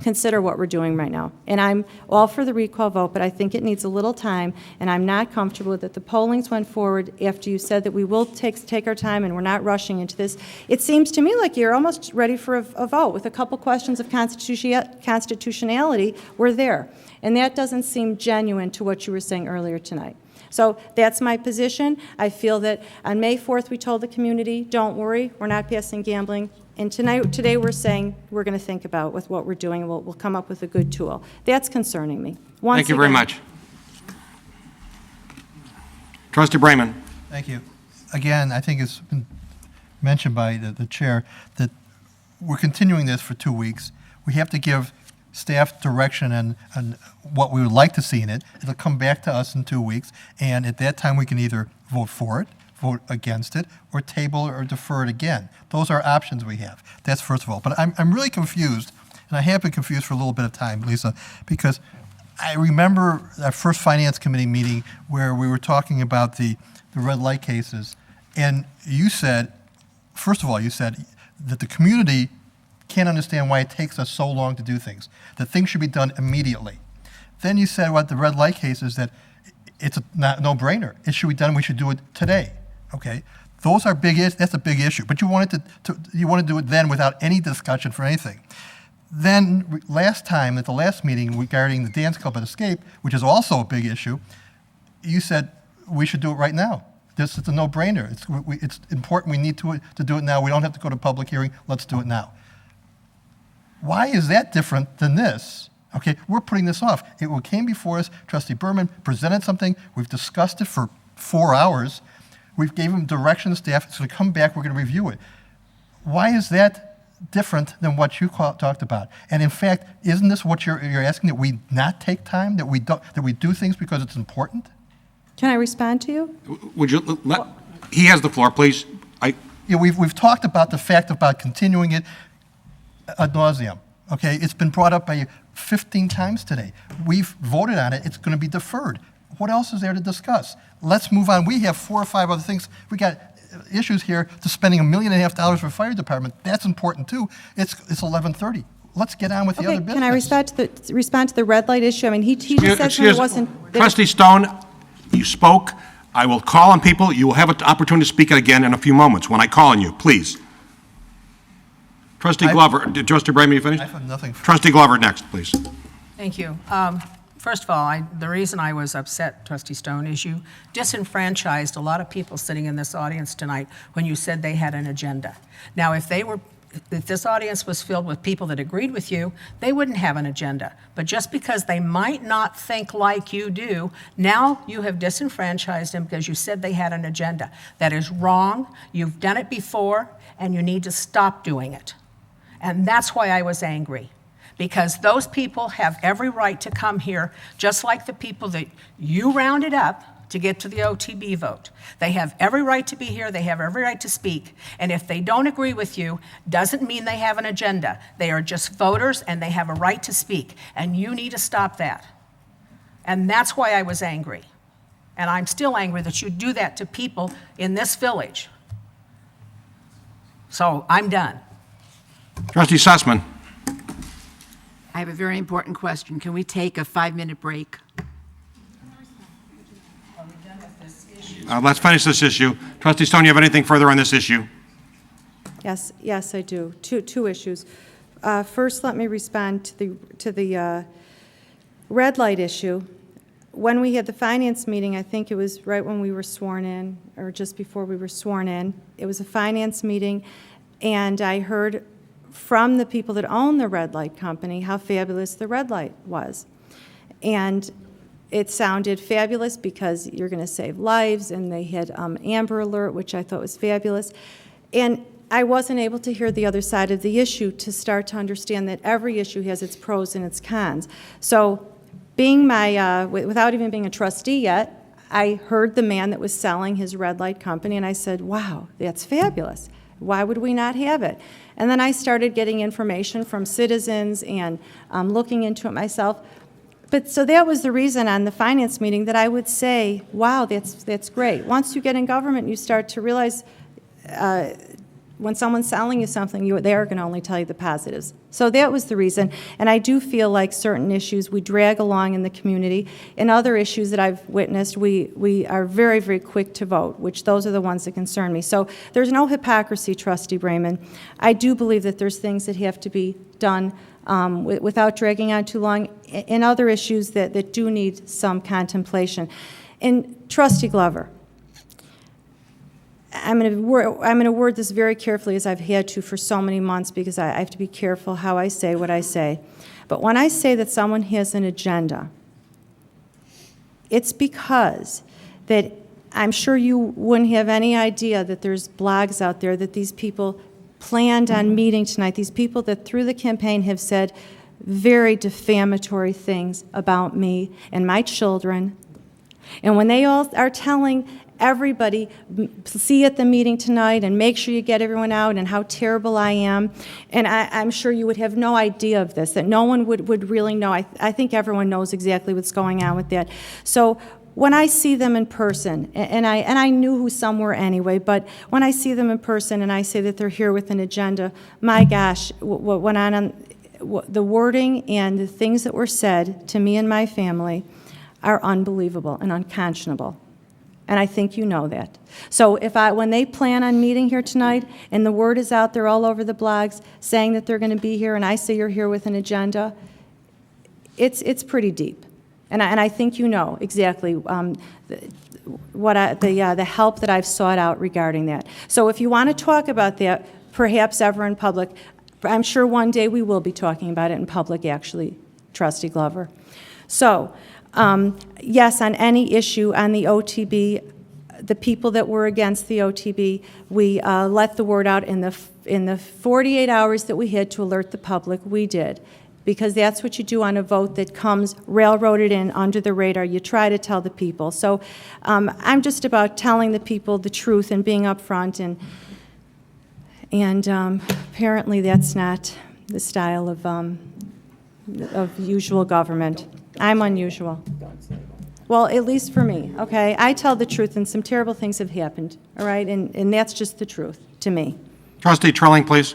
Speaker 5: consider what we're doing right now. And I'm all for the recall vote, but I think it needs a little time, and I'm not comfortable with it. The pollings went forward after you said that we will take our time and we're not rushing into this. It seems to me like you're almost ready for a vote with a couple questions of constitutionality. We're there. And that doesn't seem genuine to what you were saying earlier tonight. So that's my position. I feel that on May 4th, we told the community, don't worry, we're not passing gambling. And today we're saying we're going to think about with what we're doing. We'll come up with a good tool. That's concerning me.
Speaker 1: Thank you very much. Trustee Brayman.
Speaker 12: Thank you. Again, I think it's been mentioned by the chair that we're continuing this for 2 weeks. We have to give staff direction on what we would like to see in it. It'll come back to us in 2 weeks, and at that time we can either vote for it, vote against it, or table or defer it again. Those are options we have. That's first of all. But I'm really confused, and I have been confused for a little bit of time, Lisa, because I remember our first Finance Committee meeting where we were talking about the red light cases, and you said, first of all, you said that the community can't understand why it takes us so long to do things, that things should be done immediately. Then you said about the red light cases that it's a no-brainer. It should be done, we should do it today. Okay, those are that's a big issue. But you wanted you want to do it then without any discussion for anything. Then last time at the last meeting regarding the dance club at Escape, which is also a big issue, you said we should do it right now. This is a no-brainer. It's important. We need to do it now. We don't have to go to public hearing. Let's do it now. Why is that different than this? Okay, we're putting this off. It came before us. Trustee Berman presented something. We've discussed it for 4 hours. We gave him direction to staff. It's going to come back. We're going to review it. Why is that different than what you talked about? And in fact, isn't this what you're asking, that we not take time, that we do things because it's important?
Speaker 5: Can I respond to you?
Speaker 1: Would you let, he has the floor, please.
Speaker 12: Yeah, we've talked about the fact about continuing it ad nauseum. Okay, it's been brought up by you 15 times today. We've voted on it. It's going to be deferred. What else is there to discuss? Let's move on. We have 4 or 5 other things. We got issues here to spending $1.5 million for fire department. That's important too. It's 11:30. Let's get on with the other business.
Speaker 5: Can I respond to the red light issue? I mean, he just said something that wasn't.
Speaker 1: Trustee Stone, you spoke. I will call on people. You will have an opportunity to speak again in a few moments when I call on you, please. Trustee Glover, did Trustee Brayman, you finished?
Speaker 12: I have nothing.
Speaker 1: Trustee Glover next, please.
Speaker 13: Thank you. First of all, the reason I was upset, Trustee Stone, is you disenfranchised a lot of people sitting in this audience tonight when you said they had an agenda. Now, if this audience was filled with people that agreed with you, they wouldn't have an agenda. But just because they might not think like you do, now you have disenfranchised them because you said they had an agenda. That is wrong. You've done it before, and you need to stop doing it. And that's why I was angry. Because those people have every right to come here, just like the people that you rounded up to get to the OTB vote. They have every right to be here, they have every right to speak, and if they don't agree with you, doesn't mean they have an agenda. They are just voters, and they have a right to speak, and you need to stop that. And that's why I was angry. And I'm still angry that you do that to people in this village. So I'm done.
Speaker 1: Trustee Sussman.
Speaker 9: I have a very important question. Can we take a 5-minute break?
Speaker 1: Let's finish this issue. Trustee Stone, you have anything further on this issue?
Speaker 5: Yes, I do. Two issues. First, let me respond to the red light issue. When we had the finance meeting, I think it was right when we were sworn in, or just before we were sworn in. It was a finance meeting, and I heard from the people that own the red light company how fabulous the red light was. And it sounded fabulous because you're going to save lives, and they had Amber Alert, which I thought was fabulous. And I wasn't able to hear the other side of the issue to start to understand that every issue has its pros and its cons. So being without even being a trustee yet, I heard the man that was selling his red light company, and I said, wow, that's fabulous. Why would we not have it? And then I started getting information from citizens and looking into it myself. But, so that was the reason on the finance meeting that I would say, wow, that's great. Once you get in government, you start to realize when someone's selling you something, they are going to only tell you the positives. So that was the reason. And I do feel like certain issues we drag along in the community. And other issues that I've witnessed, we are very, very quick to vote, which those are the ones that concern me. So there's no hypocrisy, Trustee Brayman. I do believe that there's things that have to be done without dragging on too long, and other issues that do need some contemplation. And Trustee Glover, I'm going to word this very carefully, as I've had to for so many months, because I have to be careful how I say what I say. But when I say that someone has an agenda, it's because that I'm sure you wouldn't have any idea that there's blogs out there that these people planned on meeting tonight, these people that through the campaign have said very defamatory things about me and my children. And when they all are telling everybody, see you at the meeting tonight and make sure you get everyone out and how terrible I am. And I'm sure you would have no idea of this, that no one would really know. I think everyone knows exactly what's going on with that. So when I see them in person, and I knew who some were anyway, but when I see them in person and I say that they're here with an agenda, my gosh, what went on the wording and the things that were said to me and my family are unbelievable and unconscionable. And I think you know that. So when they plan on meeting here tonight, and the word is out there all over the blogs saying that they're going to be here, and I say you're here with an agenda, it's pretty deep. And I think you know exactly the help that I've sought out regarding that. So if you want to talk about that, perhaps ever in public, I'm sure one day we will be talking about it in public, actually, Trustee Glover. So, yes, on any issue on the OTB, the people that were against the OTB, we let the word out in the 48 hours that we had to alert the public. We did, because that's what you do on a vote that comes railroaded in under the radar. You try to tell the people. So I'm just about telling the people the truth and being upfront, and apparently that's not the style of usual government. I'm unusual. Well, at least for me, okay? I tell the truth, and some terrible things have happened, all right? And that's just the truth to me.
Speaker 1: Trustee Trilling, please.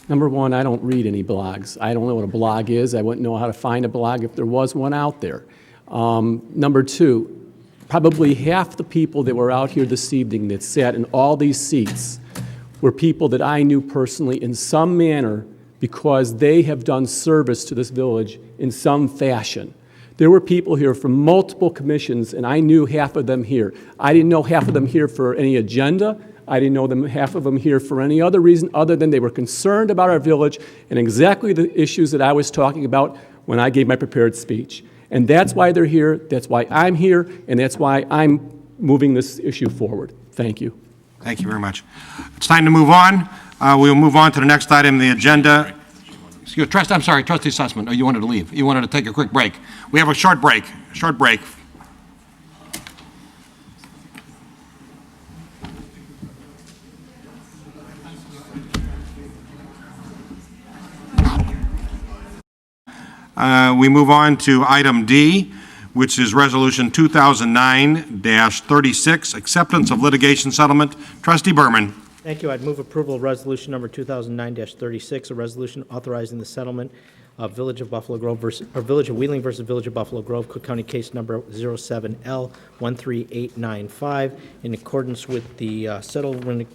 Speaker 14: Number one, I don't read any blogs. I don't know what a blog is. I wouldn't know how to find a blog if there was one out there. Number two, probably half the people that were out here this evening that sat in all these seats were people that I knew personally in some manner, because they have done service to this village in some fashion. There were people here from multiple commissions, and I knew half of them here. I didn't know half of them here for any agenda. I didn't know half of them here for any other reason other than they were concerned about our village and exactly the issues that I was talking about when I gave my prepared speech. And that's why they're here, that's why I'm here, and that's why I'm moving this issue forward. Thank you.
Speaker 1: Thank you very much. It's time to move on. We'll move on to the next item on the agenda. I'm sorry, Trustee Sussman. Oh, you wanted to leave. You wanted to take a quick break. We have a short break. We move on to item D, which is Resolution 2009-36, Acceptance of Litigation Settlement. Trustee Berman.
Speaker 11: Thank you. I'd move approval of resolution number 2009-36, a resolution authorizing the settlement of Village of Buffalo Grove versus, or Village of Wheeling versus Village of Buffalo Grove, Cook County case number 07L13895, in accordance with the settlement.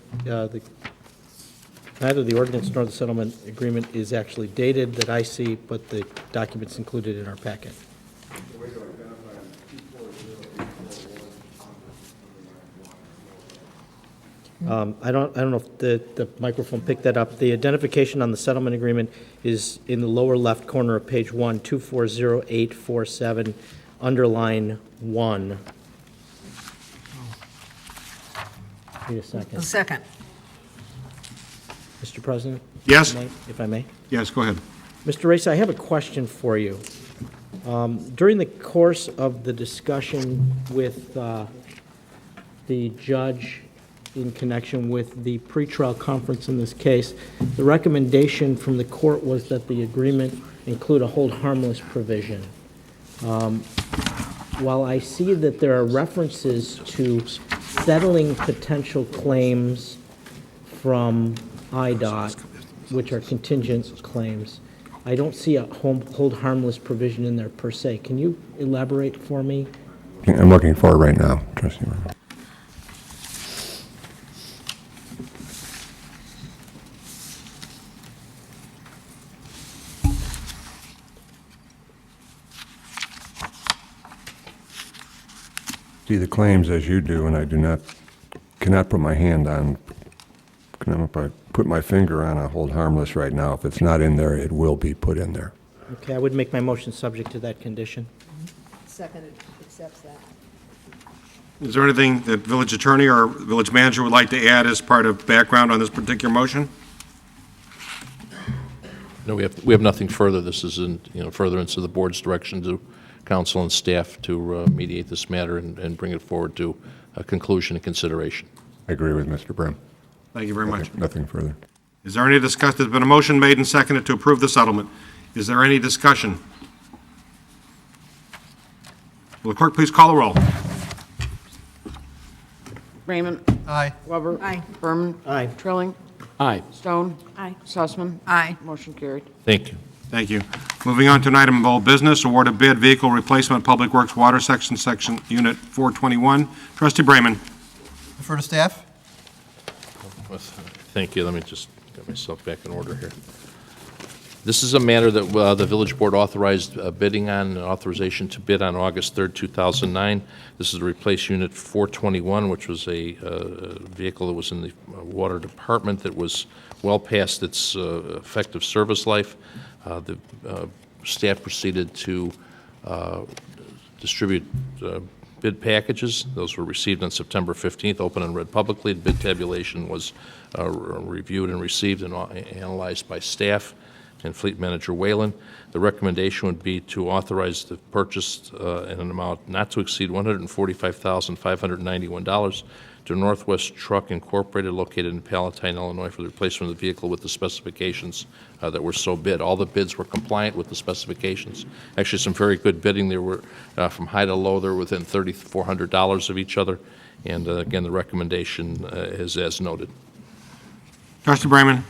Speaker 11: Neither the ordinance nor the settlement agreement is actually dated that I see, but the document's included in our packet. I don't know if the microphone picked that up. The identification on the settlement agreement is in the lower left corner of page 1, 240847, underline 1. Wait a second.
Speaker 13: A second.
Speaker 11: Mr. President?
Speaker 1: Yes?
Speaker 11: If I may?
Speaker 1: Yes, go ahead.
Speaker 11: Mr. Race, I have a question for you. During the course of the discussion with the judge in connection with the pretrial conference in this case. The recommendation from the court was that the agreement include a hold harmless provision. While I see that there are references to settling potential claims from IDOT, which are contingent claims, I don't see a hold harmless provision in there per se. Can you elaborate for me?
Speaker 10: I'm looking for it right now, Trustee Berman. See the claims as you do, and I cannot put my hand on, cannot put my finger on a hold harmless right now. If it's not in there, it will be put in there.
Speaker 11: Okay, I would make my motion subject to that condition.
Speaker 15: Seconded, accepts that.
Speaker 1: Is there anything that village attorney or village manager would like to add as part of background on this particular motion?
Speaker 17: No, we have nothing further. This is in, furtherance of the board's direction to council and staff to mediate this matter and bring it forward to a conclusion and consideration.
Speaker 10: I agree with Mr. Brim.
Speaker 1: Thank you very much.
Speaker 10: Nothing further.
Speaker 1: Is there any discussion? There's been a motion made and seconded to approve the settlement. Is there any discussion? Will the clerk please call the roll?
Speaker 2: Raymond.
Speaker 12: Aye.
Speaker 2: Glover.
Speaker 13: Aye.
Speaker 2: Berman.
Speaker 11: Aye.
Speaker 2: Trilling.
Speaker 14: Aye.
Speaker 2: Stone.
Speaker 13: Aye.
Speaker 2: Sussman.
Speaker 9: Aye.
Speaker 2: Motion carried.
Speaker 17: Thank you.
Speaker 1: Thank you. Moving on to an item of old business, award of bid vehicle replacement Public Works Water Section Unit 421. Trustee Brayman.
Speaker 12: Defer to staff?
Speaker 17: Thank you. Let me just get myself back in order here. This is a matter that the village board authorized bidding on, authorization to bid on August 3rd, 2009. This is to replace Unit 421, which was a vehicle that was in the water department that was well past its effective service life. The staff proceeded to distribute bid packages. Those were received on September 15th, open and read publicly. The bid tabulation was reviewed and received and analyzed by staff and Fleet Manager Whalen. The recommendation would be to authorize the purchase in an amount not to exceed $145,591 to Northwest Truck Incorporated, located in Palatine, Illinois, for the replacement of the vehicle with the specifications that were so bid. All the bids were compliant with the specifications. Actually, some very good bidding. They were from high to low. They're within $3,400 of each other. And again, the recommendation is as noted.
Speaker 1: Trustee Brayman.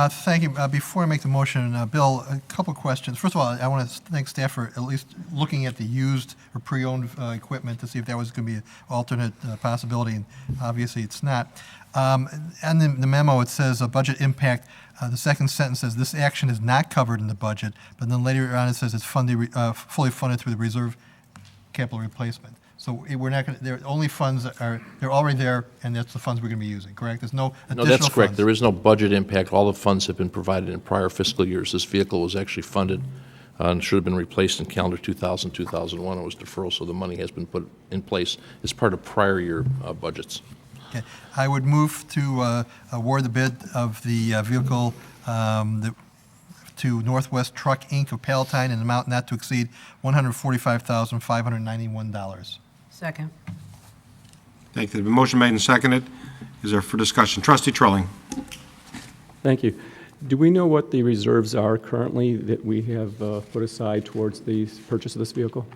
Speaker 12: Thank you. Before I make the motion, Bill, a couple of questions. First of all, I want to thank staff for at least looking at the used or pre-owned equipment to see if that was going to be an alternate possibility, and obviously it's not. And the memo, it says a budget impact. The second sentence says this action is not covered in the budget, but then later on it says it's funded, fully funded through the reserve capital replacement. So we're not going to, their only funds are, they're already there, and that's the funds we're going to be using, correct? There's no additional funds?
Speaker 17: No, that's correct. There is no budget impact. All the funds have been provided in prior fiscal years. This vehicle was actually funded and should have been replaced in calendar 2000, 2001. It was deferral, so the money has been put in place as part of prior year budgets.
Speaker 12: Okay. I would move to award the bid of the vehicle to Northwest Truck, Inc. of Palatine in an amount not to exceed $145,591.
Speaker 13: Second.
Speaker 1: Thank you. The motion made and seconded. Is there for discussion? Trustee Trilling.
Speaker 14: Thank you. Do we know what the reserves are currently that we have put aside towards the purchase of this vehicle?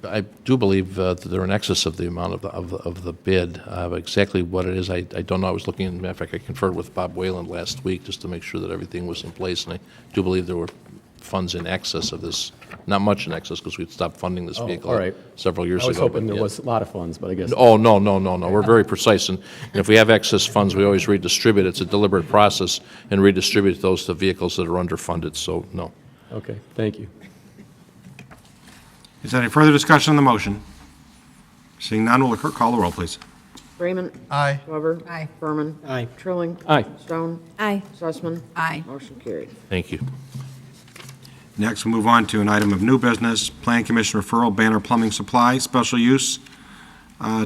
Speaker 17: I do believe that they're in excess of the amount of the bid. Exactly what it is, I don't know. I was looking, as a matter of fact, I conferred with Bob Whalen last week just to make sure that everything was in place, and I do believe there were funds in excess of this. Not much in excess, because we'd stopped funding this vehicle
Speaker 14: all right.
Speaker 17: several years ago.
Speaker 14: I was hoping there was a lot of funds, but I guess.
Speaker 17: Oh, no. We're very precise, and if we have excess funds, we always redistribute. It's a deliberate process, and redistribute those to vehicles that are underfunded, so no.
Speaker 14: Okay, thank you.
Speaker 1: Is there any further discussion on the motion? Seeing none, will the clerk call the roll, please?
Speaker 2: Raymond.
Speaker 12: Aye.
Speaker 2: Glover.
Speaker 13: Aye.
Speaker 2: Berman.
Speaker 11: Aye.
Speaker 2: Trilling.
Speaker 14: Aye.
Speaker 2: Stone.
Speaker 5: Aye.
Speaker 2: Sussman.
Speaker 9: Aye.
Speaker 2: Motion carried.
Speaker 17: Thank you.
Speaker 1: Next, we'll move on to an item of new business, Plan Commission referral, Banner Plumbing Supply, special use.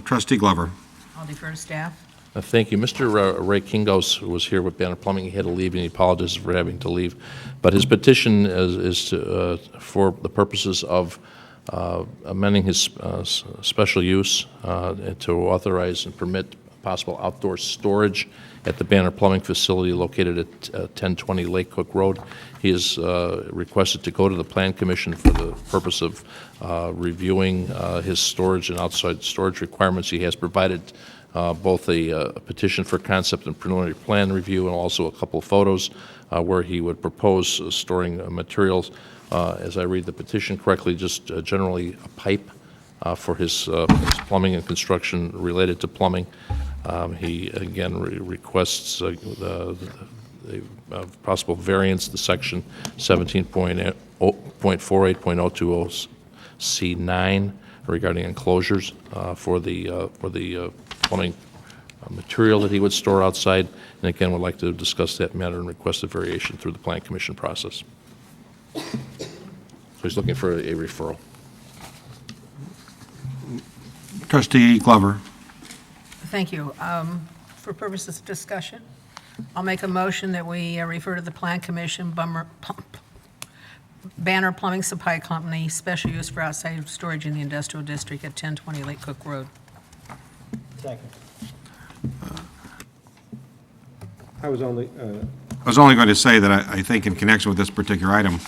Speaker 1: Trustee Glover.
Speaker 13: I'll defer to staff.
Speaker 17: Thank you. Mr. Ray Kingos was here with Banner Plumbing. He had to leave, and he apologizes for having to leave. But his petition is to, for the purposes of amending his special use to authorize and permit possible outdoor storage at the Banner Plumbing Facility located at 1020 Lake Cook Road. He is requested to go to the Plan Commission for the purpose of reviewing his storage and outside storage requirements. He has provided both a petition for concept and preliminary plan review and also a couple of photos where he would propose storing materials. As I read the petition correctly, just generally a pipe for his plumbing and construction related to plumbing. He again requests the possible variance to section 17.48.020C9 regarding enclosures for the plumbing material that he would store outside. And again, would like to discuss that matter and request a variation through the Plan Commission process. So he's looking for a referral.
Speaker 1: Trustee Glover.
Speaker 13: Thank you. For purposes of discussion, I'll make a motion that we refer to the Plan Commission, Banner Plumbing Supply Company, special use for outside storage in the industrial district at 1020 Lake Cook Road.
Speaker 11: Second.
Speaker 1: I was only going to say that I think in connection with this particular item,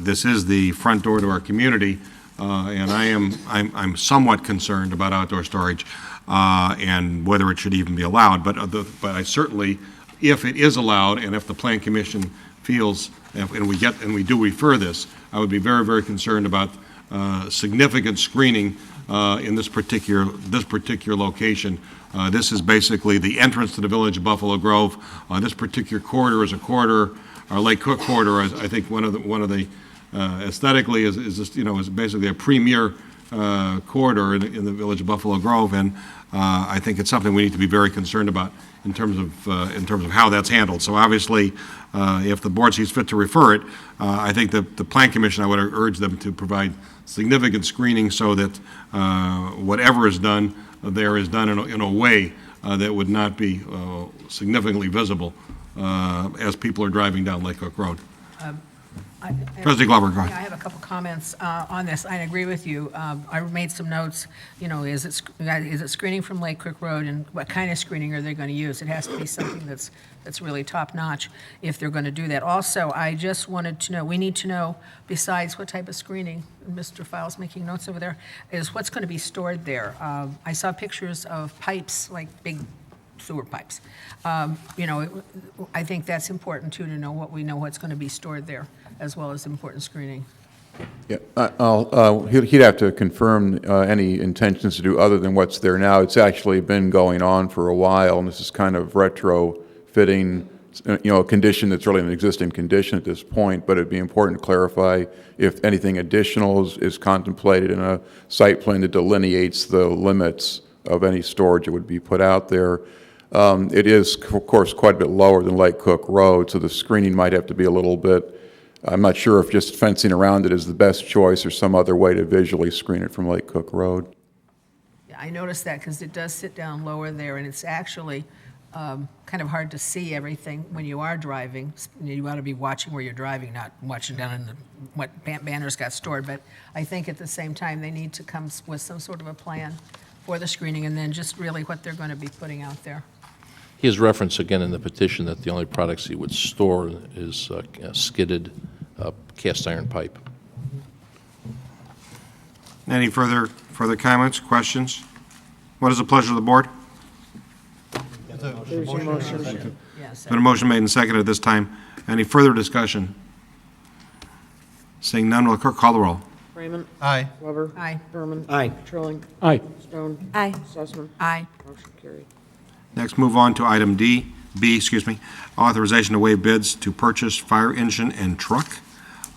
Speaker 1: this is the front door to our community, and I'm somewhat concerned about outdoor storage and whether it should even be allowed. But I certainly, if it is allowed, and if the Plan Commission feels, and we do refer this, I would be very, very concerned about significant screening in this particular location. This is basically the entrance to the village of Buffalo Grove. This particular corridor is a corridor, our Lake Cook corridor. I think one of the aesthetically is just, is basically a premier corridor in the village of Buffalo Grove, and I think it's something we need to be very concerned about in terms of how that's handled. So obviously, if the board sees fit to refer it, I think the Plan Commission, I would urge them to provide significant screening so that whatever is done there is done in a way that would not be significantly visible as people are driving down Lake Cook Road. Trustee Glover, go ahead.
Speaker 13: I have a couple comments on this. I agree with you. I made some notes. Is it screening from Lake Cook Road, and what kind of screening are they going to use? It has to be something that's really top notch if they're going to do that. Also, I just wanted to know, we need to know, besides what type of screening, Mr. Files making notes over there, is what's going to be stored there. I saw pictures of pipes, like big sewer pipes. I think that's important too, to know what's going to be stored there, as well as important screening.
Speaker 4: Yeah, he'd have to confirm any intentions to do other than what's there now. It's actually been going on for a while, and this is kind of retrofitting, a condition that's really an existing condition at this point, but it'd be important to clarify if anything additional is contemplated in a site plan that delineates the limits of any storage that would be put out there. It is, of course, quite a bit lower than Lake Cook Road, so the screening might have to be a little bit, I'm not sure if just fencing around it is the best choice or some other way to visually screen it from Lake Cook Road.
Speaker 13: Yeah, I noticed that because it does sit down lower there, and it's actually kind of hard to see everything when you are driving. You ought to be watching where you're driving, not watching down in what banners got stored. But I think at the same time, they need to come with some sort of a plan for the screening, and then just really what they're going to be putting out there.
Speaker 17: He has reference again in the petition that the only products he would store is skidded cast iron pipe.
Speaker 1: Any further comments, questions? What is the pleasure of the board?
Speaker 2: There's your motion.
Speaker 13: Yes.
Speaker 1: Been a motion made and seconded at this time. Any further discussion? Seeing none, will the clerk call the roll?
Speaker 2: Raymond.
Speaker 12: Aye.
Speaker 2: Glover.
Speaker 13: Aye.
Speaker 2: Berman.
Speaker 11: Aye.
Speaker 2: Trilling.
Speaker 14: Aye.
Speaker 2: Stone.
Speaker 5: Aye.
Speaker 2: Sussman.
Speaker 9: Aye.
Speaker 2: Motion carried.
Speaker 1: Next, move on to item B, authorization to waive bids to purchase fire engine and truck.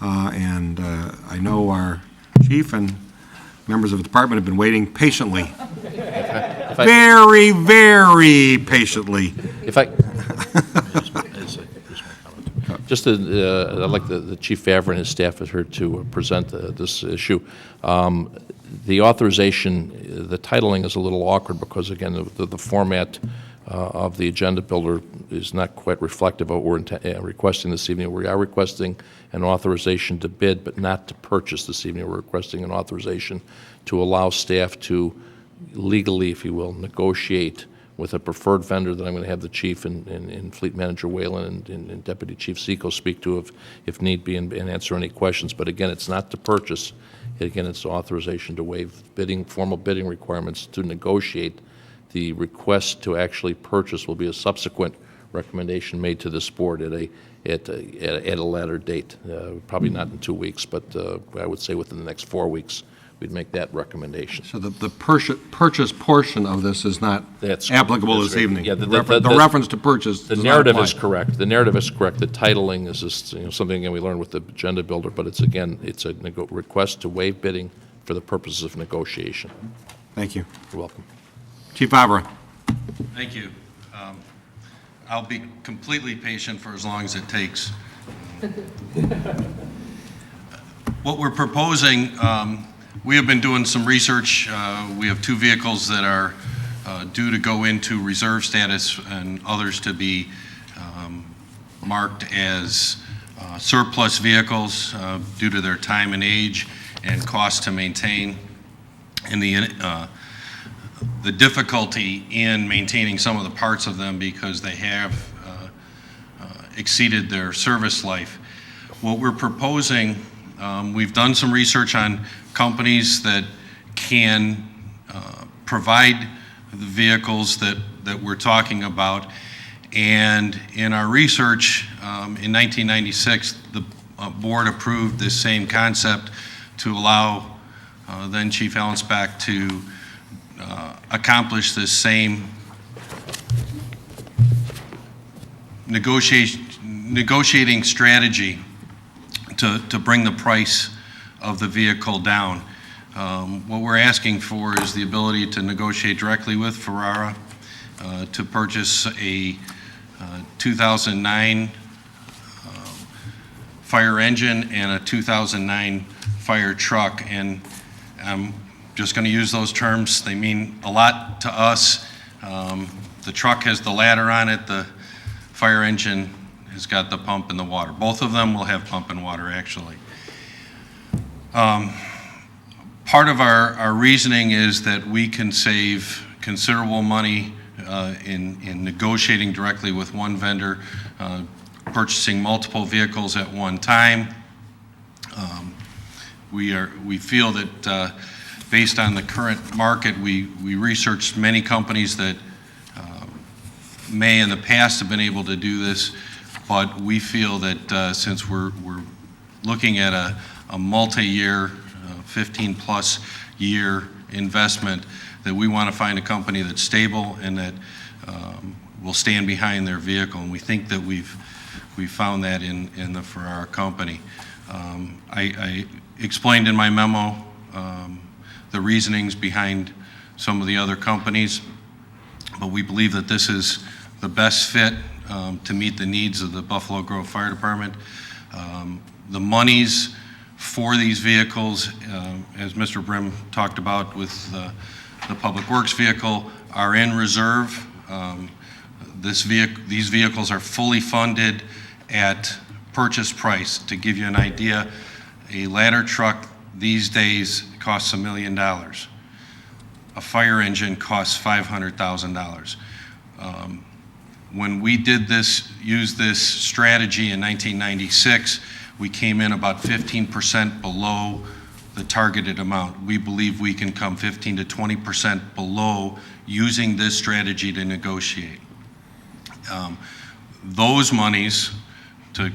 Speaker 1: I know our chief and members of the department have been waiting patiently. Very, very patiently.
Speaker 17: If I just, I'd like the Chief Favre and his staff is here to present this issue. The authorization, the titling is a little awkward because, again, the format of the agenda builder is not quite reflective of what we're requesting this evening. We are requesting an authorization to bid, but not to purchase this evening. We're requesting an authorization to allow staff to legally, if you will, negotiate with a preferred vendor that I'm going to have the chief and Fleet Manager Whalen and Deputy Chief Seco speak to if need be and answer any questions. But again, it's not to purchase. Again, it's authorization to waive formal bidding requirements to negotiate. The request to actually purchase will be a subsequent recommendation made to this board at a later date. Probably not in 2 weeks, but I would say within the next 4 weeks, we'd make that recommendation.
Speaker 1: So the purchase portion of this is not applicable this evening?
Speaker 17: Yeah,
Speaker 1: the reference to purchase
Speaker 17: the
Speaker 1: does
Speaker 17: narrative
Speaker 1: not
Speaker 17: is
Speaker 1: apply.
Speaker 17: correct. The narrative is correct. The titling is just something again we learned with the agenda builder, but it's a request to waive bidding for the purposes of negotiation.
Speaker 1: Thank you.
Speaker 17: You're welcome.
Speaker 1: Chief Avra.
Speaker 19: Thank you. I'll be completely patient for as long as it takes. What we're proposing, we have been doing some research. We have 2 vehicles that are due to go into reserve status and others to be marked as surplus vehicles due to their time and age and cost to maintain. And the difficulty in maintaining some of the parts of them because they have exceeded their service life. What we're proposing, we've done some research on companies that can provide the vehicles that we're talking about. And in our research, in 1996, the board approved this same concept to allow then Chief Allensbach to accomplish this same negotiating strategy to bring the price of the vehicle down. What we're asking for is the ability to negotiate directly with Ferrara to purchase a 2009 fire engine and a 2009 fire truck. And I'm just going to use those terms. They mean a lot to us. The truck has the ladder on it. The fire engine has got the pump and the water. Both of them will have pump and water, actually. Part of our reasoning is that we can save considerable money in negotiating directly with one vendor, purchasing multiple vehicles at one time. We feel that based on the current market, we researched many companies that may in the past have been able to do this, but we feel that since we're looking at a multi-year, 15-plus year investment, that we want to find a company that's stable and that will stand behind their vehicle. And we think that we've found that in the Ferrara company. I explained in my memo the reasonings behind some of the other companies, but we believe that this is the best fit to meet the needs of the Buffalo Grove Fire Department. The monies for these vehicles, as Mr. Brim talked about with the Public Works vehicle, are in reserve. These vehicles are fully funded at purchase price. To give you an idea, a ladder truck these days costs $1 million. A fire engine costs $500,000. When we used this strategy in 1996, we came in about 15% below the targeted amount. We believe we can come 15 to 20% below using this strategy to negotiate. Those monies, to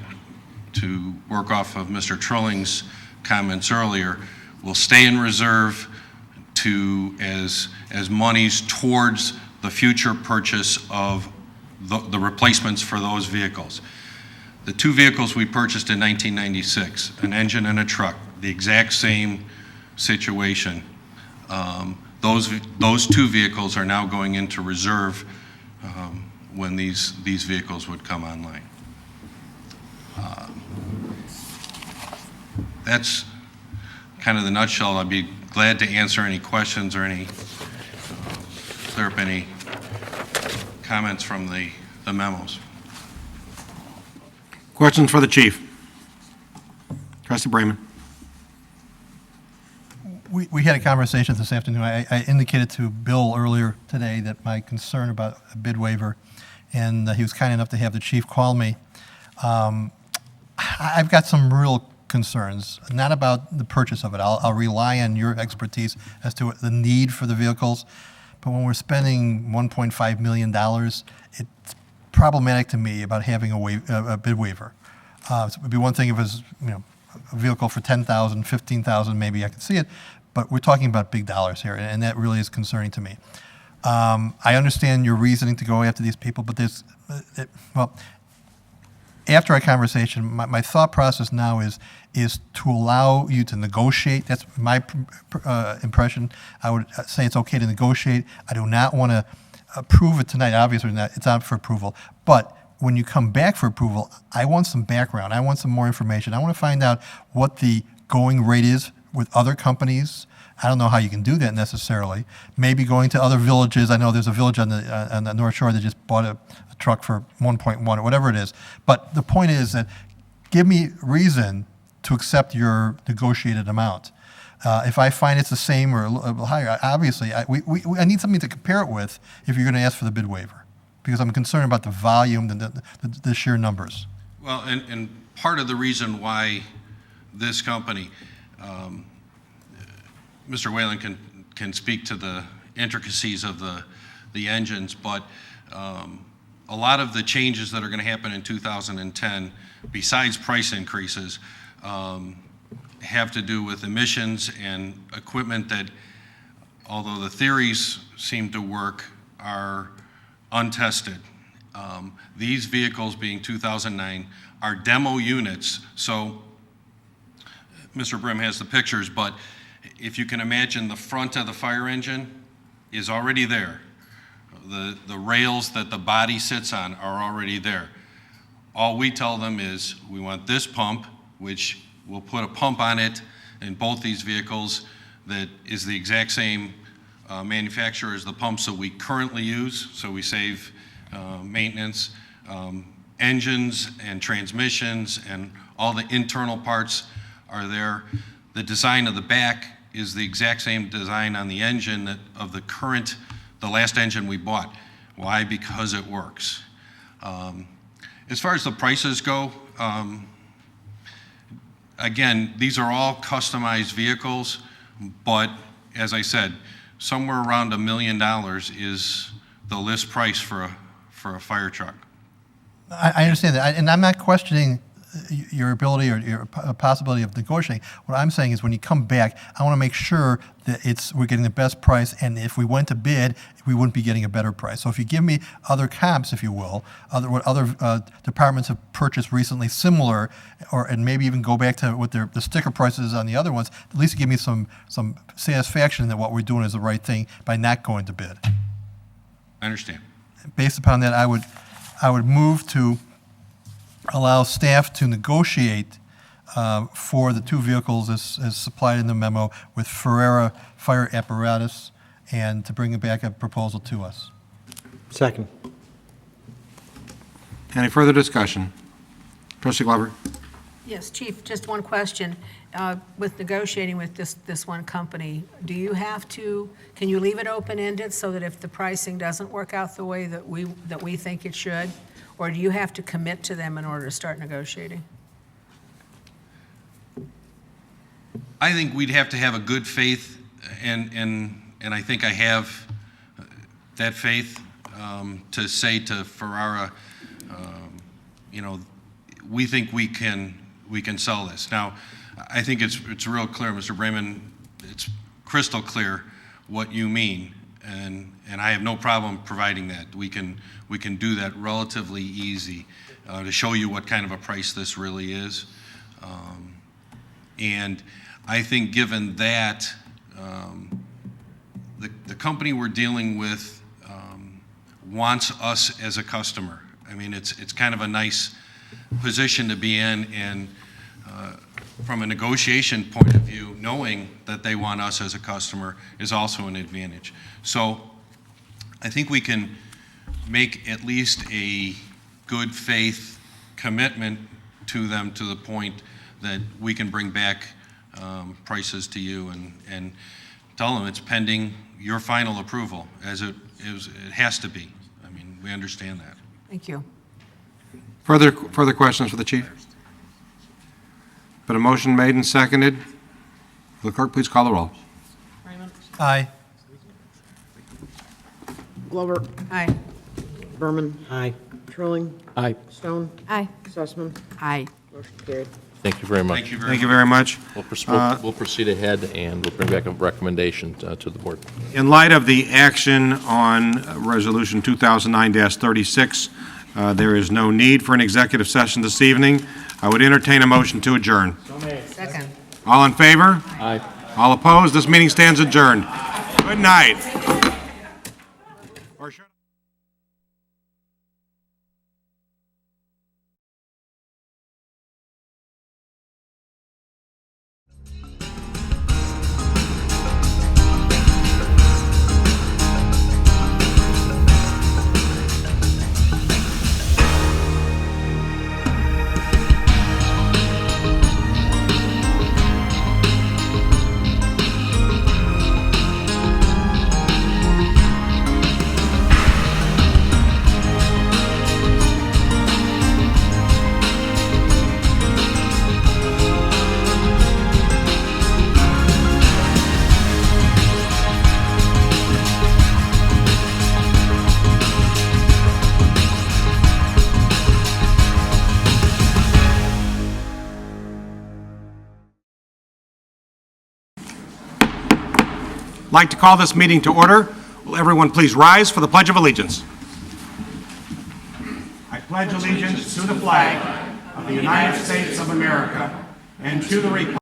Speaker 19: work off of Mr. Trilling's comments earlier, will stay in reserve as monies towards the future purchase of the replacements for those vehicles. The 2 vehicles we purchased in 1996, an engine and a truck, the exact same situation. Those 2 vehicles are now going into reserve when these vehicles would come online. That's kind of the nutshell. I'd be glad to answer any questions or clear up any comments from the memos.
Speaker 1: Questions for the chief? Trustee Bremen.
Speaker 12: We had a conversation this afternoon. I indicated to Bill earlier today that my concern about a bid waiver, and he was kind enough to have the chief call me. I've got some real concerns, not about the purchase of it. I'll rely on your expertise as to the need for the vehicles. But when we're spending $1.5 million, it's problematic to me about having a bid waiver. It would be one thing if it was, a vehicle for $10,000, $15,000, maybe I could see it. But we're talking about big dollars here, and that really is concerning to me. I understand your reasoning to go after these people, but after our conversation, my thought process now is to allow you to negotiate. That's my impression. I would say it's okay to negotiate. I do not want to approve it tonight. Obviously, it's out for approval. But when you come back for approval, I want some background. I want some more information. I want to find out what the going rate is with other companies. I don't know how you can do that necessarily. Maybe going to other villages. I know there's a village on the North Shore that just bought a truck for 1.1 or whatever it is. But the point is that give me reason to accept your negotiated amount. If I find it's the same or a little higher, obviously I need something to compare it with if you're going to ask for the bid waiver, because I'm concerned about the volume, the sheer numbers.
Speaker 19: Well, and part of the reason why this company, Mr. Whalen can speak to the intricacies of the engines, but a lot of the changes that are going to happen in 2010, besides price increases, have to do with emissions and equipment that, although the theories seem to work, are untested. These vehicles, being 2009, are demo units. So Mr. Brim has the pictures, but if you can imagine, the front of the fire engine is already there. The rails that the body sits on are already there. All we tell them is, we want this pump, which we'll put a pump on it in both these vehicles that is the exact same manufacturer as the pumps that we currently use, so we save maintenance. Engines and transmissions and all the internal parts are there. The design of the back is the exact same design on the engine of the last engine we bought. Why? Because it works. As far as the prices go, again, these are all customized vehicles, but as I said, somewhere around $1 million is the list price for a fire truck.
Speaker 12: I understand that, and I'm not questioning your ability or your possibility of negotiating. What I'm saying is, when you come back, I want to make sure that we're getting the best price, and if we went to bid, we wouldn't be getting a better price. So if you give me other comps, if you will, what other departments have purchased recently similar, and maybe even go back to what the sticker prices on the other ones, at least give me some satisfaction that what we're doing is the right thing by not going to bid.
Speaker 19: I understand.
Speaker 12: Based upon that, I would move to allow staff to negotiate for the two vehicles as supplied in the memo with Ferrera Fire Apparatus, and to bring back a proposal to us.
Speaker 11: Second.
Speaker 1: Any further discussion? Trustee Glover?
Speaker 13: Yes, Chief, just one question. With negotiating with this one company, can you leave it open-ended so that if the pricing doesn't work out the way that we think it should? Or do you have to commit to them in order to start negotiating?
Speaker 19: I think we'd have to have a good faith, and I think I have that faith to say to Ferrara, we think we can sell this. Now, I think it's real clear, Mr. Bremen, it's crystal clear what you mean, and I have no problem providing that. We can do that relatively easy to show you what kind of a price this really is. And I think given that, the company we're dealing with wants us as a customer. I mean, it's kind of a nice position to be in, and from a negotiation point of view, knowing that they want us as a customer is also an advantage. So I think we can make at least a good faith commitment to them to the point that we can bring back prices to you and tell them it's pending your final approval, as it has to be. I mean, we understand that.
Speaker 13: Thank you.
Speaker 1: Further questions for the chief? Been a motion made and seconded. Will the clerk please call the roll?
Speaker 12: Aye.
Speaker 2: Glover?
Speaker 13: Aye.
Speaker 2: Berman?
Speaker 11: Aye.
Speaker 2: Trilling?
Speaker 14: Aye.
Speaker 2: Stone?
Speaker 5: Aye.
Speaker 2: Sussman?
Speaker 9: Aye.
Speaker 2: Motion carried.
Speaker 17: Thank you very much.
Speaker 19: Thank you very
Speaker 1: Thank you very much.
Speaker 17: We'll proceed ahead, and we'll bring back a recommendation to the board.
Speaker 1: In light of the action on Resolution 2009-36, there is no need for an executive session this evening. I would entertain a motion to adjourn.
Speaker 13: Second.
Speaker 1: All in favor?
Speaker 14: Aye.
Speaker 1: All opposed? This meeting stands adjourned. Good night. Or should- Like to call this meeting to order. Will everyone please rise for the Pledge of Allegiance? I pledge allegiance to the flag of the United States of America and to the republic